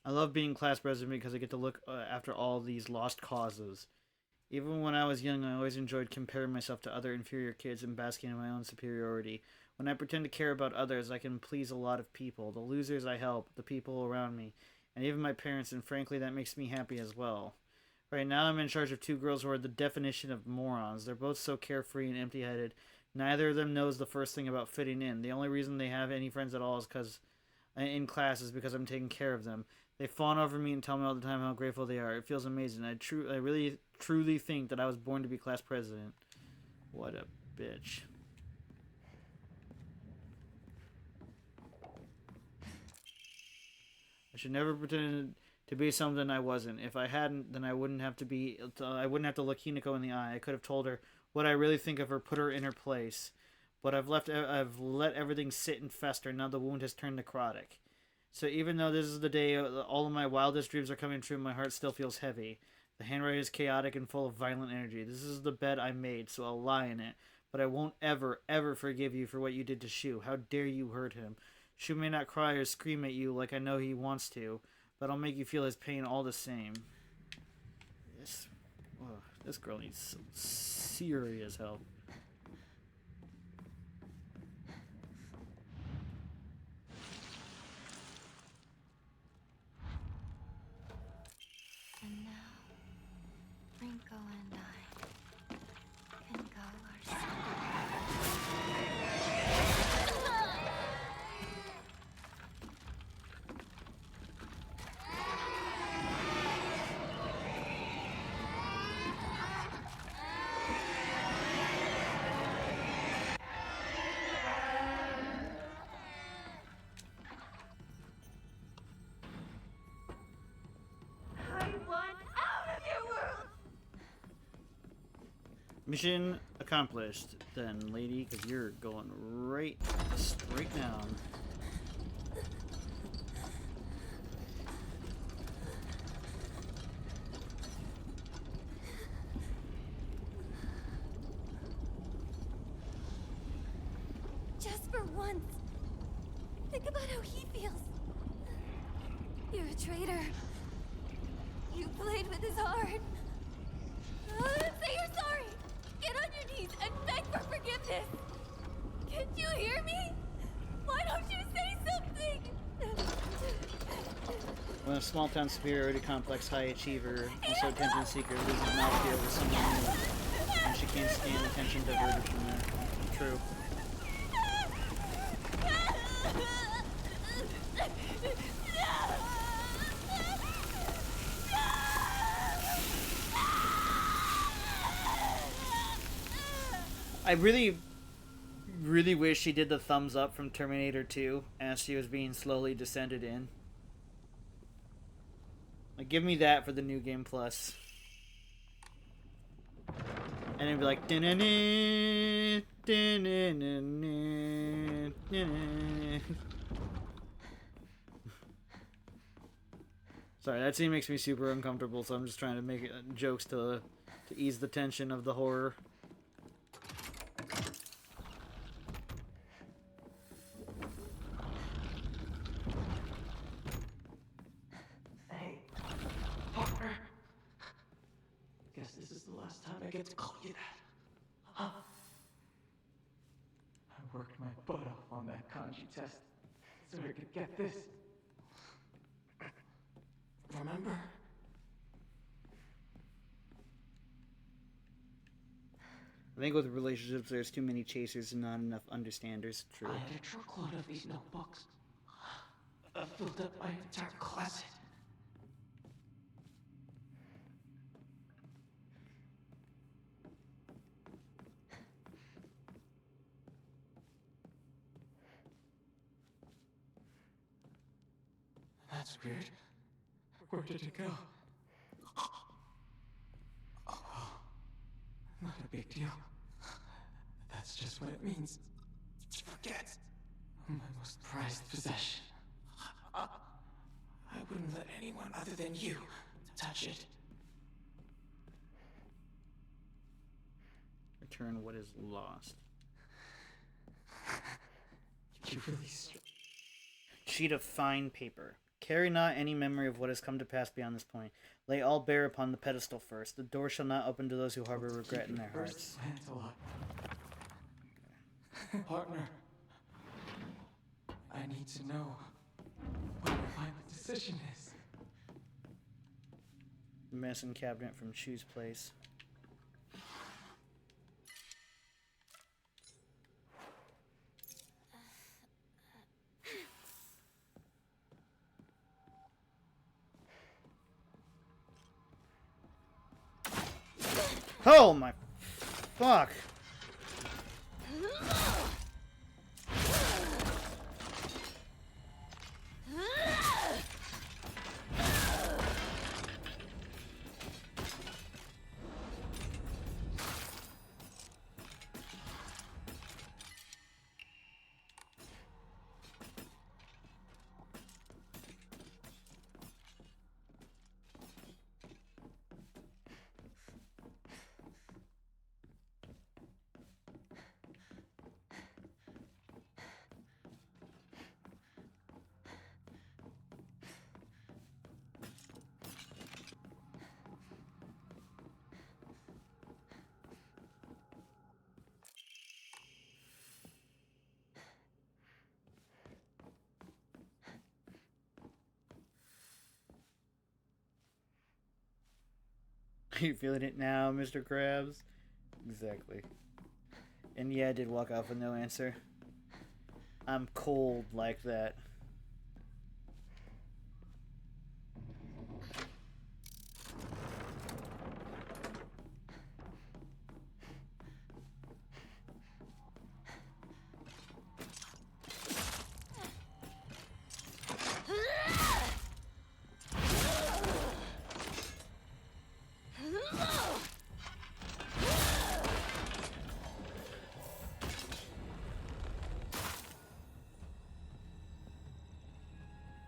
[SPEAKER 1] I love being class president because I get to look after all these lost causes. Even when I was young, I always enjoyed comparing myself to other inferior kids and basking in my own superiority. When I pretend to care about others, I can please a lot of people. The losers I help, the people around me, and even my parents, and frankly, that makes me happy as well. Right now, I'm in charge of two girls who are the definition of morons. They're both so carefree and empty-headed. Neither of them knows the first thing about fitting in. The only reason they have any friends at all is in class is because I'm taking care of them. They fawn over me and tell me all the time how grateful they are. It feels amazing. I really, truly think that I was born to be class president. What a bitch. I should never pretend to be something I wasn't. If I hadn't, then I wouldn't have to look Hinako in the eye. I could have told her what I really think of her, put her in her place. But I've let everything sit and fester. Now the wound has turned necrotic. So even though this is the day all of my wildest dreams are coming true, my heart still feels heavy. The handwriting is chaotic and full of violent energy. This is the bed I made, so I'll lie in it. But I won't ever, ever forgive you for what you did to Shu. How dare you hurt him? Shu may not cry or scream at you like I know he wants to, but I'll make you feel his pain all the same. This girl needs some serious help.
[SPEAKER 7] And now, Rinko and I can go our separate ways.
[SPEAKER 5] I want out of your world!
[SPEAKER 1] Mission accomplished, then, lady, because you're going right straight down.
[SPEAKER 2] Just for once. Think about how he feels. You're a traitor. You played with his heart. Say you're sorry. Get on your knees and beg for forgiveness. Can't you hear me? Why don't you say something?
[SPEAKER 1] When a small town superiority complex high achiever, also attention seeker, loses an outfield with someone new, and she can't stand attention diverted from her. True. I really, really wish she did the thumbs up from Terminator 2 as she was being slowly descended in. Like, give me that for the new game plus. And it'd be like, "Dun-dun-dun, dun-dun-dun, dun-dun." Sorry, that scene makes me super uncomfortable, so I'm just trying to make jokes to ease the tension of the horror.
[SPEAKER 4] Hey, partner. Guess this is the last time I get to call you that. Huh? I worked my butt off on that kanji test.
[SPEAKER 3] so I could get this. Remember?
[SPEAKER 1] I think with relationships, there's too many chasers and not enough understanders. True.
[SPEAKER 3] I had a truckload of these notebooks. I filled up my entire closet. That's weird. Where did it go? Oh, not a big deal. That's just what it means to forget. My most prized possession. I wouldn't let anyone other than you touch it.
[SPEAKER 1] Return what is lost.
[SPEAKER 3] You really
[SPEAKER 1] Sheet of fine paper. Carry not any memory of what has come to pass beyond this point. Lay all bare upon the pedestal first. The door shall not open to those who harbor regret in their hearts.
[SPEAKER 3] Partner, I need to know what my final decision is.
[SPEAKER 1] Medicine cabinet from Chu's place. Oh my fuck. Are you feeling it now, Mr. Krabs? Exactly. And yeah, I did walk off with no answer. I'm cold like that.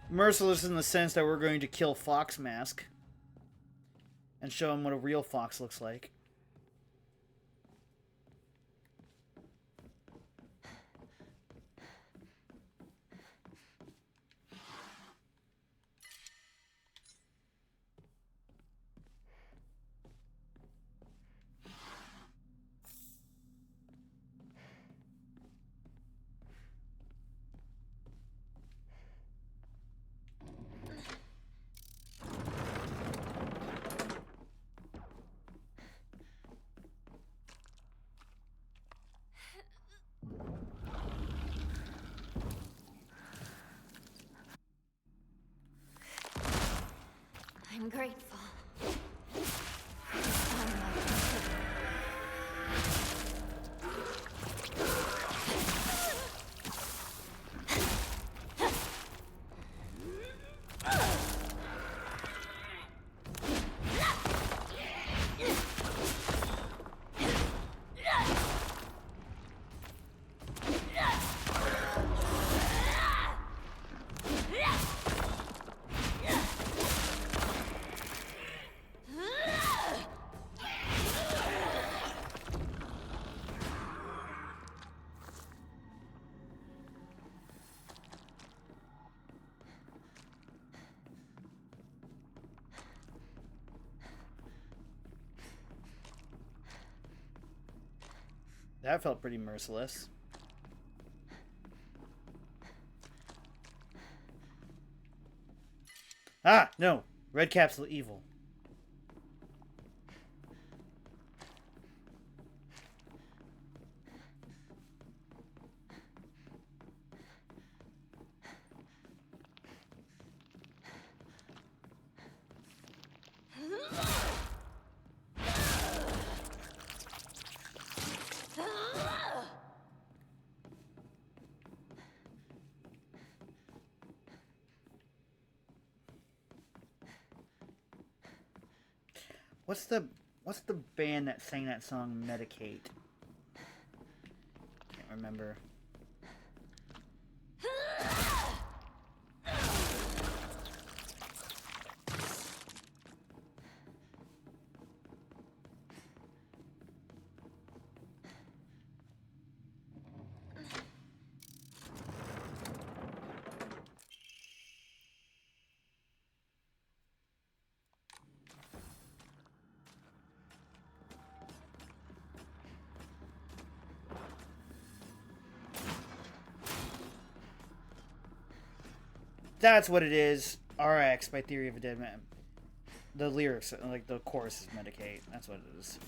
[SPEAKER 1] Merciless in the sense that we're going to kill Fox Mask and show him what a real fox looks like.
[SPEAKER 7] I'm grateful. That felt pretty merciless.
[SPEAKER 1] Ah, no. Red Cap's evil. What's the band that sang that song Medicate? Can't remember. That's what it is. RX by Theory of a Dead Man. The lyrics, like the chorus is Medicate. That's what it is.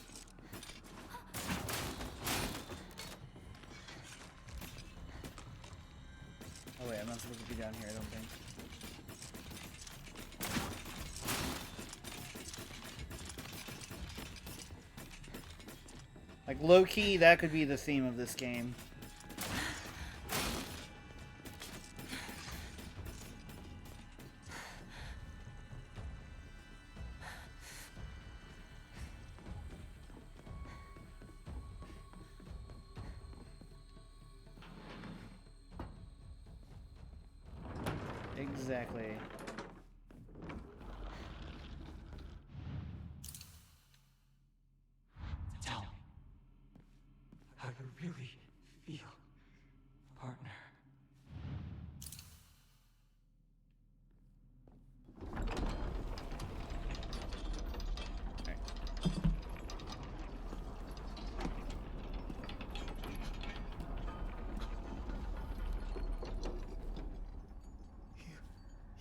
[SPEAKER 1] Oh wait, I'm not supposed to be down here, I don't think. Like, low-key, that could be the theme of this game. Exactly.
[SPEAKER 3] Tell me how you really feel, partner.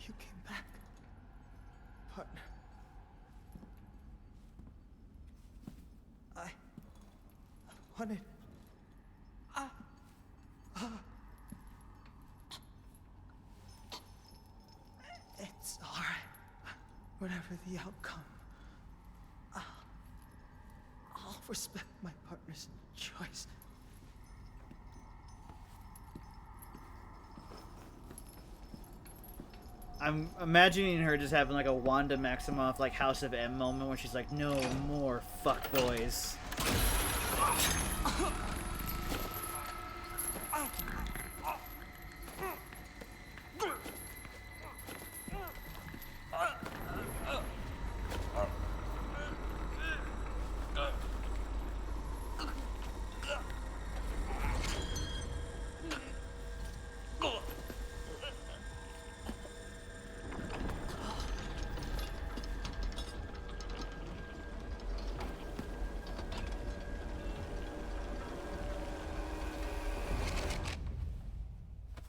[SPEAKER 3] You came back, partner. I wanted. It's all right. Whatever the outcome, I'll respect my partner's choice.
[SPEAKER 1] I'm imagining her just having like a Wanda Maximoff, like House of M moment where she's like, no more fuckboys.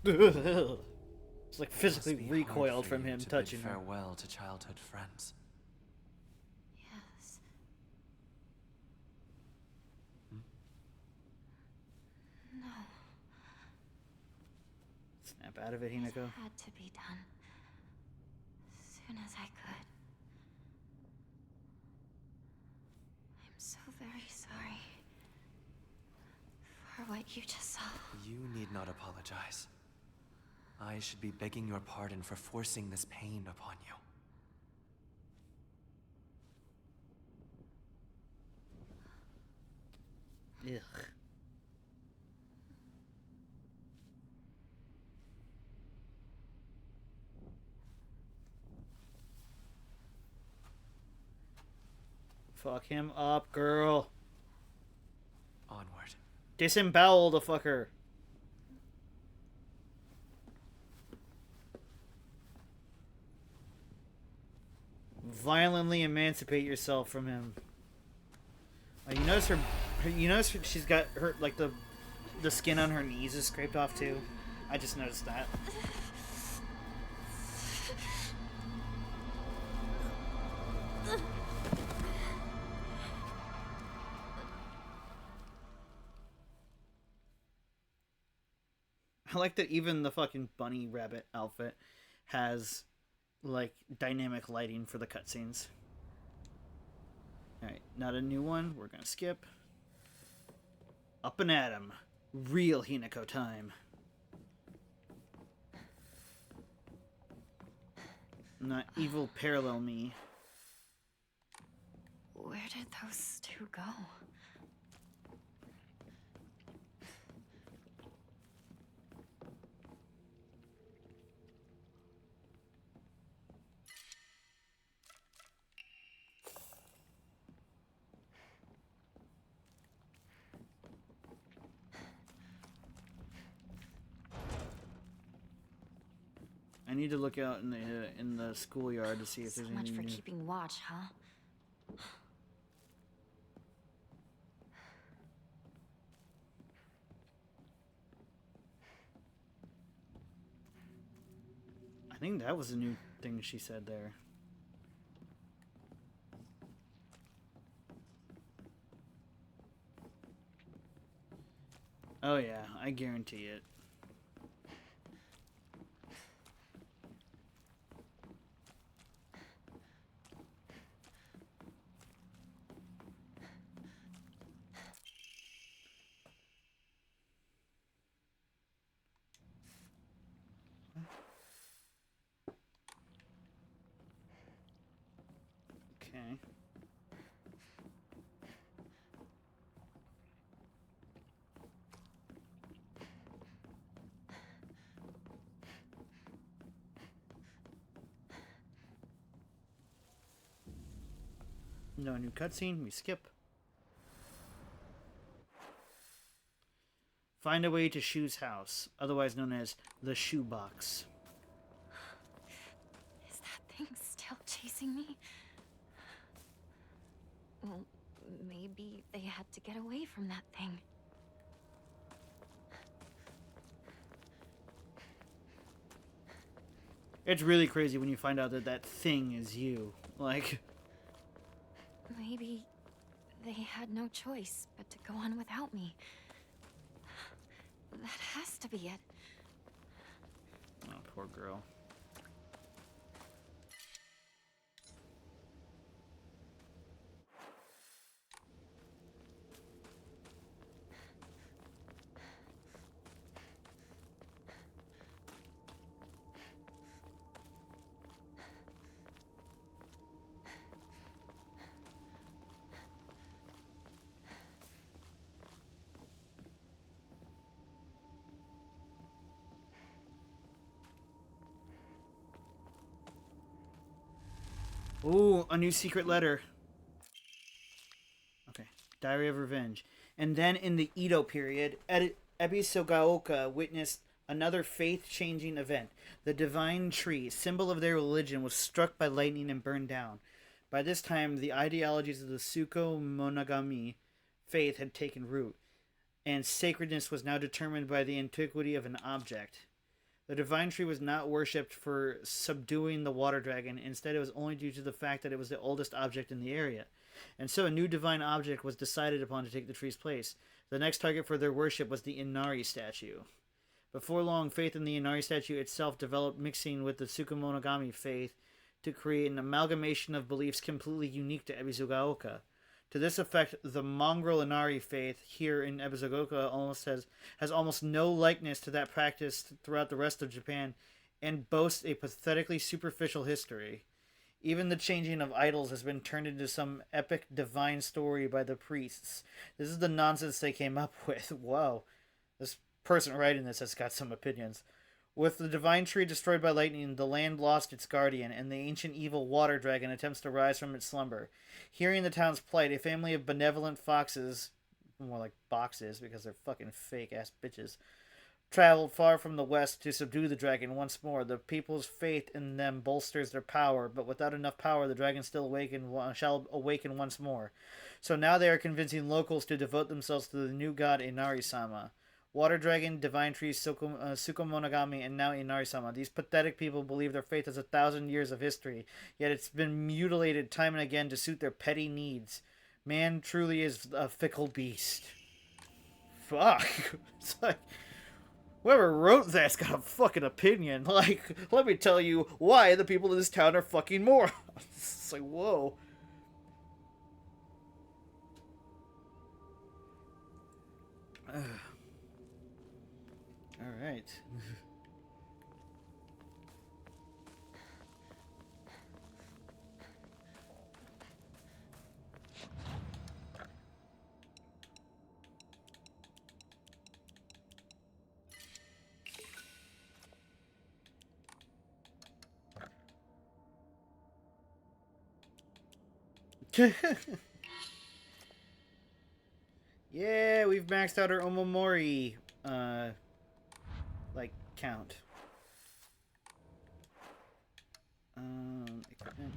[SPEAKER 1] It's like physically
[SPEAKER 4] Must be hard
[SPEAKER 1] recoiled
[SPEAKER 4] for
[SPEAKER 1] from
[SPEAKER 4] you
[SPEAKER 1] him
[SPEAKER 4] to bid
[SPEAKER 1] touching her.
[SPEAKER 4] farewell to childhood friends.
[SPEAKER 7] Yes. No.
[SPEAKER 1] Snap out of it, Himiko.
[SPEAKER 7] It had to be done. As soon as I could. I'm so very sorry for what you just saw.
[SPEAKER 4] You need not apologize. I should be begging your pardon for forcing this pain upon you.
[SPEAKER 1] Ugh. Fuck him up, girl.
[SPEAKER 4] Onward.
[SPEAKER 1] Disembowel the fucker. Violently emancipate yourself from him. You notice she's got her, like, the skin on her knees is scraped off too. I just noticed that. I like that even the fucking bunny rabbit outfit has, like, dynamic lighting for the cutscenes. Alright, not a new one. We're gonna skip. Up and at 'em. Real Hinako time. Not evil parallel me.
[SPEAKER 7] Where did those two go?
[SPEAKER 1] I need to look out in the schoolyard to see if
[SPEAKER 7] So
[SPEAKER 1] there's
[SPEAKER 7] much
[SPEAKER 1] anything
[SPEAKER 7] for
[SPEAKER 1] new.
[SPEAKER 7] keeping watch, huh?
[SPEAKER 1] I think that was a new thing she said there. Oh yeah, I guarantee it. Okay. No new cutscene, we skip. Find a way to Shu's house, otherwise known as the shoebox.
[SPEAKER 7] Is that thing still chasing me? Well, maybe they had to get away from that thing.
[SPEAKER 1] It's really crazy when you find out that that thing is you. Like,
[SPEAKER 7] Maybe they had no choice but to go on without me. That has to be it.
[SPEAKER 1] oh, poor girl. Ooh, a new secret letter. Okay. Diary of Revenge. And then in the Edo period, Ebisogaoka witnessed another faith-changing event. The divine tree, symbol of their religion, was struck by lightning and burned down. By this time, the ideologies of the Suko Monogami faith had taken root, and sacredness was now determined by the antiquity of an object. The divine tree was not worshipped for subduing the water dragon. Instead, it was only due to the fact that it was the oldest object in the area. And so a new divine object was decided upon to take the tree's place. The next target for their worship was the Inari statue. Before long, faith in the Inari statue itself developed, mixing with the Tsukumonogami faith to create an amalgamation of beliefs completely unique to Ebizugaoka. To this effect, the mongrel Inari faith here in Ebizugaoka has almost no likeness to that practiced throughout the rest of Japan, and boasts a pathetically superficial history. Even the changing of idols has been turned into some epic divine story by the priests. This is the nonsense they came up with. Whoa. This person writing this has got some opinions. With the divine tree destroyed by lightning, the land lost its guardian, and the ancient evil water dragon attempts to rise from its slumber. Hearing the town's plight, a family of benevolent foxes, more like boxes because they're fucking fake-ass bitches, traveled far from the west to subdue the dragon once more. The people's faith in them bolsters their power, but without enough power, the dragon shall awaken once more. So now they are convincing locals to devote themselves to the new god Inari-sama. Water Dragon, Divine Tree, Tsukumonogami, and now Inari-sama. These pathetic people believe their faith has 1,000 years of history, yet it's been mutilated time and again to suit their petty needs. Man truly is a fickle beast. Fuck. It's like, Whoever wrote that's got a fucking opinion. Like, let me tell you why the people in this town are fucking morons. It's like, whoa. Alright. Yeah, we've maxed out our Omamori, like, count. Equipment.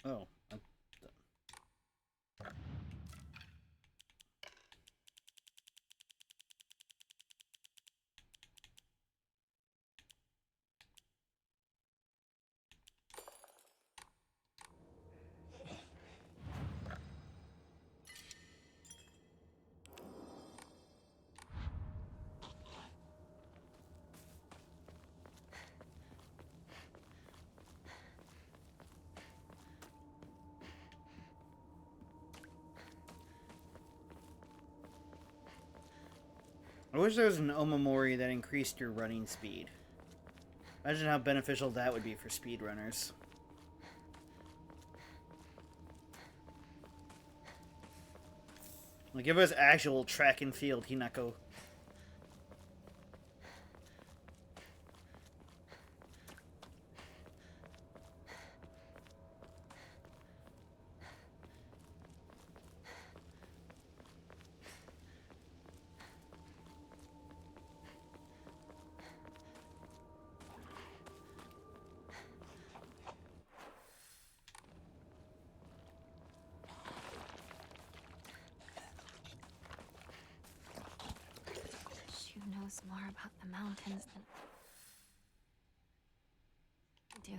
[SPEAKER 1] Oh. I wish there was an Omamori that increased your running speed. Imagine how beneficial that would be for speedrunners. Like, give us actual track and field, Hinako.
[SPEAKER 7] Shu knows more about the mountains than I do.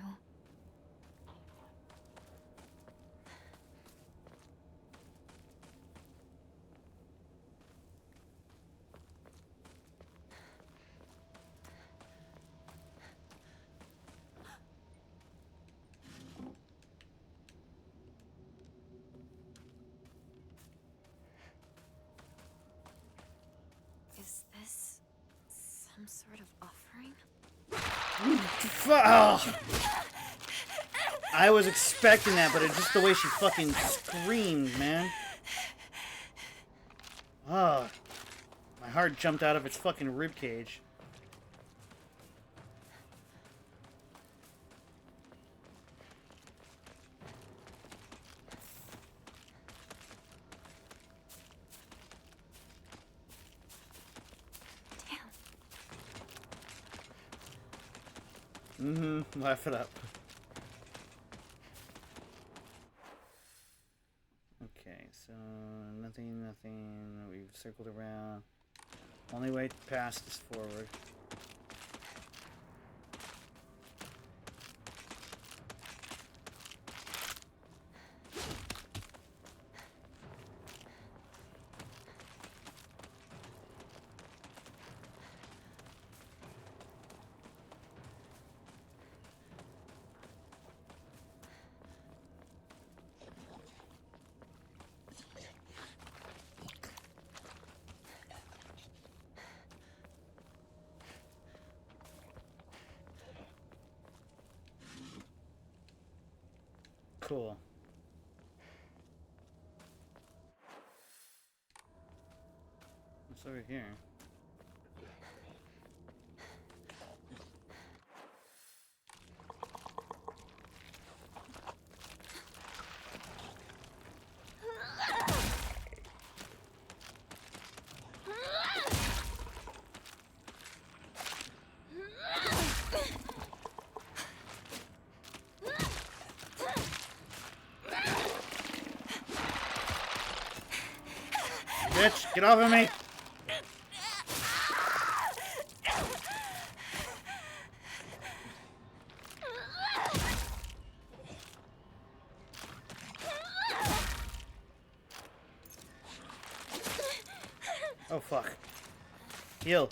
[SPEAKER 7] Is this some sort of offering?
[SPEAKER 1] Oh. I was expecting that, but it's just the way she fucking screamed, man. Oh. My heart jumped out of its fucking ribcage. Laugh it up. Okay, so nothing. We've circled around. Only way past is forward. Cool. What's over here? Bitch, get off of me! Oh, fuck. Heal.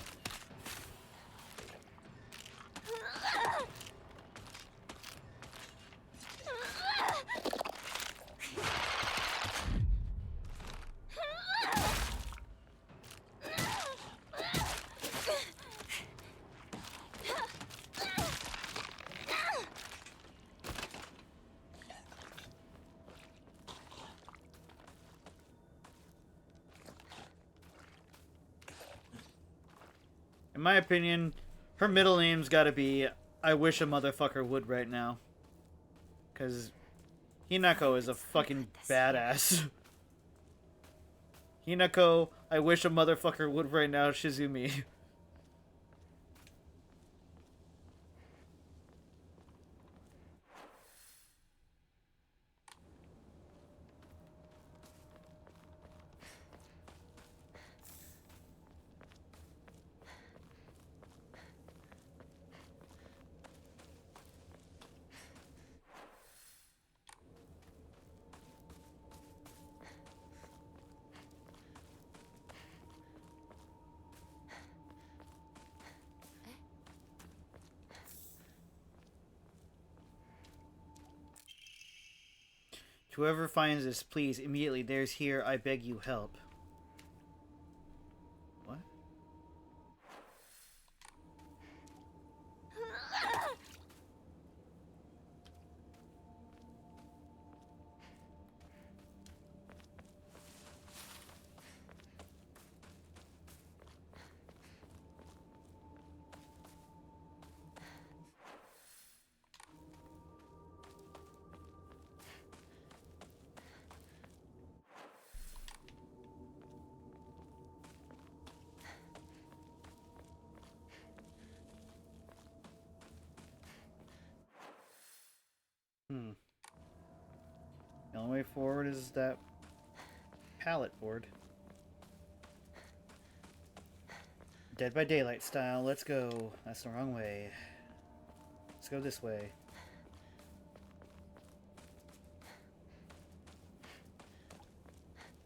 [SPEAKER 1] In my opinion, her middle name's gotta be I wish a motherfucker would right now. Because Hinako is a fucking badass. Hinako, I wish a motherfucker would right now, Shizumi. Whoever finds this, please, immediately, there's here, I beg you, help. What? The only way forward is that pallet board. Dead by Daylight style. Let's go. That's the wrong way. Let's go this way.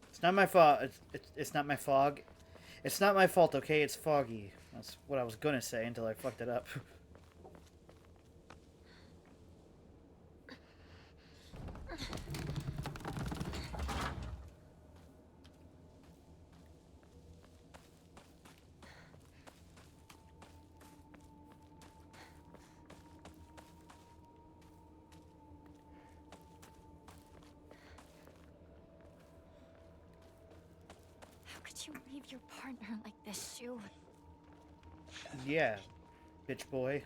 [SPEAKER 1] It's not my fault. It's not my fog. It's not my fault, okay? It's foggy. That's what I was gonna say until I fucked it up.
[SPEAKER 7] How could you leave your partner like this, Shu?
[SPEAKER 1] Yeah, bitch boy.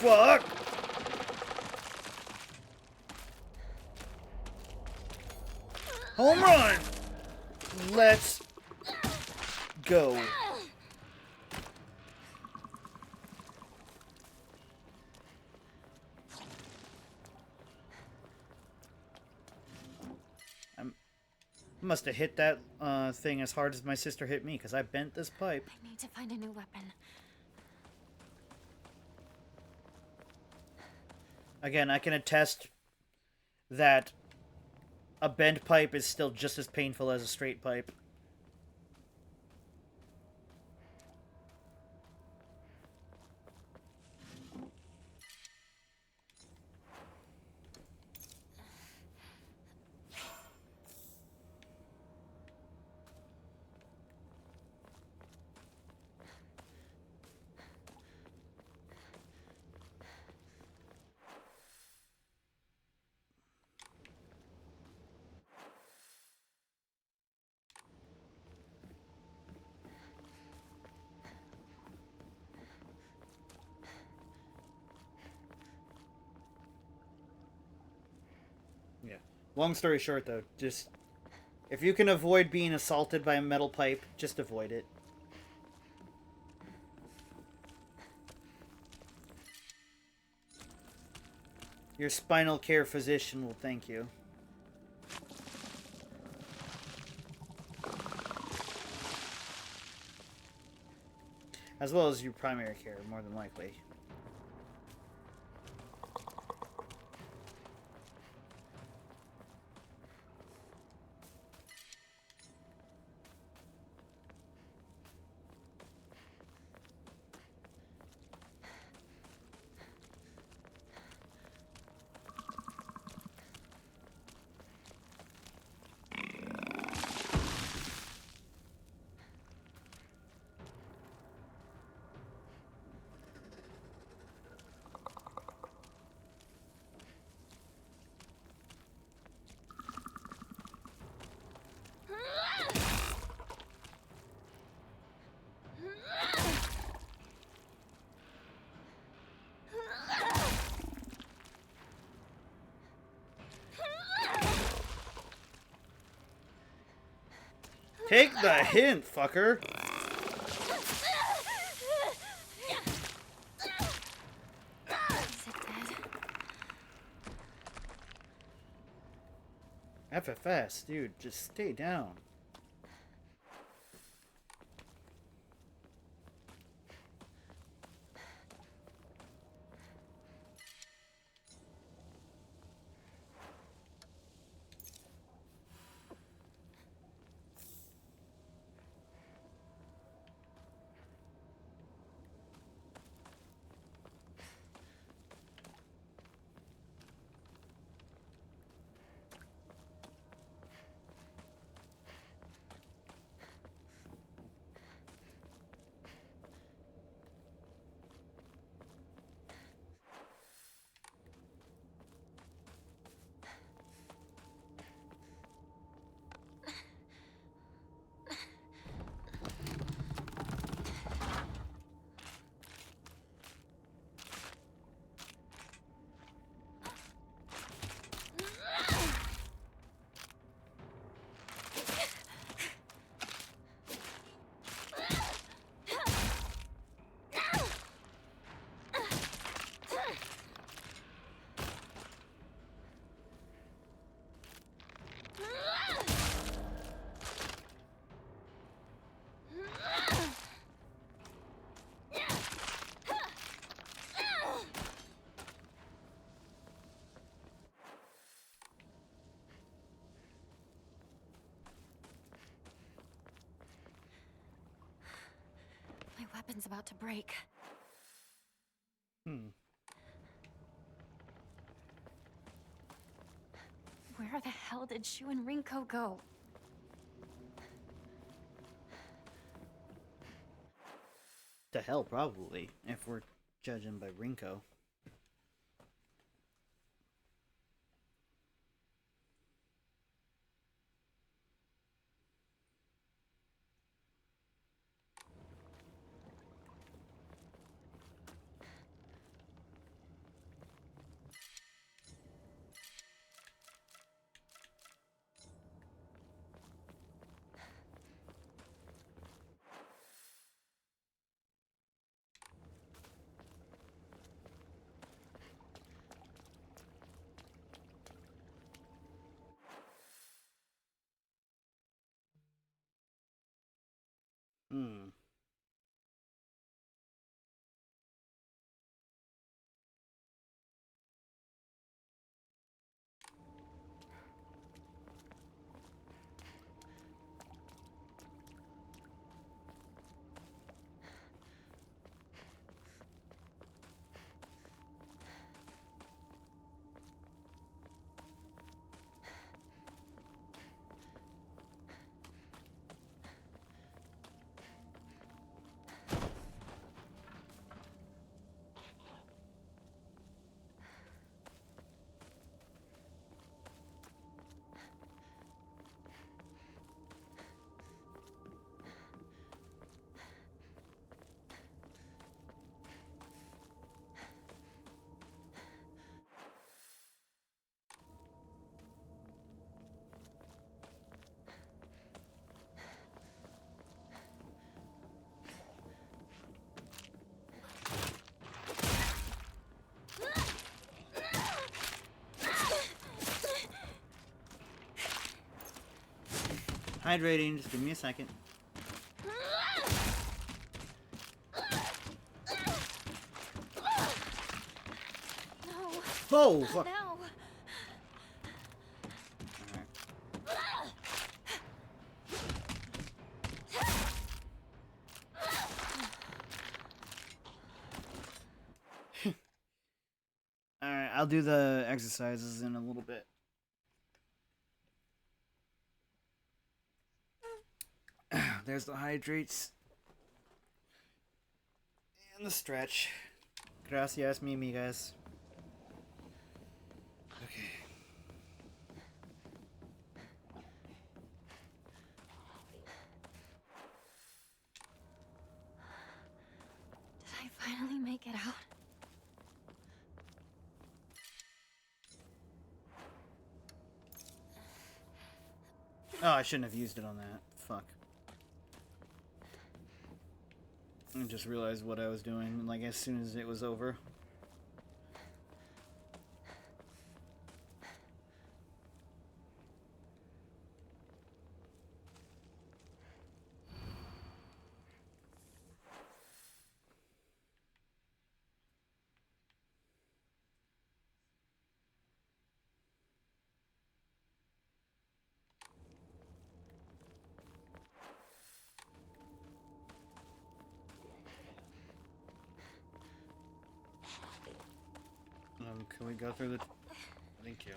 [SPEAKER 1] Fuck! Home run! Let's go. I must have hit that thing as hard as my sister hit me, because I bent this pipe.
[SPEAKER 7] I need to find a new weapon.
[SPEAKER 1] Again, I can attest that a bent pipe is still just as painful as a straight pipe. Long story short, though, just if you can avoid being assaulted by a metal pipe, just avoid it. Your spinal care physician will thank you. As well as your primary care, more than likely. Take the hint, fucker!
[SPEAKER 7] Is it dead?
[SPEAKER 1] FFS, dude, just stay down.
[SPEAKER 7] My weapon's about to break. Where the hell did Shu and Rinko go?
[SPEAKER 1] To hell, probably, if we're judging by Rinko. Hydrating, just give me a second.
[SPEAKER 2] No.
[SPEAKER 1] Oh,
[SPEAKER 2] Not
[SPEAKER 1] fuck.
[SPEAKER 2] now.
[SPEAKER 1] Alright, I'll do the exercises in a little bit. There's the hydrates. And the stretch. Gracias, mi amigas. Okay.
[SPEAKER 2] Did I finally make it out?
[SPEAKER 1] Oh, I shouldn't have used it on that. Fuck. I just realized what I was doing, like, as soon as it was over. Can we go through the... Thank you.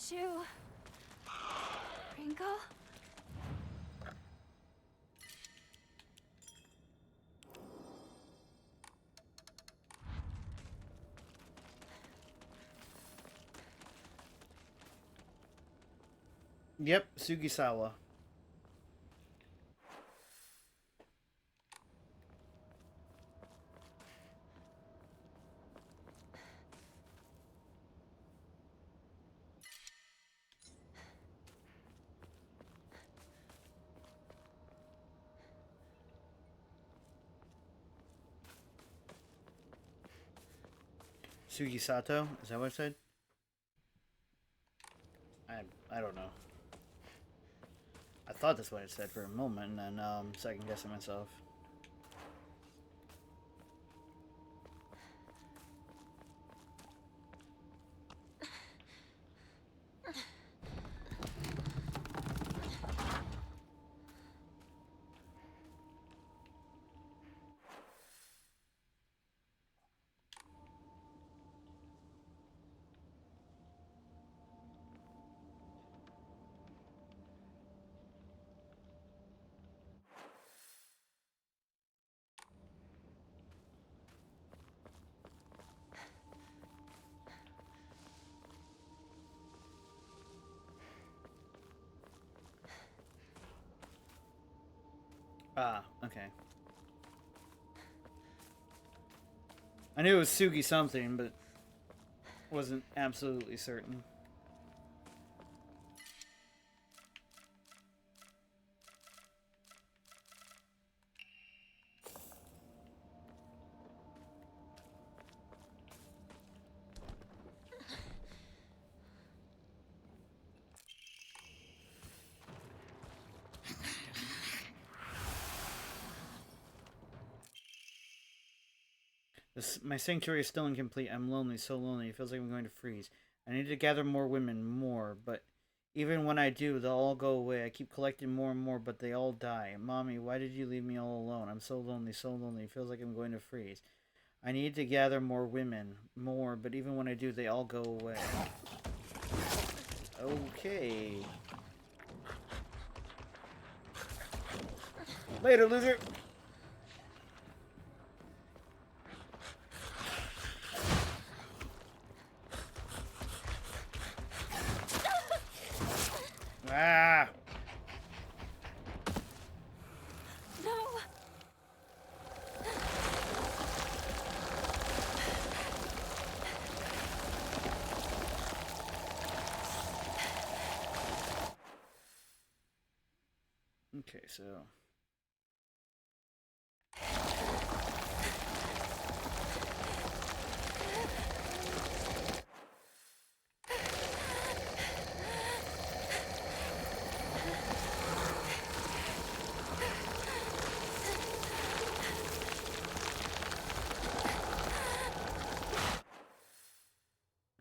[SPEAKER 2] Shoe. Ringo?
[SPEAKER 1] Yep, Sugisawa. Sugisato? Is that what I said? I don't know. I thought that's what it said for a moment, and then second guessing myself. Ah, okay. I knew it was Sugi something, but wasn't absolutely certain. My sanctuary is still incomplete. I'm lonely, so lonely. It feels like I'm going to freeze. I need to gather more women, more, but even when I do, they'll all go away. I keep collecting more and more, but they all die. Mommy, why did you leave me all alone? I'm so lonely, so lonely. It feels like I'm going to freeze. I need to gather more women, more, but even when I do, they all go away. Okay. Later, loser! Ah!
[SPEAKER 2] No!
[SPEAKER 1] Okay, so...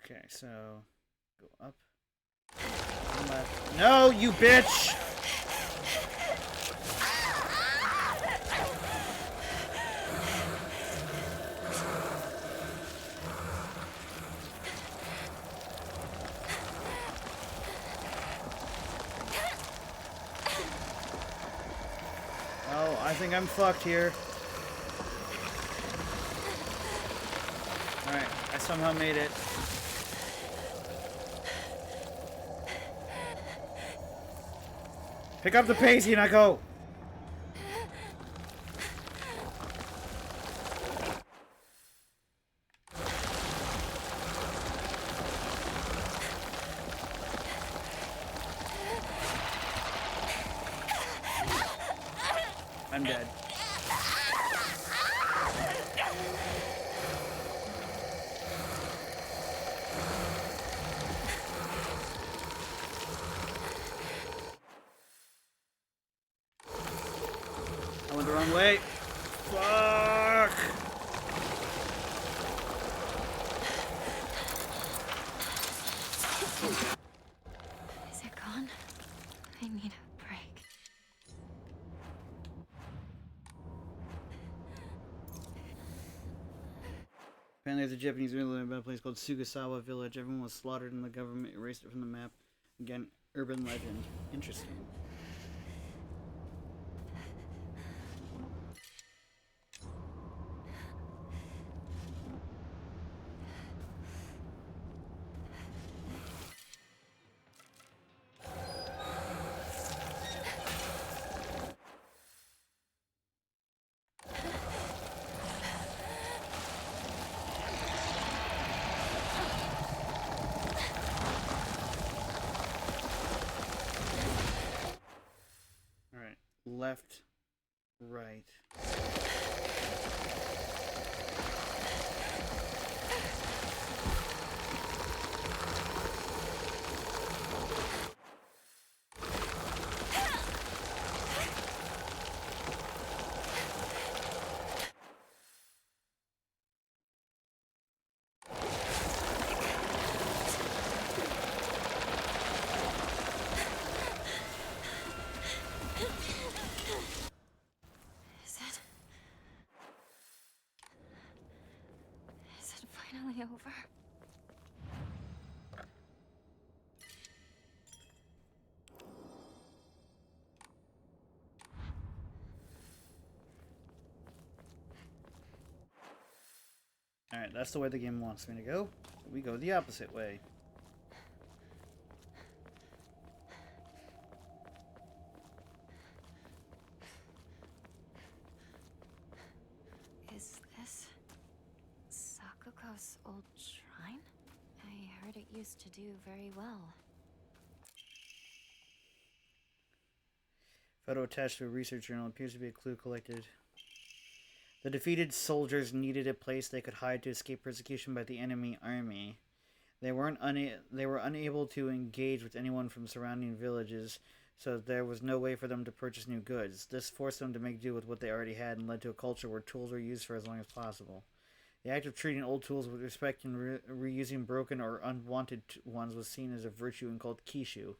[SPEAKER 1] Okay, so... Go up. Left. No, you bitch! Oh, I think I'm fucked here. Alright, I somehow made it. Pick up the pace, Hinako! I'm dead. I went the wrong way. Fuck!
[SPEAKER 7] Is it gone? I need a break.
[SPEAKER 1] Apparently, there's a Japanese village about a place called Sugasawa Village. Everyone was slaughtered and the government erased it from the map. Again, urban legend. Interesting. Alright, left, right.
[SPEAKER 7] Is it finally over?
[SPEAKER 1] Alright, that's the way the game wants me to go. We go the opposite way.
[SPEAKER 7] Is this Sakuko's old shrine? I heard it used to do very well.
[SPEAKER 1] Photo attached to a research journal appears to be a clue collected. The defeated soldiers needed a place they could hide to escape persecution by the enemy army. They were unable to engage with anyone from surrounding villages, so there was no way for them to purchase new goods. This forced them to make do with what they already had and led to a culture where tools were used for as long as possible. The act of treating old tools with respect and reusing broken or unwanted ones was seen as a virtue and called kishu.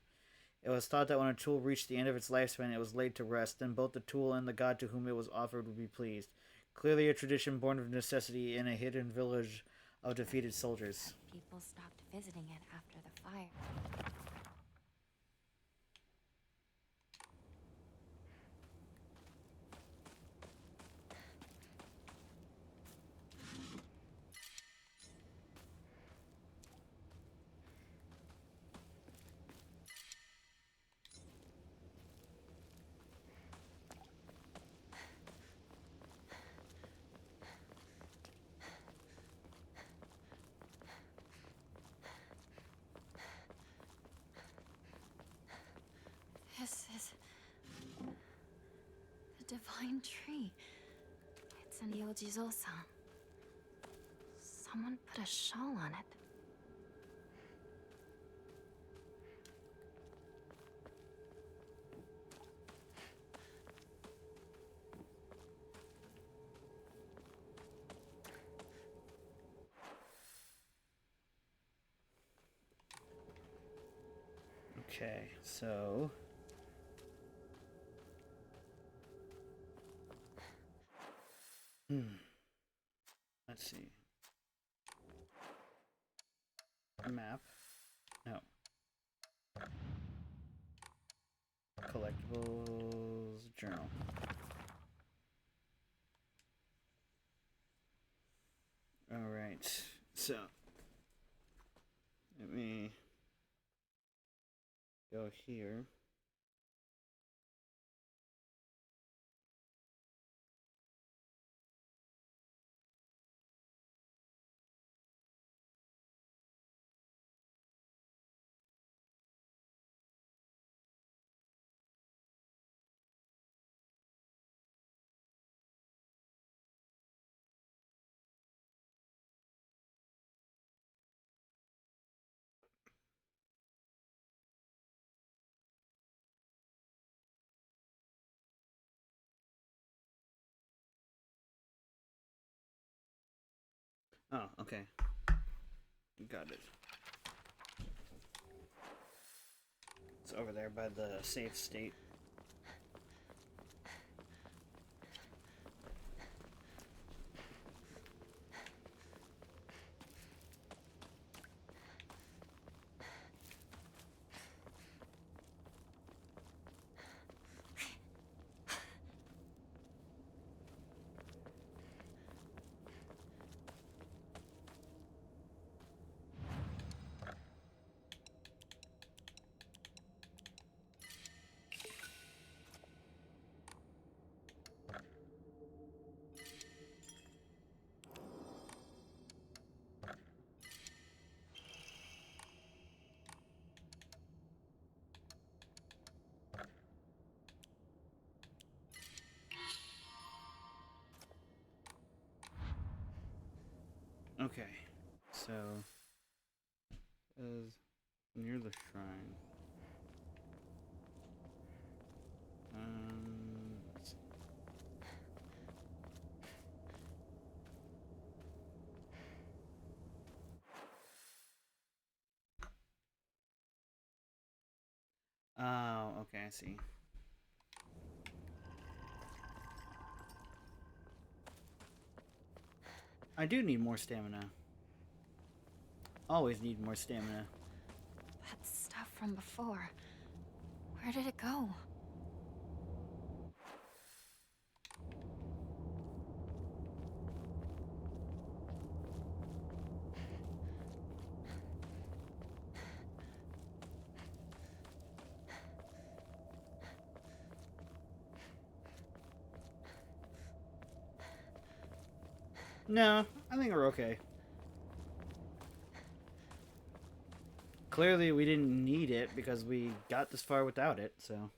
[SPEAKER 1] It was thought that when a tool reached the end of its lifespan, it was laid to rest. Then both the tool and the god to whom it was offered would be pleased. Clearly a tradition born of necessity in a hidden village of defeated soldiers.
[SPEAKER 7] People stopped visiting it after the fire. This is the divine tree. It's an Yojizo-san. Someone put a shawl on it.
[SPEAKER 1] Okay, so let's see. A map. No. Collectibles journal. All right. So let me go here. Oh, okay. Got it. It's over there by the safe state. Okay, so is near the shrine. Let's see. Oh, okay, I see. I do need more stamina. Always need more stamina.
[SPEAKER 7] That stuff from before. Where did it go?
[SPEAKER 1] No, I think we're okay. Clearly we didn't need it because we got this far without it, so.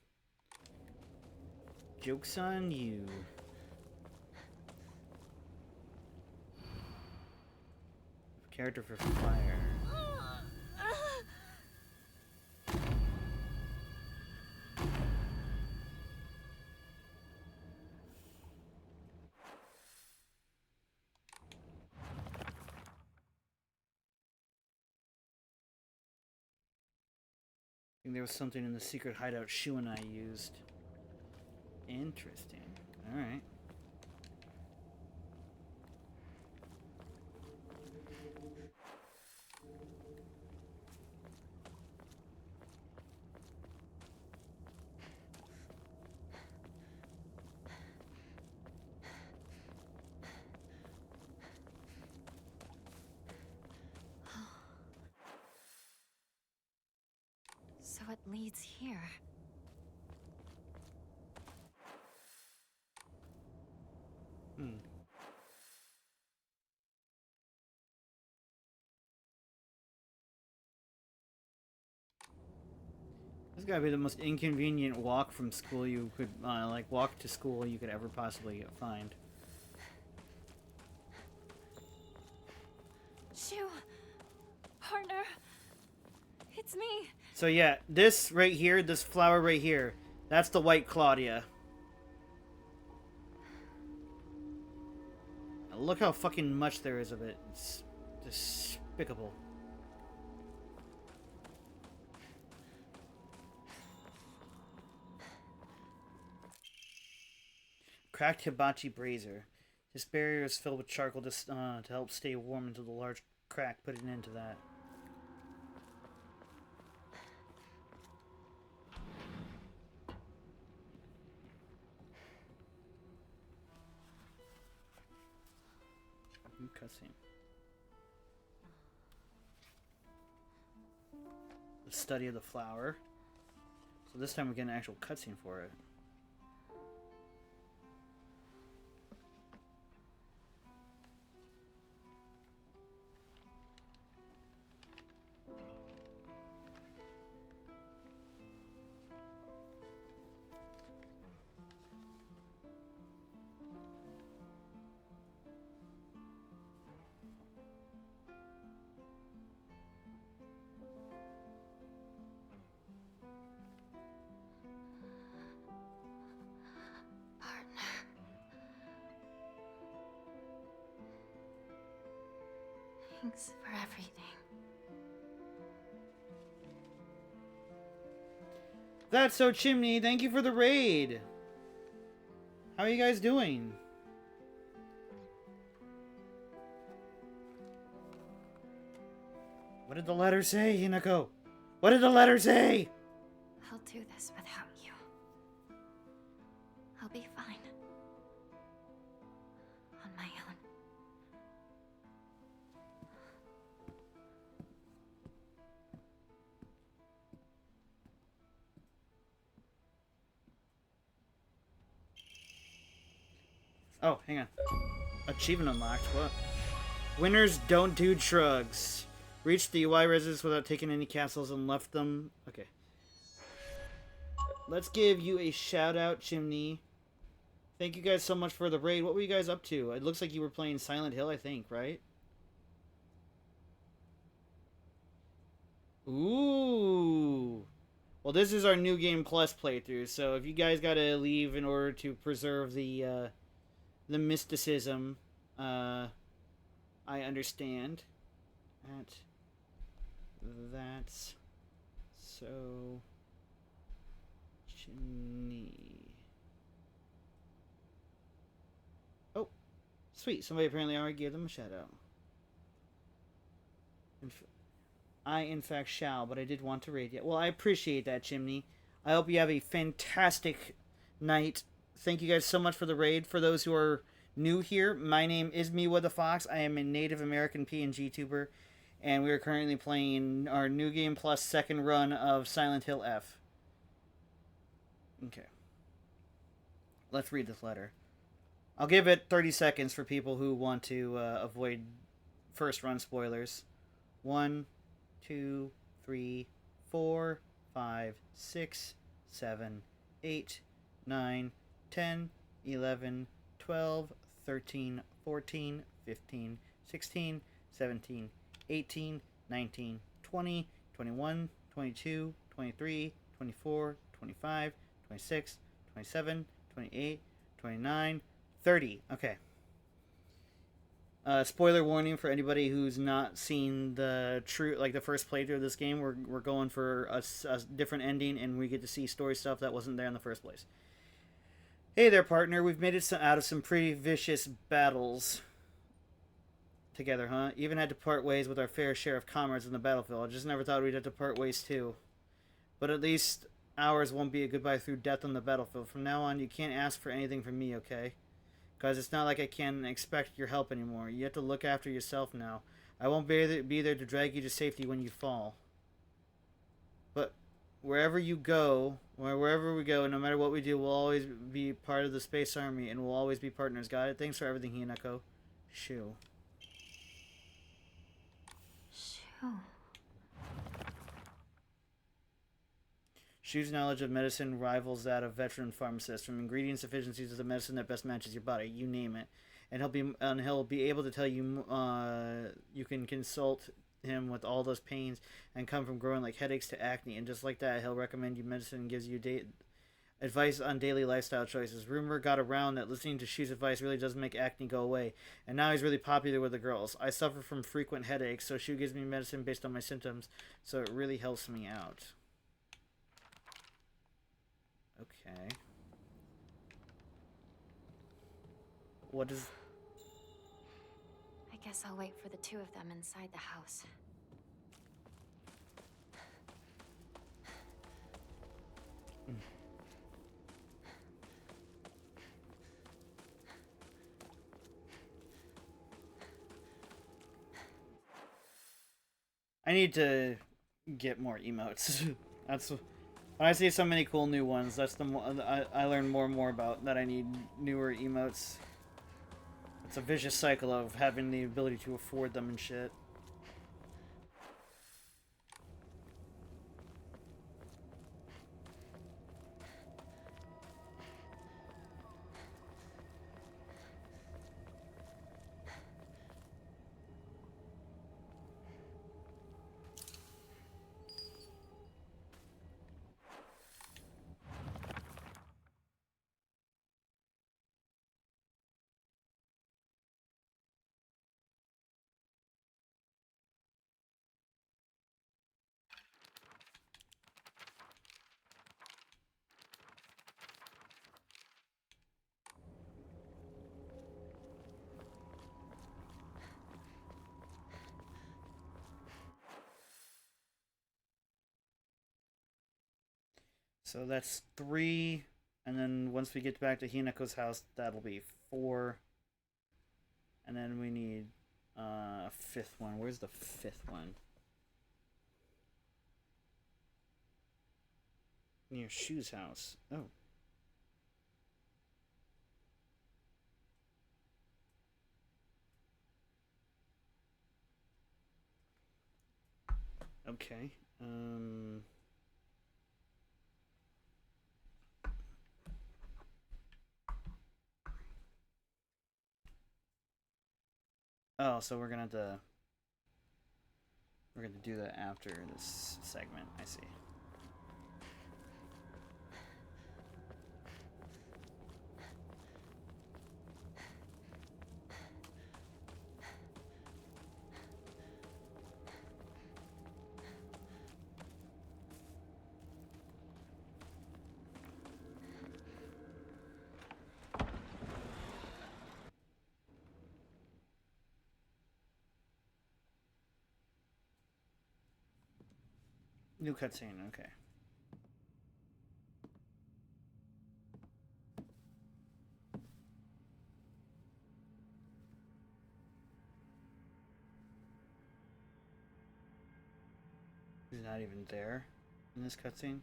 [SPEAKER 1] Joke's on you. Character for fire. think there was something in the secret hideout Shu and I used. Interesting. Alright.
[SPEAKER 7] So it leads here.
[SPEAKER 1] Hmm. This gotta be the most inconvenient walk from school you could, like, walk to school you could ever possibly find.
[SPEAKER 7] Shu! Partner! It's me!
[SPEAKER 1] So yeah, this right here, this flower right here, that's the White Claudia. Now look how fucking much there is of it. It's despicable. Cracked hibachi brazier. This barrier is filled with charcoal to help stay warm until the large crack put an end to that. New cutscene. The study of the flower. So this time we get an actual cutscene for it.
[SPEAKER 7] Partner. Thanks for everything.
[SPEAKER 1] That's so Chimney, thank you for the raid. How are you guys doing? What did the letter say, Hinako? What did the letter say?
[SPEAKER 7] I'll do this without you. I'll be fine. On my own.
[SPEAKER 1] Oh, hang on. Achievement unlocked. What? Winners don't do drugs. Reached the UI residence without taking any capsules and left them. Okay. Let's give you a shout out, Chimney. Thank you guys so much for the raid. What were you guys up to? It looks like you were playing Silent Hill, I think, right? Ooh. Well, this is our New Game Plus playthrough, so if you guys gotta leave in order to preserve the mysticism, I understand. That's so Chimney. Oh, sweet. Somebody apparently already gave them a shout out. I, in fact, shall, but I did want to raid you. Well, I appreciate that, Chimney. I hope you have a fantastic night. Thank you guys so much for the raid. For those who are new here, my name is Miwa the Fox. I am a Native American PNG tuber, and we are currently playing our New Game Plus second run of Silent Hill F. Okay. Let's read this letter. I'll give it 30 seconds for people who want to avoid first run spoilers. 1, 2, 3, 4, 5, 6, 7, 8, 9, 10, 11, 12, 13, 14, 15, 16, 17, 18, 19, 20, 21, 22, 23, 24, 25, 26, 27, 28, 29, 30. Okay. Spoiler warning for anybody who's not seen the the first playthrough of this game. We're going for a different ending, and we get to see story stuff that wasn't there in the first place. Hey there, partner. We've made it out of some pretty vicious battles together, huh? Even had to part ways with our fair share of comrades in the battlefield. I just never thought we'd have to part ways too. But at least ours won't be a goodbye through death on the battlefield. From now on, you can't ask for anything from me, okay? Because it's not like I can expect your help anymore. You have to look after yourself now. I won't be there to drag you to safety when you fall. But wherever we go, no matter what we do, we'll always be part of the Space Army, and we'll always be partners. Got it? Thanks for everything, Hinako. Shoo.
[SPEAKER 7] Shoo.
[SPEAKER 1] Shu's knowledge of medicine rivals that of veteran pharmacists, from ingredient sufficiencies to the medicine that best matches your body, you name it. And he'll be able to tell you you can consult him with all those pains and come from growing like headaches to acne, and just like that, he'll recommend you medicine and gives you advice on daily lifestyle choices. Rumor got around that listening to Shu's advice really does make acne go away, and now he's really popular with the girls. I suffer from frequent headaches, so Shu gives me medicine based on my symptoms, so it really helps me out. Okay. What is...
[SPEAKER 7] I guess I'll wait for the two of them inside the house.
[SPEAKER 1] I need to get more emotes. That's... When I see so many cool new ones, that's the I learn more and more about that I need newer emotes. It's a vicious cycle of having the ability to afford them and shit. So that's 3, and then once we get back to Hinako's house, that'll be 4. And then we need a 5th one. Where's the 5th one? Near Shu's house. Oh. Okay. Oh, so we're gonna do that after this segment. I see. New cutscene, okay. He's not even there in this cutscene.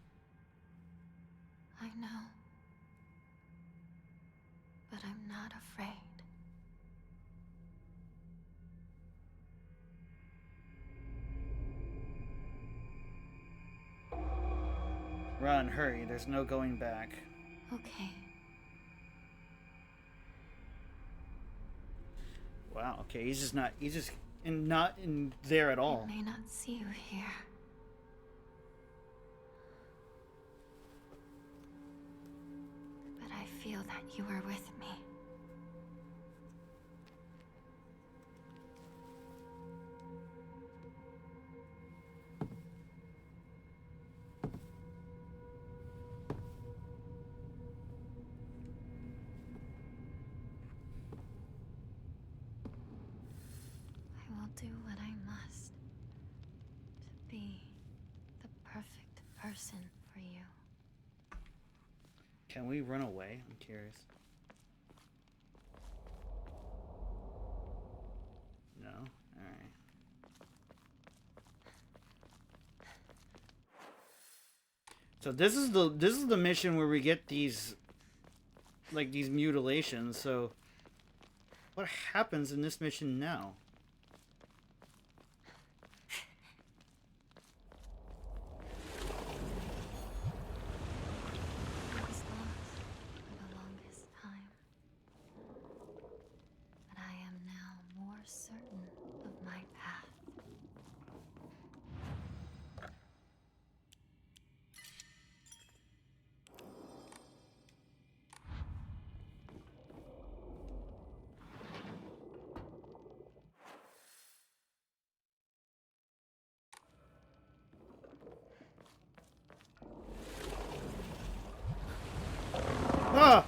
[SPEAKER 7] I know. But I'm not afraid.
[SPEAKER 1] Run, hurry, there's no going back.
[SPEAKER 7] Okay.
[SPEAKER 1] Wow, okay, he's just not in there at all.
[SPEAKER 7] I may not see you here. But I feel that you are with me. do what I must to be the perfect person for you.
[SPEAKER 1] Can we run away? I'm curious. No? Alright. So this is the mission where we get these, like, these mutilations. So what happens in this mission now?
[SPEAKER 7] I was lost for the longest time. But I am now more certain of my path.
[SPEAKER 1] Ah!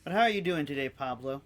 [SPEAKER 1] But how are you doing today, Pablo?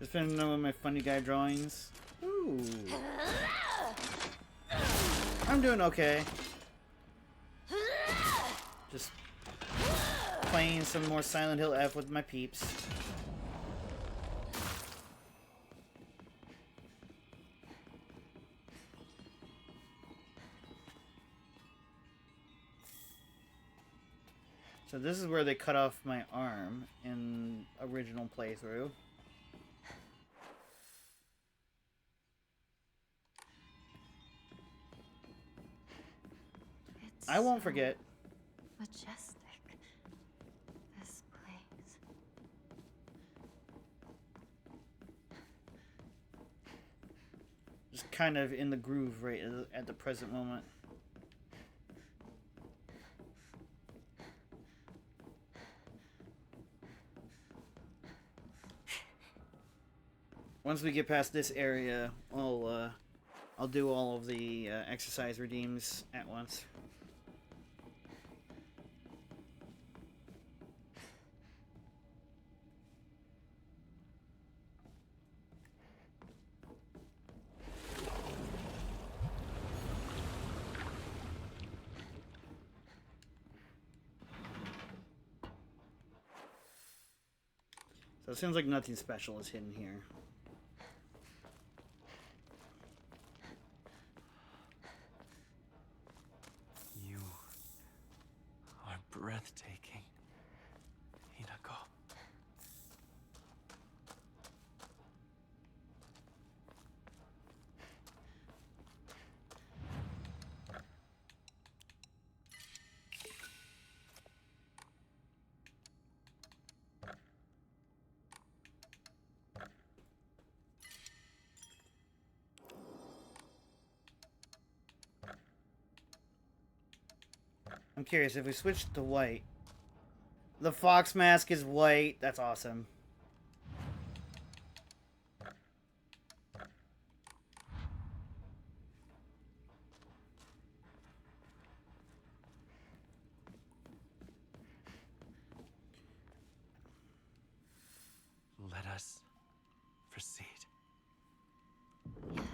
[SPEAKER 1] Just finishing up with my funny guy drawings. Ooh. I'm doing okay. Just playing some more Silent Hill F with my peeps. So this is where they cut off my arm in original playthrough. I won't forget.
[SPEAKER 7] Majestic. This place.
[SPEAKER 1] Just kind of in the groove right at the present moment. Once we get past this area, I'll do all of the exercise redeems at once. So it seems like nothing special is hidden here.
[SPEAKER 4] You are breathtaking, Hinako.
[SPEAKER 1] I'm curious, if we switch to white... The fox mask is white. That's awesome.
[SPEAKER 4] Let us proceed.
[SPEAKER 7] Yes.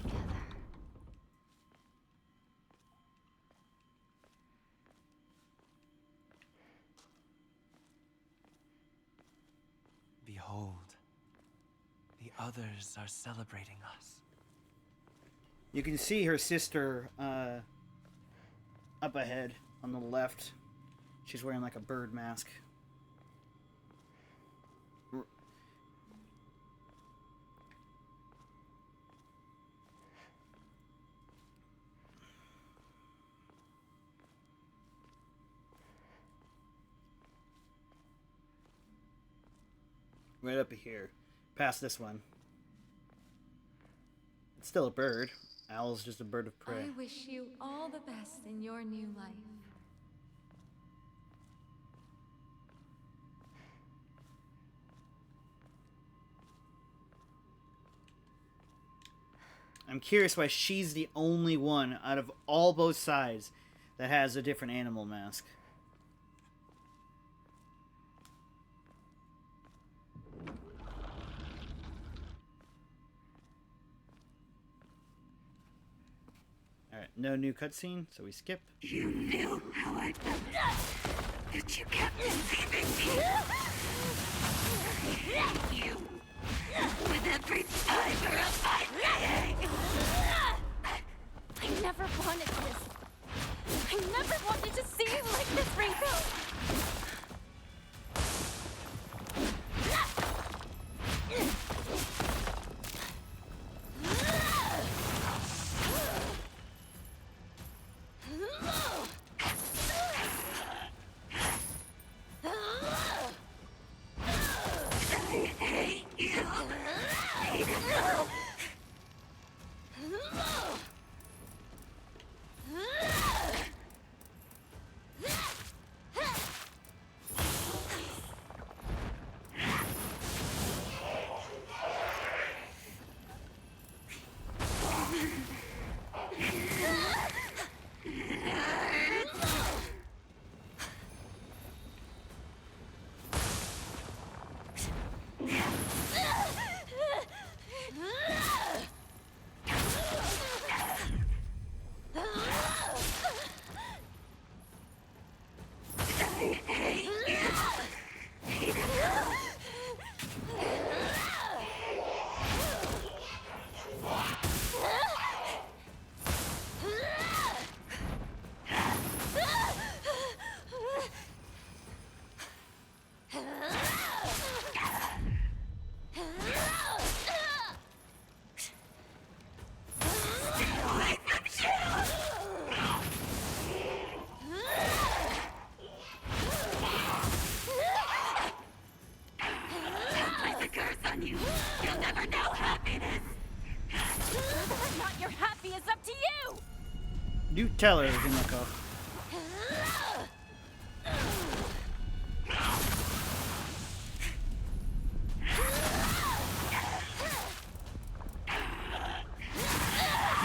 [SPEAKER 7] Together.
[SPEAKER 4] Behold, the others are celebrating us.
[SPEAKER 1] You can see her sister up ahead on the left. She's wearing like a bird mask. Right up here, past this one. It's still a bird. Owl's just a bird of prey.
[SPEAKER 10] I wish you all the best in your new life.
[SPEAKER 1] I'm curious why she's the only one out of all both sides that has a different animal mask. Alright, no new cutscene, so we skip.
[SPEAKER 9] You knew how I felt, but you kept deceiving me. You, with every fiber of my being.
[SPEAKER 2] I never wanted this. I never wanted to see you like this, Rinko.
[SPEAKER 1] You tell her, Himiko.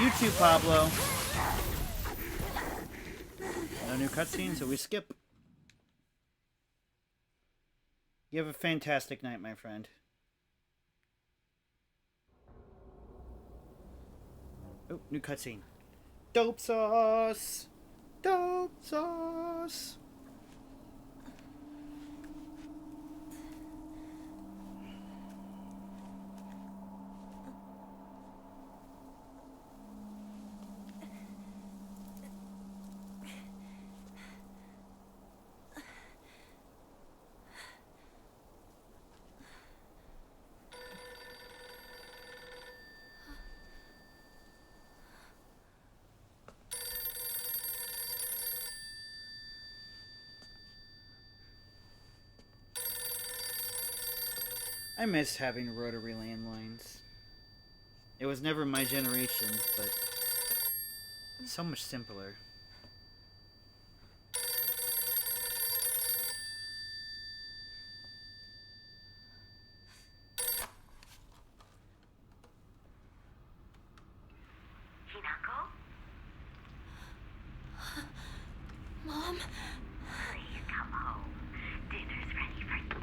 [SPEAKER 1] You too, Pablo. No new cutscene, so we skip. You have a fantastic night, my friend. Oh, new cutscene. Dope sauce! Dope sauce! I miss having rotary landlines. It was never my generation, but so much simpler.
[SPEAKER 2] Mom?
[SPEAKER 9] Please come home. Dinner's ready for you.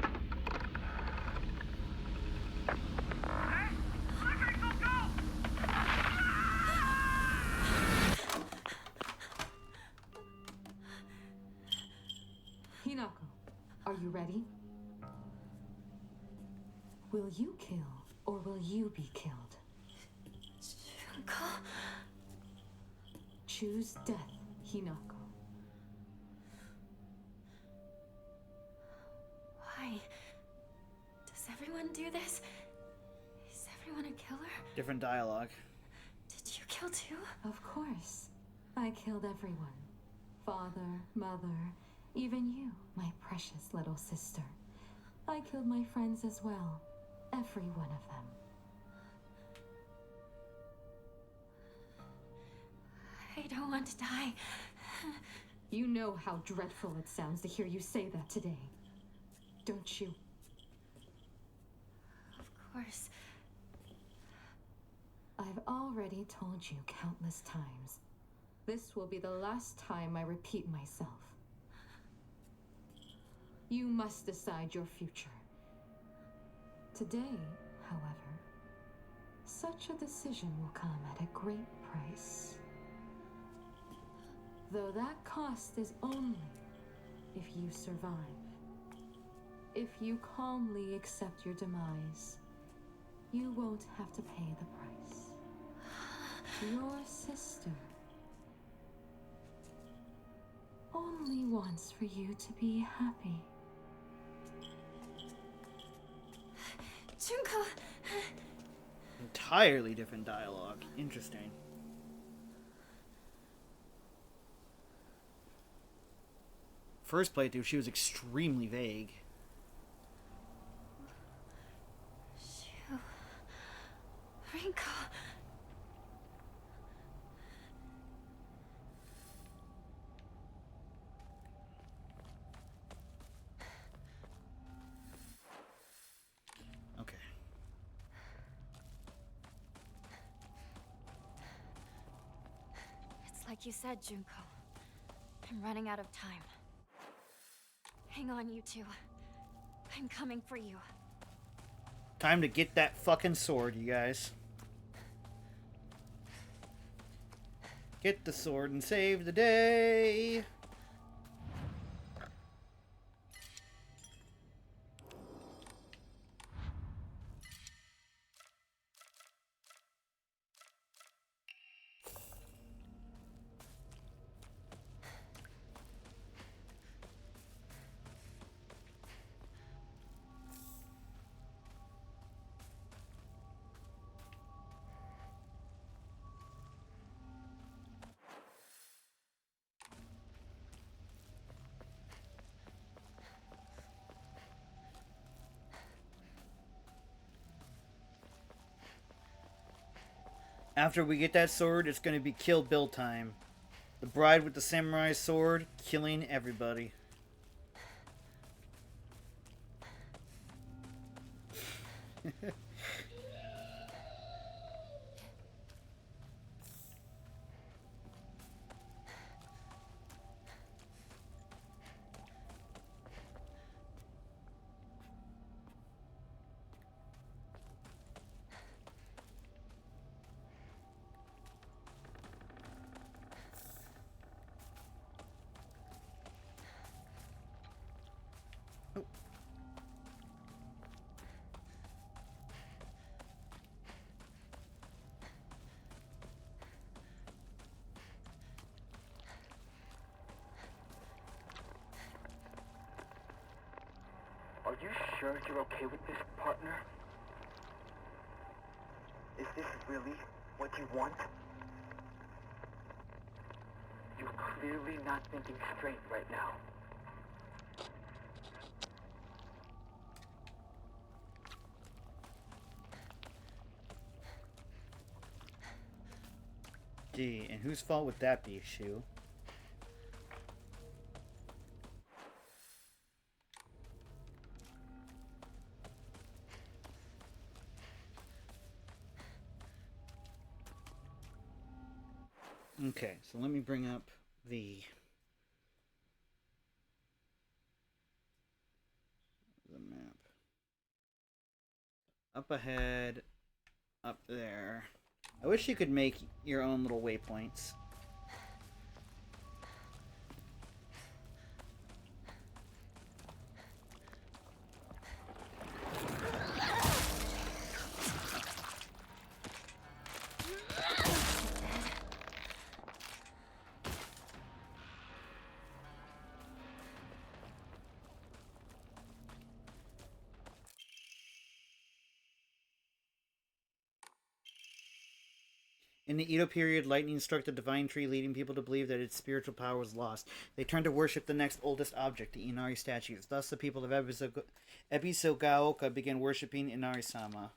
[SPEAKER 11] Hinako, are you ready? Will you kill, or will you be killed?
[SPEAKER 2] Junko?
[SPEAKER 11] Choose death, Hinako.
[SPEAKER 2] Why? Does everyone do this? Is everyone a killer?
[SPEAKER 1] Different dialogue.
[SPEAKER 2] Did you kill too?
[SPEAKER 11] Of course. I killed everyone. Father, mother, even you, my precious little sister. I killed my friends as well. Every one of them.
[SPEAKER 2] I don't want to die.
[SPEAKER 11] You know how dreadful it sounds to hear you say that today. Don't you?
[SPEAKER 2] Of course.
[SPEAKER 11] I've already told you countless times. This will be the last time I repeat myself. You must decide your future. Today, however, such a decision will come at a great price. Though that cost is only if you survive. If you calmly accept your demise, you won't have to pay the price. Your sister only wants for you to be happy.
[SPEAKER 2] Junko!
[SPEAKER 1] Entirely different dialogue. Interesting. First playthrough, she was extremely vague.
[SPEAKER 2] Shu... Rinko...
[SPEAKER 1] Okay.
[SPEAKER 7] It's like you said, Junko. I'm running out of time. Hang on, you two. I'm coming for you.
[SPEAKER 1] Time to get that fucking sword, you guys. Get the sword and save the day. After we get that sword, it's going to be Kill Bill time. The bride with the samurai sword, killing everybody.
[SPEAKER 12] Are you sure you're okay with this, partner? Is this really what you want? You're clearly not thinking straight right now.
[SPEAKER 1] Gee, and whose fault would that be, Shu? Okay, so let me bring up the up ahead, up there. I wish you could make your own little waypoints. In the Edo period, lightning struck the divine tree, leading people to believe that its spiritual power was lost. They turned to worship the next oldest object, the Inari statues. Thus, the people of Ebisogaoka began worshipping Inari-sama.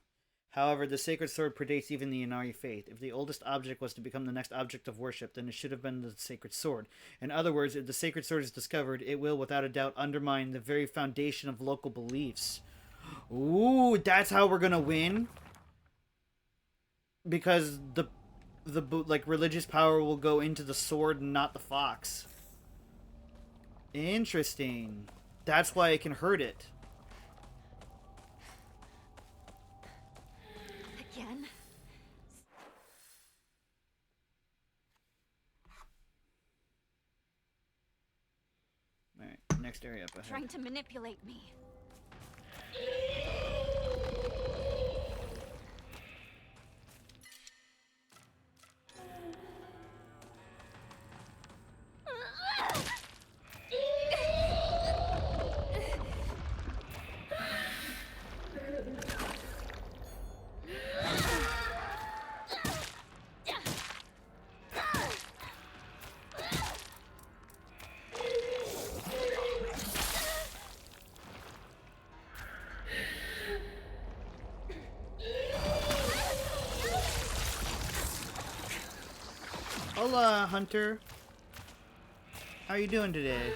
[SPEAKER 1] However, the sacred sword predates even the Inari faith. If the oldest object was to become the next object of worship, then it should have been the sacred sword. In other words, if the sacred sword is discovered, it will, without a doubt, undermine the very foundation of local beliefs. Ooh, that's how we're gonna win? Because the religious power will go into the sword and not the fox. Interesting. That's why it can hurt it.
[SPEAKER 7] Again?
[SPEAKER 1] Alright, next area up ahead.
[SPEAKER 7] Trying to manipulate me.
[SPEAKER 1] Hola, Hunter. How are you doing today?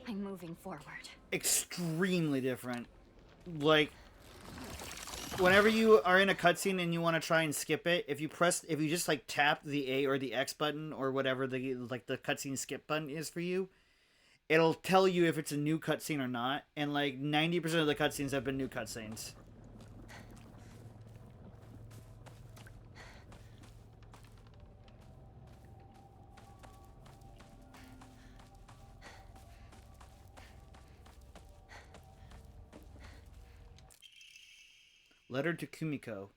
[SPEAKER 7] I'm moving forward.
[SPEAKER 1] Extremely different. Like, whenever you are in a cutscene and you want to try and skip it, if you just like tap the A or the X button or whatever the cutscene skip button is for you, it'll tell you if it's a new cutscene or not. And like 90% of the cutscenes have been new cutscenes. Letter to Kumiko.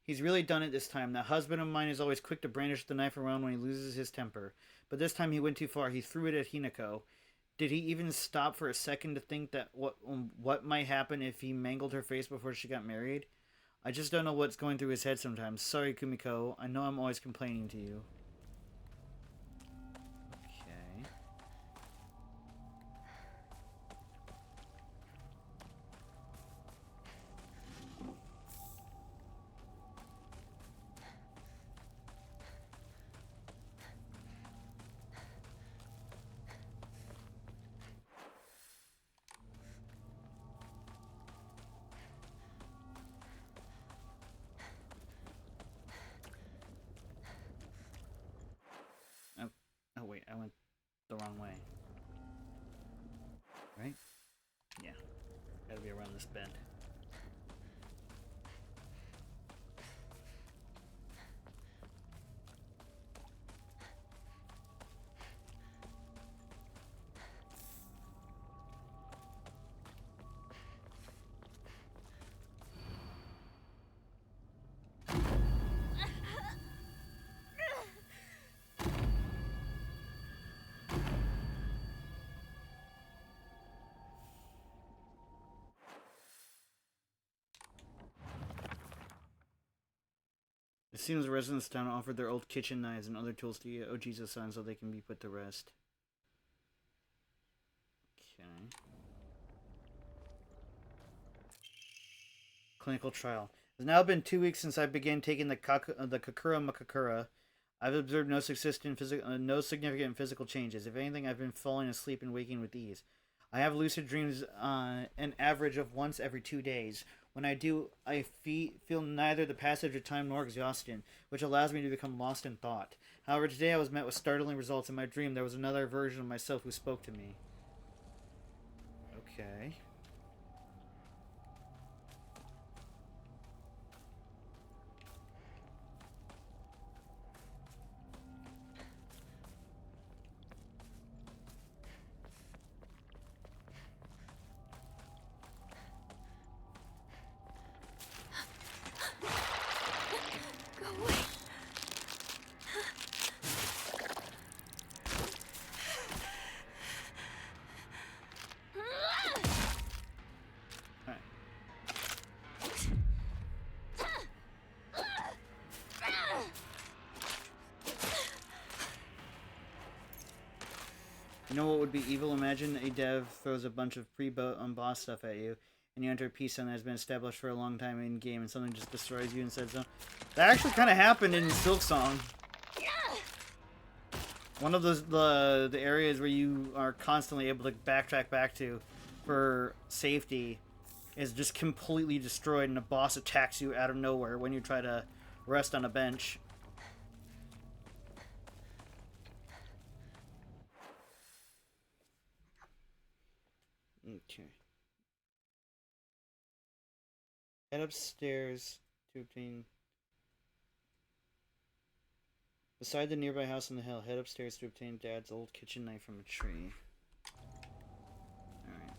[SPEAKER 1] He's really done it this time. That husband of mine is always quick to brandish the knife around when he loses his temper. But this time he went too far. He threw it at Hinako. Did he even stop for a second to think that what might happen if he mangled her face before she got married? I just don't know what's going through his head sometimes. Sorry, Kumiko. I know I'm always complaining to you. Okay. Oh wait, I went the wrong way. Right? Yeah. Gotta be around this bend. It seems the residents of town offered their old kitchen knives and other tools to Ojizo-san so they can be put to rest. Okay. Clinical trial. It's now been 2 weeks since I began taking the Kakura Makakura. I've observed no significant physical changes. If anything, I've been falling asleep and waking with ease. I have lucid dreams an average of once every 2 days. When I do, I feel neither the passage of time nor exhaustion, which allows me to become lost in thought. However, today I was met with startling results. In my dream, there was another version of myself who spoke to me. Okay.
[SPEAKER 2] Go away.
[SPEAKER 1] You know what would be evil? Imagine a dev throws a bunch of pre-boss stuff at you, and you enter a peace zone that has been established for a long time in game, and something just destroys you instead. So that actually kind of happened in Silksong. One of those the areas where you are constantly able to backtrack back to for safety is just completely destroyed, and a boss attacks you out of nowhere when you try to rest on a bench. Okay. Head upstairs to obtain... Beside the nearby house on the hill, head upstairs to obtain Dad's old kitchen knife from a tree. Alright.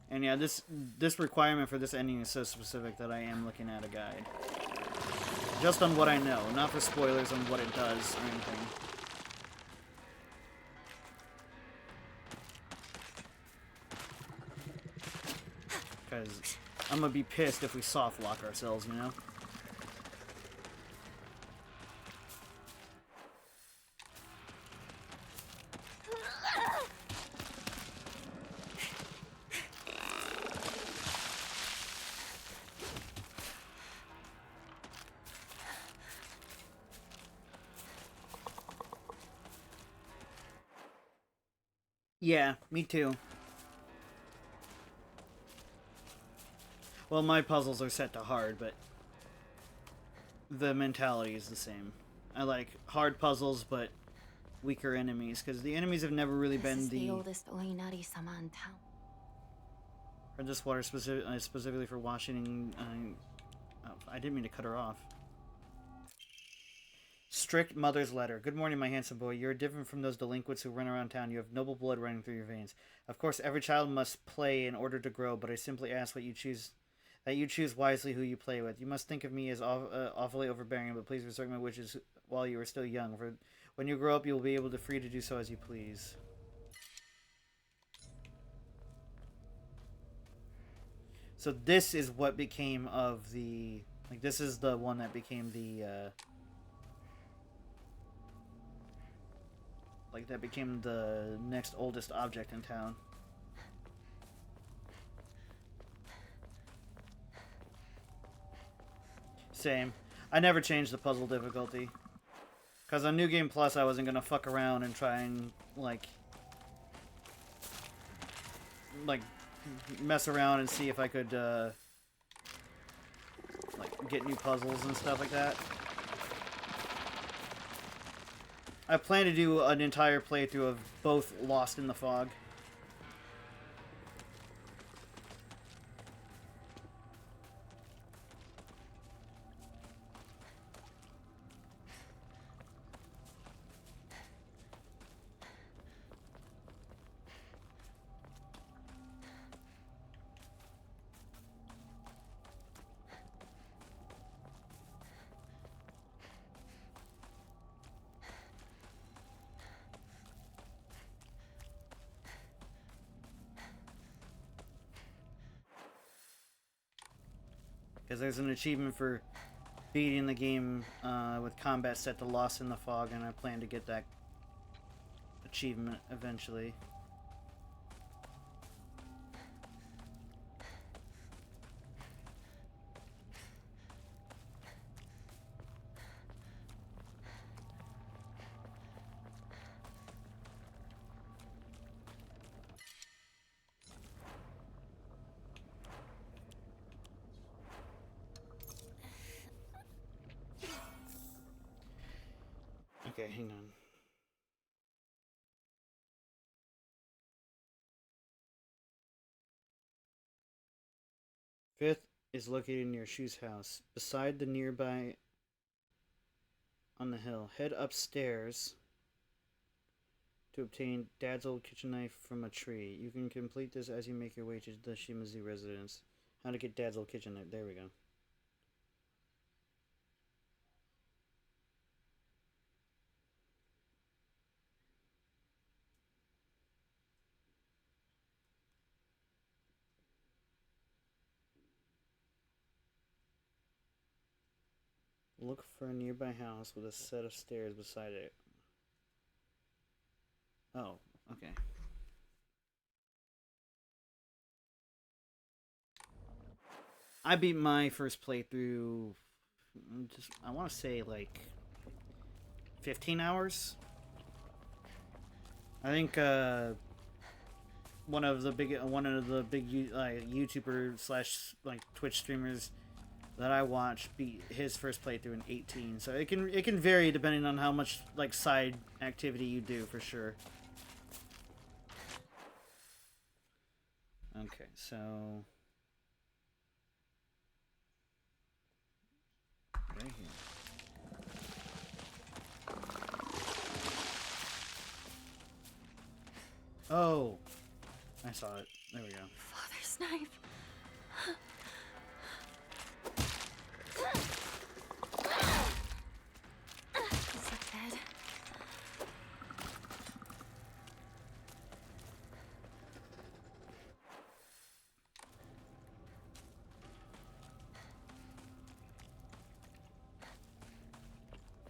[SPEAKER 1] And yeah, this requirement for this ending is so specific that I am looking at a guide. Just on what I know, not for spoilers on what it does or anything. Because I'm gonna be pissed if we soft lock ourselves, you know? Yeah, me too. Well, my puzzles are set to hard, but the mentality is the same. I like hard puzzles, but weaker enemies, because the enemies have never really been
[SPEAKER 7] the oldest Oinari-sama in town.
[SPEAKER 1] Or this water specifically for washing. Oh, I didn't mean to cut her off. Strict mother's letter. Good morning, my handsome boy. You're different from those delinquents who run around town. You have noble blood running through your veins. Of course, every child must play in order to grow, but I simply ask that you choose wisely who you play with. You must think of me as awfully overbearing, but please respect my wishes while you are still young. For when you grow up, you will be able to free to do so as you please. So this is what became of the... Like, this is the one that became the... Like, that became the next oldest object in town. Same. I never changed the puzzle difficulty. Because on New Game Plus, I wasn't going to fuck around and try and, like, mess around and see if I could, like, get new puzzles and stuff like that. I plan to do an entire playthrough of both Lost in the Fog. Because there's an achievement for beating the game with combat set to Lost in the Fog, and I plan to get that achievement eventually. Okay, hang on. Fifth is located near Shu's house, beside the nearby on the hill. Head upstairs to obtain Dad's old kitchen knife from a tree. You can complete this as you make your way to the Shimazu residence. How to get Dad's old kitchen knife. There we go. Look for a nearby house with a set of stairs beside it. Oh, okay. I beat my first playthrough, I want to say like 15 hours. I think one of the big YouTuber slash like Twitch streamers that I watch beat his first playthrough in 18. So it can vary depending on how much like side activity you do, for sure. Okay, so right here. Oh, I saw it. There we go.
[SPEAKER 7] Father's knife. Is it dead?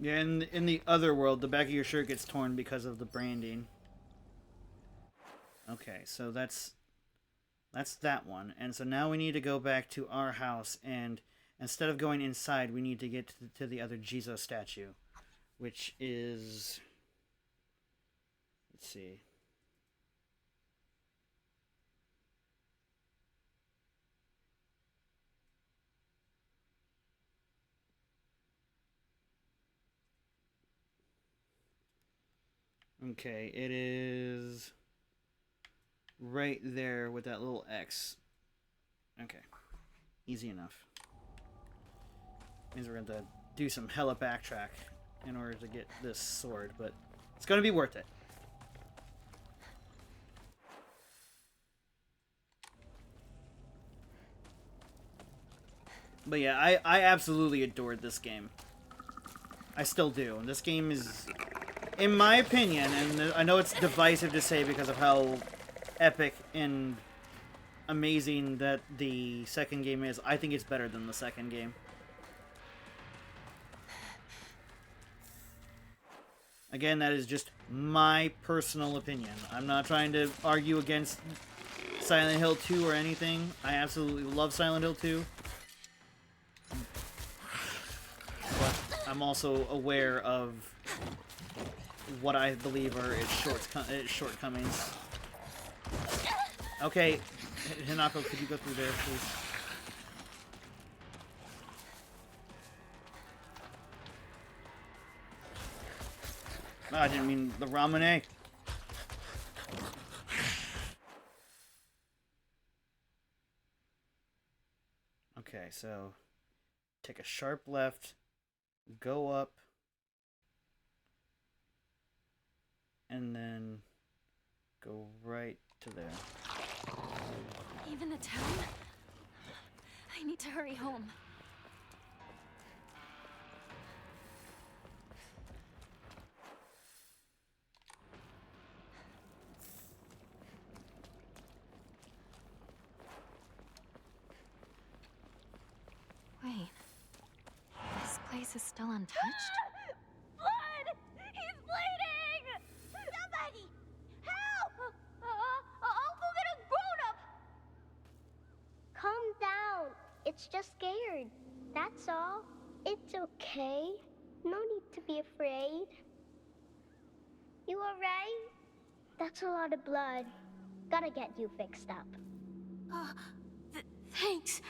[SPEAKER 1] Yeah, in the other world, the back of your shirt gets torn because of the branding. Okay, so that's that one. And so now we need to go back to our house, and instead of going inside, we need to get to the other Jizo statue, which is, let's see. Okay, it is right there with that little X. Okay. Easy enough. Means we're going to do some hella backtrack in order to get this sword, but it's going to be worth it. But yeah, I absolutely adored this game. I still do. This game is, in my opinion, and I know it's divisive to say because of how epic and amazing that the second game is, I think it's better than the second game. Again, that is just my personal opinion. I'm not trying to argue against Silent Hill 2 or anything. I absolutely love Silent Hill 2. But I'm also aware of what I believe are its shortcomings. Okay, Hinako, could you go through there, please? No, I didn't mean the Ramune. Okay, so take a sharp left, go up, and then go right to there.
[SPEAKER 7] Even the town? I need to hurry home. Wait. This place is still untouched?
[SPEAKER 8] Blood! He's bleeding! Somebody! Help! I'll go get a grown-up!
[SPEAKER 9] Calm down. It's just scared. That's all. It's okay. No need to be afraid. You alright? That's a lot of blood. Gotta get you fixed up.
[SPEAKER 7] Thanks.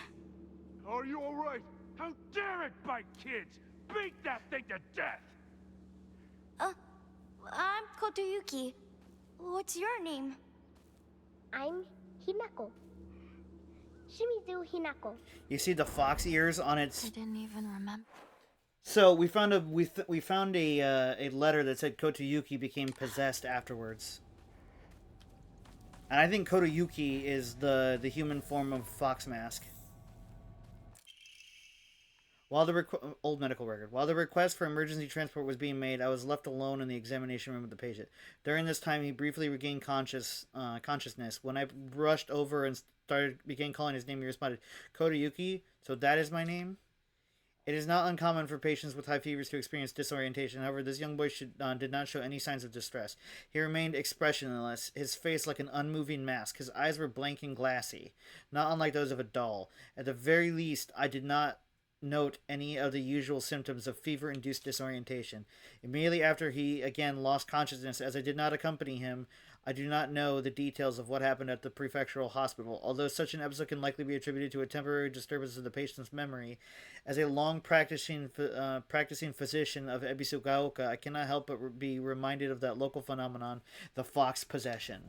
[SPEAKER 13] Are you alright? How dare it bite kids? Beat that thing to death!
[SPEAKER 9] I'm Kotoyuki. What's your name?
[SPEAKER 13] I'm Hinako. Shimizu Hinako.
[SPEAKER 1] You see the fox ears on its.
[SPEAKER 7] I didn't even remember.
[SPEAKER 1] So we found a letter that said Kotoyuki became possessed afterwards, and I think Kotoyuki is the human form of Fox Mask. While the old medical record. While the request for emergency transport was being made, I was left alone in the examination room with the patient. During this time, he briefly regained consciousness. When I rushed over and began calling his name, he responded, "Kotoyuki, so that is my name?" It is not uncommon for patients with high fevers to experience disorientation. However, this young boy did not show any signs of distress. He remained expressionless, his face like an unmoving mask. His eyes were blank and glassy, not unlike those of a doll. At the very least, I did not note any of the usual symptoms of fever-induced disorientation. Immediately after he again lost consciousness, as I did not accompany him, I do not know the details of what happened at the prefectural hospital. Although such an episode can likely be attributed to a temporary disturbance of the patient's memory, as a long practicing physician of Ebisugaoka, I cannot help but be reminded of that local phenomenon, the fox possession.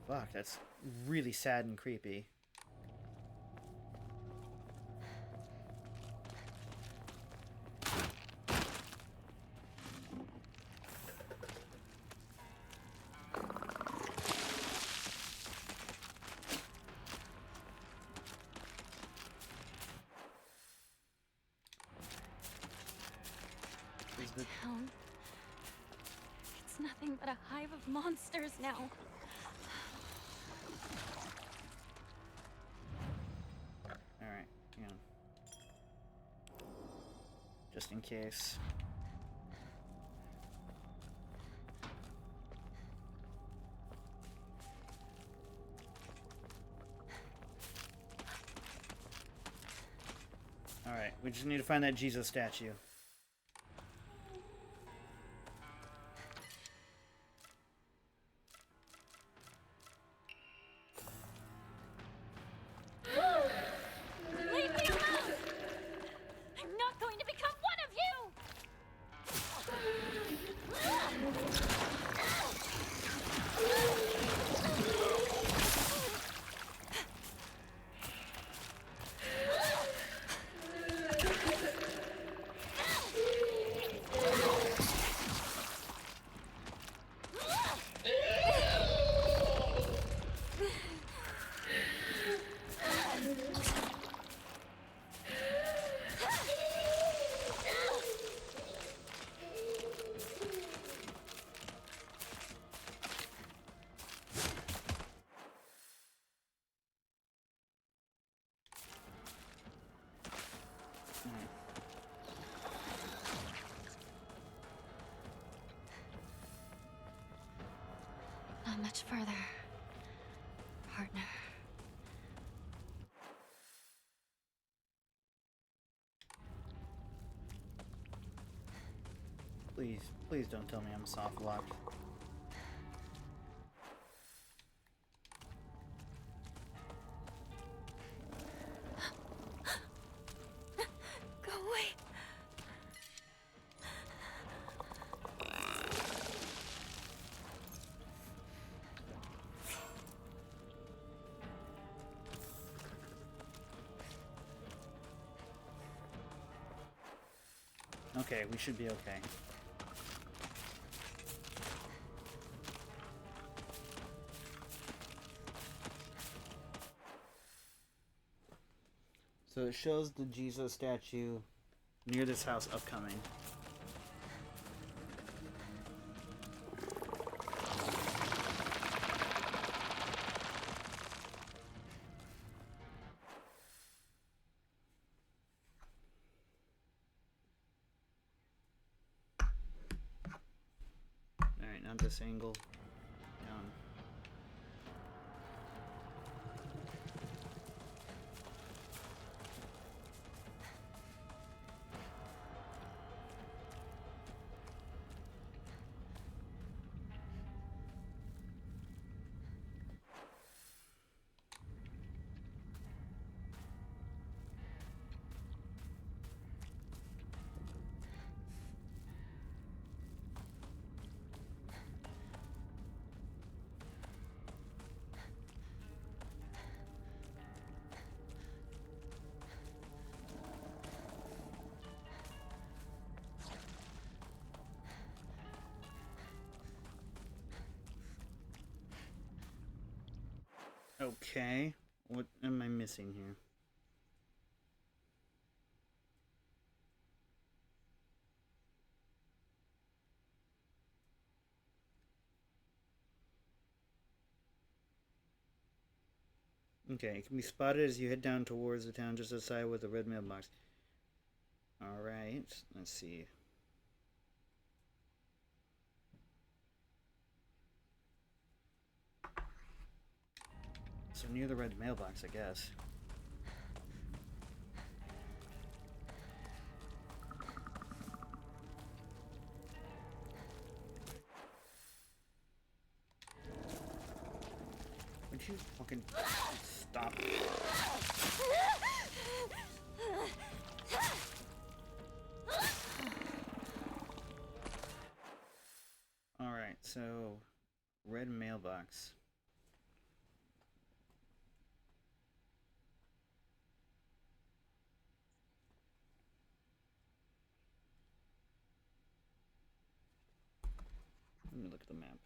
[SPEAKER 1] Fuck, that's really sad and creepy.
[SPEAKER 7] The town. It's nothing but a hive of monsters now.
[SPEAKER 1] Alright, hang on. Just in case. Alright, we just need to find that Jesus statue.
[SPEAKER 7] Leave me alone! I'm not going to become one of you! Not much further, partner.
[SPEAKER 1] Please don't tell me I'm soft locked.
[SPEAKER 2] Go away.
[SPEAKER 1] Okay, we should be okay. So it shows the Jesus statue near this house upcoming. Alright, now this angle. Down. Okay. What am I missing here? Okay, it can be spotted as you head down towards the town just outside with a red mailbox. Alright, let's see. So near the red mailbox, I guess. Would you fucking stop? Alright, so red mailbox. Let me look at the map.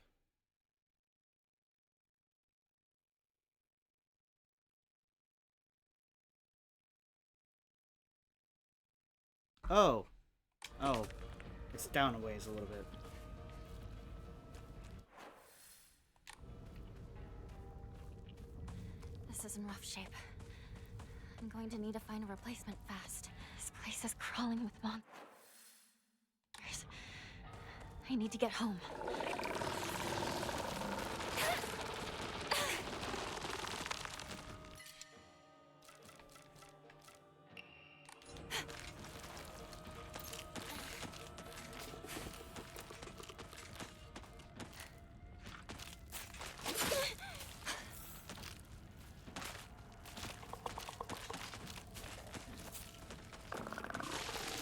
[SPEAKER 1] Oh. Oh. It's down a ways a little bit.
[SPEAKER 7] This is in rough shape. I'm going to need to find a replacement fast. This place is crawling with monsters. I need to get home.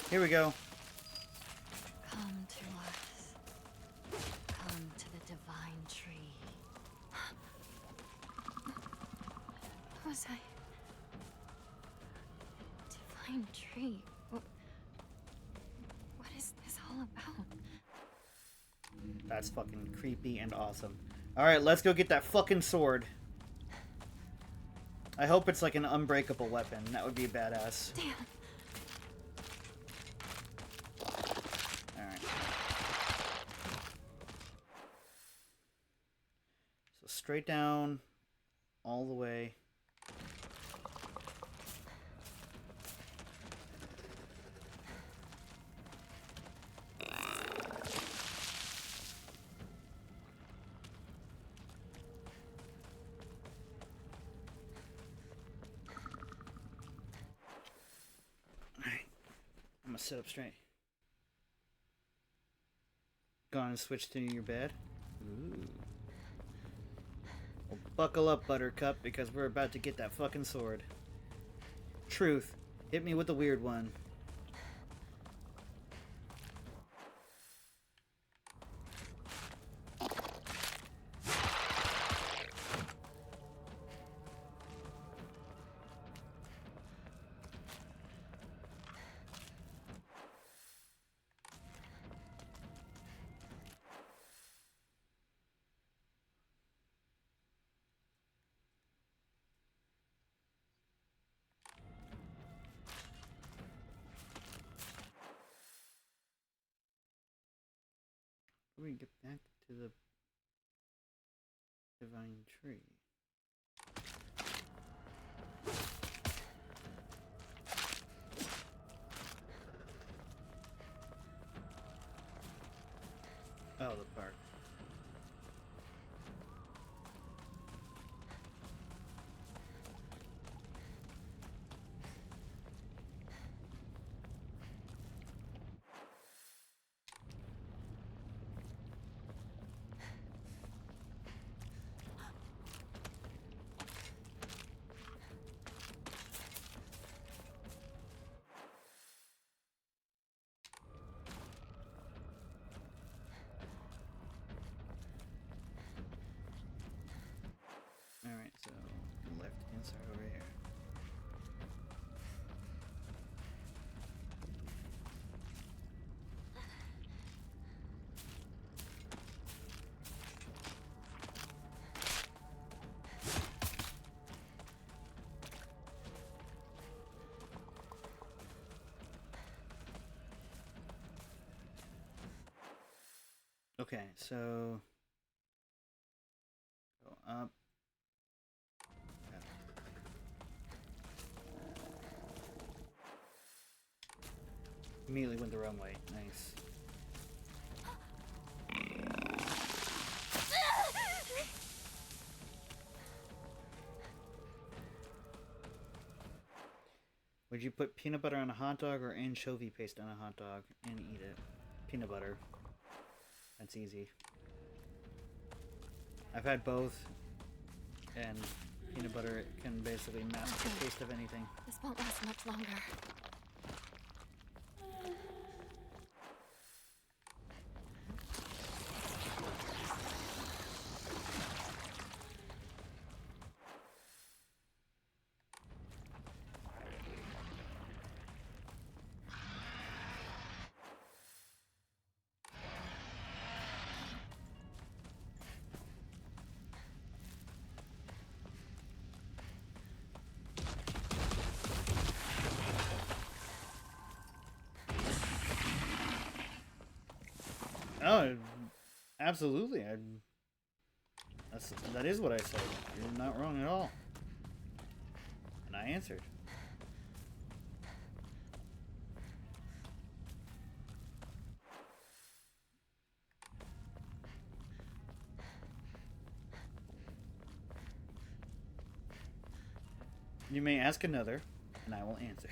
[SPEAKER 1] Here we go.
[SPEAKER 7] Come to us. Come to the divine tree. Was I? Divine tree. What is this all about?
[SPEAKER 1] That's fucking creepy and awesome. Alright, let's go get that fucking sword. I hope it's like an unbreakable weapon. That would be badass.
[SPEAKER 7] Damn.
[SPEAKER 1] Alright. So straight down, all the way. I'm gonna sit up straight. Gonna switch to your bed. Ooh. Well, buckle up, Buttercup, because we're about to get that fucking sword. Truth, hit me with the weird one. We get back to the divine tree. Oh, the park. Okay, so go up. Immediately went the wrong way. Nice. Would you put peanut butter on a hot dog or anchovy paste on a hot dog and eat it? Peanut butter. That's easy. I've had both, and peanut butter can basically mask the taste of anything.
[SPEAKER 7] This won't last much longer.
[SPEAKER 1] Oh, absolutely. That is what I said. You're not wrong at all. And I answered. You may ask another, and I will answer.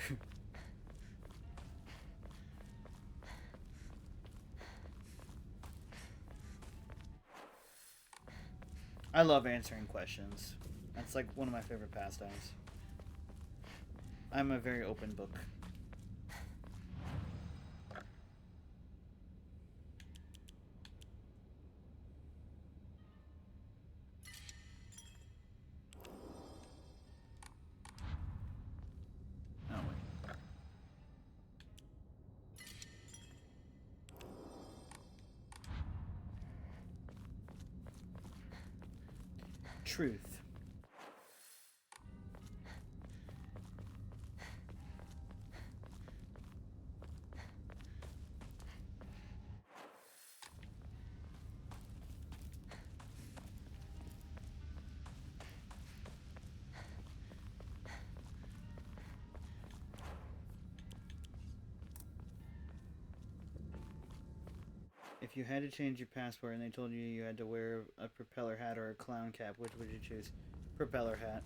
[SPEAKER 1] I love answering questions. That's like one of my favorite pastimes. I'm a very open book. Oh, wait. Truth. If you had to change your passport and they told you you had to wear a propeller hat or a clown cap, which would you choose? Propeller hat.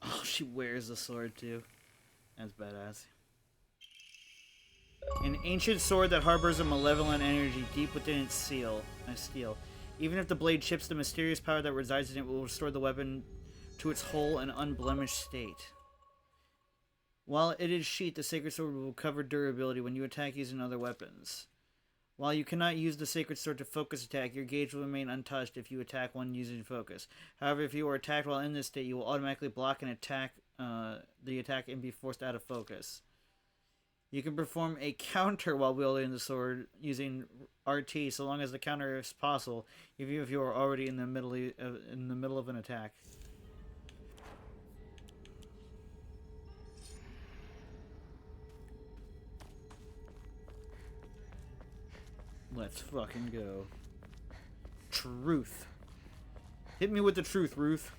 [SPEAKER 1] Oh, she wears the sword too. That's badass. An ancient sword that harbors a malevolent energy deep within its steel. Even if the blade chips, the mysterious power that resides in it will restore the weapon to its whole and unblemished state. While it is sheathed, the sacred sword will recover durability when you attack using other weapons. While you cannot use the sacred sword to focus attack, your gauge will remain untouched if you attack one using focus. However, if you are attacked while in this state, you will automatically block an attack, the attack and be forced out of focus. You can perform a counter while wielding the sword using RT, so long as the counter is possible, even if you are already in the middle of an attack. Let's fucking go. Truth. Hit me with the truth, Ruth.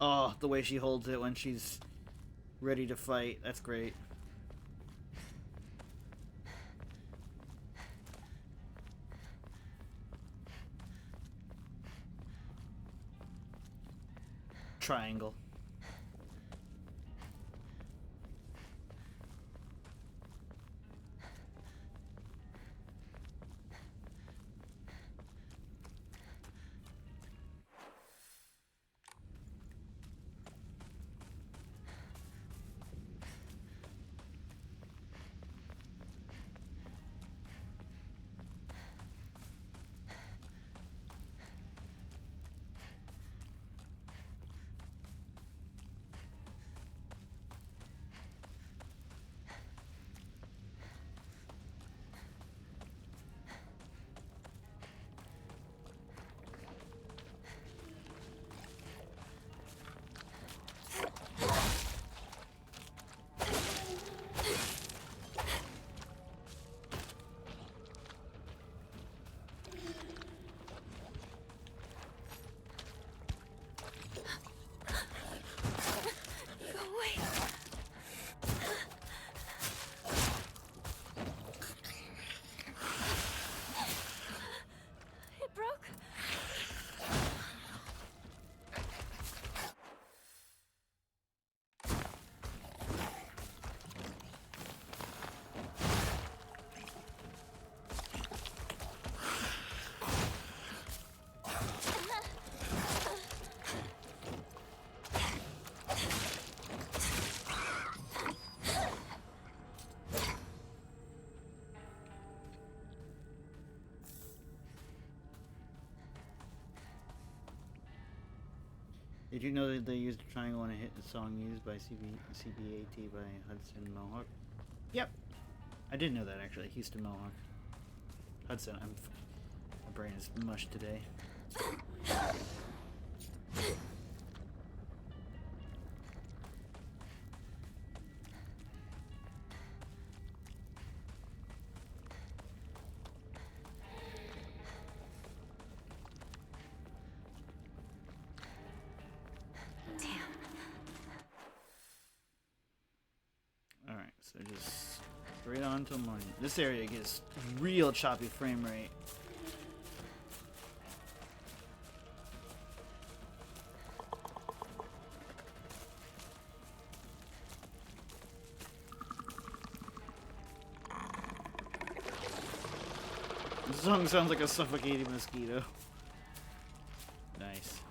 [SPEAKER 1] Oh, the way she holds it when she's ready to fight. That's great. Triangle. Did you know that they used a triangle on a hit song used by CBAT by Hudson Mohawk? Yep. I did know that, actually. Houston Mohawk. Hudson, my brain is mush today. So just straight on till morning. This area gets real choppy frame rate. This song sounds like a suffocating mosquito. Nice.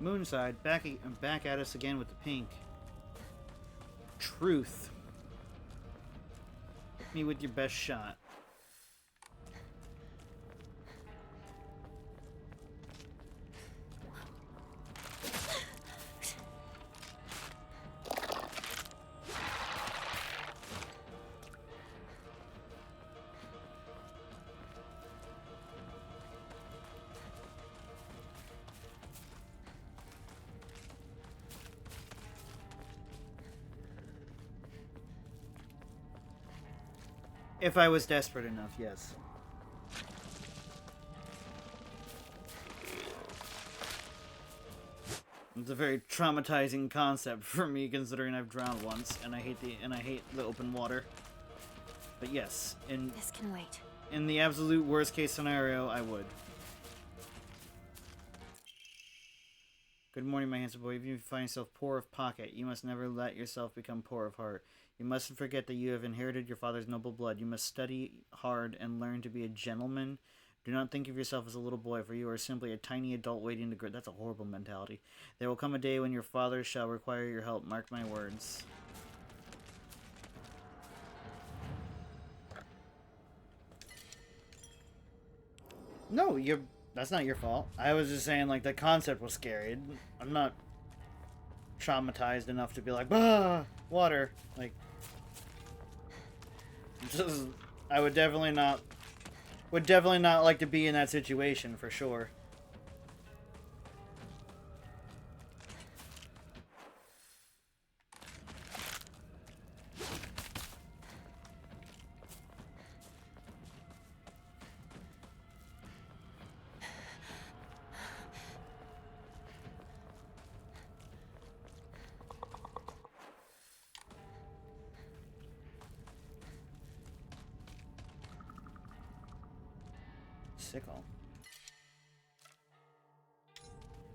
[SPEAKER 1] Moonside, back at us again with the pink. Truth. Hit me with your best shot. If I was desperate enough, yes. It's a very traumatizing concept for me, considering I've drowned once, and I hate the open water. But yes,
[SPEAKER 7] This can wait.
[SPEAKER 1] In the absolute worst case scenario, I would. Good morning, my handsome boy. If you find yourself poor of pocket, you must never let yourself become poor of heart. You mustn't forget that you have inherited your father's noble blood. You must study hard and learn to be a gentleman. Do not think of yourself as a little boy, for you are simply a tiny adult waiting to grow. That's a horrible mentality. There will come a day when your father shall require your help. Mark my words. No, that's not your fault. I was just saying, like, the concept was scary. I'm not traumatized enough to be like, bah, water. Like, Just, I would definitely not like to be in that situation for sure. Sickle.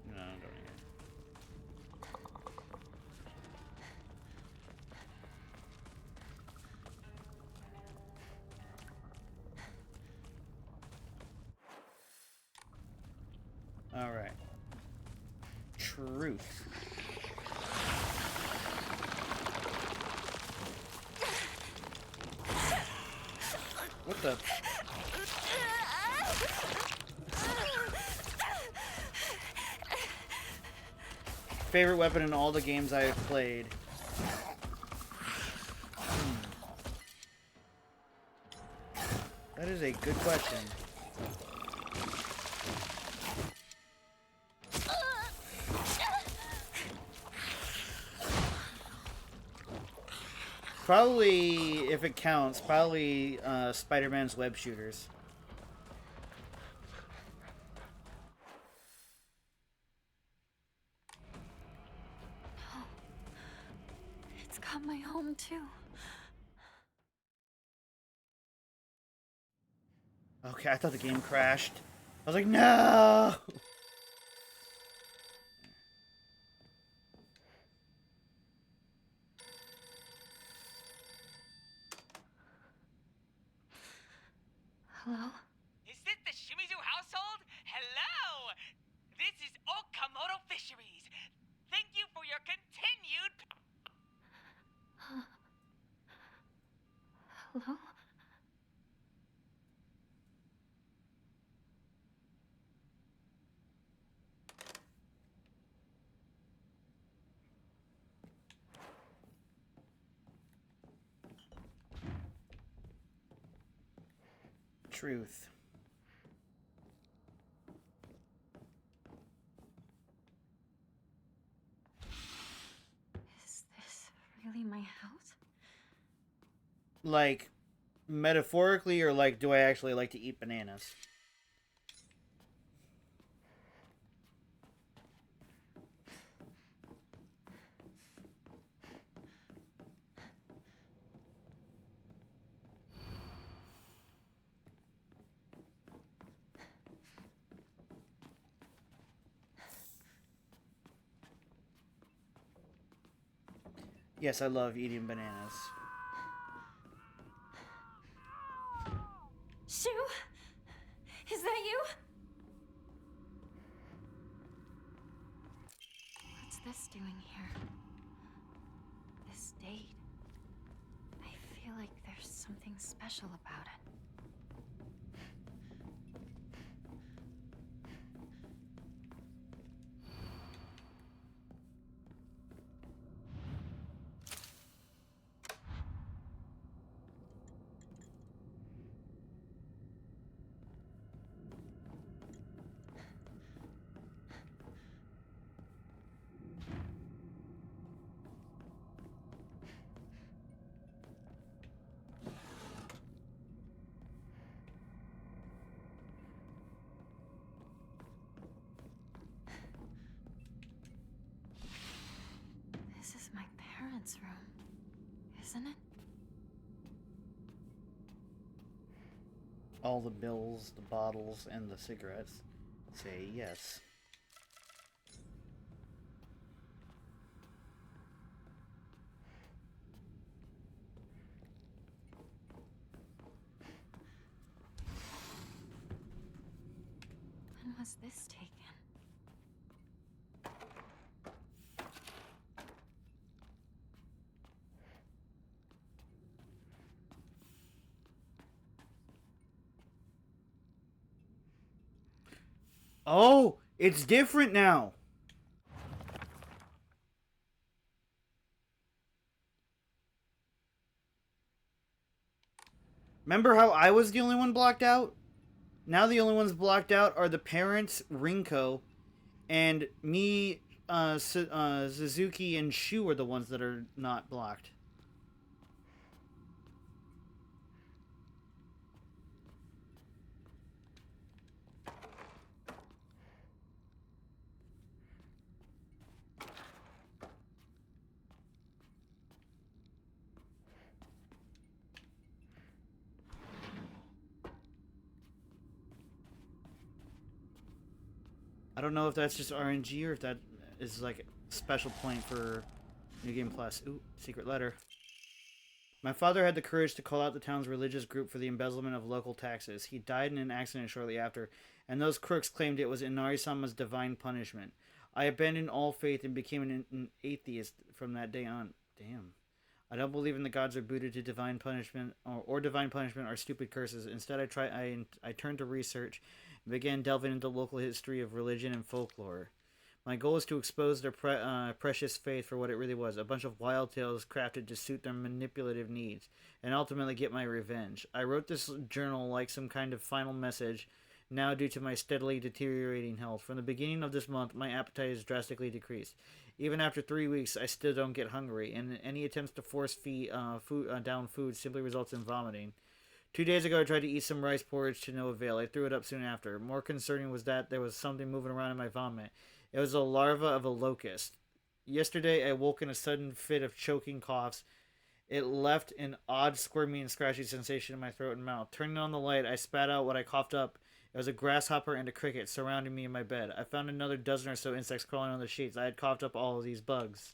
[SPEAKER 1] No, don't even. All right. Truth. What the? Favorite weapon in all the games I have played. That is a good question. Probably, if it counts, probably Spider-Man's web shooters.
[SPEAKER 7] It's got my home too.
[SPEAKER 1] Okay, I thought the game crashed. I was like, no!
[SPEAKER 7] Hello?
[SPEAKER 14] Is this the Shimizu household? Hello! This is Okamoto Fisheries. Thank you for your continued...
[SPEAKER 7] Hello?
[SPEAKER 1] Truth.
[SPEAKER 7] Is this really my house?
[SPEAKER 1] Like, metaphorically, or like, do I actually like to eat bananas? Yes, I love eating bananas.
[SPEAKER 2] Shu? Is that you?
[SPEAKER 7] What's this doing here? This date. I feel like there's something special about it. This is my parents' room, isn't it?
[SPEAKER 1] All the bills, the bottles, and the cigarettes say yes.
[SPEAKER 7] When was this taken?
[SPEAKER 1] Oh, it's different now. Remember how I was the only one blocked out? Now the only ones blocked out are the parents, Rinko, and me, Suzuki, and Shu are the ones that are not blocked. I don't know if that's just RNG or if that is like a special point for New Game Plus. Ooh, secret letter. My father had the courage to call out the town's religious group for the embezzlement of local taxes. He died in an accident shortly after, and those crooks claimed it was Inari-sama's divine punishment. I abandoned all faith and became an atheist from that day on. Damn. I don't believe in the gods or Buddha to divine punishment or divine punishment or stupid curses. Instead, I turned to research and began delving into local history of religion and folklore. My goal is to expose their precious faith for what it really was, a bunch of wild tales crafted to suit their manipulative needs, and ultimately get my revenge. I wrote this journal like some kind of final message, now due to my steadily deteriorating health. From the beginning of this month, my appetite has drastically decreased. Even after 3 weeks, I still don't get hungry, and any attempts to force feed down food simply results in vomiting. 2 days ago, I tried to eat some rice porridge to no avail. I threw it up soon after. More concerning was that there was something moving around in my vomit. It was a larva of a locust. Yesterday, I woke in a sudden fit of choking coughs. It left an odd squirming and scratchy sensation in my throat and mouth. Turning on the light, I spat out what I coughed up. It was a grasshopper and a cricket surrounding me in my bed. I found another dozen or so insects crawling on the sheets. I had coughed up all of these bugs.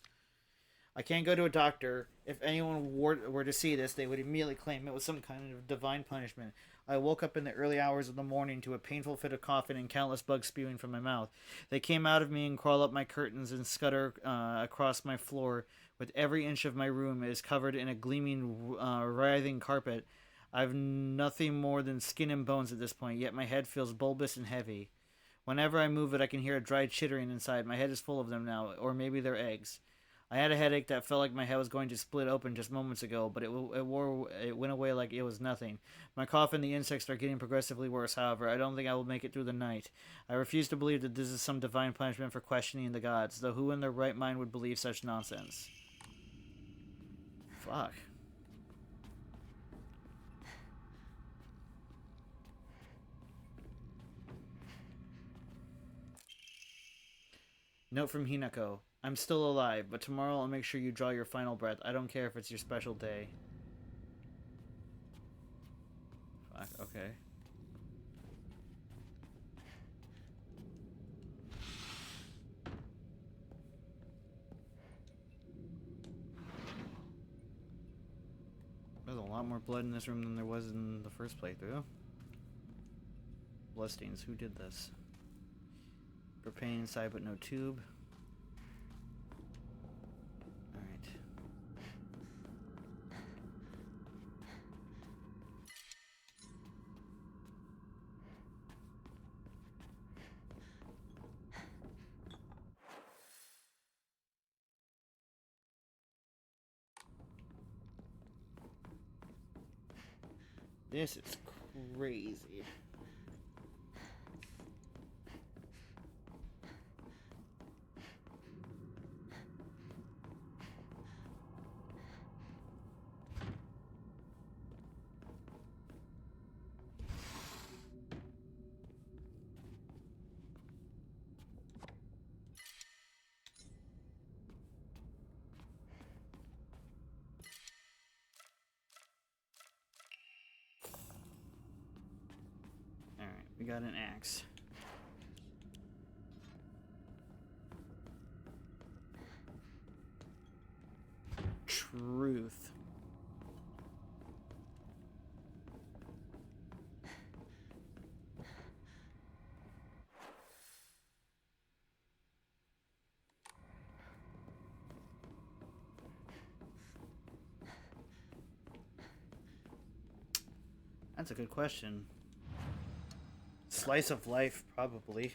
[SPEAKER 1] I can't go to a doctor. If anyone were to see this, they would immediately claim it was some kind of divine punishment. I woke up in the early hours of the morning to a painful fit of coughing and countless bugs spewing from my mouth. They came out of me and crawl up my curtains and scutter across my floor. With every inch of my room is covered in a gleaming, writhing carpet. I've nothing more than skin and bones at this point, yet my head feels bulbous and heavy. Whenever I move it, I can hear a dry chittering inside. My head is full of them now, or maybe they're eggs. I had a headache that felt like my head was going to split open just moments ago, but it went away like it was nothing. My cough and the insects are getting progressively worse, however. I don't think I will make it through the night. I refuse to believe that this is some divine punishment for questioning the gods, though who in their right mind would believe such nonsense? Fuck. Note from Hinako. I'm still alive, but tomorrow I'll make sure you draw your final breath. I don't care if it's your special day. Fuck, okay. There's a lot more blood in this room than there was in the first playthrough. Bloodstains, who did this? Propane inside but no tube. Alright. This is crazy. We got an axe. Truth. That's a good question. Slice of life, probably.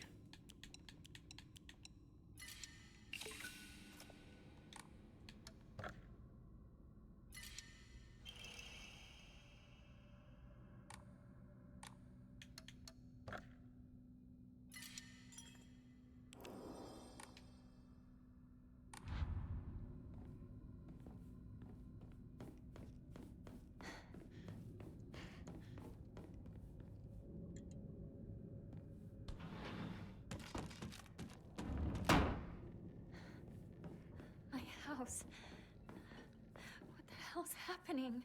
[SPEAKER 7] house. What the hell's happening?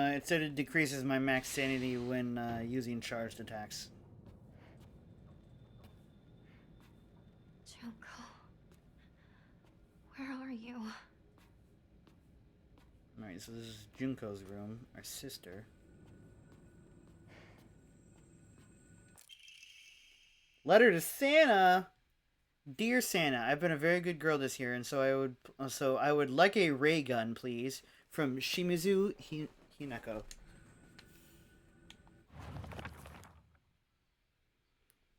[SPEAKER 1] It said it decreases my max sanity when using charged attacks.
[SPEAKER 7] Junko. Where are you?
[SPEAKER 1] Alright, so this is Junko's room, our sister. Letter to Santa! Dear Santa, I've been a very good girl this year, and so I would like a ray gun, please, from Shimizu Hinako.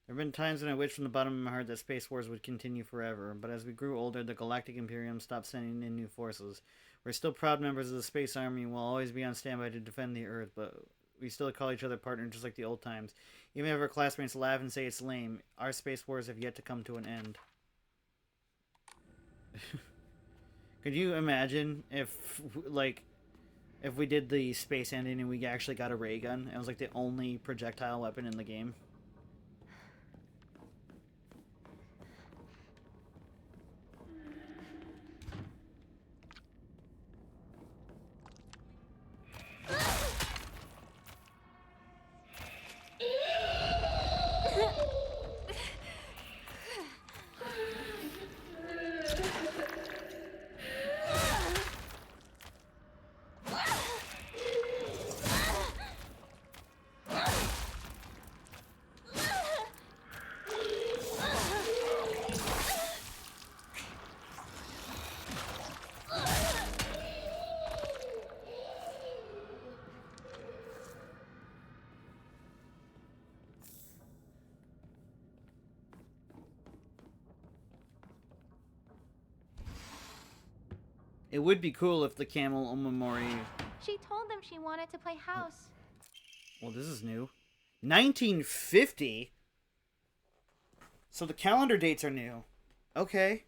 [SPEAKER 1] There have been times when I wished from the bottom of my heart that Space Wars would continue forever, but as we grew older, the Galactic Imperium stopped sending in new forces. We're still proud members of the Space Army and will always be on standby to defend the Earth, but we still call each other partner just like the old times. Even if our classmates laugh and say it's lame, our Space Wars have yet to come to an end. Could you imagine if, like, if we did the space ending and we actually got a ray gun? It was like the only projectile weapon in the game. It would be cool if the Camel Omamori...
[SPEAKER 15] She told them she wanted to play house.
[SPEAKER 1] Well, this is new. 1950? So the calendar dates are new. Okay.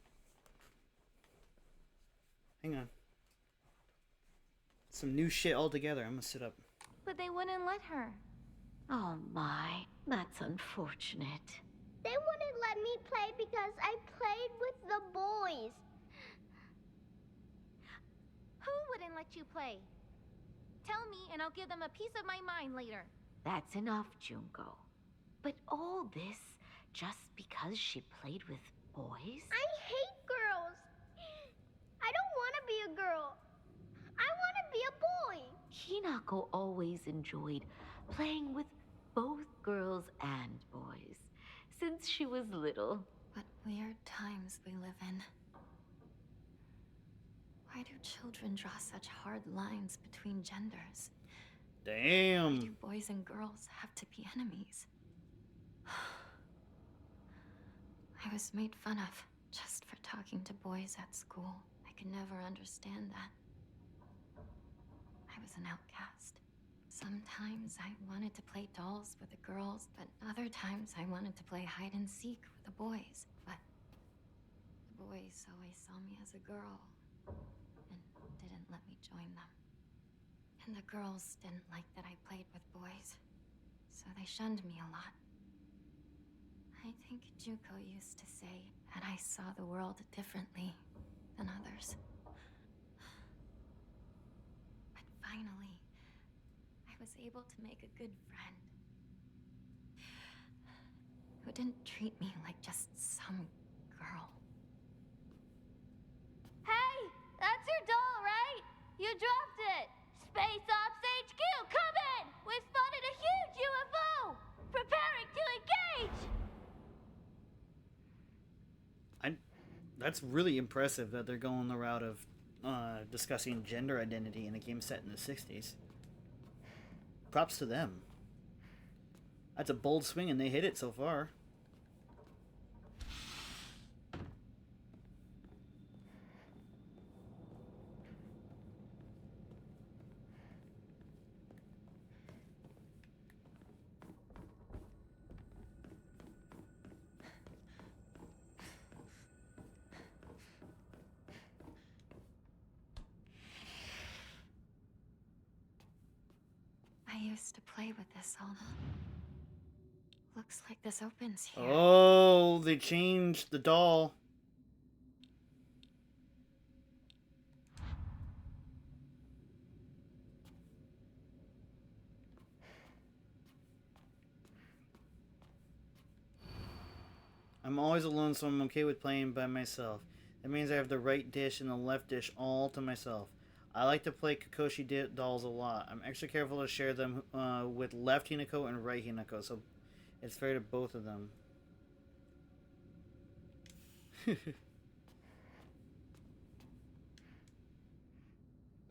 [SPEAKER 1] Hang on. Some new shit altogether. I'm gonna sit up.
[SPEAKER 15] But they wouldn't let her.
[SPEAKER 16] Oh my, that's unfortunate.
[SPEAKER 13] They wouldn't let me play because I played with the boys.
[SPEAKER 15] Who wouldn't let you play? Tell me and I'll give them a piece of my mind later.
[SPEAKER 16] That's enough, Junko. But all this just because she played with boys?
[SPEAKER 13] I hate girls. I don't want to be a girl. I want to be a boy.
[SPEAKER 16] Hinako always enjoyed playing with both girls and boys since she was little.
[SPEAKER 7] What weird times we live in. Why do children draw such hard lines between genders?
[SPEAKER 1] Damn.
[SPEAKER 7] Why do boys and girls have to be enemies? I was made fun of just for talking to boys at school. I could never understand that. I was an outcast. Sometimes I wanted to play dolls with the girls, but other times I wanted to play hide and seek with the boys. But the boys always saw me as a girl and didn't let me join them. And the girls didn't like that I played with boys, so they shunned me a lot. I think Junko used to say that I saw the world differently than others. But finally, I was able to make a good friend who didn't treat me like just some girl.
[SPEAKER 15] Hey, that's your doll, right? You dropped it. Space Ops HQ, come in! We've spotted a huge UFO! Preparing to engage!
[SPEAKER 1] That's really impressive that they're going the route of discussing gender identity in a game set in the 60s. Props to them. That's a bold swing and they hit it so far.
[SPEAKER 7] used to play with this all the... Looks like this opens here.
[SPEAKER 1] Oh, they changed the doll. I'm always alone, so I'm okay with playing by myself. That means I have the right dish and the left dish all to myself. I like to play Kakashi dolls a lot. I'm extra careful to share them with left Hinako and right Hinako, so it's fair to both of them.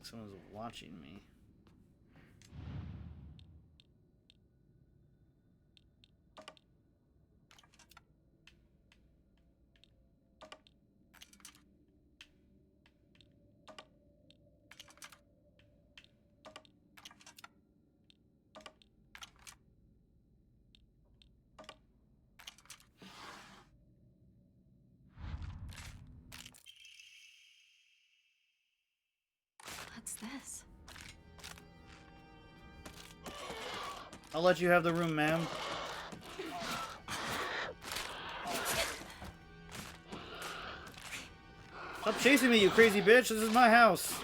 [SPEAKER 1] Someone's watching me.
[SPEAKER 7] What's this?
[SPEAKER 1] I'll let you have the room, ma'am. Stop chasing me, you crazy bitch. This is my house.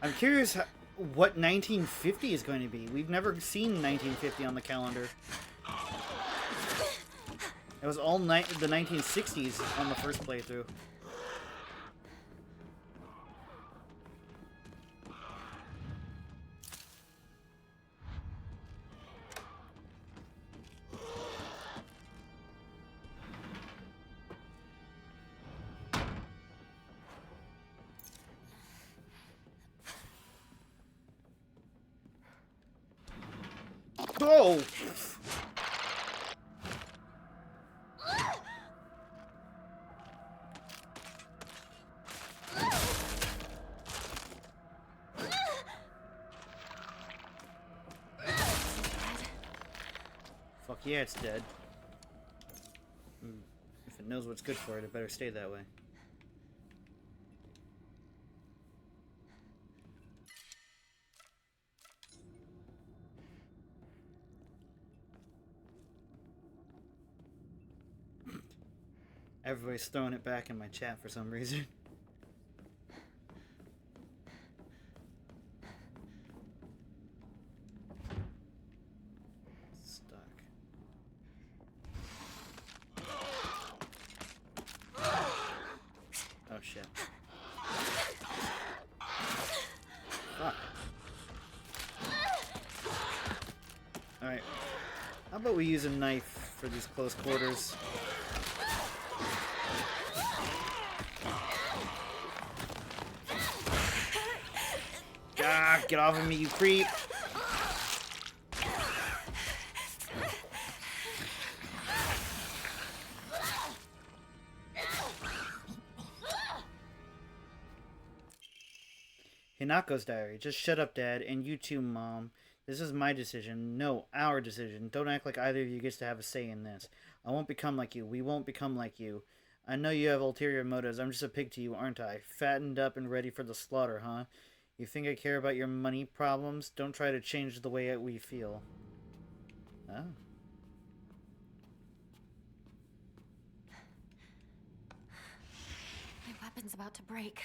[SPEAKER 1] I'm curious what 1950 is going to be. We've never seen 1950 on the calendar. It was all the 1960s on the first playthrough. Oh! Fuck yeah, it's dead. If it knows what's good for it, it better stay that way. Everybody's throwing it back in my chat for some reason. Stuck. Oh shit. Fuck. Alright. How about we use a knife for these close quarters? Ah, get off of me, you creep! Hinako's diary. Just shut up, Dad, and you too, Mom. This is my decision. No, our decision. Don't act like either of you gets to have a say in this. I won't become like you. We won't become like you. I know you have ulterior motives. I'm just a pig to you, aren't I? Fattened up and ready for the slaughter, huh? You think I care about your money problems? Don't try to change the way we feel. Oh.
[SPEAKER 7] My weapon's about to break.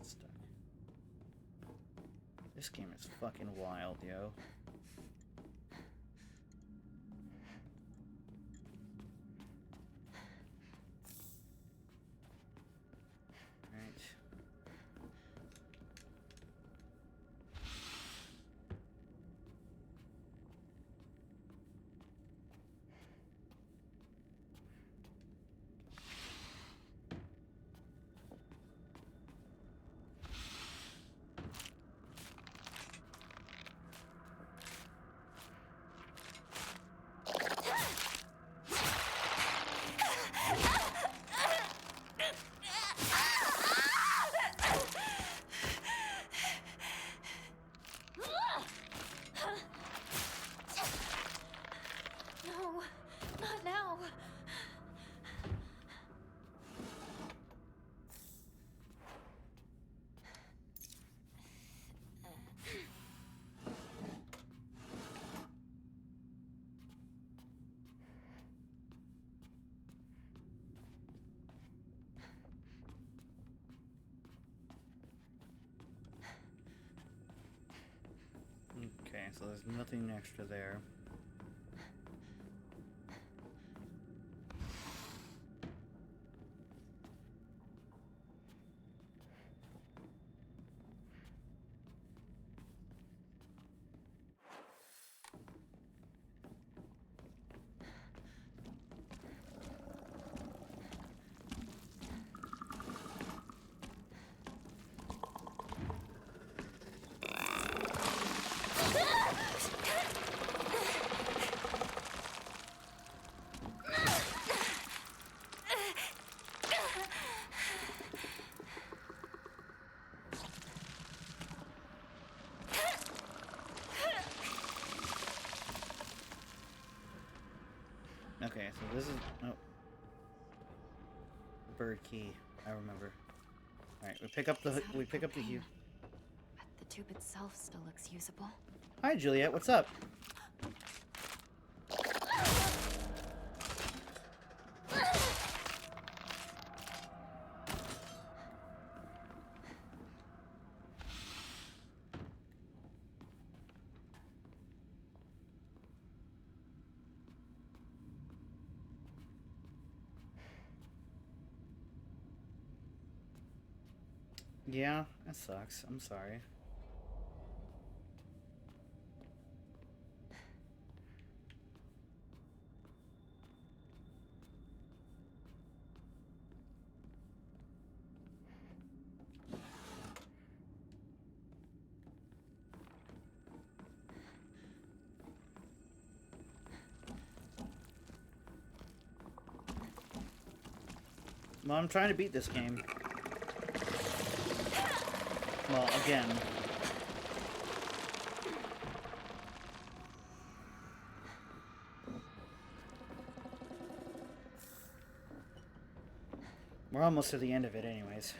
[SPEAKER 1] Stuck. This game is fucking wild, yo. Alright. so there's nothing extra there. Okay, so this is... Oh. Bird key. I remember. Alright, we pick up the hue.
[SPEAKER 7] But the tube itself still looks usable.
[SPEAKER 1] Hi, Juliet. What's up? Yeah, that sucks. I'm sorry. Well, I'm trying to beat this game. Well, again. We're almost to the end of it anyways.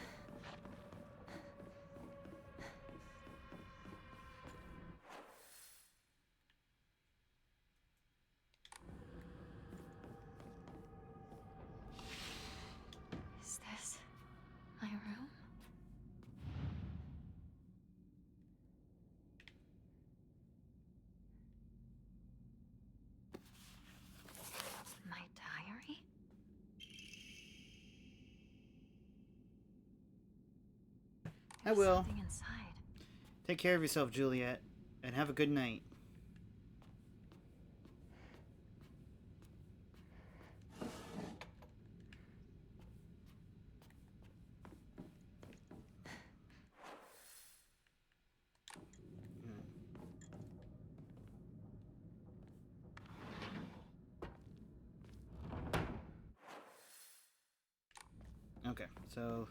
[SPEAKER 7] Is this my room? My diary?
[SPEAKER 1] I will.
[SPEAKER 7] Something inside.
[SPEAKER 1] Take care of yourself, Juliet, and have a good night. Okay, so...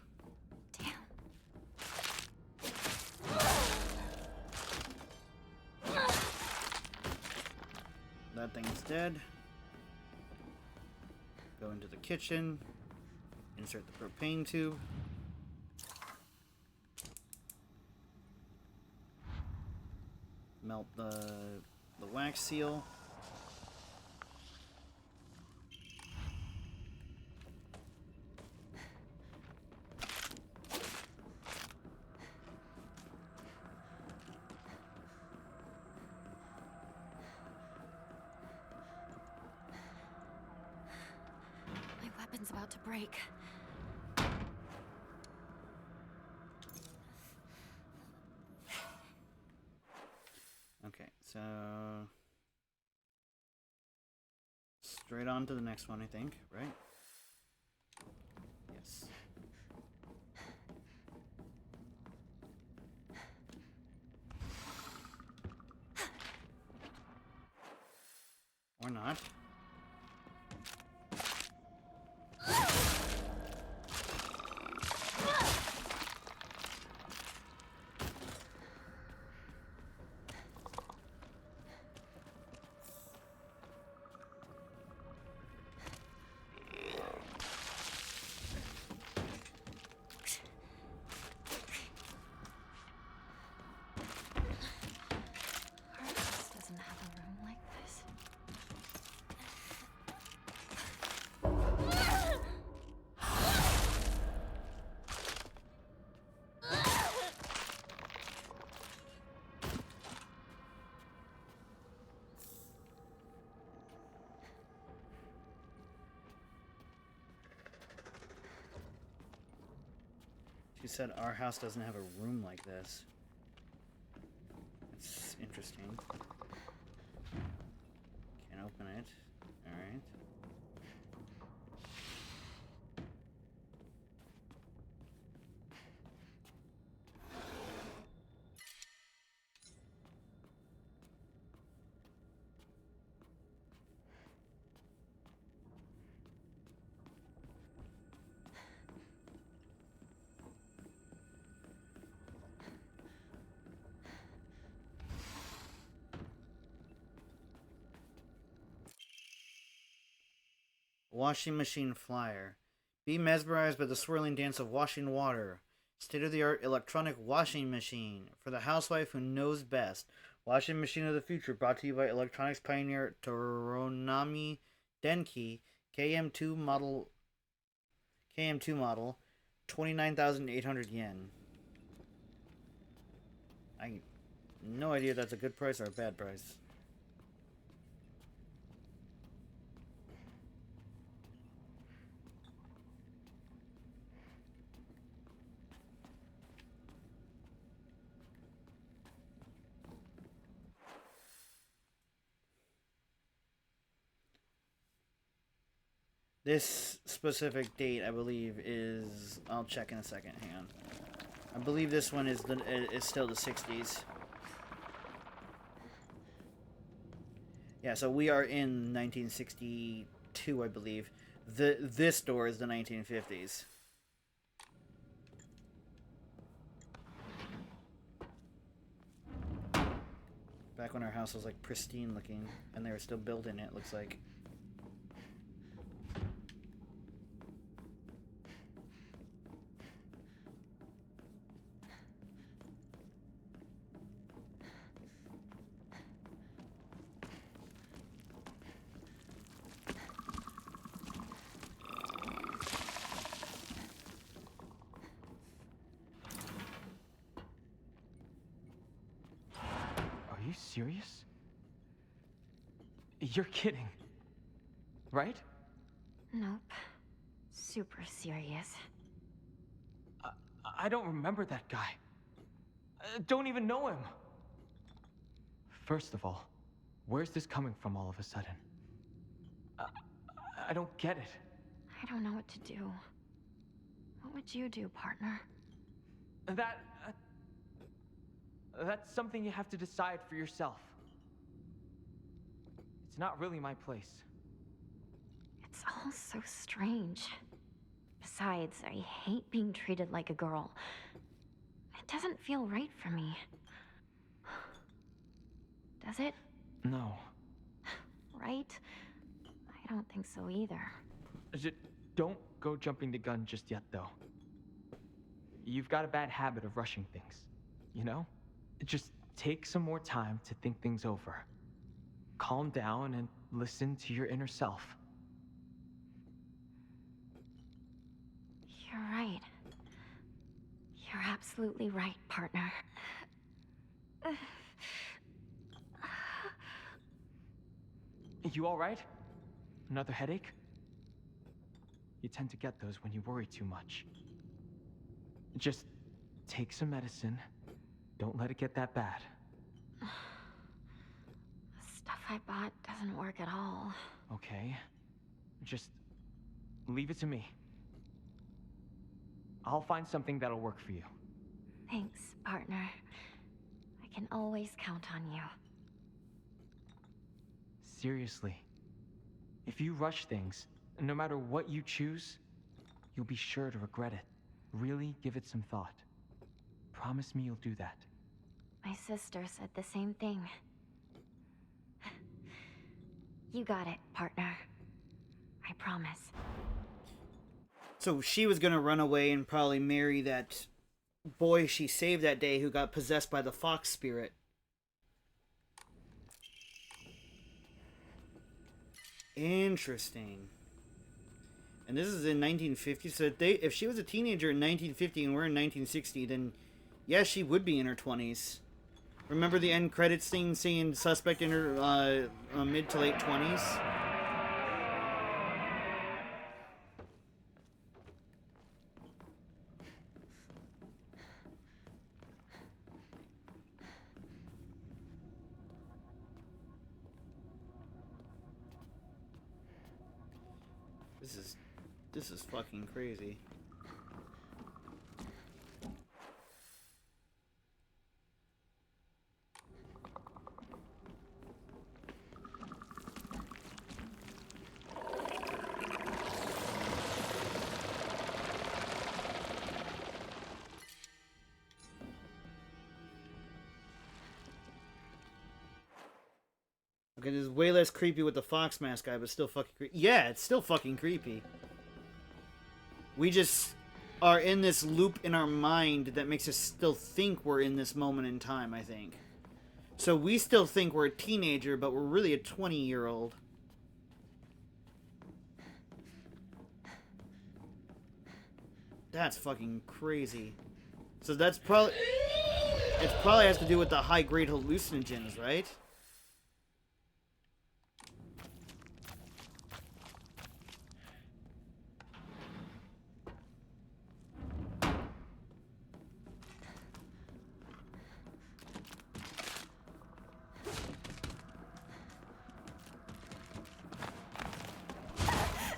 [SPEAKER 1] That thing's dead. Go into the kitchen. Insert the propane tube. Melt the wax seal.
[SPEAKER 7] My weapon's about to break.
[SPEAKER 1] Okay, so... Straight on to the next one, I think, right? Yes. Or not.
[SPEAKER 7] Doesn't have a room like this.
[SPEAKER 1] She said our house doesn't have a room like this. It's interesting. Can't open it. Alright. Washing machine flyer. Be mesmerized by the swirling dance of washing water. State-of-the-art electronic washing machine for the housewife who knows best. Washing machine of the future brought to you by electronics pioneer Toronami Denki KM2 model 29,800 yen. I no idea if that's a good price or a bad price. This specific date, I believe, is... I'll check in a second. Hang on. I believe this one is still the 60s. Yeah, so we are in 1962, I believe. This door is the 1950s. Back when our house was like pristine looking, and they were still building it, looks like.
[SPEAKER 3] Are you serious? You're kidding, right?
[SPEAKER 7] Nope. Super serious.
[SPEAKER 3] I don't remember that guy. Don't even know him. First of all, where's this coming from all of a sudden? I don't get it.
[SPEAKER 7] I don't know what to do. What would you do, partner?
[SPEAKER 3] That's something you have to decide for yourself. It's not really my place.
[SPEAKER 7] It's all so strange. Besides, I hate being treated like a girl. It doesn't feel right for me. Does it?
[SPEAKER 3] No.
[SPEAKER 7] Right? I don't think so either.
[SPEAKER 3] Don't go jumping the gun just yet, though. You've got a bad habit of rushing things, you know? Just take some more time to think things over. Calm down and listen to your inner self.
[SPEAKER 7] You're right. You're absolutely right, partner.
[SPEAKER 3] You all right? Another headache? You tend to get those when you worry too much. Just take some medicine. Don't let it get that bad.
[SPEAKER 7] The stuff I bought doesn't work at all.
[SPEAKER 3] Okay. Just leave it to me. I'll find something that'll work for you.
[SPEAKER 7] Thanks, partner. I can always count on you.
[SPEAKER 3] Seriously. If you rush things, no matter what you choose, you'll be sure to regret it. Really give it some thought. Promise me you'll do that.
[SPEAKER 7] My sister said the same thing. You got it, partner. I promise.
[SPEAKER 1] So she was gonna run away and probably marry that boy she saved that day who got possessed by the fox spirit. Interesting. And this is in 1950, so if she was a teenager in 1950 and we're in 1960, then yes, she would be in her 20s. Remember the end credits thing saying suspect in her mid to late 20s? This is fucking crazy. Okay, this is way less creepy with the fox mask guy, but still fucking creepy. Yeah, it's still fucking creepy. We just are in this loop in our mind that makes us still think we're in this moment in time, I think. So we still think we're a teenager, but we're really a 20-year-old. That's fucking crazy. So that's probably... It probably has to do with the high-grade hallucinogens, right?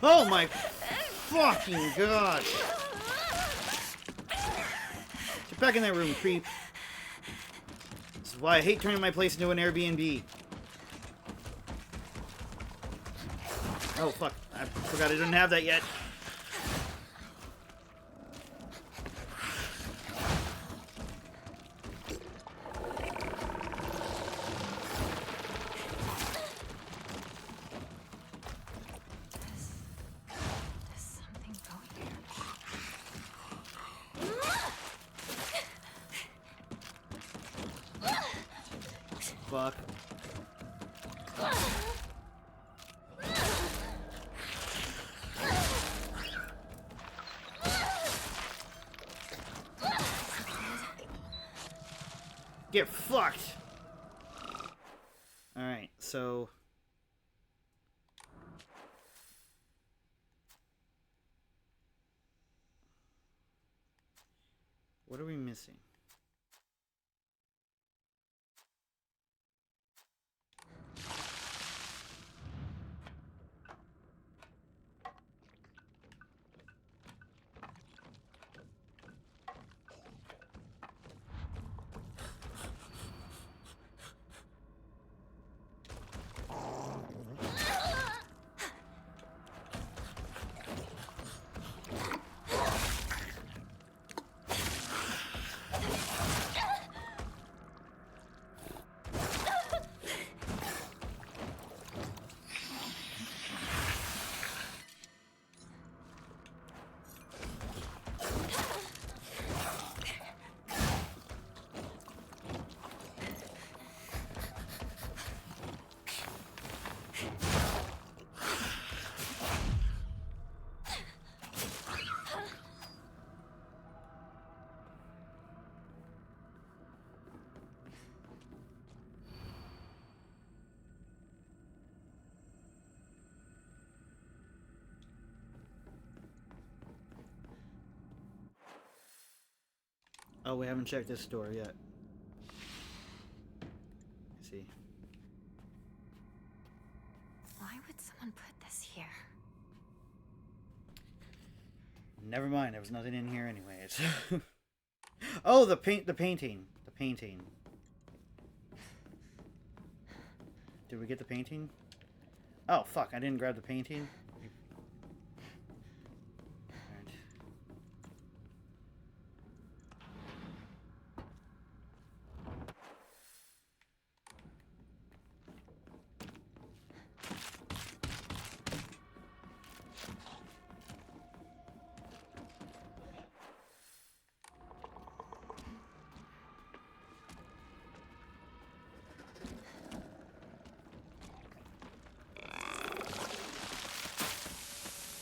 [SPEAKER 1] Oh my fucking god! Get back in that room, creep. This is why I hate turning my place into an Airbnb. Oh fuck, I forgot I didn't have that yet. Fuck. Get fucked. Alright, so... What are we missing? Oh, we haven't checked this door yet. Let's see.
[SPEAKER 7] Why would someone put this here?
[SPEAKER 1] Never mind, there was nothing in here anyways. Oh, the painting. The painting. Did we get the painting? Oh, fuck, I didn't grab the painting.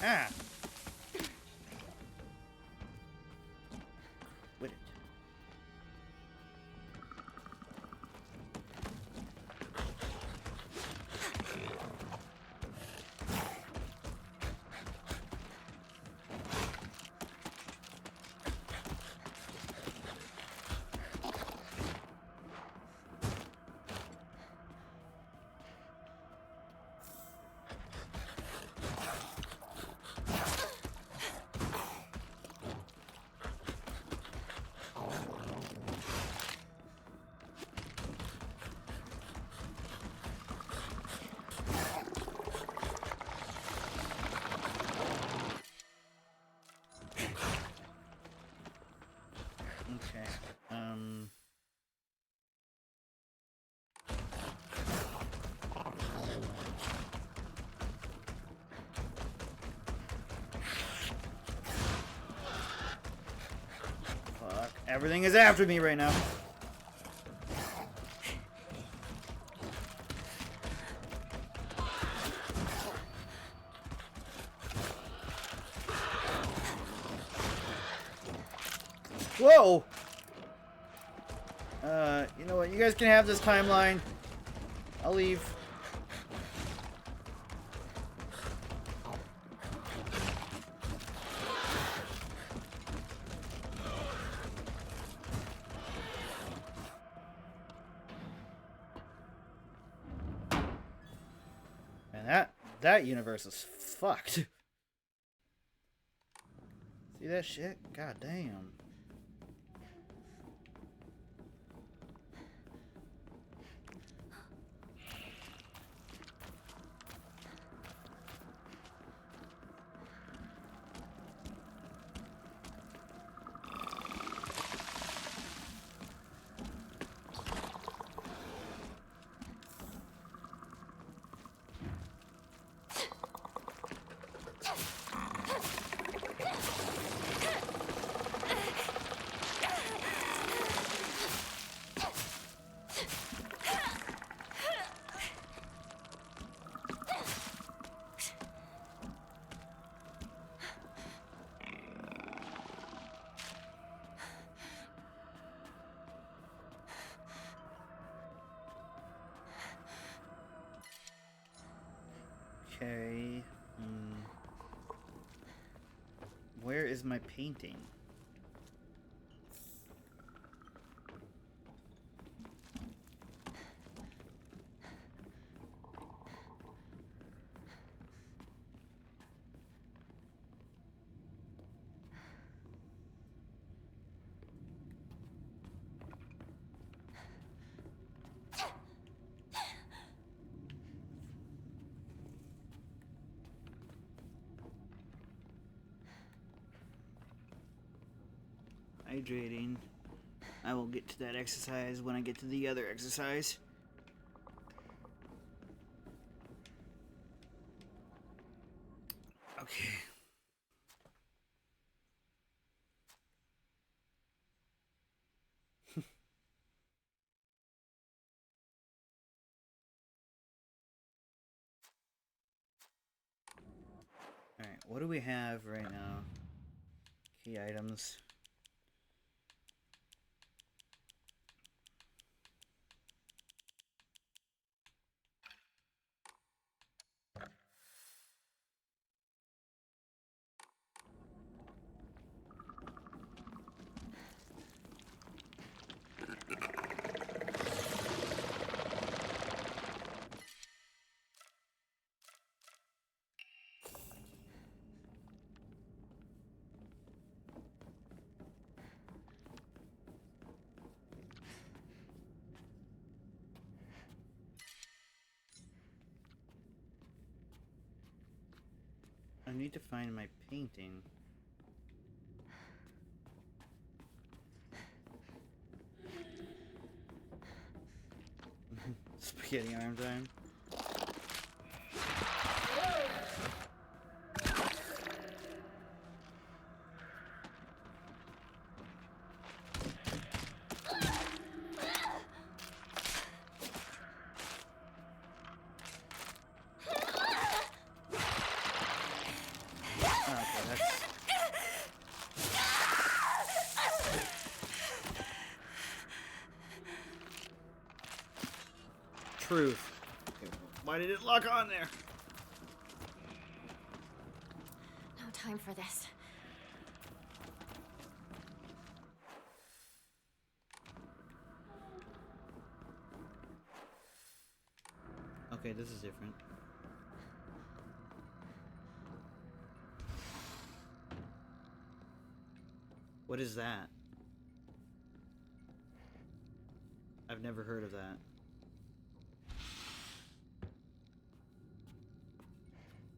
[SPEAKER 1] Ah! With it. Everything is after me right now. Whoa! You know what? You guys can have this timeline. I'll leave. And that universe is fucked. See that shit? God damn. Okay. Where is my painting? Hydrating. I will get to that exercise when I get to the other exercise. Okay. Alright, what do we have right now? Key items. I need to find my painting. Spaghetti arm time. Truth. Okay, why did it lock on there?
[SPEAKER 7] No time for this.
[SPEAKER 1] Okay, this is different. What is that? I've never heard of that.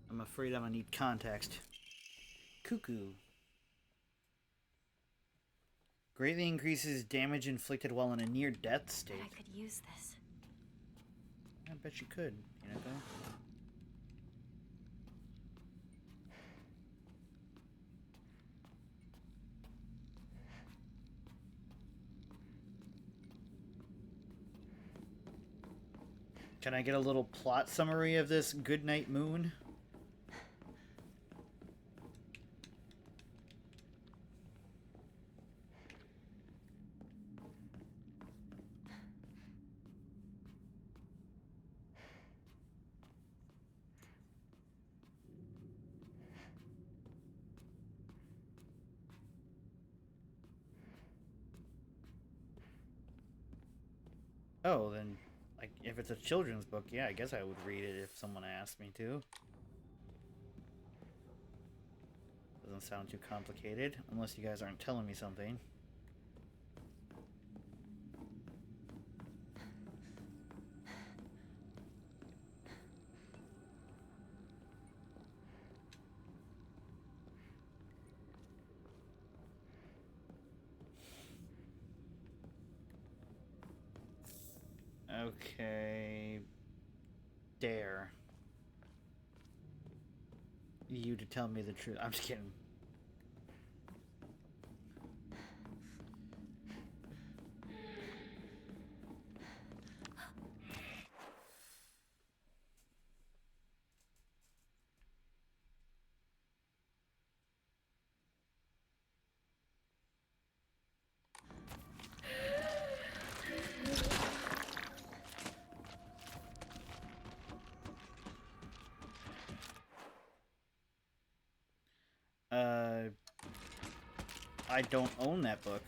[SPEAKER 1] I'm afraid I'm gonna need context. Cuckoo. Greatly increases damage inflicted while in a near-death state.
[SPEAKER 7] I could use this.
[SPEAKER 1] I bet you could, Hinako. Can I get a little plot summary of this Goodnight Moon? Oh, then, like, if it's a children's book, yeah, I guess I would read it if someone asked me to. Doesn't sound too complicated, unless you guys aren't telling me something. Okay. Dare you to tell me the truth. I'm just kidding. I don't own that book.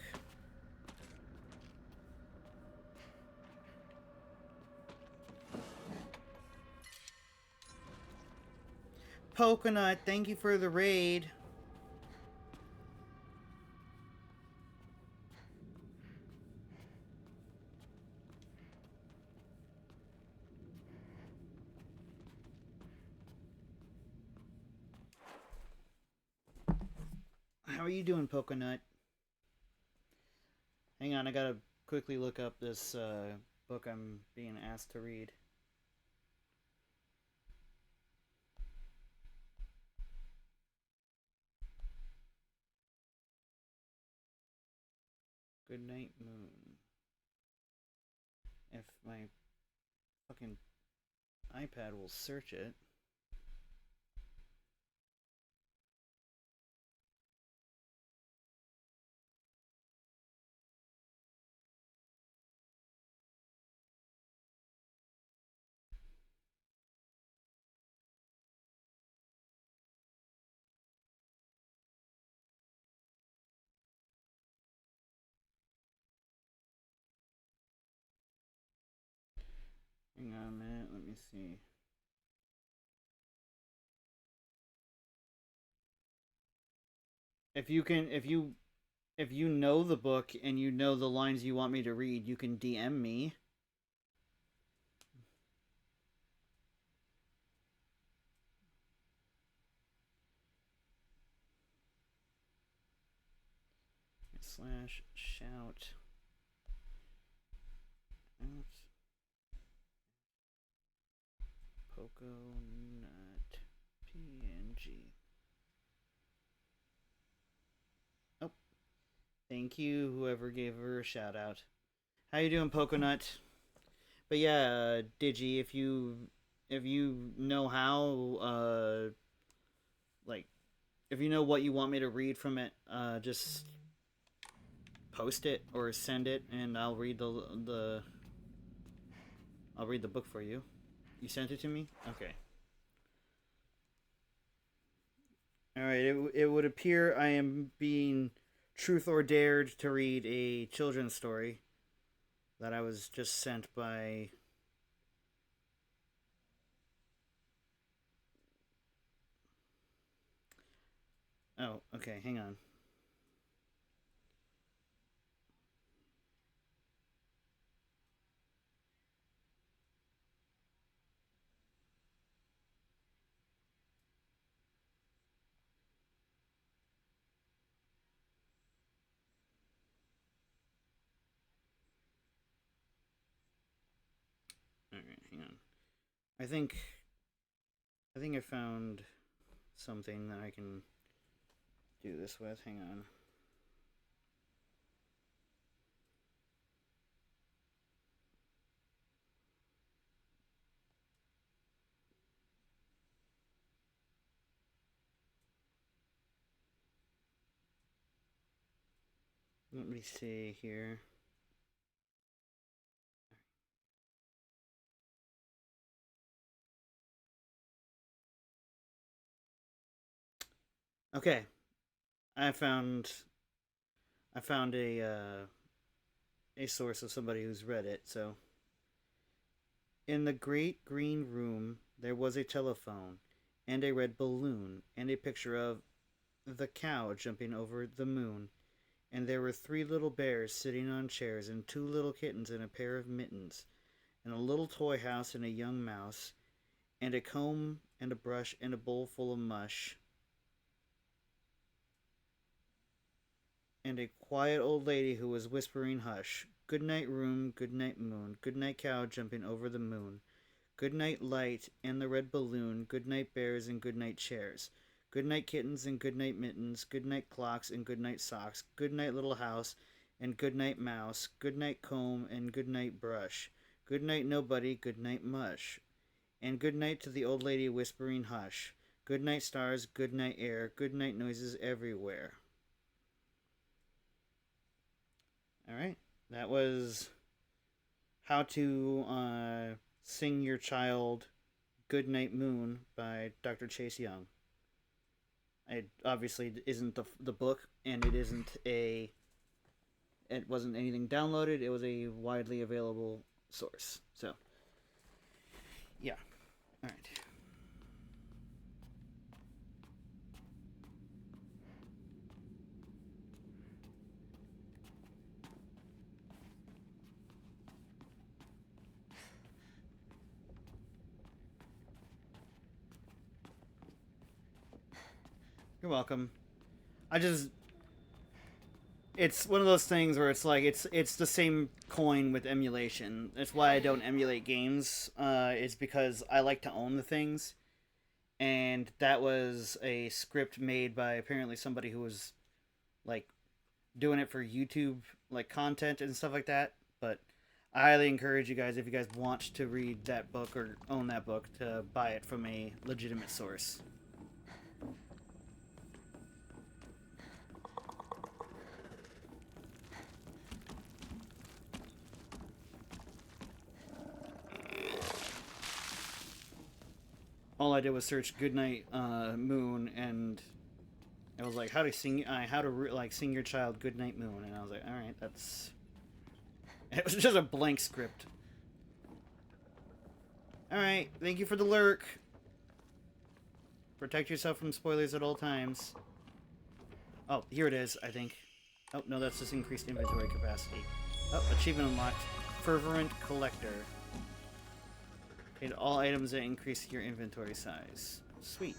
[SPEAKER 1] Polkanut, thank you for the raid. How are you doing, Polkanut? Hang on, I gotta quickly look up this book I'm being asked to read. Goodnight Moon. If my fucking iPad will search it. Hang on a minute, let me see. If you know the book and you know the lines you want me to read, you can DM me. /shout out Polkanut PNG. Oh, thank you, whoever gave her a shout out. How you doing, Polkanut? But yeah, Digi, if you know how, like, if you know what you want me to read from it, just post it or send it, and I'll read the book for you. You sent it to me? Okay. Alright, it would appear I am being truth or dared to read a children's story that I was just sent by... Oh, okay, hang on. Alright, hang on. I think I found something that I can do this with. Hang on. Let me see here. Okay, I found a source of somebody who's read it. So, in the great green room there was a telephone, and a red balloon, and a picture of the cow jumping over the moon, and there were 3 little bears sitting on chairs, and 2 little kittens in a pair of mittens, and a little toy house and a young mouse, and a comb and a brush and a bowl full of mush, and a quiet old lady who was whispering hush. Good night room, good night moon, good night cow jumping over the moon, good night light and the red balloon, good night bears and good night chairs, good night kittens and good night mittens, good night clocks and good night socks, good night little house and good night mouse, good night comb and good night brush, good night nobody, good night mush, and good night to the old lady whispering hush, good night stars, good night air, good night noises everywhere. Alright, that was How to Sing Your Child Good Night Moon by Dr. Chase Young. It obviously isn't the book, and it wasn't anything downloaded. It was a widely available source. So, yeah. Alright. You're welcome. It's one of those things where it's like it's the same coin with emulation. That's why I don't emulate games. It's because I like to own the things, and that was a script made by apparently somebody who was like doing it for YouTube like content and stuff like that. But I highly encourage you guys, if you guys want to read that book or own that book, to buy it from a legitimate source. All I did was search "Goodnight Moon," and it was like how to sing your child "Goodnight Moon," and I was like, all right, that's. It was just a blank script. All right, thank you for the lurk. Protect yourself from spoilers at all times. Oh, here it is, I think. Oh no, that's just increased inventory capacity. Oh, achievement unlocked: Fervent Collector. Hit all items that increase your inventory size. Sweet.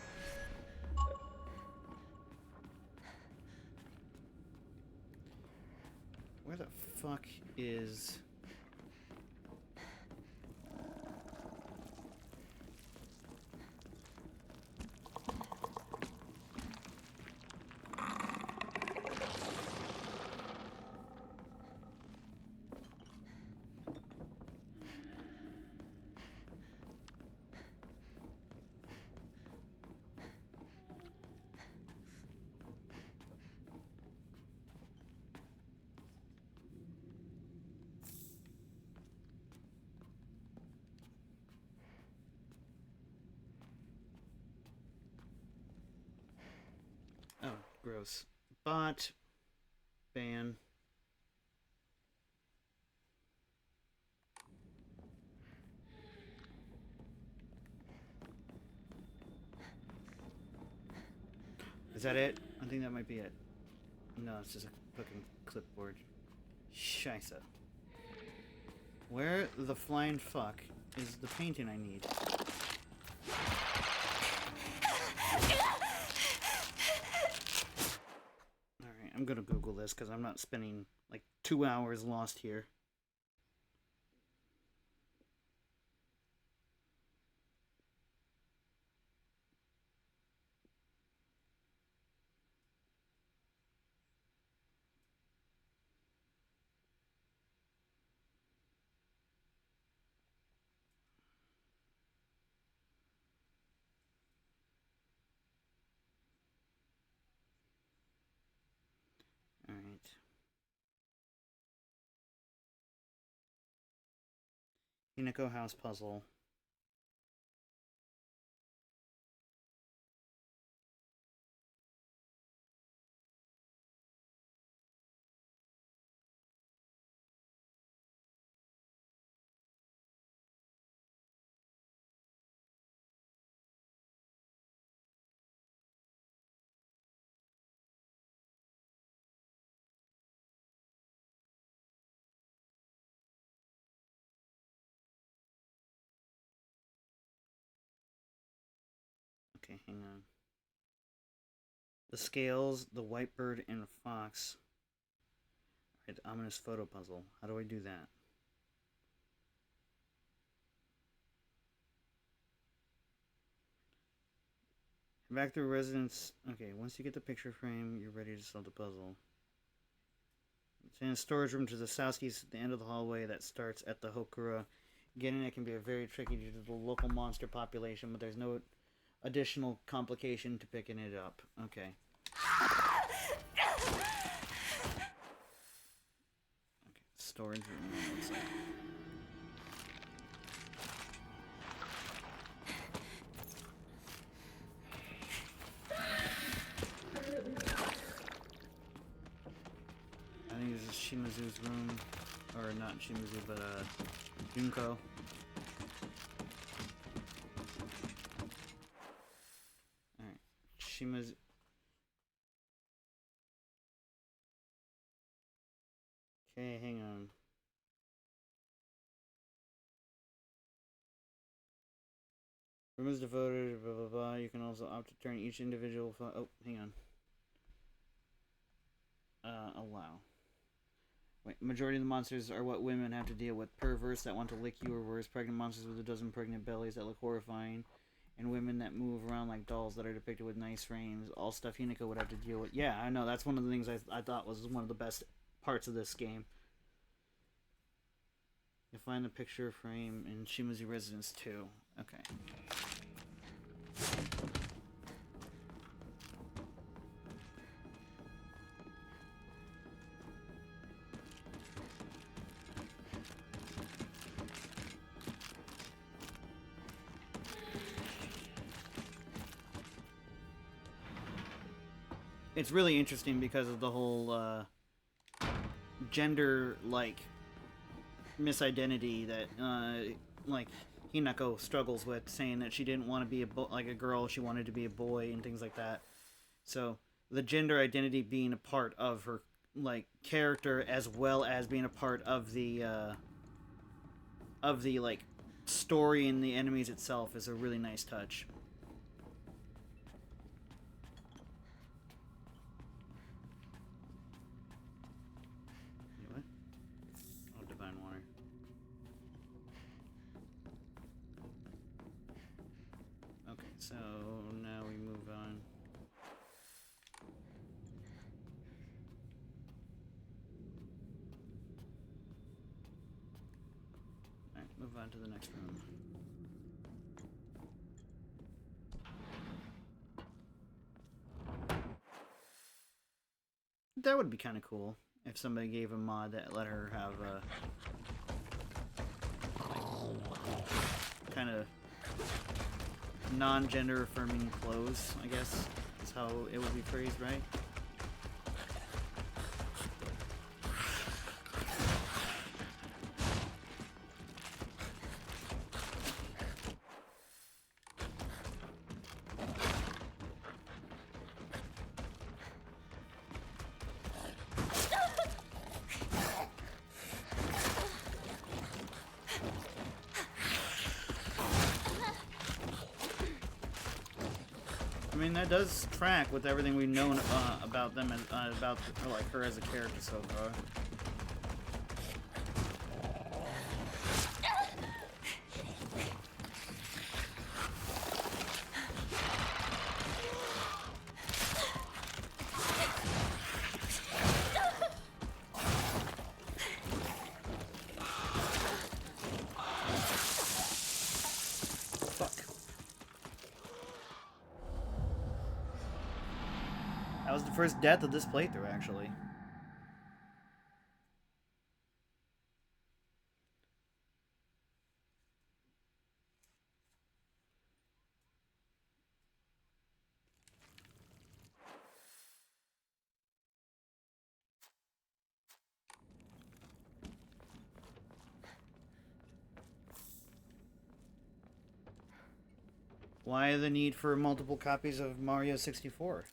[SPEAKER 1] Where the fuck is... Oh, gross. Bot. Ban. Is that it? I think that might be it. No, it's just a fucking clipboard. Scheisse. Where the flying fuck is the painting I need? Alright, I'm gonna Google this because I'm not spending like 2 hours lost here. Alright. Hinako house puzzle. Okay, hang on. The scales, the white bird, and a fox. Right, ominous photo puzzle. How do I do that? Back to residence. Okay, once you get the picture frame, you're ready to solve the puzzle. It's in a storage room to the southeast at the end of the hallway that starts at the Hokura. Getting it can be very tricky due to the local monster population, but there's no additional complication to picking it up. Okay. Okay, storage room. Looks like. I think this is Shimazu's room, or not Shimazu, but Junko. Alright, Shimazu. Okay, hang on. Room is devoted, blah blah blah. You can also opt to turn each individual. Oh, hang on. Allow. Wait, majority of the monsters are what women have to deal with. Perverts that want to lick you or worse. Pregnant monsters with a dozen pregnant bellies that look horrifying. And women that move around like dolls that are depicted with nice frames. All stuff Hinako would have to deal with. Yeah, I know. That's one of the things I thought was one of the best parts of this game. You'll find the picture frame in Shimazu Residence 2. Okay. It's really interesting because of the whole gender misidentity that Hinako struggles with, saying that she didn't want to be a girl, she wanted to be a boy and things like that. So the gender identity being a part of her character as well as being a part of the story and the enemies itself is a really nice touch. So now we move on. Alright, move on to the next room. That would be kind of cool if somebody gave a mod that let her have kind of non-gender affirming clothes, I guess is how it would be phrased, right? I mean, that does track with everything we've known about them, about her as a character so far. That was the first death of this playthrough, actually. Why the need for multiple copies of Mario 64?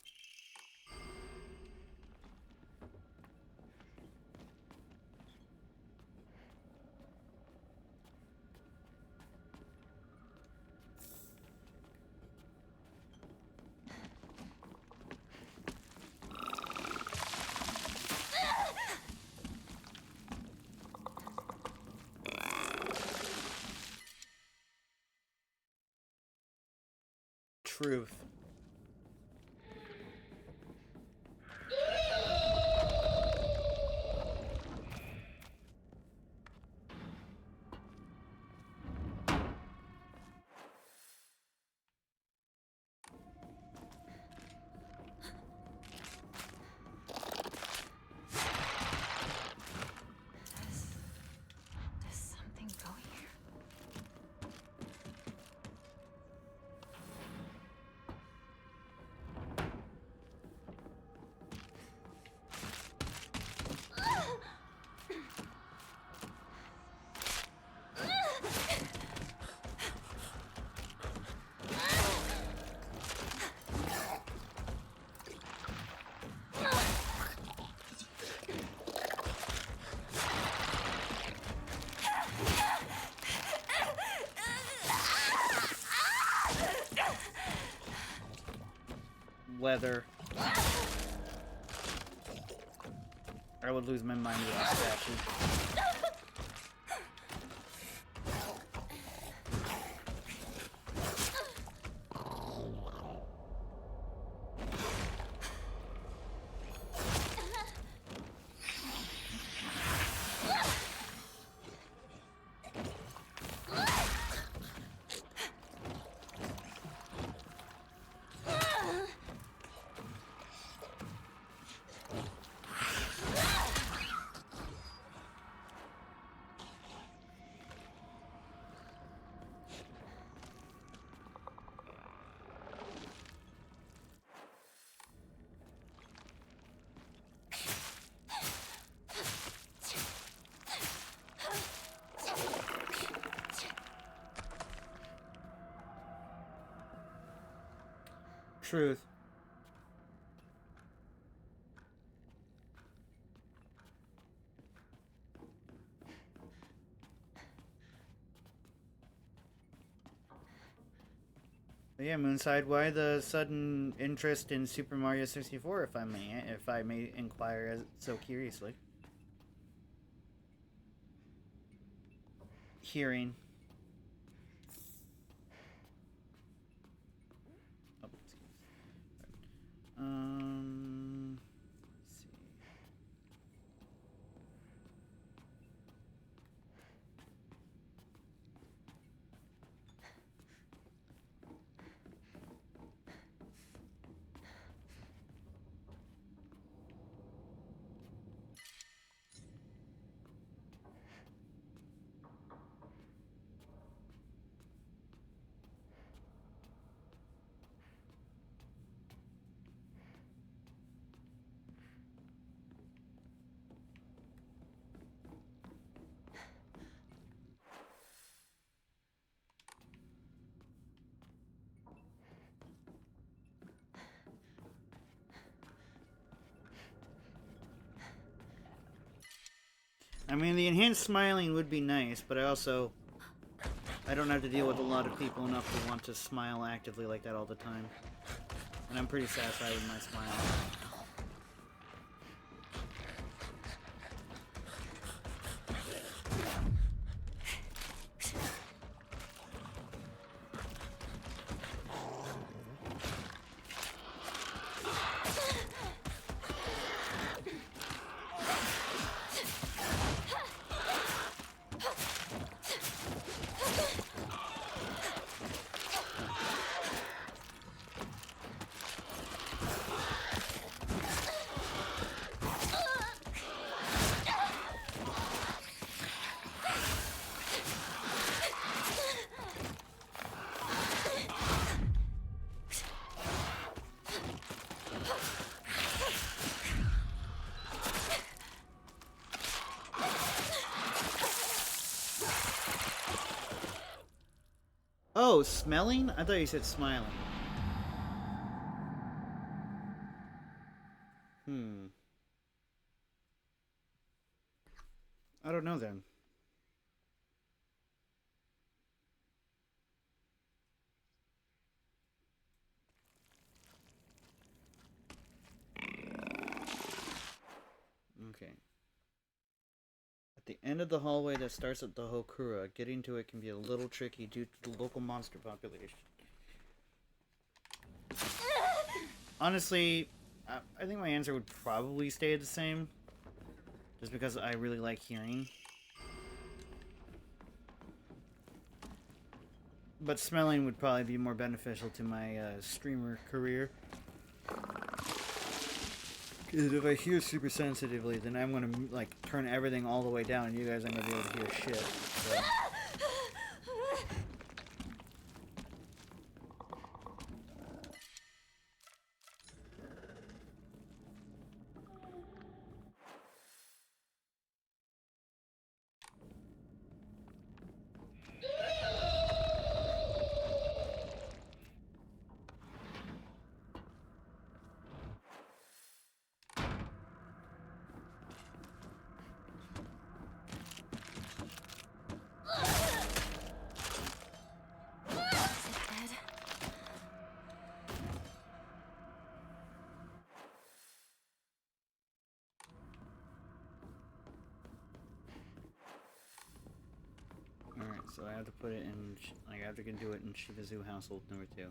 [SPEAKER 1] Truth.
[SPEAKER 7] Does something go here?
[SPEAKER 1] Leather. I would lose my mind with that statue. Truth. But yeah, Moonside, why the sudden interest in Super Mario 64, if I may inquire as so curiously? Hearing. Oh, excuse me. Let's see. I mean, the enhanced smiling would be nice, but I don't have to deal with a lot of people enough to want to smile actively like that all the time. And I'm pretty satisfied with my smile. Oh, smelling? I thought you said smiling. I don't know then. Okay. At the end of the hallway that starts at the Hokura, getting to it can be a little tricky due to the local monster population. Honestly, I think my answer would probably stay the same. Just because I really like hearing. But smelling would probably be more beneficial to my streamer career. Because if I hear super sensitively, then I'm gonna like turn everything all the way down, and you guys aren't gonna be able to hear shit. So. So I have to put it in, like, I have to do it in Shibazu household number 2.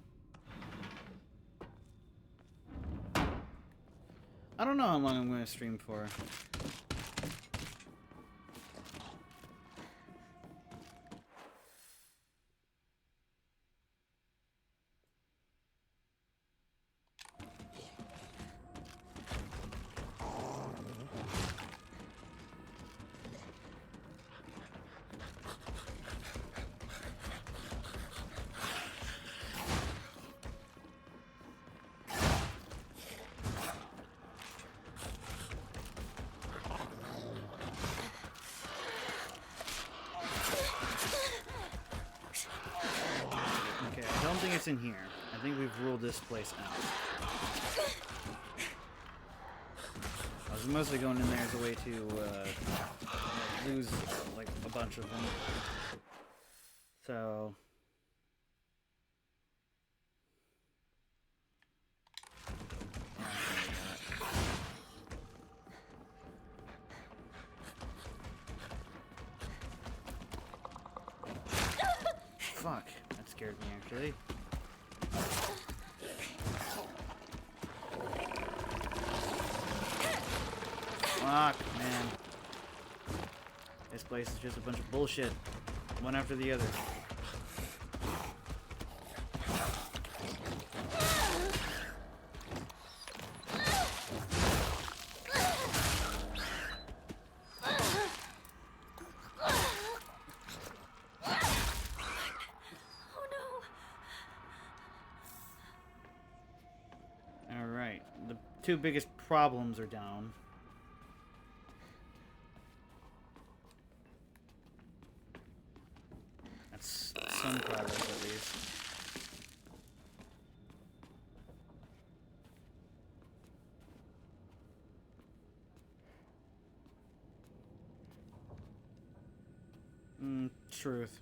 [SPEAKER 1] I don't know how long I'm going to stream for. In here. I think we've ruled this place out. I was mostly going in there as a way to lose like a bunch of them. So fuck, that scared me actually. Fuck, man. This place is just a bunch of bullshit. One after the other. Alright, the two biggest problems are down. Some progress at least. Truth.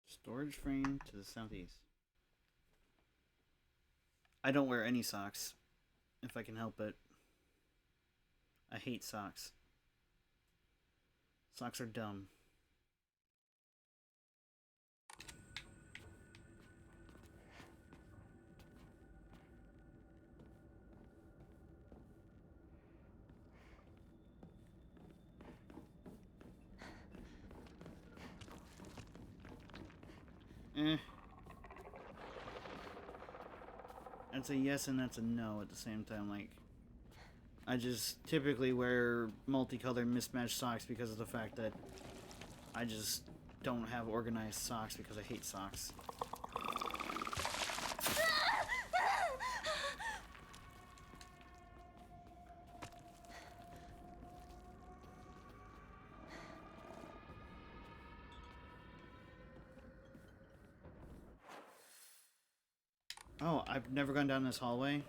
[SPEAKER 1] Storage frame to the southeast. I don't wear any socks, if I can help it. I hate socks. Socks are dumb. That's a yes and that's a no at the same time. Like, I just typically wear multicolored mismatched socks because of the fact that I just don't have organized socks because I hate socks. Oh, I've never gone down this hallway.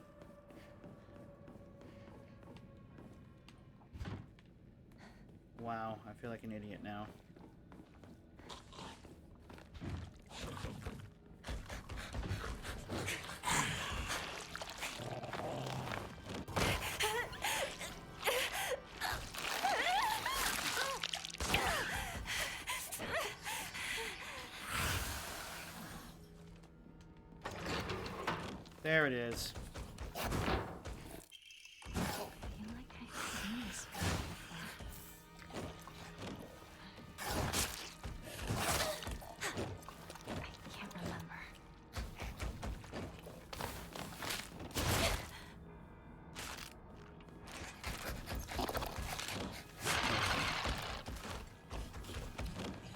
[SPEAKER 1] Wow, I feel like an idiot now. There it is.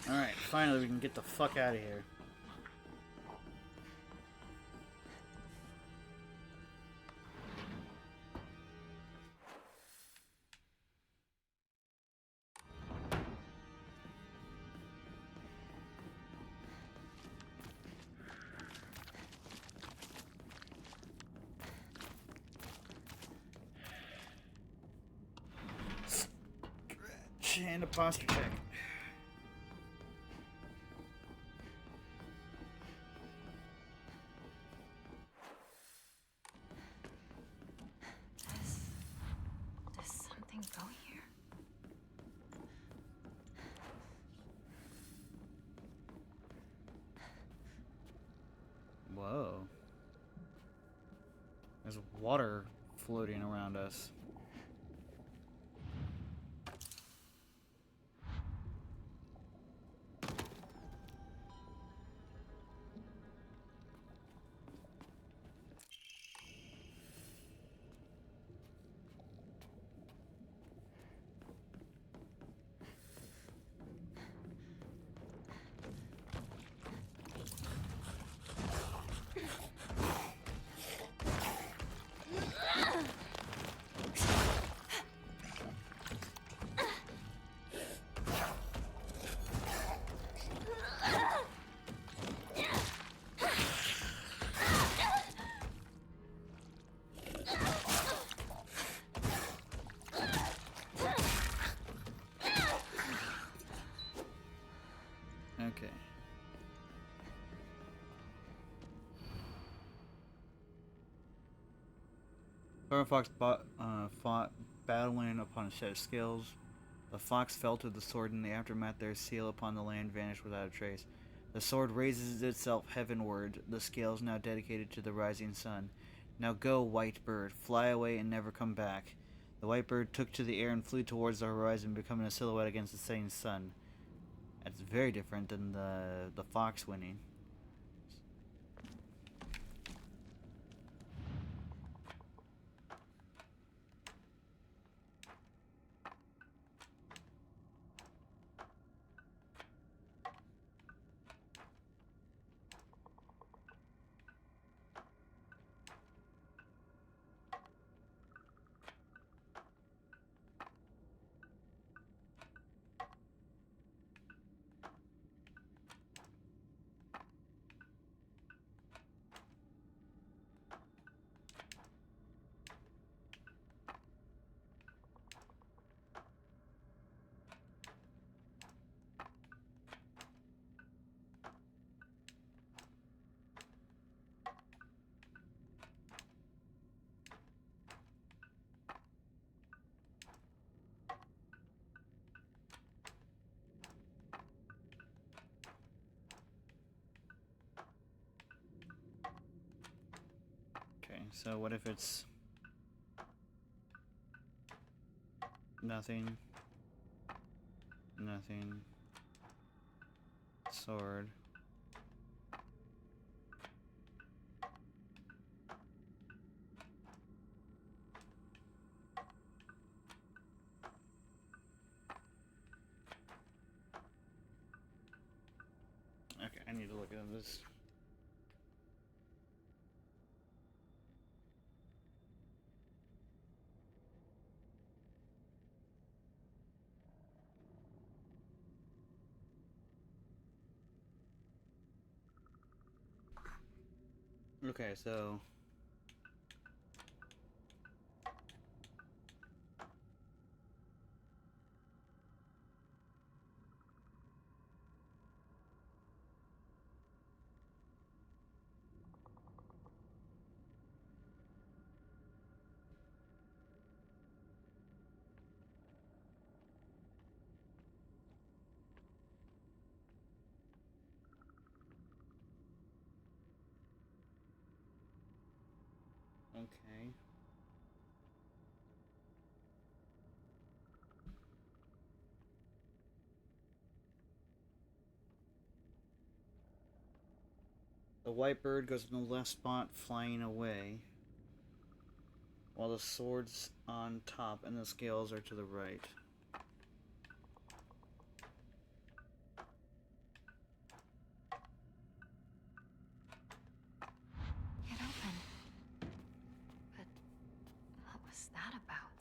[SPEAKER 1] Alright, finally we can get the fuck out of here. And a posture check.
[SPEAKER 7] Does something go here?
[SPEAKER 1] Whoa. There's water floating around us. Okay. Firefox fought, battling upon a set of scales. The fox fell to the sword in the aftermath. Their seal upon the land vanished without a trace. The sword raises itself heavenward. The scales now dedicated to the rising sun. Now go, white bird, fly away and never come back. The white bird took to the air and flew towards the horizon, becoming a silhouette against the setting sun. That's very different than the fox winning. Okay, so what if it's nothing, nothing, sword, okay, I need to look at this. Okay, so okay. The white bird goes in the left spot, flying away, while the sword's on top and the scales are to the right.
[SPEAKER 7] It opened. But what was that about?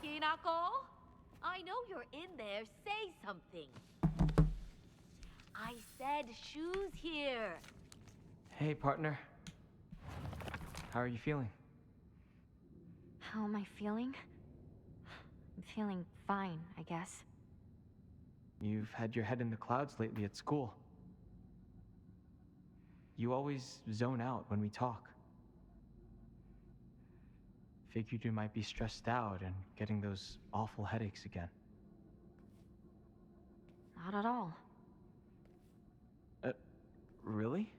[SPEAKER 16] Hinako? I know you're in there. Say something. I said shoes here.
[SPEAKER 6] Hey, partner. How are you feeling?
[SPEAKER 7] How am I feeling? I'm feeling fine, I guess.
[SPEAKER 6] You've had your head in the clouds lately at school. You always zone out when we talk. Figured you might be stressed out and getting those awful headaches again.
[SPEAKER 7] Not at all.
[SPEAKER 6] Really?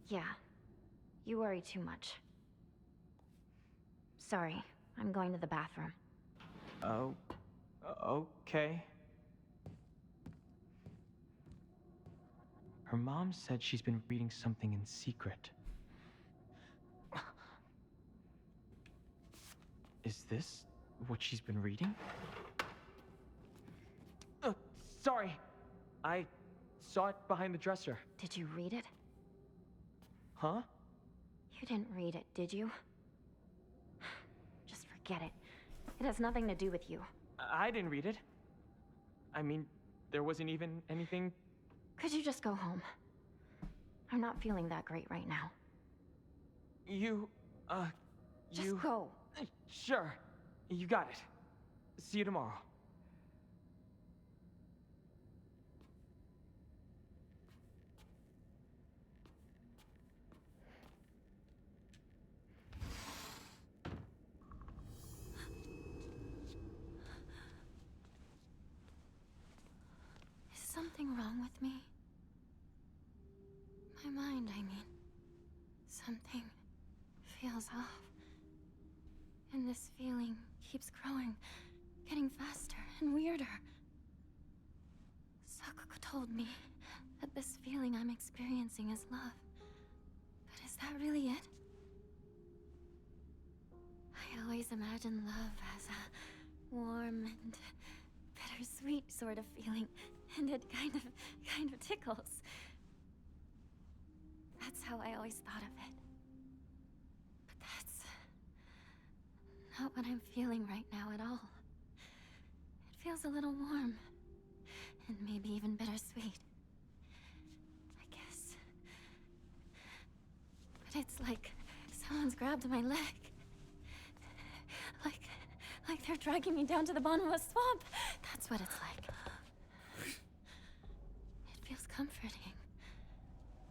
[SPEAKER 7] Yeah. You worry too much. Sorry, I'm going to the bathroom.
[SPEAKER 6] Oh, okay. Her mom said she's been reading something in secret. Is this what she's been reading? Sorry. I saw it behind the dresser.
[SPEAKER 7] Did you read it?
[SPEAKER 6] Huh?
[SPEAKER 7] You didn't read it, did you? Just forget it. It has nothing to do with you.
[SPEAKER 6] I didn't read it. I mean, there wasn't even anything...
[SPEAKER 7] Could you just go home? I'm not feeling that great right now.
[SPEAKER 6] Just
[SPEAKER 7] go.
[SPEAKER 6] Sure. You got it. See you tomorrow.
[SPEAKER 7] Is something wrong with me? My mind, I mean. Something feels off. And this feeling keeps growing, getting faster and weirder. Sakuko told me that this feeling I'm experiencing is love. But is that really it? I always imagined love as a warm and bittersweet sort of feeling, and it kind of tickles. That's how I always thought of it. But that's not what I'm feeling right now at all. It feels a little warm, and maybe even bittersweet. I guess. But it's like someone's grabbed my leg. Like they're dragging me down to the bottom of a swamp. That's what it's like. It feels comforting.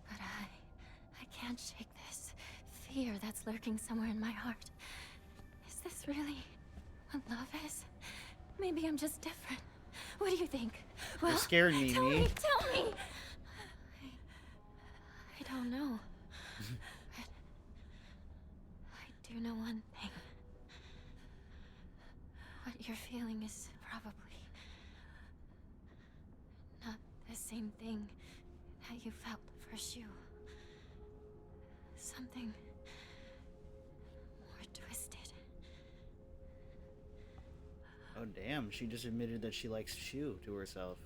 [SPEAKER 7] But I can't shake this fear that's lurking somewhere in my heart. Is this really what love is? Maybe I'm just different. What do you think? Well,
[SPEAKER 1] You're scaring me,
[SPEAKER 7] tell
[SPEAKER 1] me.
[SPEAKER 7] Tell me! I don't know. But I do know one thing. What you're feeling is probably not the same thing that you felt for Shu. Something more twisted.
[SPEAKER 1] Oh damn, she just admitted that she likes Shu to herself.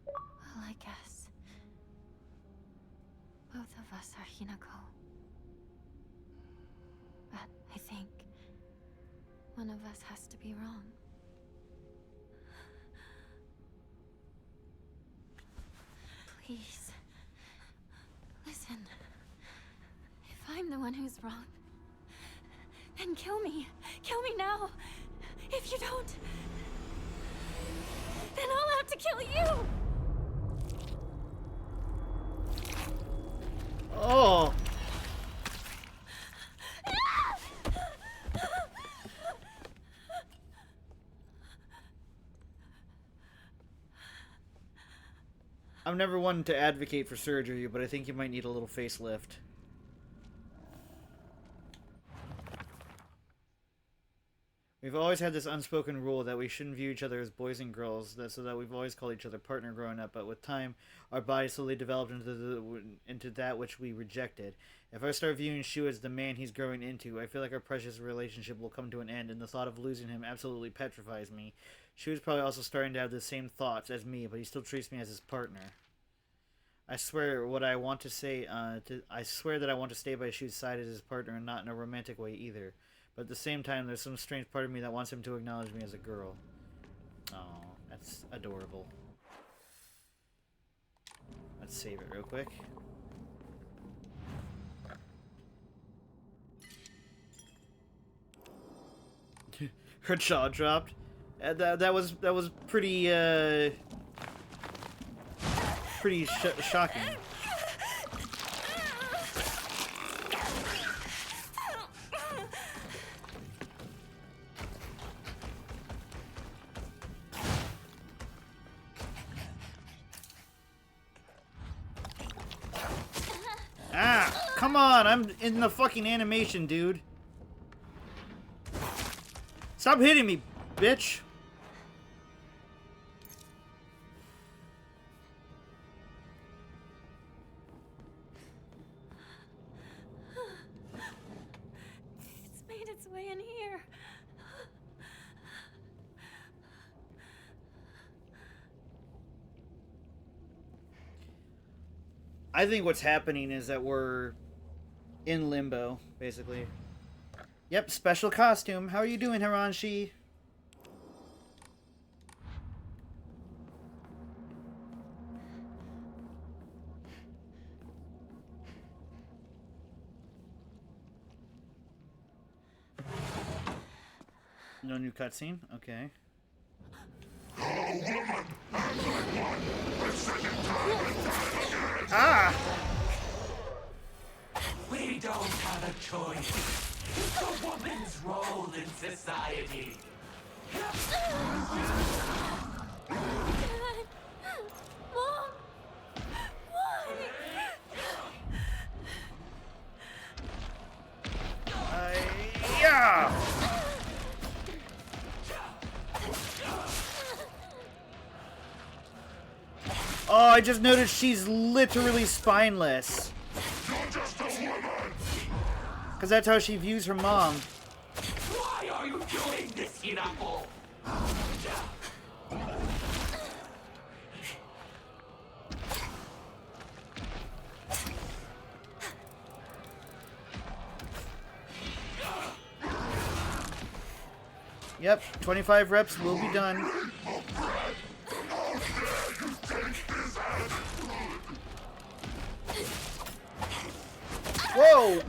[SPEAKER 7] Well, I guess both of us are Hinako. But I think one of us has to be wrong. Please. Listen. If I'm the one who's wrong, then kill me. Kill me now. If you don't, then I'll have to kill you.
[SPEAKER 1] Oh. I'm never one to advocate for surgery, but I think you might need a little facelift. We've always had this unspoken rule that we shouldn't view each other as boys and girls, so that we've always called each other partner growing up, but with time, our bodies slowly developed into that which we rejected. If I start viewing Shu as the man he's growing into, I feel like our precious relationship will come to an end, and the thought of losing him absolutely petrifies me. Shu is probably also starting to have the same thoughts as me, but he still treats me as his partner. I swear what I want to say, I swear that I want to stay by Shu's side as his partner and not in a romantic way either. But at the same time, there's some strange part of me that wants him to acknowledge me as a girl. Oh, that's adorable. Let's save it real quick. Her jaw dropped. That was pretty pretty shocking. Ah, come on, I'm in the fucking animation, dude. Stop hitting me, bitch.
[SPEAKER 7] It's made its way in here.
[SPEAKER 1] I think what's happening is that we're in limbo, basically. Yep, special costume. How are you doing, Hiranshi? No new cutscene? Okay. Ah!
[SPEAKER 3] We don't have a choice. It's a woman's role in society.
[SPEAKER 7] Mom! Why?
[SPEAKER 1] Yeah! Oh, I just noticed she's literally spineless. Because that's how she views her mom.
[SPEAKER 3] Why are you doing this, Hinako?
[SPEAKER 1] Yep, 25 reps will be done. Whoa!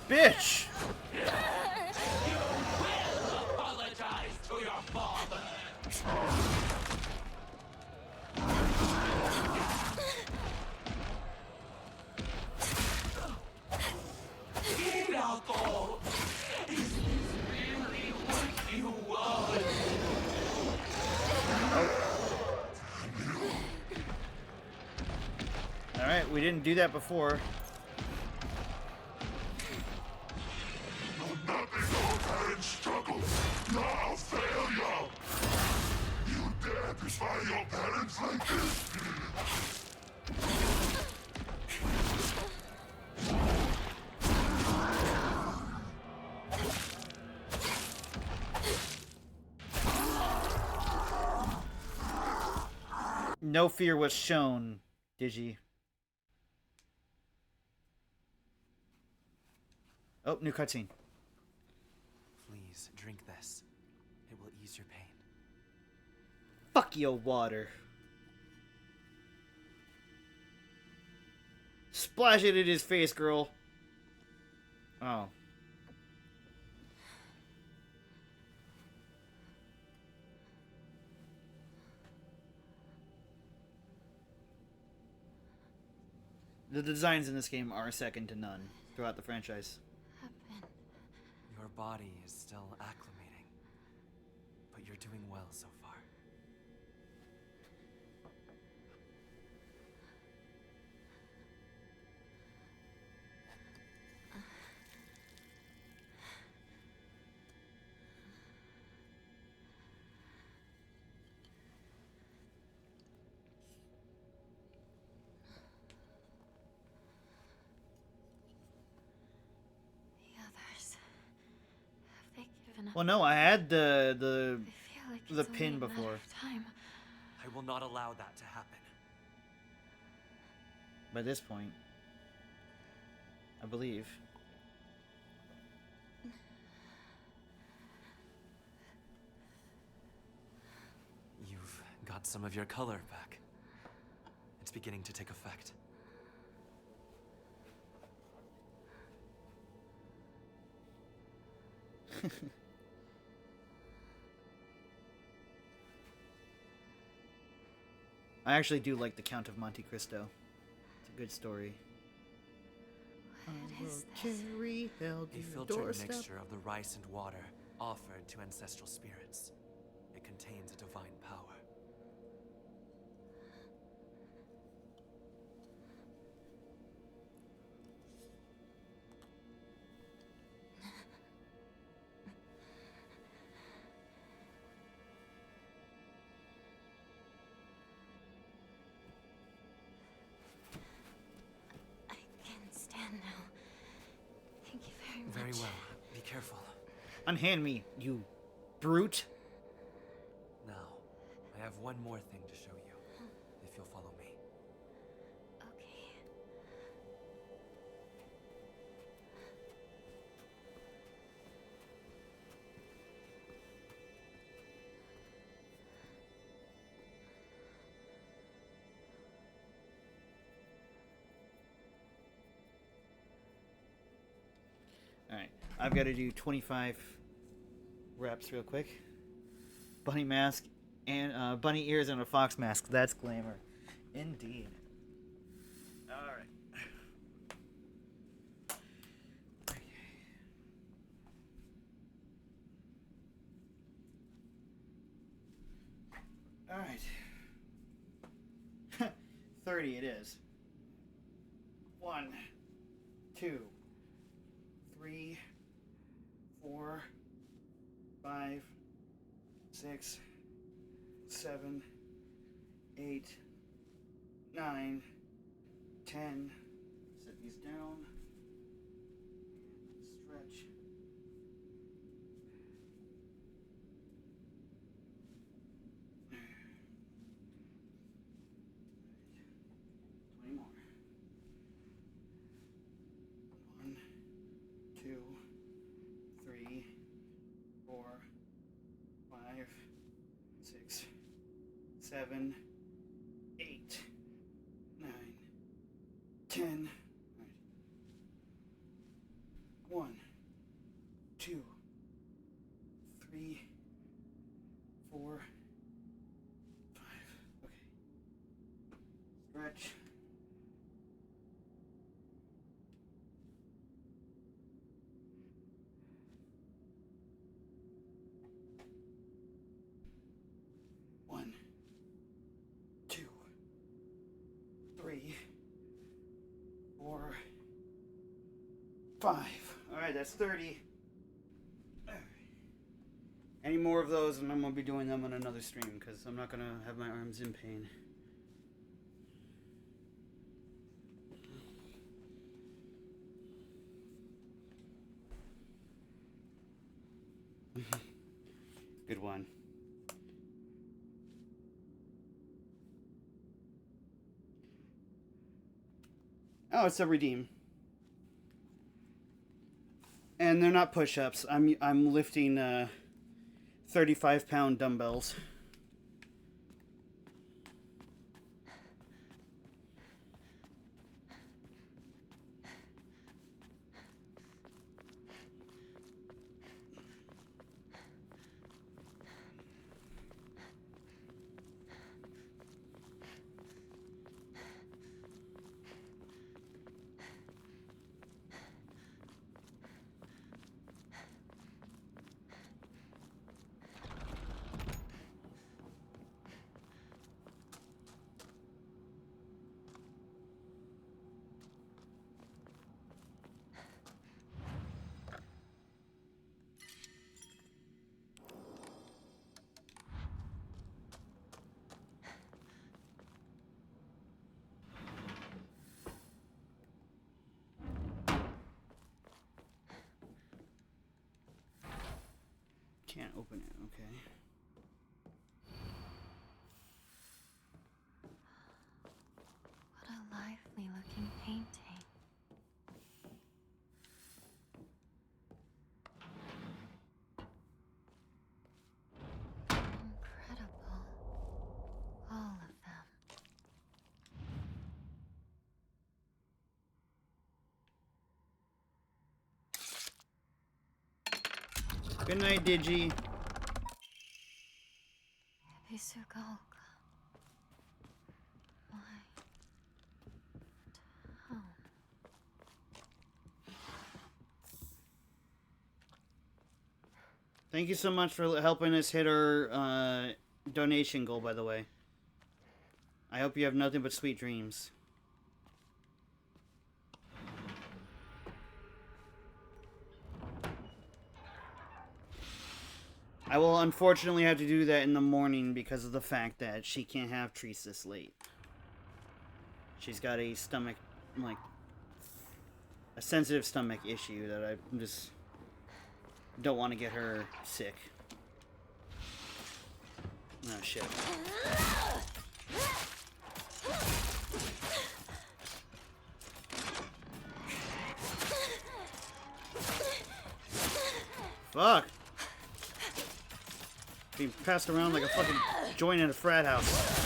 [SPEAKER 1] Bitch!
[SPEAKER 3] You will apologize to your father. Hinako! Is this really what you want?
[SPEAKER 1] Alright, we didn't do that before.
[SPEAKER 17] Now failure! You dare defy your parents like this?
[SPEAKER 1] No fear was shown, Digi. Oh, new cutscene.
[SPEAKER 4] Please, drink this. It will ease your pain.
[SPEAKER 1] Fuck your water. Splash it in his face, girl. Oh. The designs in this game are second to none throughout the franchise.
[SPEAKER 4] Your body is still acclimating, but you're doing well so far.
[SPEAKER 1] Well, no, I had the
[SPEAKER 7] feel like it's
[SPEAKER 1] pin
[SPEAKER 7] only a matter
[SPEAKER 1] before.
[SPEAKER 7] of time.
[SPEAKER 4] I will not allow that to happen.
[SPEAKER 1] By this point, I believe.
[SPEAKER 4] You've got some of your color back. It's beginning to take effect.
[SPEAKER 1] I actually do like the Count of Monte Cristo. It's a good story.
[SPEAKER 7] What is
[SPEAKER 1] this?
[SPEAKER 4] A filtered mixture of the rice and water offered to ancestral spirits. It contains a divine power.
[SPEAKER 7] I can stand now. Thank you very much.
[SPEAKER 4] Very well. Be careful.
[SPEAKER 1] Unhand me, you brute.
[SPEAKER 4] Now, I have one more thing to show you, if you'll follow me.
[SPEAKER 7] Okay.
[SPEAKER 1] Alright, I've got to do 25 reps real quick. Bunny mask and bunny ears and a fox mask. That's glamour. Indeed. Alright. Alright. 30 it is. 1, 2, 3, 4, 5, 6, 7, 8, 9, 10. Set these down. Stretch. More. 1, 2, 3, 4, 5, 6, 7, 8, 9, 10. 1, 2, 3, 4, 5. Okay. Stretch. One, 2, 3, 4, 5. Alright, that's 30. Any more of those, and I'm going to be doing them on another stream, because I'm not going to have my arms in pain. Good one. Oh, it's a redeem. And they're not push-ups. I'm lifting 35-pound dumbbells. Can't open it, okay.
[SPEAKER 7] What a lively looking painting. Incredible. All of them.
[SPEAKER 1] Good night, Digi.
[SPEAKER 7] Hibisugaoka. My town.
[SPEAKER 1] Thank you so much for helping us hit our donation goal, by the way. I hope you have nothing but sweet dreams. I will unfortunately have to do that in the morning because of the fact that she can't have treats this late. She's got a stomach, like, a sensitive stomach issue that I just don't want to get her sick. Oh, shit. Fuck! Being passed around like a fucking joint in a frat house.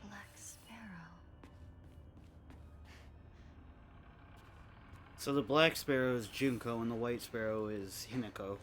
[SPEAKER 7] Black Sparrow.
[SPEAKER 1] So the Black Sparrow is Junko and the White Sparrow is Hinako.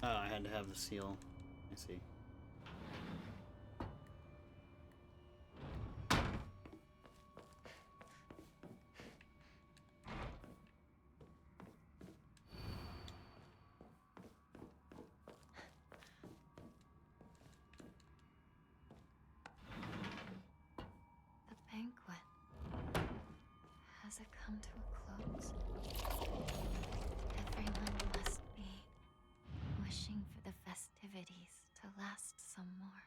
[SPEAKER 1] Oh, I had to have the seal. I see.
[SPEAKER 7] The banquet. Has it come to a close? Everyone must be wishing for the festivities to last some more.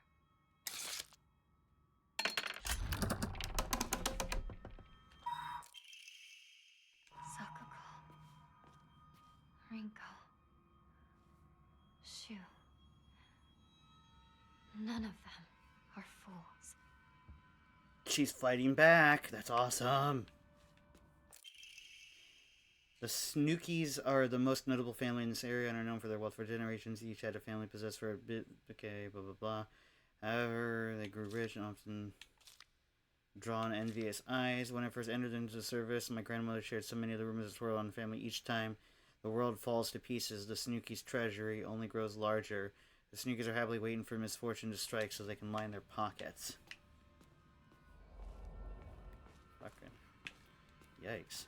[SPEAKER 7] Sakuko, Rinko, Shu. None of them are fools.
[SPEAKER 1] She's fighting back. That's awesome. The Snookies are the most notable family in this area and are known for their wealth for generations. Each had a family possessed for a bit. Okay, blah, blah, blah. However, they grew rich and often drawn envious eyes. When I first entered into the service, my grandmother shared so many of the rumors of the world on the family. Each time the world falls to pieces, the Snookies' treasury only grows larger. The Snookies are happily waiting for misfortune to strike so they can line their pockets. Fucking yikes.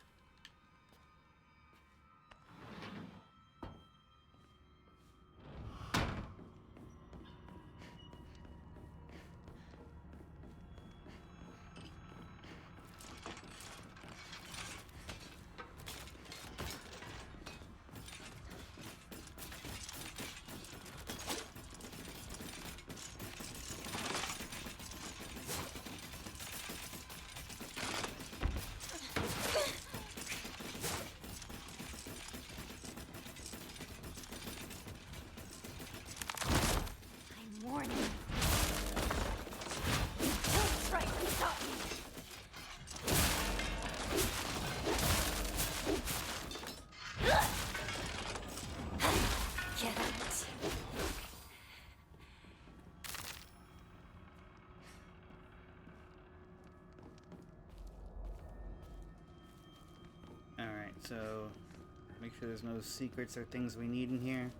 [SPEAKER 1] So, make sure there's no secrets or things we need in here.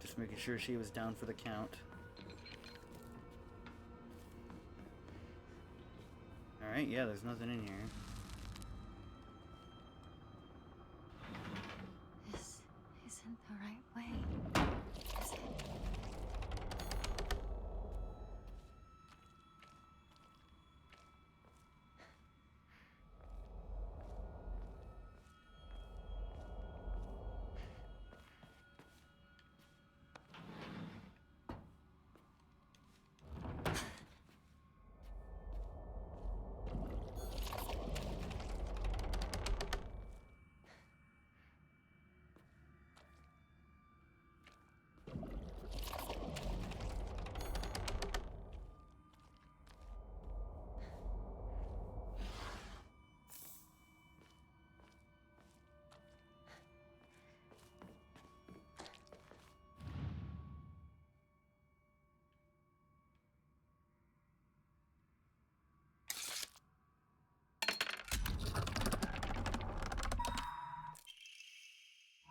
[SPEAKER 1] Just making sure she was down for the count. Alright, yeah, there's nothing in here.
[SPEAKER 7] This isn't the right way. Is it?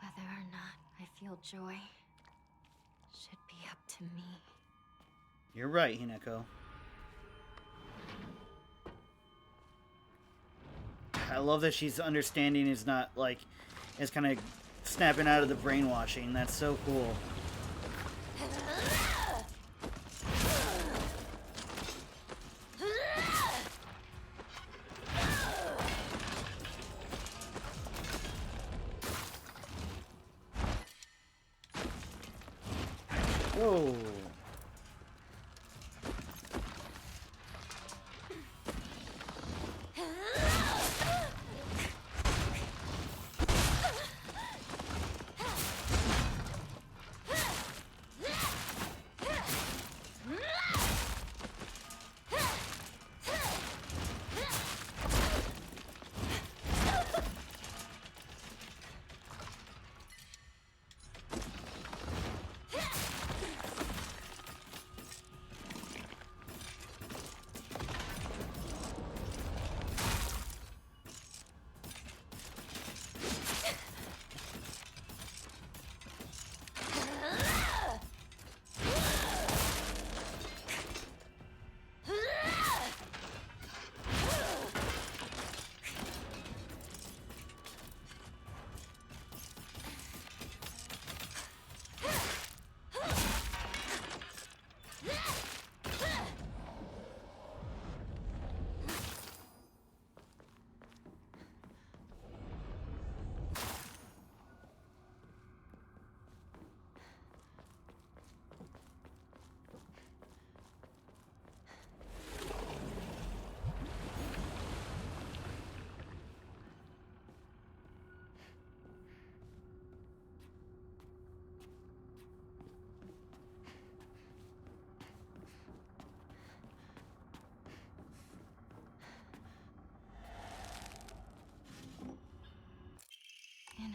[SPEAKER 7] Whether or not I feel joy should be up to me.
[SPEAKER 1] You're right, Hinako. I love that she's understanding is not like, is kind of snapping out of the brainwashing. That's so cool. Whoa.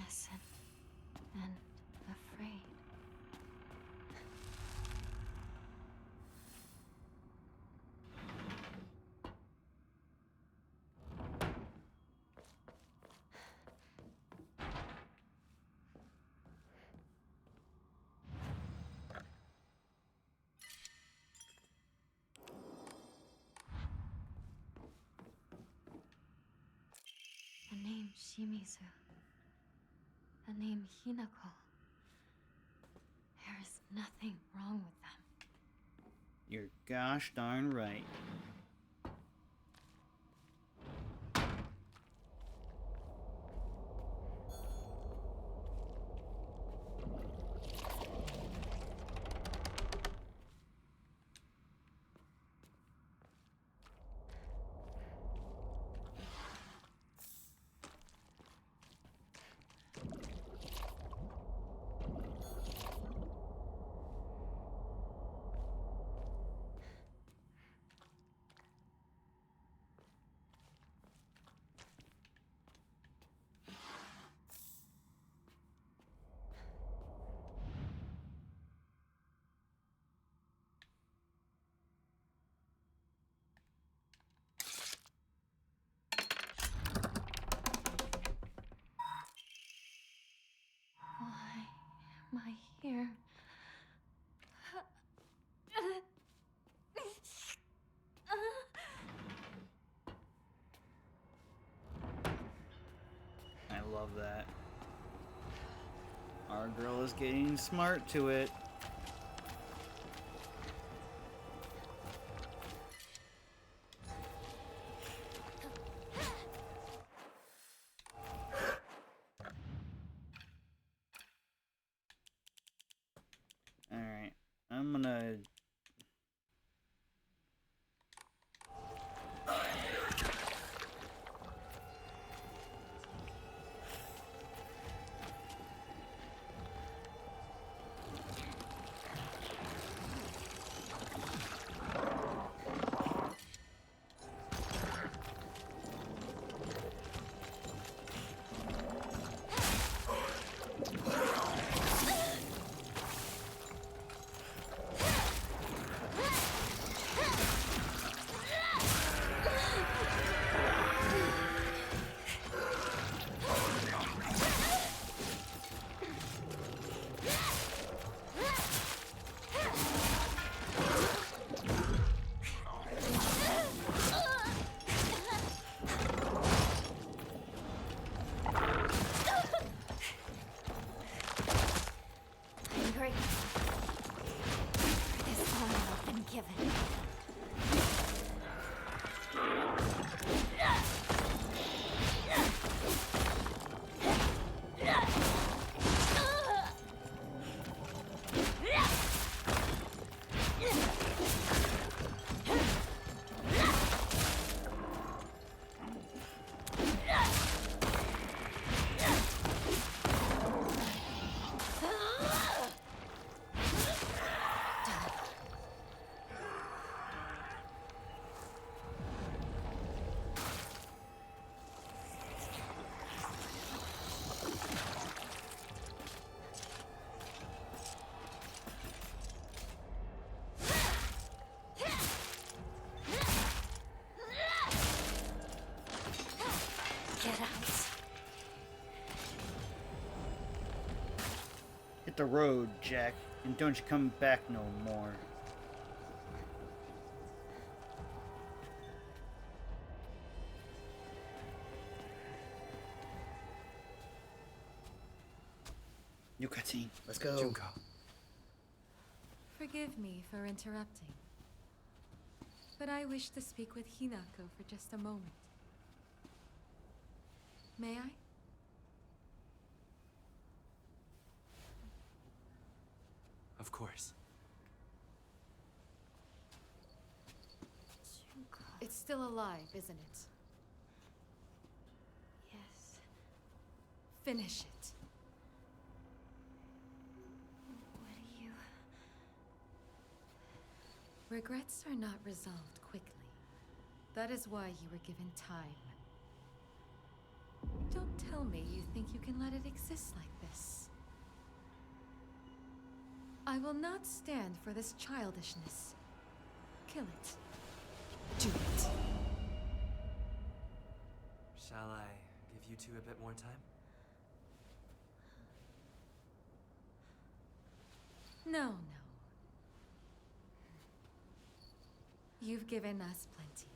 [SPEAKER 7] innocent and afraid. The name Shimizu. The name Hinako. There is nothing wrong with them.
[SPEAKER 1] You're gosh darn right.
[SPEAKER 7] Why am I here?
[SPEAKER 1] I love that. Our girl is getting smart to it. Alright, I'm gonna...
[SPEAKER 7] I'm grateful for this moment I've been given. Get out.
[SPEAKER 1] Hit the road, Jack, and don't you come back no more. New cutscene. Let's go.
[SPEAKER 4] Junko.
[SPEAKER 10] Forgive me for interrupting, but I wish to speak with Hinako for just a moment. May I?
[SPEAKER 4] Of course.
[SPEAKER 10] It's still alive, isn't it?
[SPEAKER 7] Yes.
[SPEAKER 10] Finish it.
[SPEAKER 7] What do you...
[SPEAKER 10] Regrets are not resolved quickly. That is why you were given time. Don't tell me you think you can let it exist like this. I will not stand for this childishness. Kill it. Do it.
[SPEAKER 4] Shall I give you two a bit more time?
[SPEAKER 10] No, no. You've given us plenty.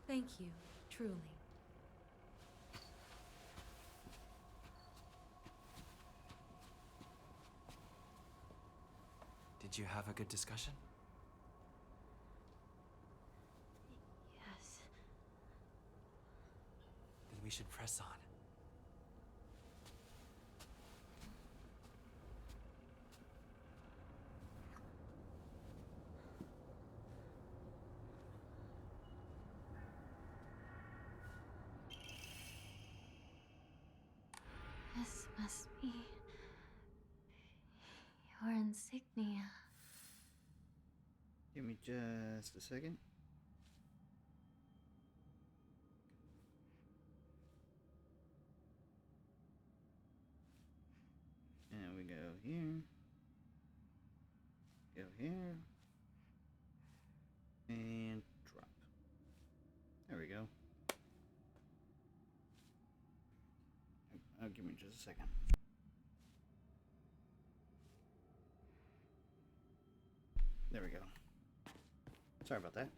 [SPEAKER 10] Thank you, truly.
[SPEAKER 4] Did you have a good discussion?
[SPEAKER 7] Yes.
[SPEAKER 4] Then we should press on.
[SPEAKER 7] This must be your insignia.
[SPEAKER 1] Give me just a second. And we go here. Go here. And drop. There we go. Oh, give me just a second. There we go. Sorry about that.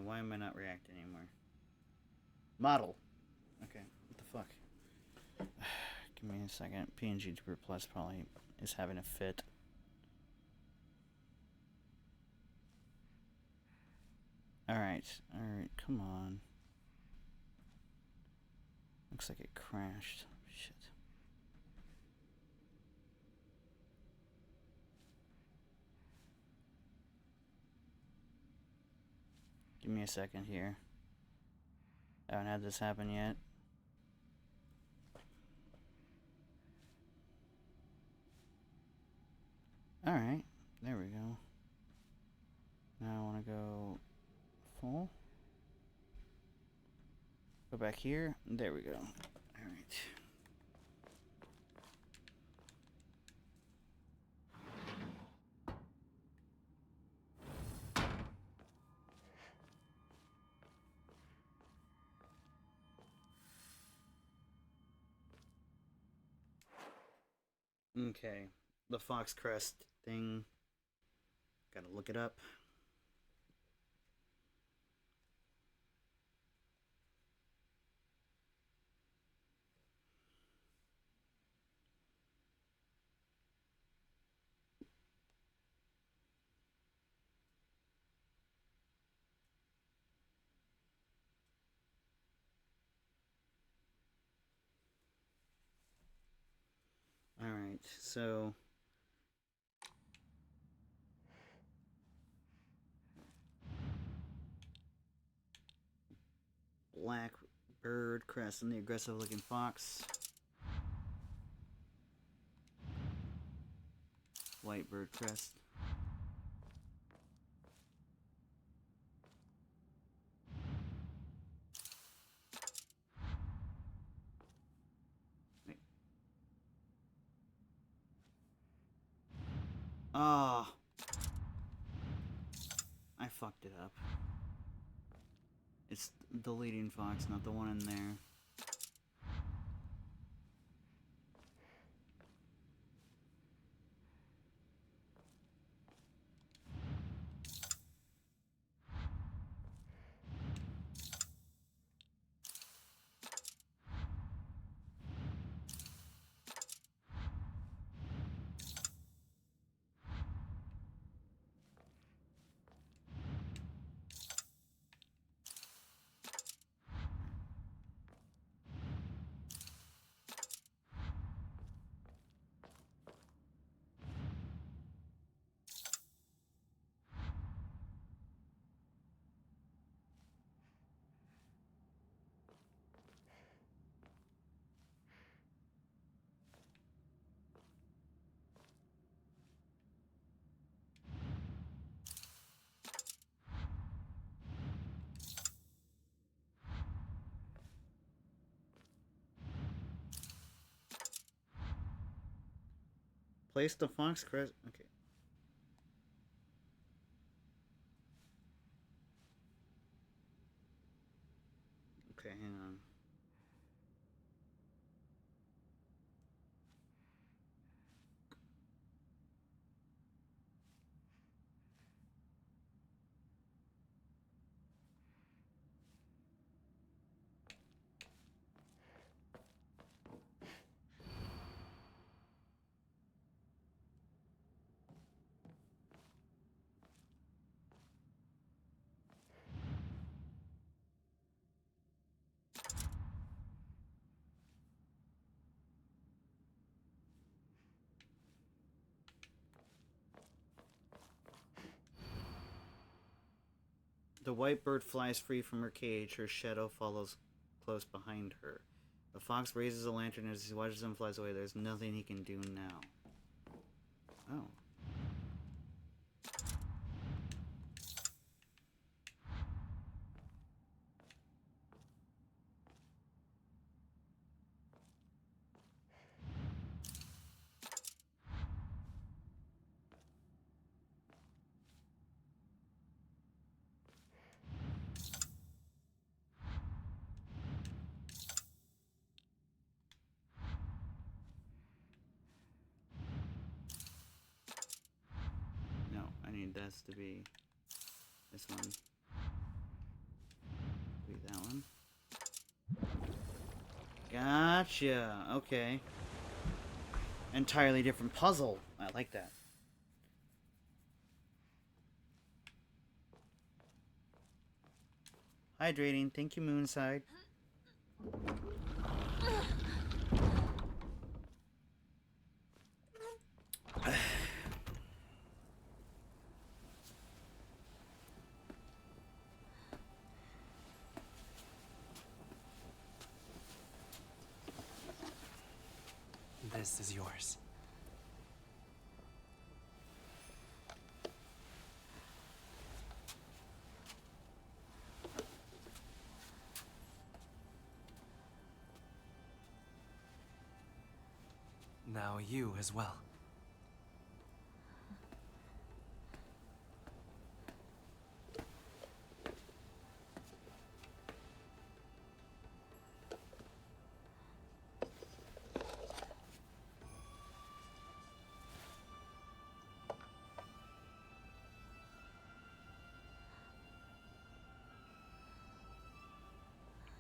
[SPEAKER 1] Why am I not reacting anymore? Model. Okay, what the fuck? Give me a second. PNG Tuber Plus probably is having a fit. Alright, come on. Looks like it crashed. Shit. Give me a second here. I haven't had this happen yet. Alright, there we go. Now I want to go full. Go back here. There we go. Alright. Okay, the Fox Crest thing. Gotta look it up. Alright, so black bird crest and the aggressive looking fox. White bird crest. Wait. Ah, I fucked it up. It's the leading fox, not the one in there. Place the fox crest. Okay. Okay, hang on. The white bird flies free from her cage. Her shadow follows close behind her. The fox raises a lantern as he watches them flies away. There's nothing he can do now. Oh. This to be this one. Be that one. Gotcha. Okay. Entirely different puzzle. I like that. Hydrating. Thank you, Moonside.
[SPEAKER 4] This is yours. Now you as well.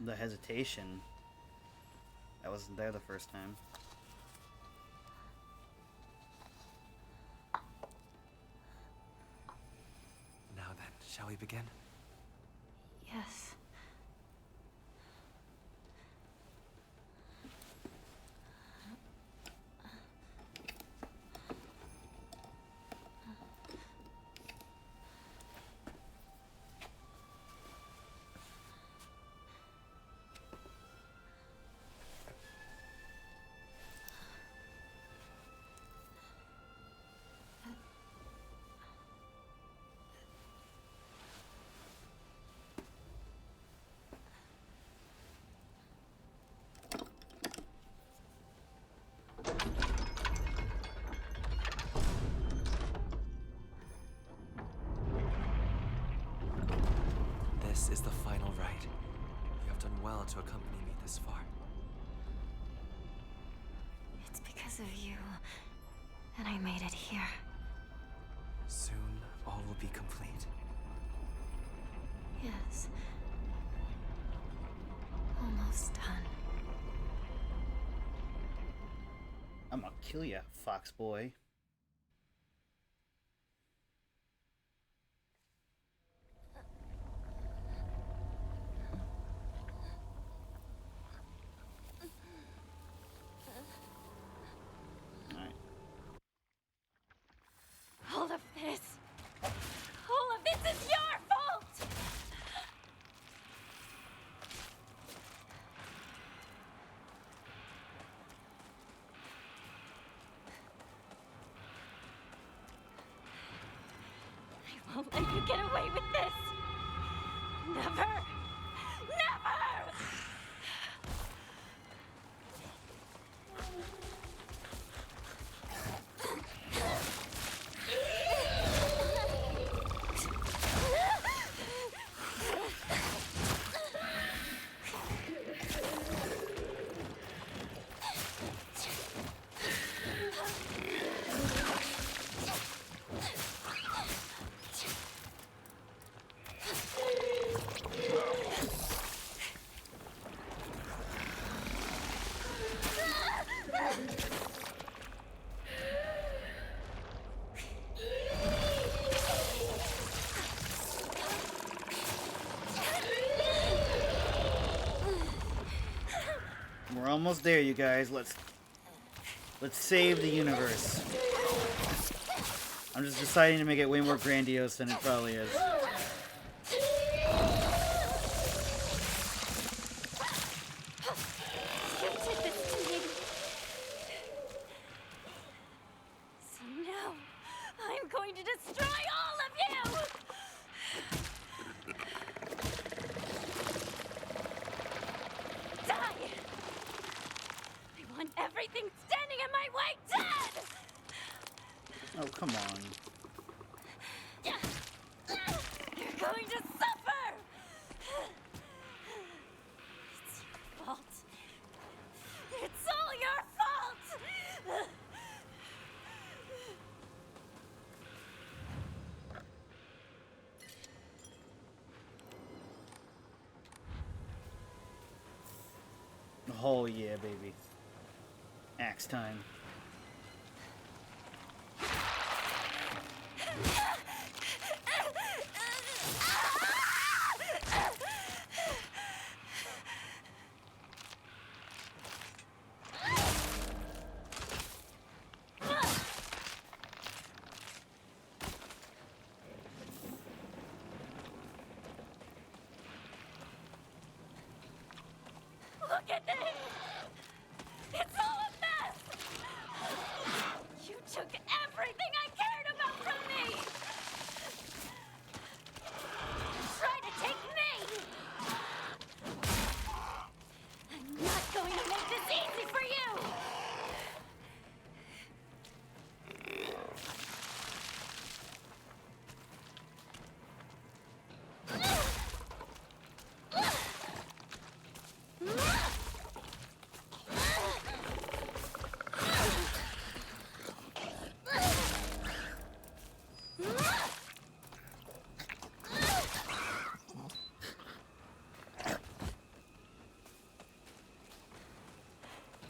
[SPEAKER 1] The hesitation. That wasn't there the first time.
[SPEAKER 4] Now then, shall we begin?
[SPEAKER 7] Yes.
[SPEAKER 4] This is the final rite. You have done well to accompany me this far.
[SPEAKER 7] It's because of you that I made it here.
[SPEAKER 4] Soon, all will be complete.
[SPEAKER 7] Yes. Almost done.
[SPEAKER 1] I'm gonna kill ya, fox boy.
[SPEAKER 15] All of this is your fault! I won't let you get away with this! Never! Never!
[SPEAKER 1] almost there, you guys. Let's save the universe. I'm just deciding to make it way more grandiose than it probably is.
[SPEAKER 2] You did this to me. So now, I'm going to destroy all of you! Die! I want everything standing in my way dead!
[SPEAKER 1] Oh, come on.
[SPEAKER 2] You're going to suffer! It's your fault. It's all your fault!
[SPEAKER 1] Oh yeah, baby. Axe time.
[SPEAKER 2] Look at this! It's all a mess! You took everything I cared about from me! Try to take me! I'm not going to make this easy for you!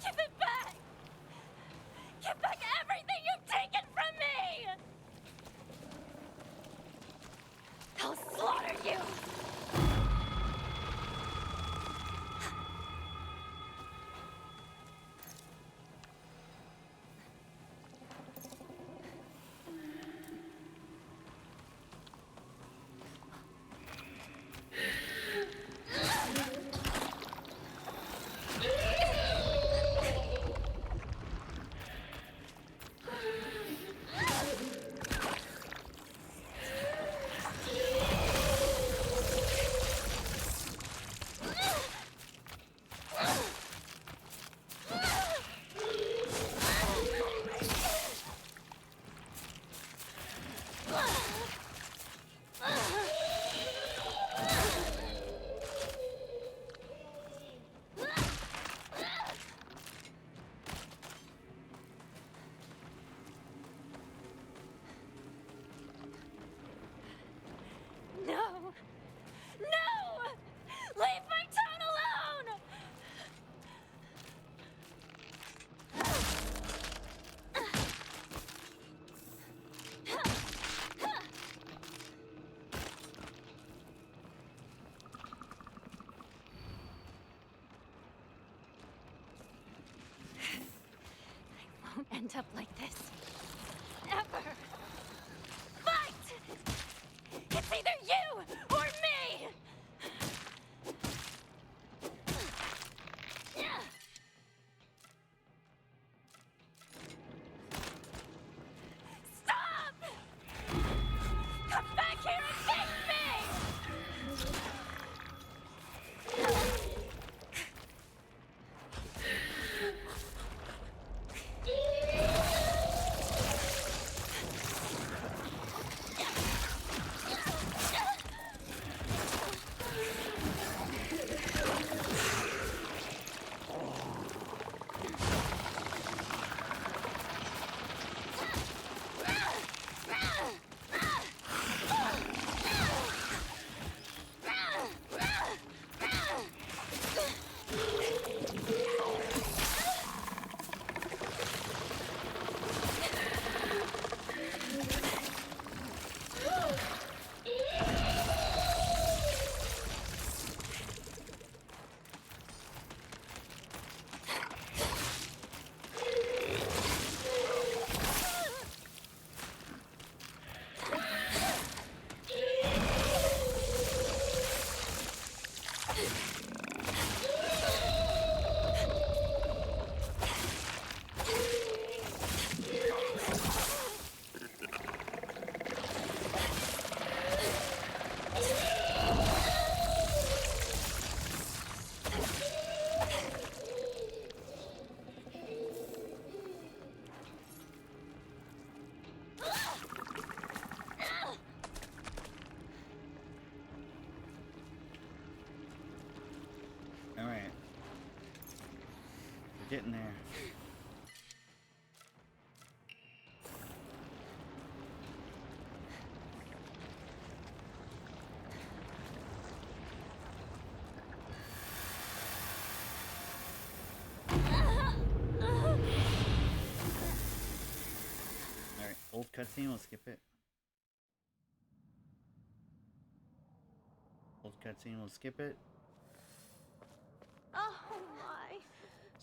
[SPEAKER 2] Give it back! Give back everything you've taken from me! I'll slaughter you! No! No! Leave my town alone! I won't end up like this. Ever! Fight! It's either you or me! Stop! Come back here and face me!
[SPEAKER 1] getting there. Alright, old cutscene, we'll skip it. Old cutscene, we'll skip it.
[SPEAKER 15] Oh my.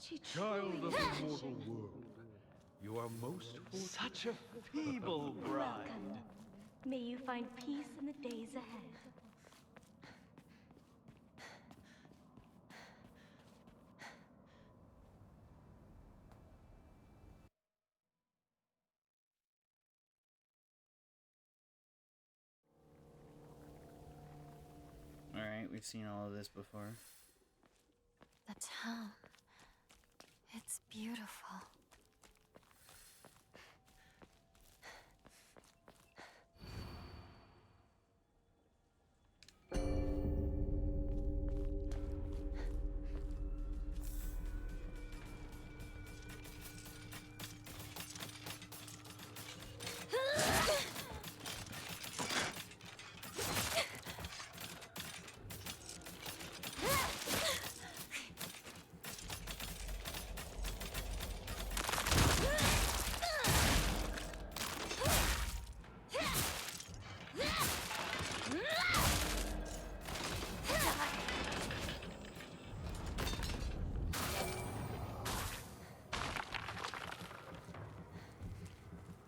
[SPEAKER 15] She
[SPEAKER 17] Child
[SPEAKER 15] truly
[SPEAKER 17] of
[SPEAKER 15] is.
[SPEAKER 17] the mortal world, you are most fortunate.
[SPEAKER 18] Such a feeble bride.
[SPEAKER 16] Welcome. May you find peace in the days ahead.
[SPEAKER 1] Alright, we've seen all of this before.
[SPEAKER 7] The town. It's beautiful.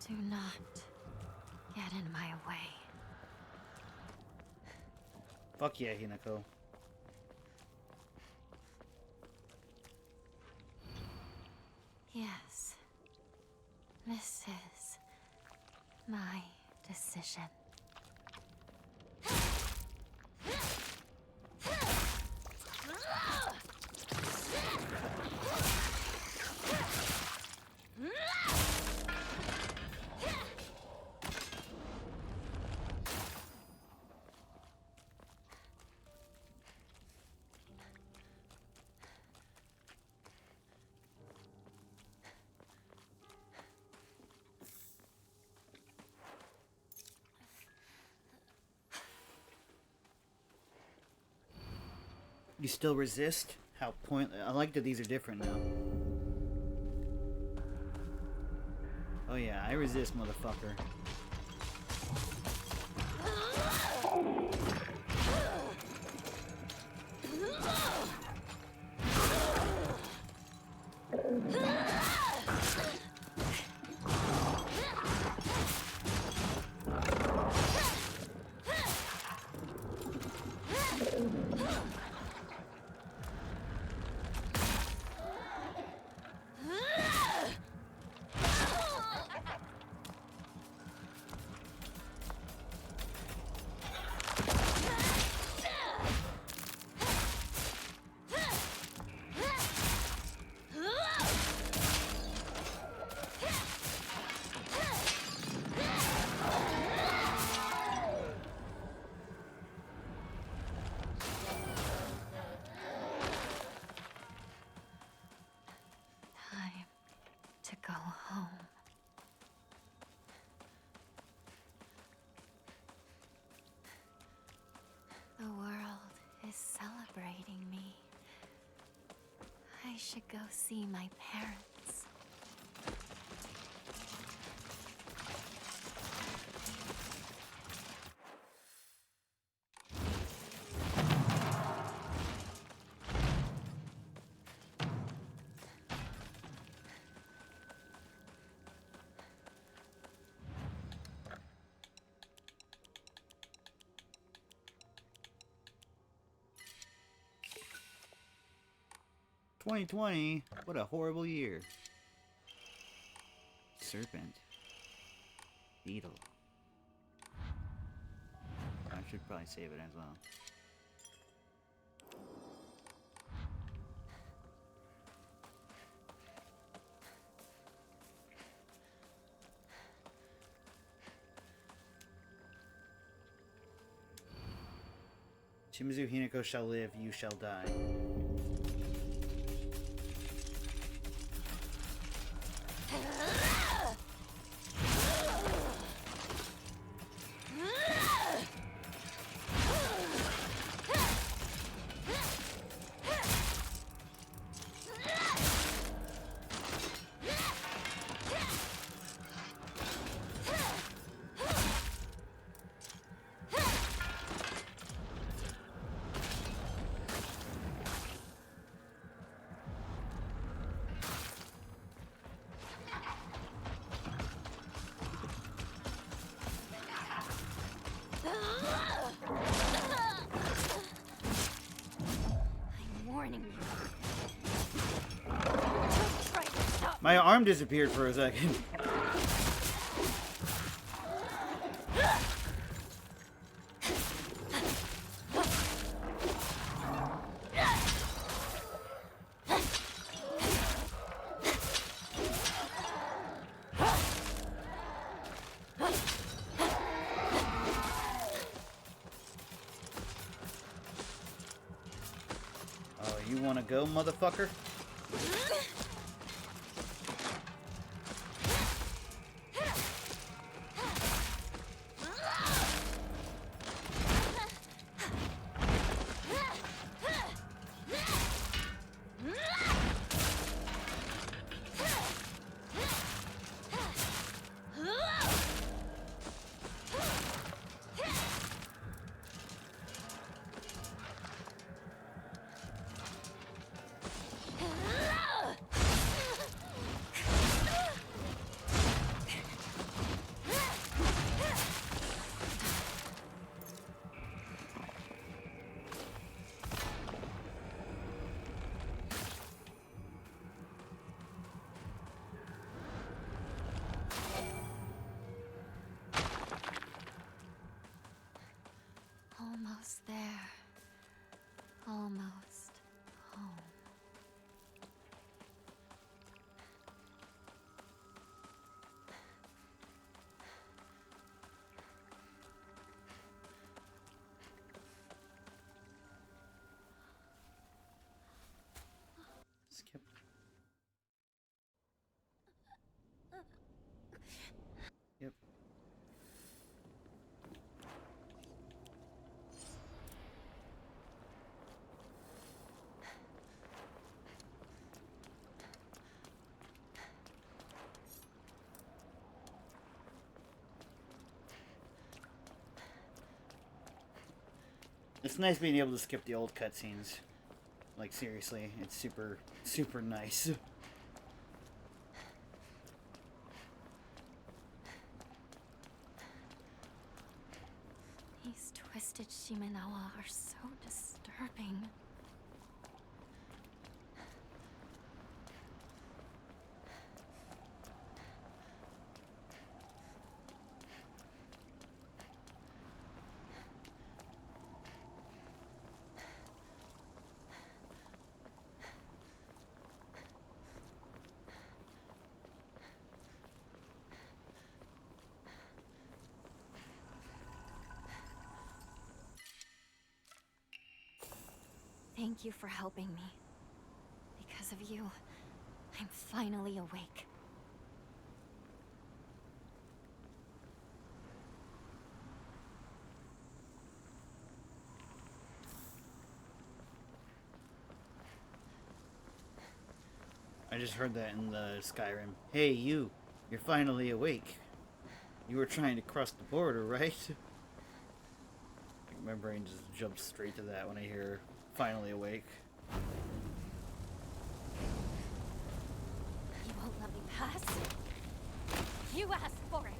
[SPEAKER 7] Do not get in my way.
[SPEAKER 1] Fuck yeah, Hinako.
[SPEAKER 7] Yes. This is my decision.
[SPEAKER 1] You still resist? How point? I like that these are different now. Oh yeah, I resist, motherfucker.
[SPEAKER 7] Time to go home. The world is celebrating me. I should go see my parents.
[SPEAKER 1] "2020, what a horrible year." Serpent. Beetle. I should probably save it as well. Shimizu Hinako shall live, you shall die. My arm disappeared for a second. Oh, you wanna go, motherfucker?
[SPEAKER 7] Almost there. Almost home.
[SPEAKER 1] Skip. Yep. It's nice being able to skip the old cutscenes. Like, seriously, it's super, super nice.
[SPEAKER 7] These twisted Shimenawa are so disturbing. Thank you for helping me. Because of you, I'm finally awake.
[SPEAKER 1] I just heard that in the Skyrim. Hey, you're finally awake. You were trying to cross the border, right? My brain just jumps straight to that when I hear finally awake.
[SPEAKER 7] You won't let me pass? You asked for it!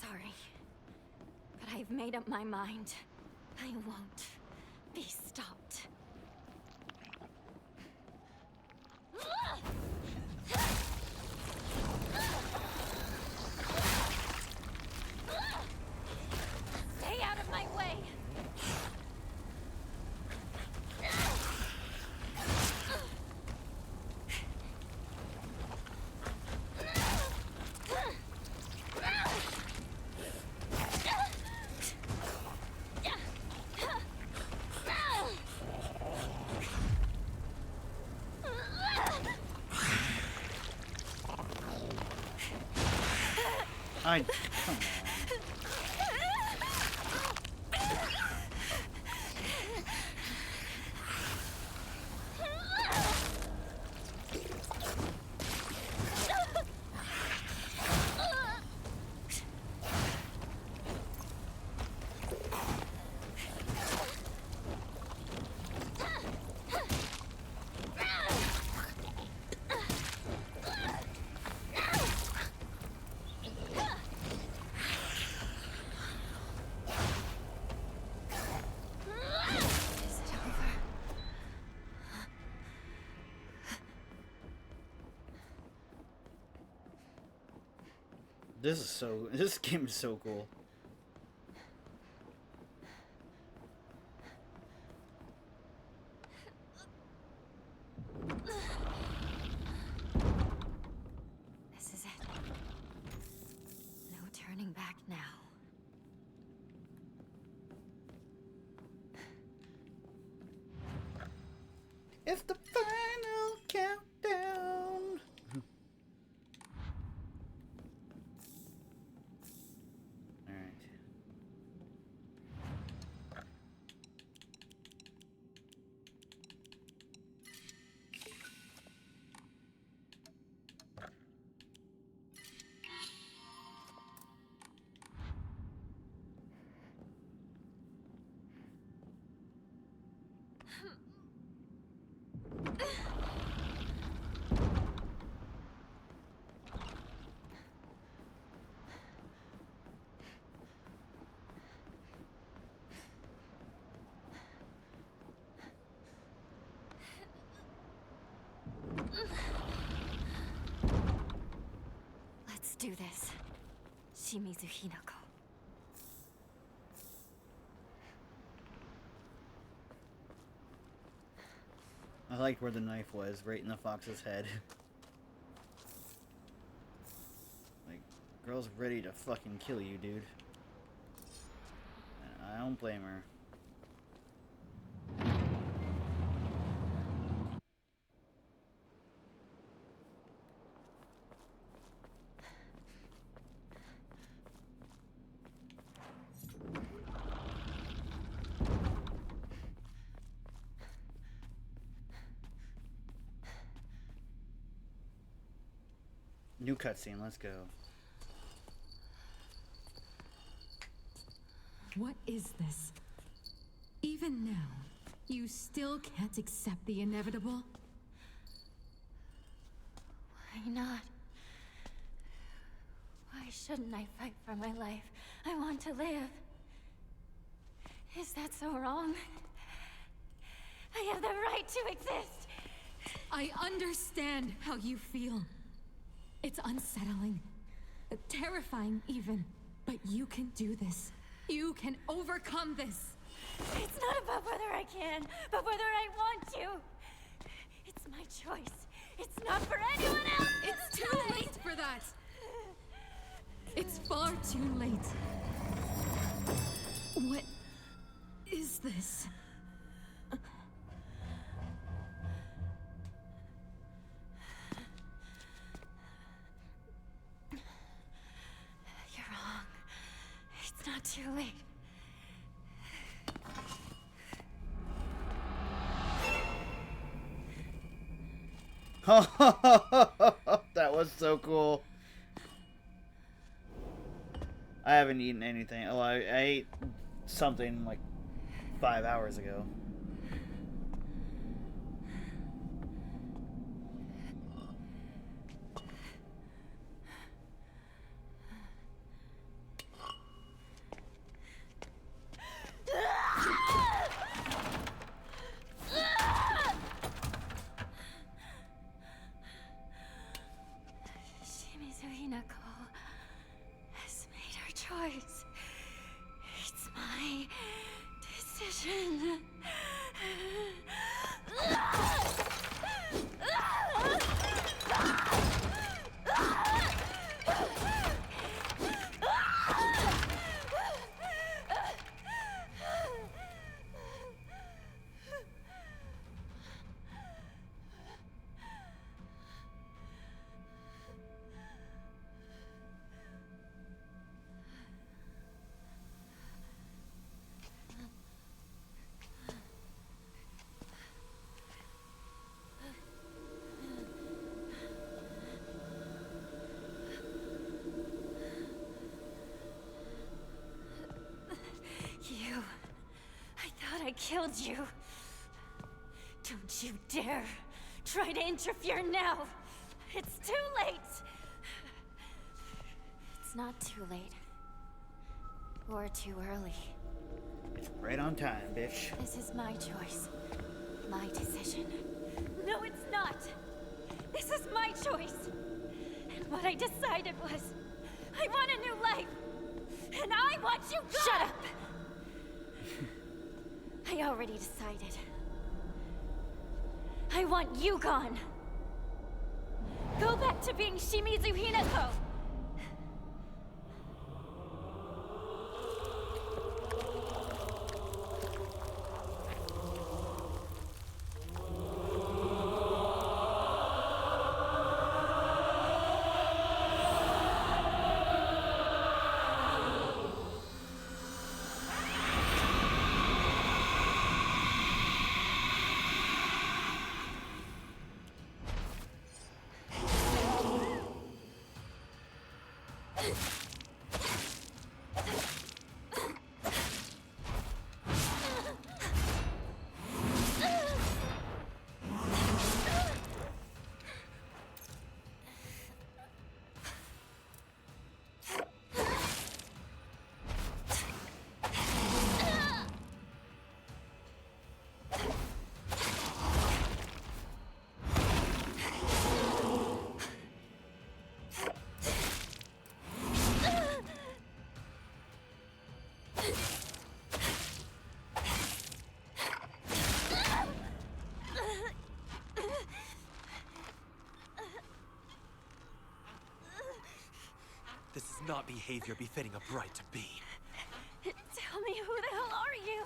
[SPEAKER 7] Sorry, but I've made up my mind. I won't be stopped. Stay out of my way!
[SPEAKER 1] Come on. This game is so cool.
[SPEAKER 7] This is it. No turning back now.
[SPEAKER 1] It's the final countdown. All right.
[SPEAKER 7] Let's do this. Shimizu Hinako.
[SPEAKER 1] I liked where the knife was, right in the fox's head. Like, girl's ready to fucking kill you, dude. And I don't blame her. New cutscene, let's go.
[SPEAKER 10] What is this? Even now, you still can't accept the inevitable?
[SPEAKER 7] Why not? Why shouldn't I fight for my life? I want to live. Is that so wrong? I have the right to exist.
[SPEAKER 10] I understand how you feel. It's unsettling, terrifying even, but you can do this. You can overcome this.
[SPEAKER 7] It's not about whether I can, but whether I want to. It's my choice. It's not for anyone else.
[SPEAKER 10] It's too late for that. It's far too late. What is this?
[SPEAKER 7] You're wrong. It's not too late.
[SPEAKER 1] That was so cool. I haven't eaten anything. Oh, I ate something like 5 hours ago.
[SPEAKER 7] Shimizu Hinako has made her choice. It's my decision. You... I thought I killed you. Don't you dare try to interfere now. It's too late. It's not too late. Or too early.
[SPEAKER 1] It's right on time, bitch.
[SPEAKER 7] This is my choice. My decision. No, it's not. This is my choice. And what I decided was,
[SPEAKER 15] I want a new life! And I want you gone! Shut up! I already decided. I want you gone! Go back to being Shimizu Hinako!
[SPEAKER 4] This is not behavior befitting a bride to be.
[SPEAKER 15] Tell me, who the hell are you?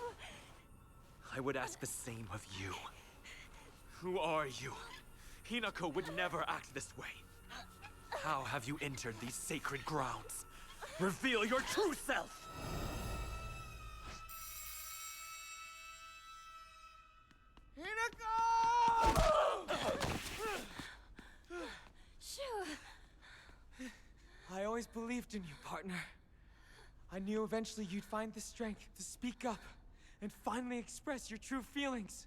[SPEAKER 4] I would ask the same of you. Who are you? Hinako would never act this way. How have you entered these sacred grounds? Reveal your true self!
[SPEAKER 15] Shu!
[SPEAKER 6] I always believed in you, partner. I knew eventually you'd find the strength to speak up and finally express your true feelings.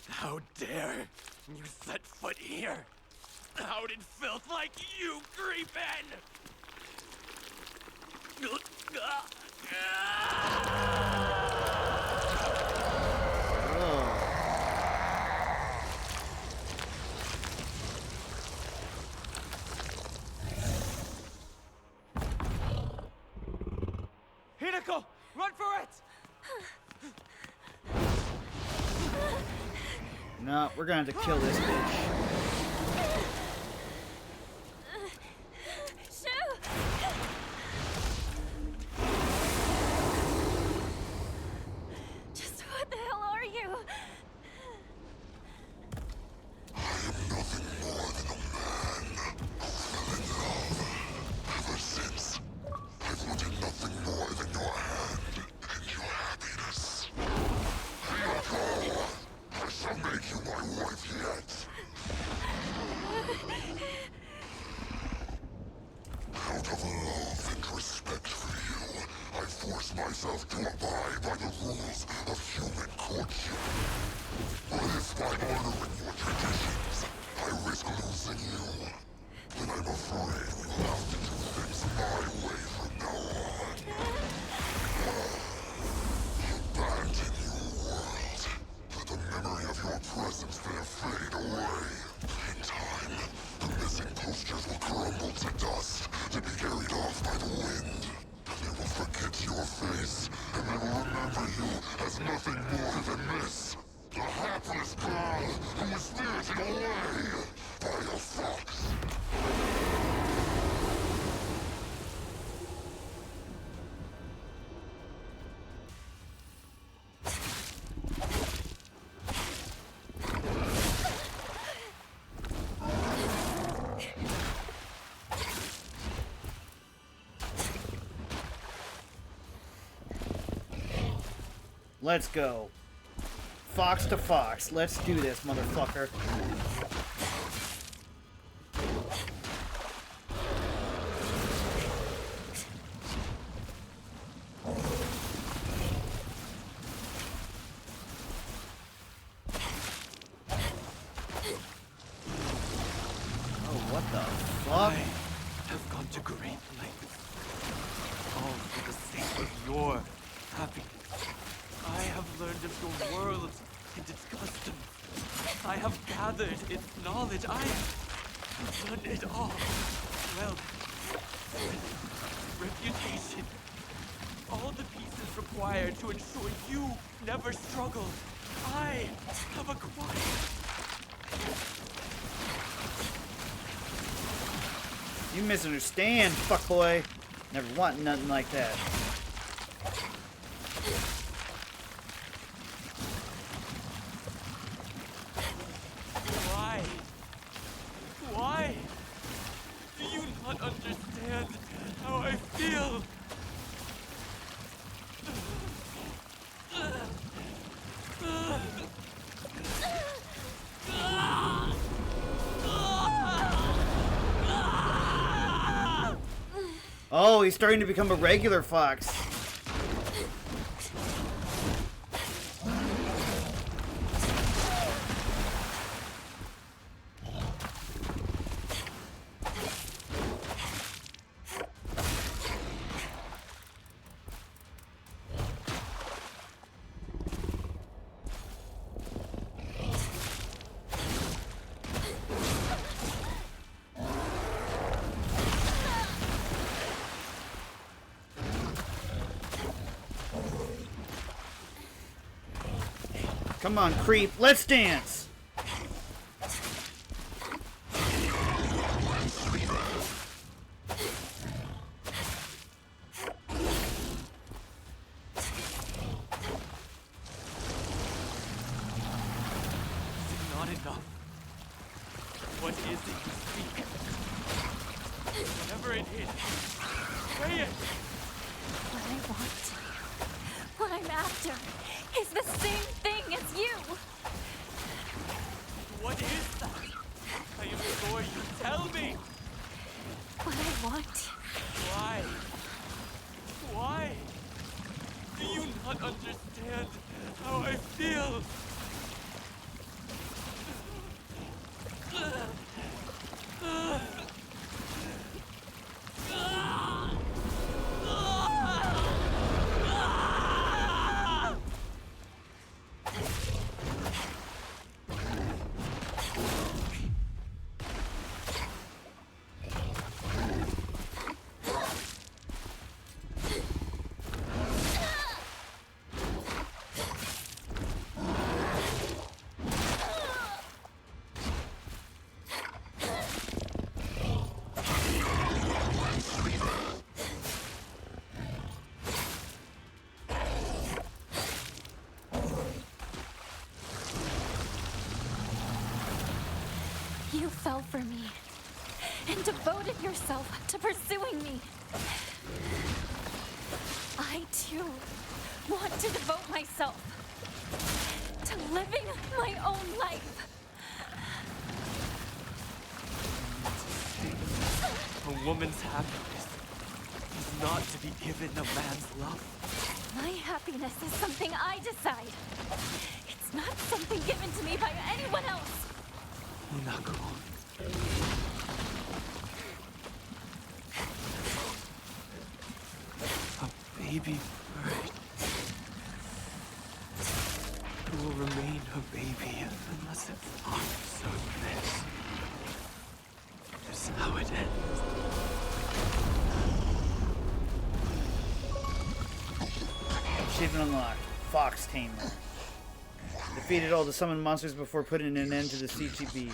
[SPEAKER 4] How dare you set foot here? How did filth like you creep in?
[SPEAKER 6] Hinako, run for it!
[SPEAKER 1] No, we're gonna have to kill this bitch.
[SPEAKER 15] Shu! Just what the hell are you?
[SPEAKER 17] I am nothing more than a man who fell in love. Ever since, I've wanted nothing more than your hand and your happiness. Hinako! I shall make you my wife yet. Out of love and respect for you, I force myself to abide by the rules of human courtship. But if by honoring your traditions, I risk losing you, then I'm afraid we will have to do things my way from now on. Abandon your world. Let the memory of your presence there fade away. In time, the missing posters will crumble to dust, to be carried off by the wind. They will forget your face, and they will remember you as nothing more than this. The hapless girl who was spirited away by a fox.
[SPEAKER 1] Let's go. Fox to fox. Let's do this, motherfucker. Oh, what the fuck?
[SPEAKER 4] I have gone to great lengths. All for the sake of your happiness. I have learned of your world and its customs. I have gathered its knowledge. I have done it all. Well, reputation. All the pieces required to ensure you never struggle. I have acquired.
[SPEAKER 1] You misunderstand, fuckboy. Never want nothing like that.
[SPEAKER 4] Why? Why? Do you not understand how I feel?
[SPEAKER 1] Oh, he's starting to become a regular fox. Come on, creep. Let's dance.
[SPEAKER 4] Not enough. What is it you speak? Whatever it is, say it!
[SPEAKER 10] What I want, what I'm after, is the same thing as you!
[SPEAKER 4] What is that? I implore you, tell me!
[SPEAKER 10] What I want.
[SPEAKER 4] Why? Why? Do you not understand how I feel?
[SPEAKER 10] You fell for me and devoted yourself to pursuing me. I too want to devote myself to living my own life.
[SPEAKER 4] A woman's happiness is not to be given a man's love.
[SPEAKER 10] My happiness is something I decide. It's not something given to me by anyone else.
[SPEAKER 4] Hinako. A baby bird. It will remain a baby unless its life so this. This is how it ends.
[SPEAKER 1] Achievement unlocked. Fox Tamer. Defeated all the summoned monsters before putting an end to the CGB.
[SPEAKER 10] In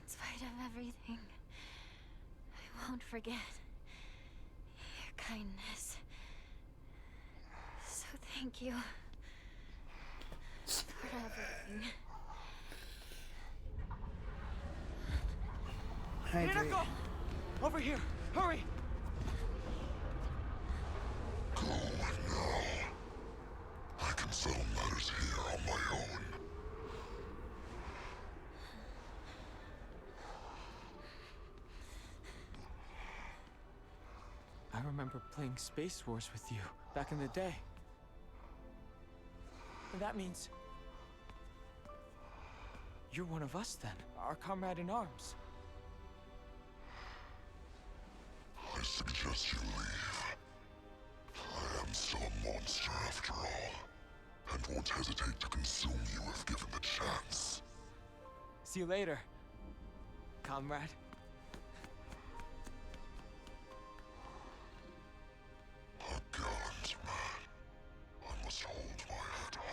[SPEAKER 10] spite of everything, I won't forget your kindness. So thank you for everything.
[SPEAKER 1] Hydrate.
[SPEAKER 6] Hinako! Over here! Hurry!
[SPEAKER 17] Go now. I can settle matters here on my own.
[SPEAKER 6] I remember playing Space Wars with you back in the day. And that means you're one of us then, our comrade in arms.
[SPEAKER 17] I suggest you leave. I am still a monster. monster after all, and won't hesitate to consume you if given the chance.
[SPEAKER 6] See you later, comrade.
[SPEAKER 17] A gallant man. I must hold my head high.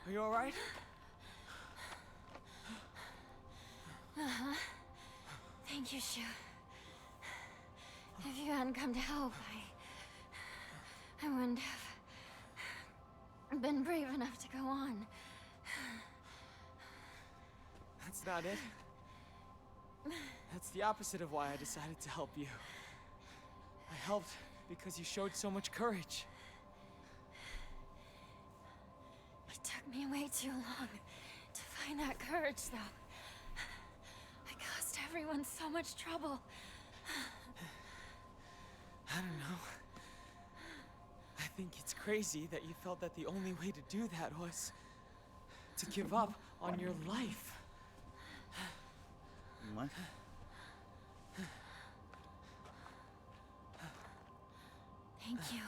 [SPEAKER 6] Are you alright?
[SPEAKER 7] Uh-huh. Thank you, Shu. If you hadn't come to help, I wouldn't have been brave enough to go on.
[SPEAKER 6] That's not it. That's the opposite of why I decided to help you. I helped because you showed so much courage.
[SPEAKER 7] It took me way too long to find that courage, though. I caused everyone so much trouble.
[SPEAKER 6] I don't know. I think it's crazy that you felt that the only way to do that was to give up on your life.
[SPEAKER 1] What?
[SPEAKER 7] Thank you,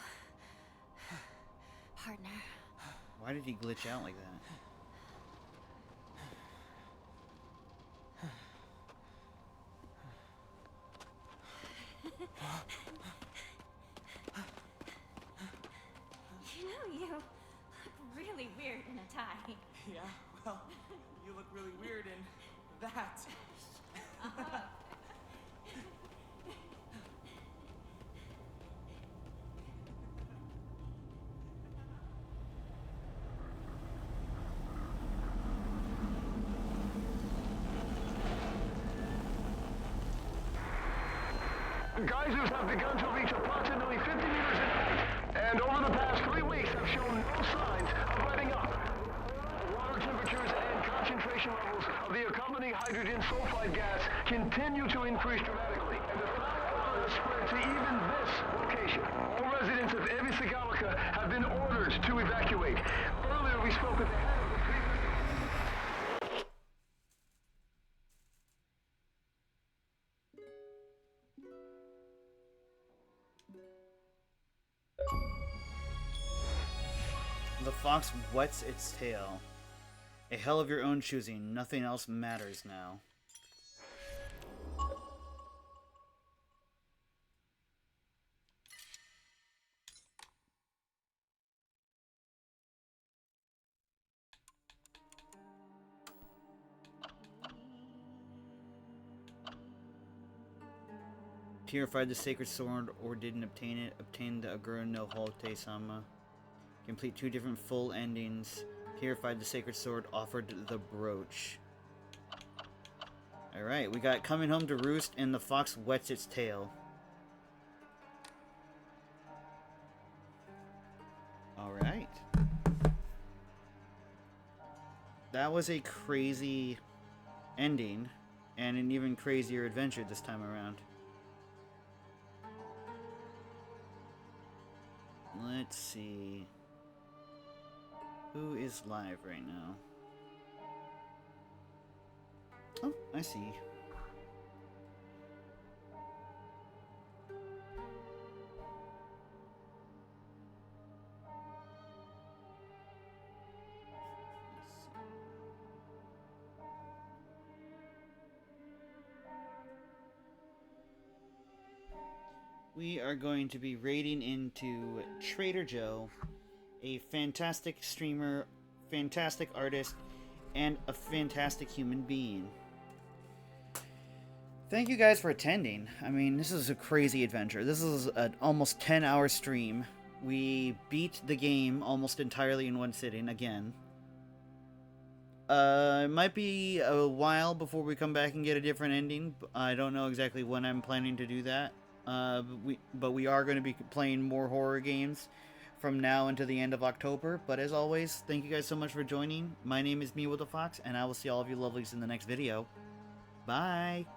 [SPEAKER 7] partner.
[SPEAKER 1] Why did he glitch out like that?
[SPEAKER 7] You know, you look really weird in a tie.
[SPEAKER 6] Yeah, well, you look really weird in that.
[SPEAKER 19] Geysers have begun to reach approximately 50 meters in height, and over the past 3 weeks have shown no signs of letting up. Water temperatures and concentration levels of the accompanying hydrogen sulfide gas continue to increase dramatically, and the fire has spread to even this location. All residents of Evisagalica have been ordered to evacuate. Earlier we spoke with the head of the
[SPEAKER 1] The fox whets its tail. A hell of your own choosing. Nothing else matters now. Purified the sacred sword or didn't obtain it. Obtained the Aguro no Hote Sama. Complete 2 different full endings. Purified the sacred sword. Offered the brooch. Alright, we got Coming Home to Roost and the fox whets its tail. Alright. That was a crazy ending and an even crazier adventure this time around. Let's see. Who is live right now? Oh, I see. We are going to be raiding into Trader Joe, a fantastic streamer, fantastic artist, and a fantastic human being. thank you guys for attending. I mean, this is a crazy adventure. This is an almost 10-hour stream. We beat the game almost entirely in one sitting again. It might be a while before we come back and get a different ending. I don't know exactly when I'm planning to do that. But we are going to be playing more horror games from now until the end of October. But as always, thank you guys so much for joining. My name is MeWithAFox, and I will see all of you lovelies in the next video. Bye!